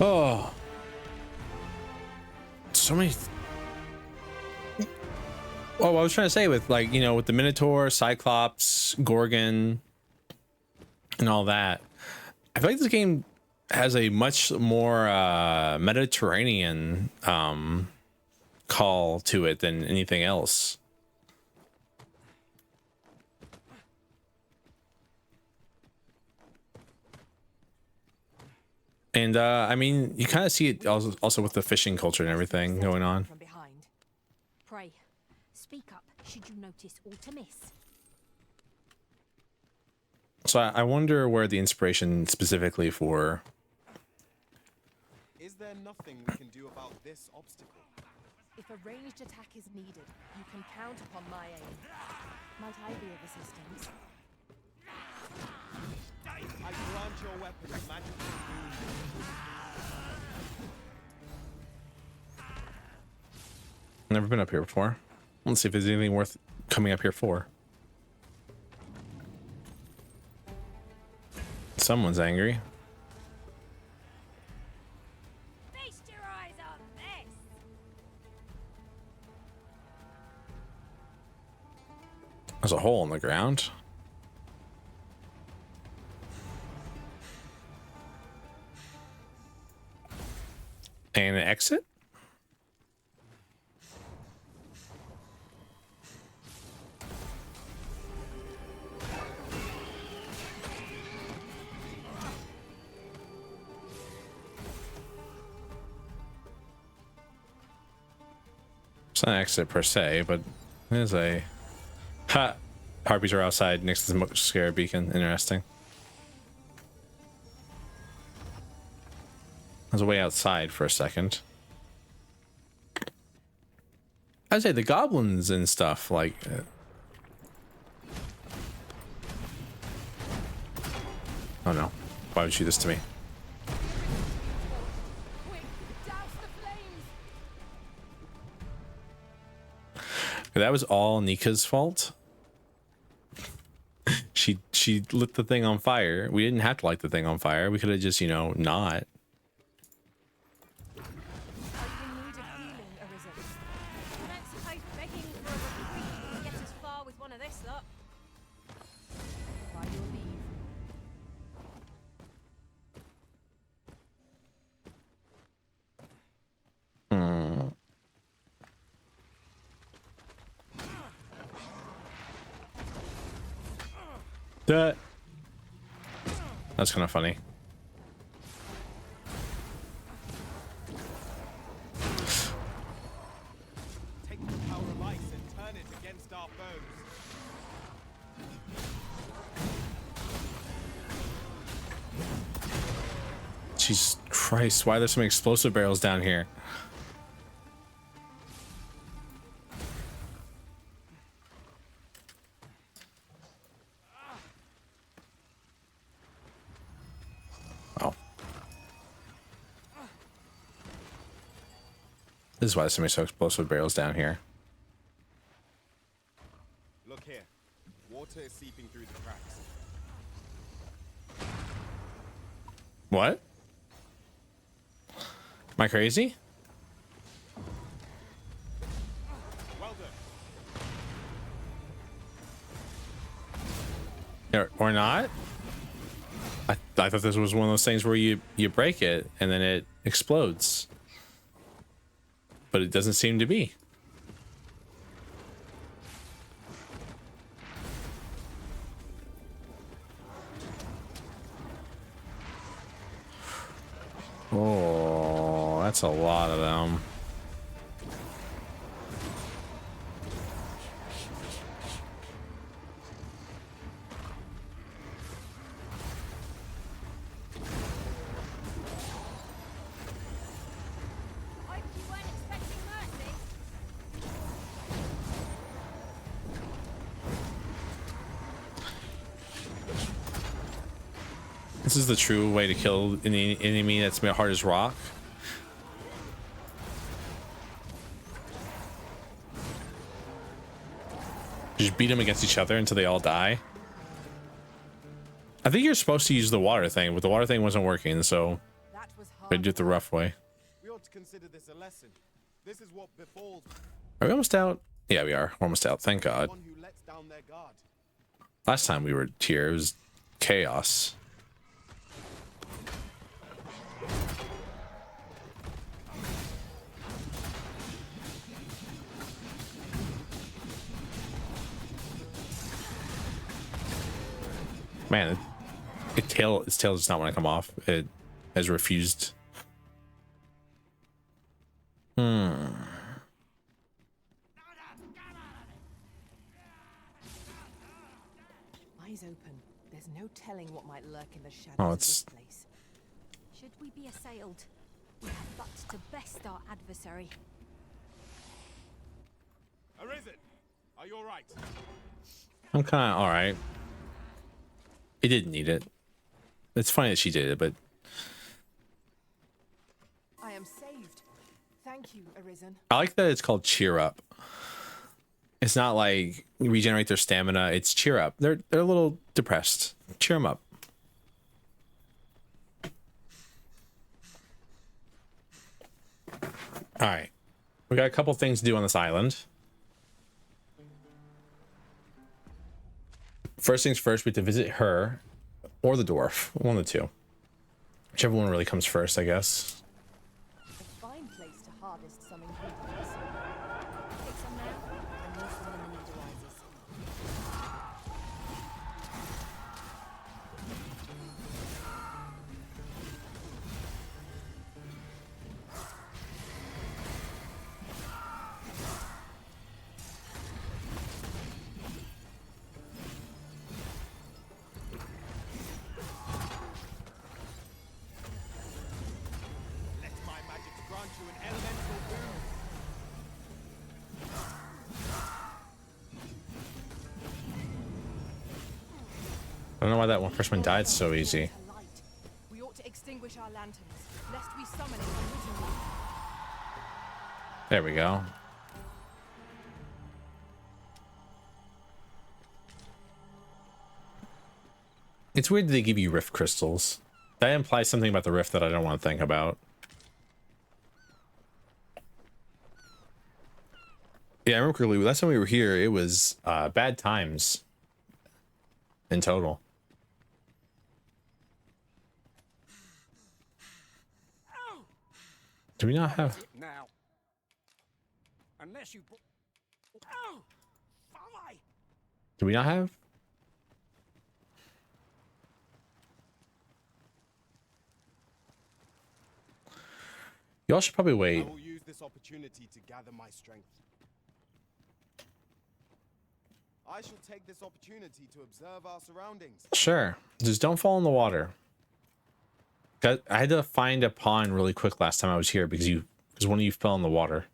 Oh, so many. Oh, I was trying to say with, like, you know, with the Minotaur, Cyclops, Gorgon, and all that, I feel like this game has a much more Mediterranean call to it than anything else. And I mean, you kind of see it also with the fishing culture and everything going on. From behind. Pray, speak up should you notice aught amiss. So I wonder where the inspiration specifically for. Is there nothing we can do about this obstacle? If a ranged attack is needed, you can count upon my aid. Might I be of assistance? I grant your weapon magical boon. Never been up here before. Let's see if there's anything worth coming up here for. Someone's angry. Feast your eyes on this. There's a hole in the ground. And an exit? It's not an exit per se, but there's a... Ha! Harpies are outside next to the scare beacon. Interesting. I was way outside for a second. I'd say the goblins and stuff, like... Oh no. Why would you do this to me? That was all Nika's fault. She lit the thing on fire. We didn't have to light the thing on fire. We could have just, you know, not. That's kind of funny. Take the power of ice and turn it against our foes. Jesus Christ, why are there some explosive barrels down here? This is why there's so many explosive barrels down here. Look here. Water is seeping through the cracks. What? Am I crazy? Well done. Or not? I thought this was one of those things where you break it and then it explodes. But it doesn't seem to be. Oh, that's a lot of them. This is the true way to kill an enemy that's hard as rock. Just beat them against each other until they all die. I think you're supposed to use the water thing, but the water thing wasn't working, so I did it the rough way. We ought to consider this a lesson. This is what befalls. Are we almost out? Yeah, we are. We're almost out. Thank God. One who lets down their guard. Last time we were here, it was chaos. Man, its tail does not want to come off. It has refused. Eyes open. There's no telling what might lurk in the shadows Oh, of it's... this place. Should we be assailed, we have but to best our adversary. Arisen, are you all right? I'm kind of all right. It didn't need it. It's funny that she did it, but I am saved. Thank you, Arisen. I like that it's called cheer up. It's not like regenerate their stamina. It's cheer up. They're a little depressed. Cheer them up. All right, we got a couple things to do on this island. First things first, we have to visit her or the dwarf, one of the two. Whichever one really comes first, I guess. A fine place to harvest some ingredients. Take some now, and use them when the need arises. grant you an elemental boon. I don't know why that first one died so easy. We ought to extinguish our lanterns, lest we summon it unwittingly. There we go. It's weird that they give you rift crystals. That implies something about the rift that I don't want to think about. Yeah, I remember correctly, last time we were here, it was bad times in total. Do we not have... Now. Unless you... Oh! Fly! Do we not have? Y'all should probably wait. I will use this opportunity to gather my strength. I shall take this opportunity to observe our surroundings. Sure. Just don't fall in the water. I had to find a pond really quick last time I was here because one of you fell in the water.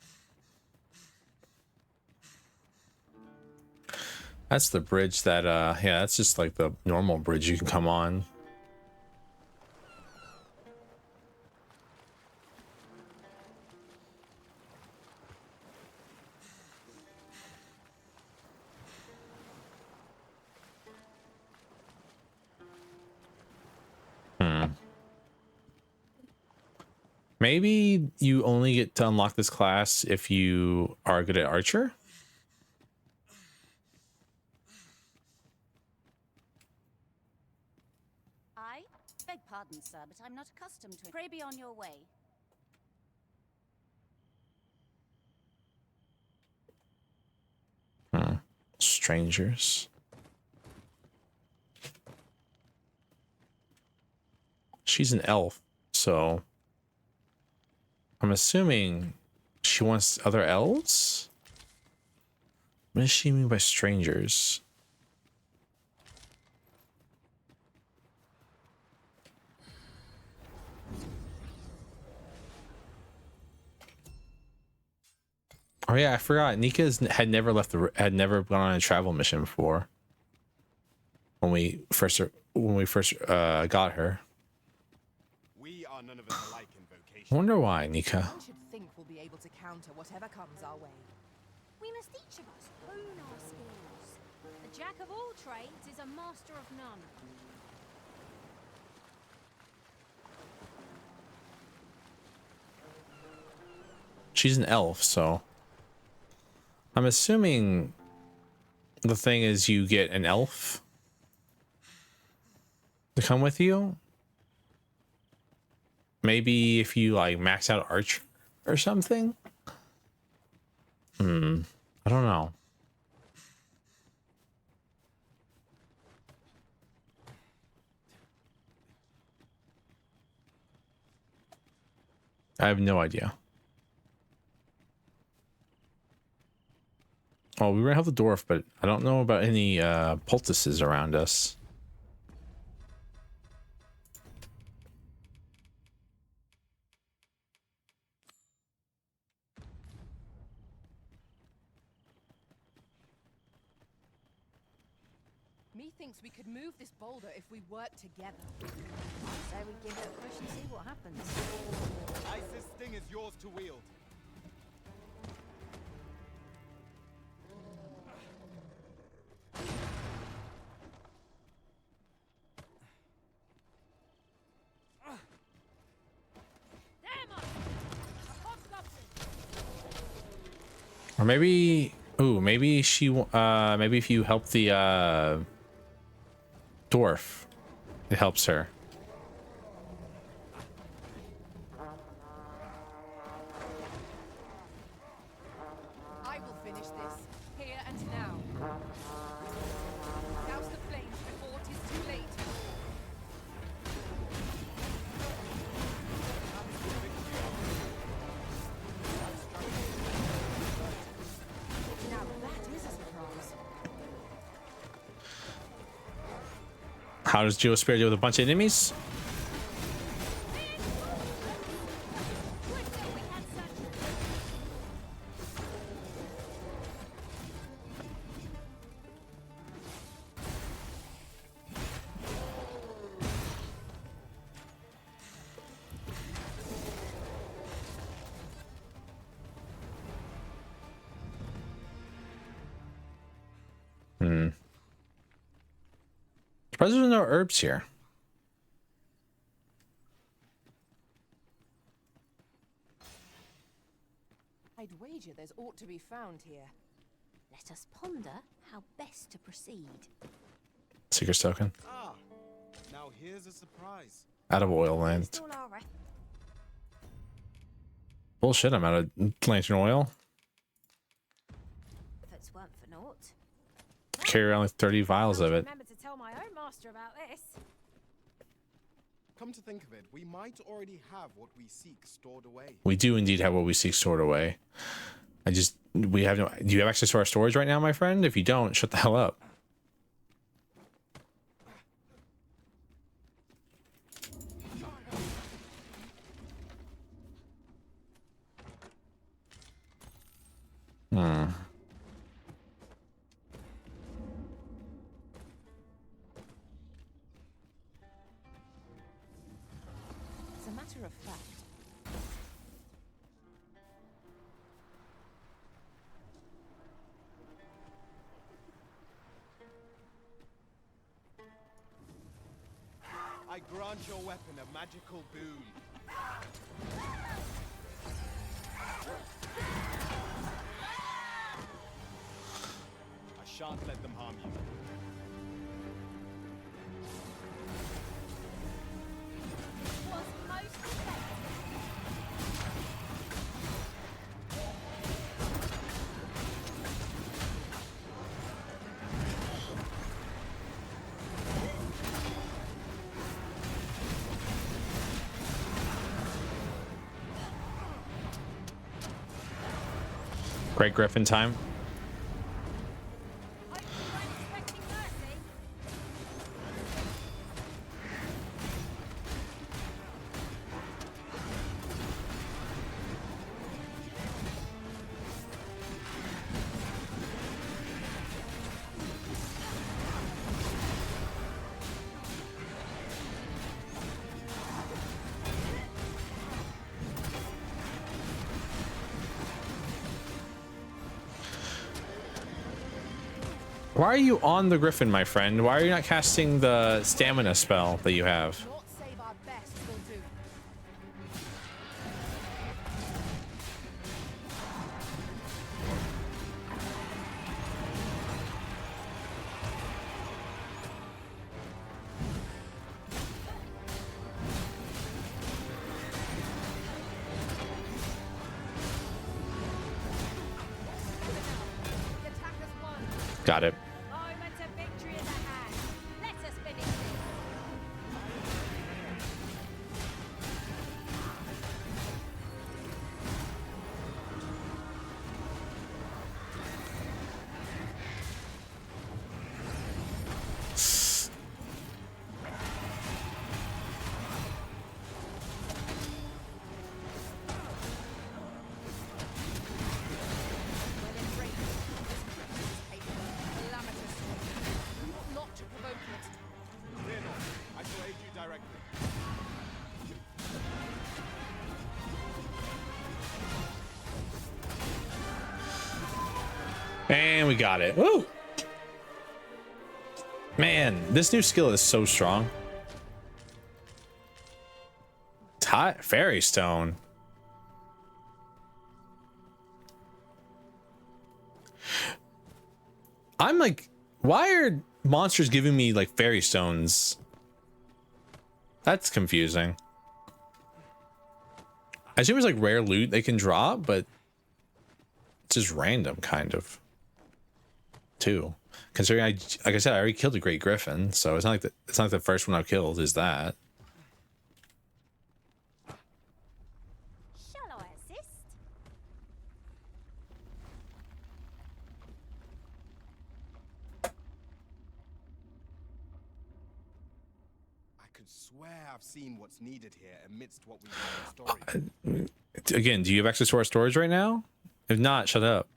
That's the bridge that yeah, that's just like the normal bridge you can come on. Maybe you only get to unlock this class if you are good at Archer? I beg pardon, sir, but I'm not accustomed to it. Pray be on your way. Strangers. She's an elf, so I'm assuming she wants other elves? What does she mean by strangers? Oh yeah, I forgot. Nika had never gone on a travel mission before. When we first got her. We are none of us alike in vocation. I wonder why, Nika. One should think we'll be able to counter whatever comes our way. We must each of us hone our skills. The jack of all trades is a master of none. She's an elf, so I'm assuming the thing is you get an elf to come with you. Maybe if you like max out Archer or something. I don't know. I have no idea. Oh, we were gonna help the dwarf, but I don't know about any poultices around us. Methinks we could move this boulder if we work together. So we give it a push and see what happens. Isis' sting is yours to wield. Or maybe, ooh, maybe she, maybe if you help the dwarf, it helps her. I will finish this, here and now. Douse the flames before it is too late. Now that is a surprise. How does Geosphere deal with a bunch of enemies? Would that we had surprised there's no herbs here. I'd wager there's ought to be found here. Let us ponder how best to proceed. Seeker's token. Ah, now here's a surprise. Out of oil land. Bullshit, I'm out of lantern oil. If it weren't for naught. Carry around like 30 vials of it. Remember to tell my own master about this. Come to think of it, we might already have what we seek stored away. We do indeed have what we seek stored away. We have no. Do you have access to our storage right now, my friend? If you don't, shut the hell up. As a matter of fact, I grant your weapon a magical boon. I shan't let them harm you. Was most effective. Great Griffin time. Why are you on the Griffin, my friend? Why are you not casting the stamina spell that you have? not save our best will do. Got it. Moment of victory in the hand. Let us finish this. Not to provoke it. Fear not, I shall aid you directly. And we got it. Woo! Man, this new skill is so strong. Fairy Stone. I'm like, why are monsters giving me like fairy stones? That's confusing. I assume it's like rare loot they can drop, but it's just random kind of too. Considering like I said, I already killed a Great Griffin, so it's not like the first one I've killed is that. Shall I assist? I could swear I've seen what's needed here amidst what we have in story. Again, do you have access to our storage right now? If not, shut up.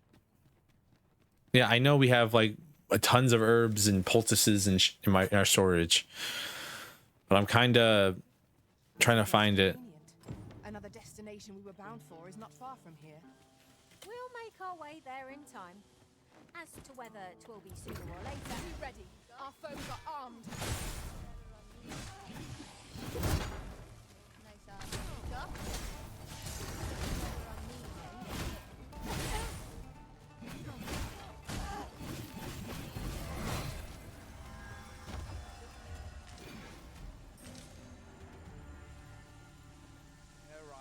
Yeah, I know we have like tons of herbs and poultices in our storage, but I'm kind of trying to find it. Another destination we were bound for is not far from here. We'll make our way there in time. As to whether 'twill be sooner or later, Be ready. Our foes are armed.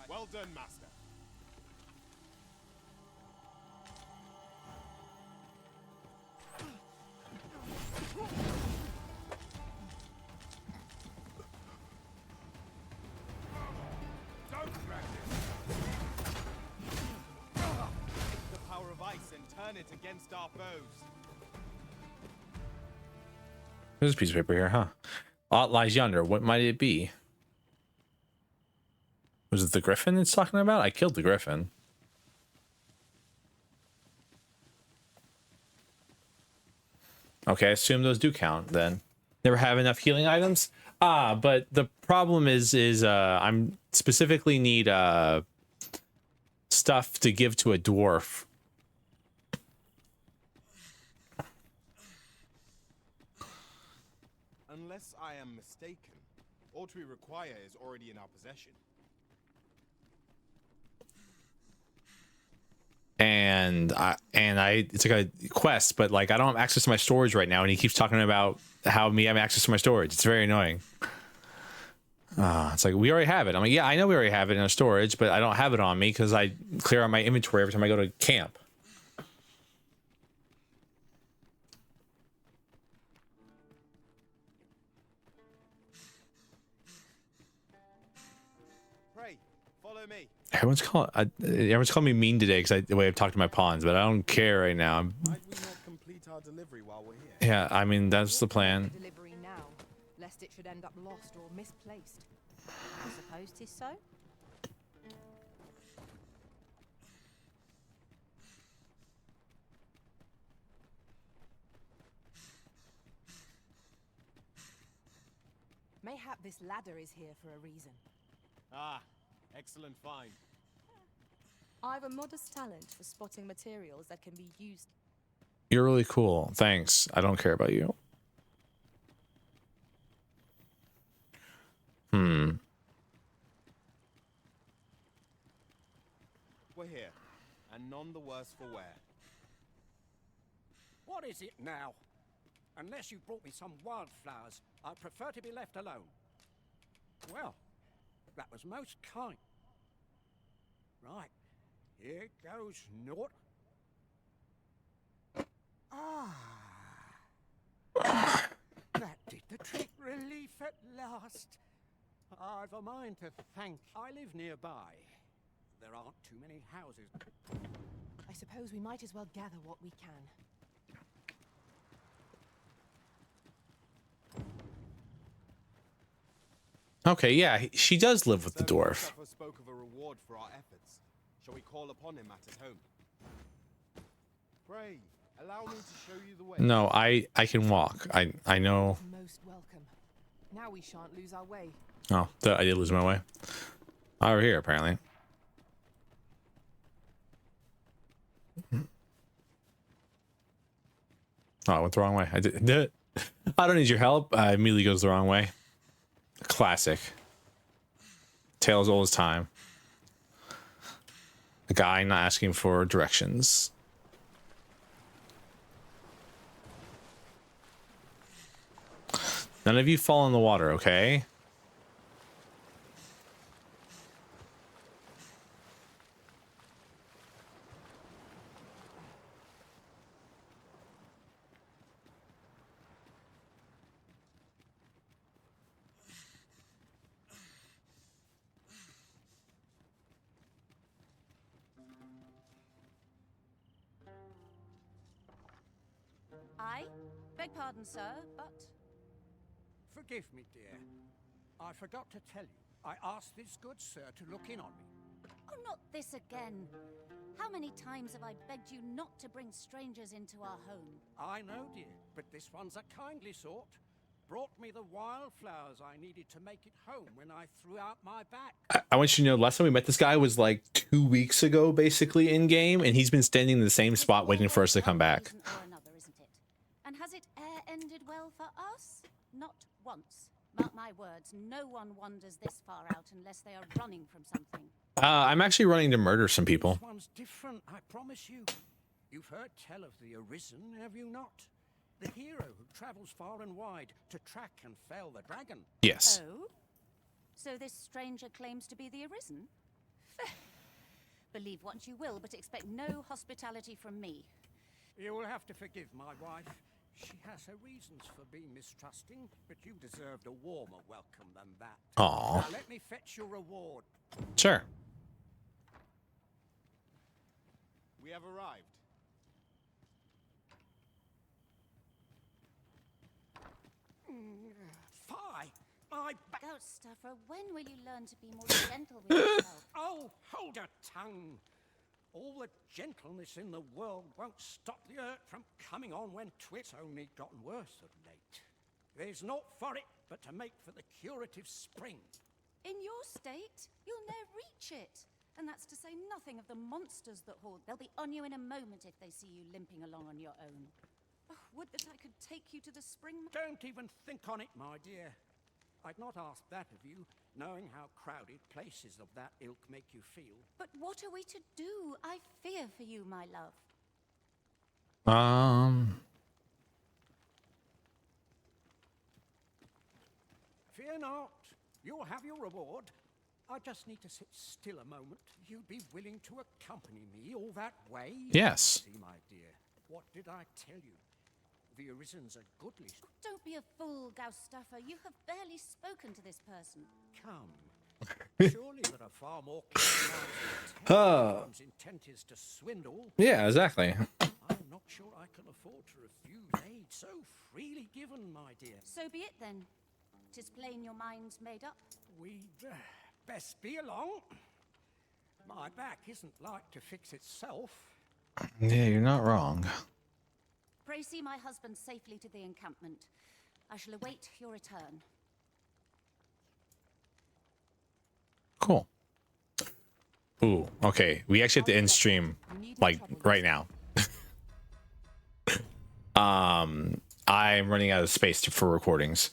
Well done, Master. The power of ice and turn it against our foes. There's a piece of paper here, huh? Aught lies yonder. What might it be? Was it the griffin it's talking about? I killed the griffin. Okay, I assume those do count then. Never have enough healing items? Ah, but the problem is I'm specifically need stuff to give to a dwarf. Unless I am mistaken, all we require is already in our possession. And I it's like a quest, but like I don't have access to my storage right now, and he keeps talking about how me having access to my storage. It's very annoying. It's like, we already have it. I'm like, yeah, I know we already have it in our storage, but I don't have it on me because I clear out my inventory every time I go to camp. Pray, follow me. Everyone's calling me mean today because the way I've talked to my pawns, but I don't care right now. Might we not complete our delivery while we're here? Yeah, I mean, that's the plan. Delivery now, lest it should end up lost or misplaced. I suppose 'tis so. Mayhap this ladder is here for a reason. Ah, excellent find. I've a modest talent for spotting materials that can be used. You're really cool. Thanks. I don't care about you. We're here, and none the worse for wear. What is it now? Unless you brought me some wildflowers, I'd prefer to be left alone. Well, that was most kind. Right, here goes naught. That did the trick. Relief at last. I've a mind to thank. I live nearby. There aren't too many houses. I suppose we might as well gather what we can. Okay, yeah, she does live with the dwarf. Servofrosty spoke of a reward for our efforts. Shall we call upon him at his home? Pray, allow me to show you the way. No, I can walk. I know. Most welcome. Now we shan't lose our way. Oh, I did lose my way. Oh, we're here apparently. Oh, I went the wrong way. I did it. I don't need your help. I immediately goes the wrong way. Classic. Tale as old as time. A guy not asking for directions. None of you fall in the water, okay? I beg pardon, sir, but Forgive me, dear. I forgot to tell you. I asked this good sir to look in on me. oh, not this again. How many times have I begged you not to bring strangers into our home? I know, dear, but this one's a kindly sort. Brought me the wildflowers I needed to make it home when I threw out my back. I want you to know, last time we met this guy was like 2 weeks ago, basically, in game, and he's been standing in the same spot waiting for us to come back. Or another, isn't it? And has it ended well for us? Not once. Mark my words, no one wanders this far out unless they are running from something. I'm actually running to murder some people. This one's different, I promise you. You've heard tell of the Arisen, have you not? The hero who travels far and wide to track and fell the dragon. Yes. Oh? So this stranger claims to be the Arisen? Believe what you will, but expect no hospitality from me. You will have to forgive my wife. She has her reasons for being mistrusting, but you deserved a warmer welcome than that. Aw. Now let me fetch your reward. Sure. We have arrived. Fie! Ghost stuffer, when will you learn to be more gentle with yourself? Oh, hold your tongue! All the gentleness in the world won't stop the hurt from coming on when twit's only gotten worse of late. There's naught for it but to make for the curative spring. In your state, you'll ne'er reach it. And that's to say nothing of the monsters that hoard. They'll be on you in a moment if they see you limping along on your own. Oh, would that I could take you to the spring. Don't even think on it, my dear. I'd not ask that of you, knowing how crowded places of that ilk make you feel. But what are we to do? I fear for you, my love. Fear not. You'll have your reward. I just need to sit still a moment. You'd be willing to accompany me all that way? Yes. See, my dear, what did I tell you? The Arisen's a goodly... Don't be a fool, Gaustuffer. You have barely spoken to this person. Come. Surely there are far more clever minds whose intent is to swindle. Yeah, exactly. I'm not sure I can afford to refuse aid so freely given, my dear. So be it then. 'Tis plain your mind's made up. We'd best be along. My back isn't like to fix itself. Yeah, you're not wrong. Pray see my husband safely to the encampment. I shall await your return. Cool. Ooh, okay. We actually have to end stream like right now. I'm running out of space for recordings.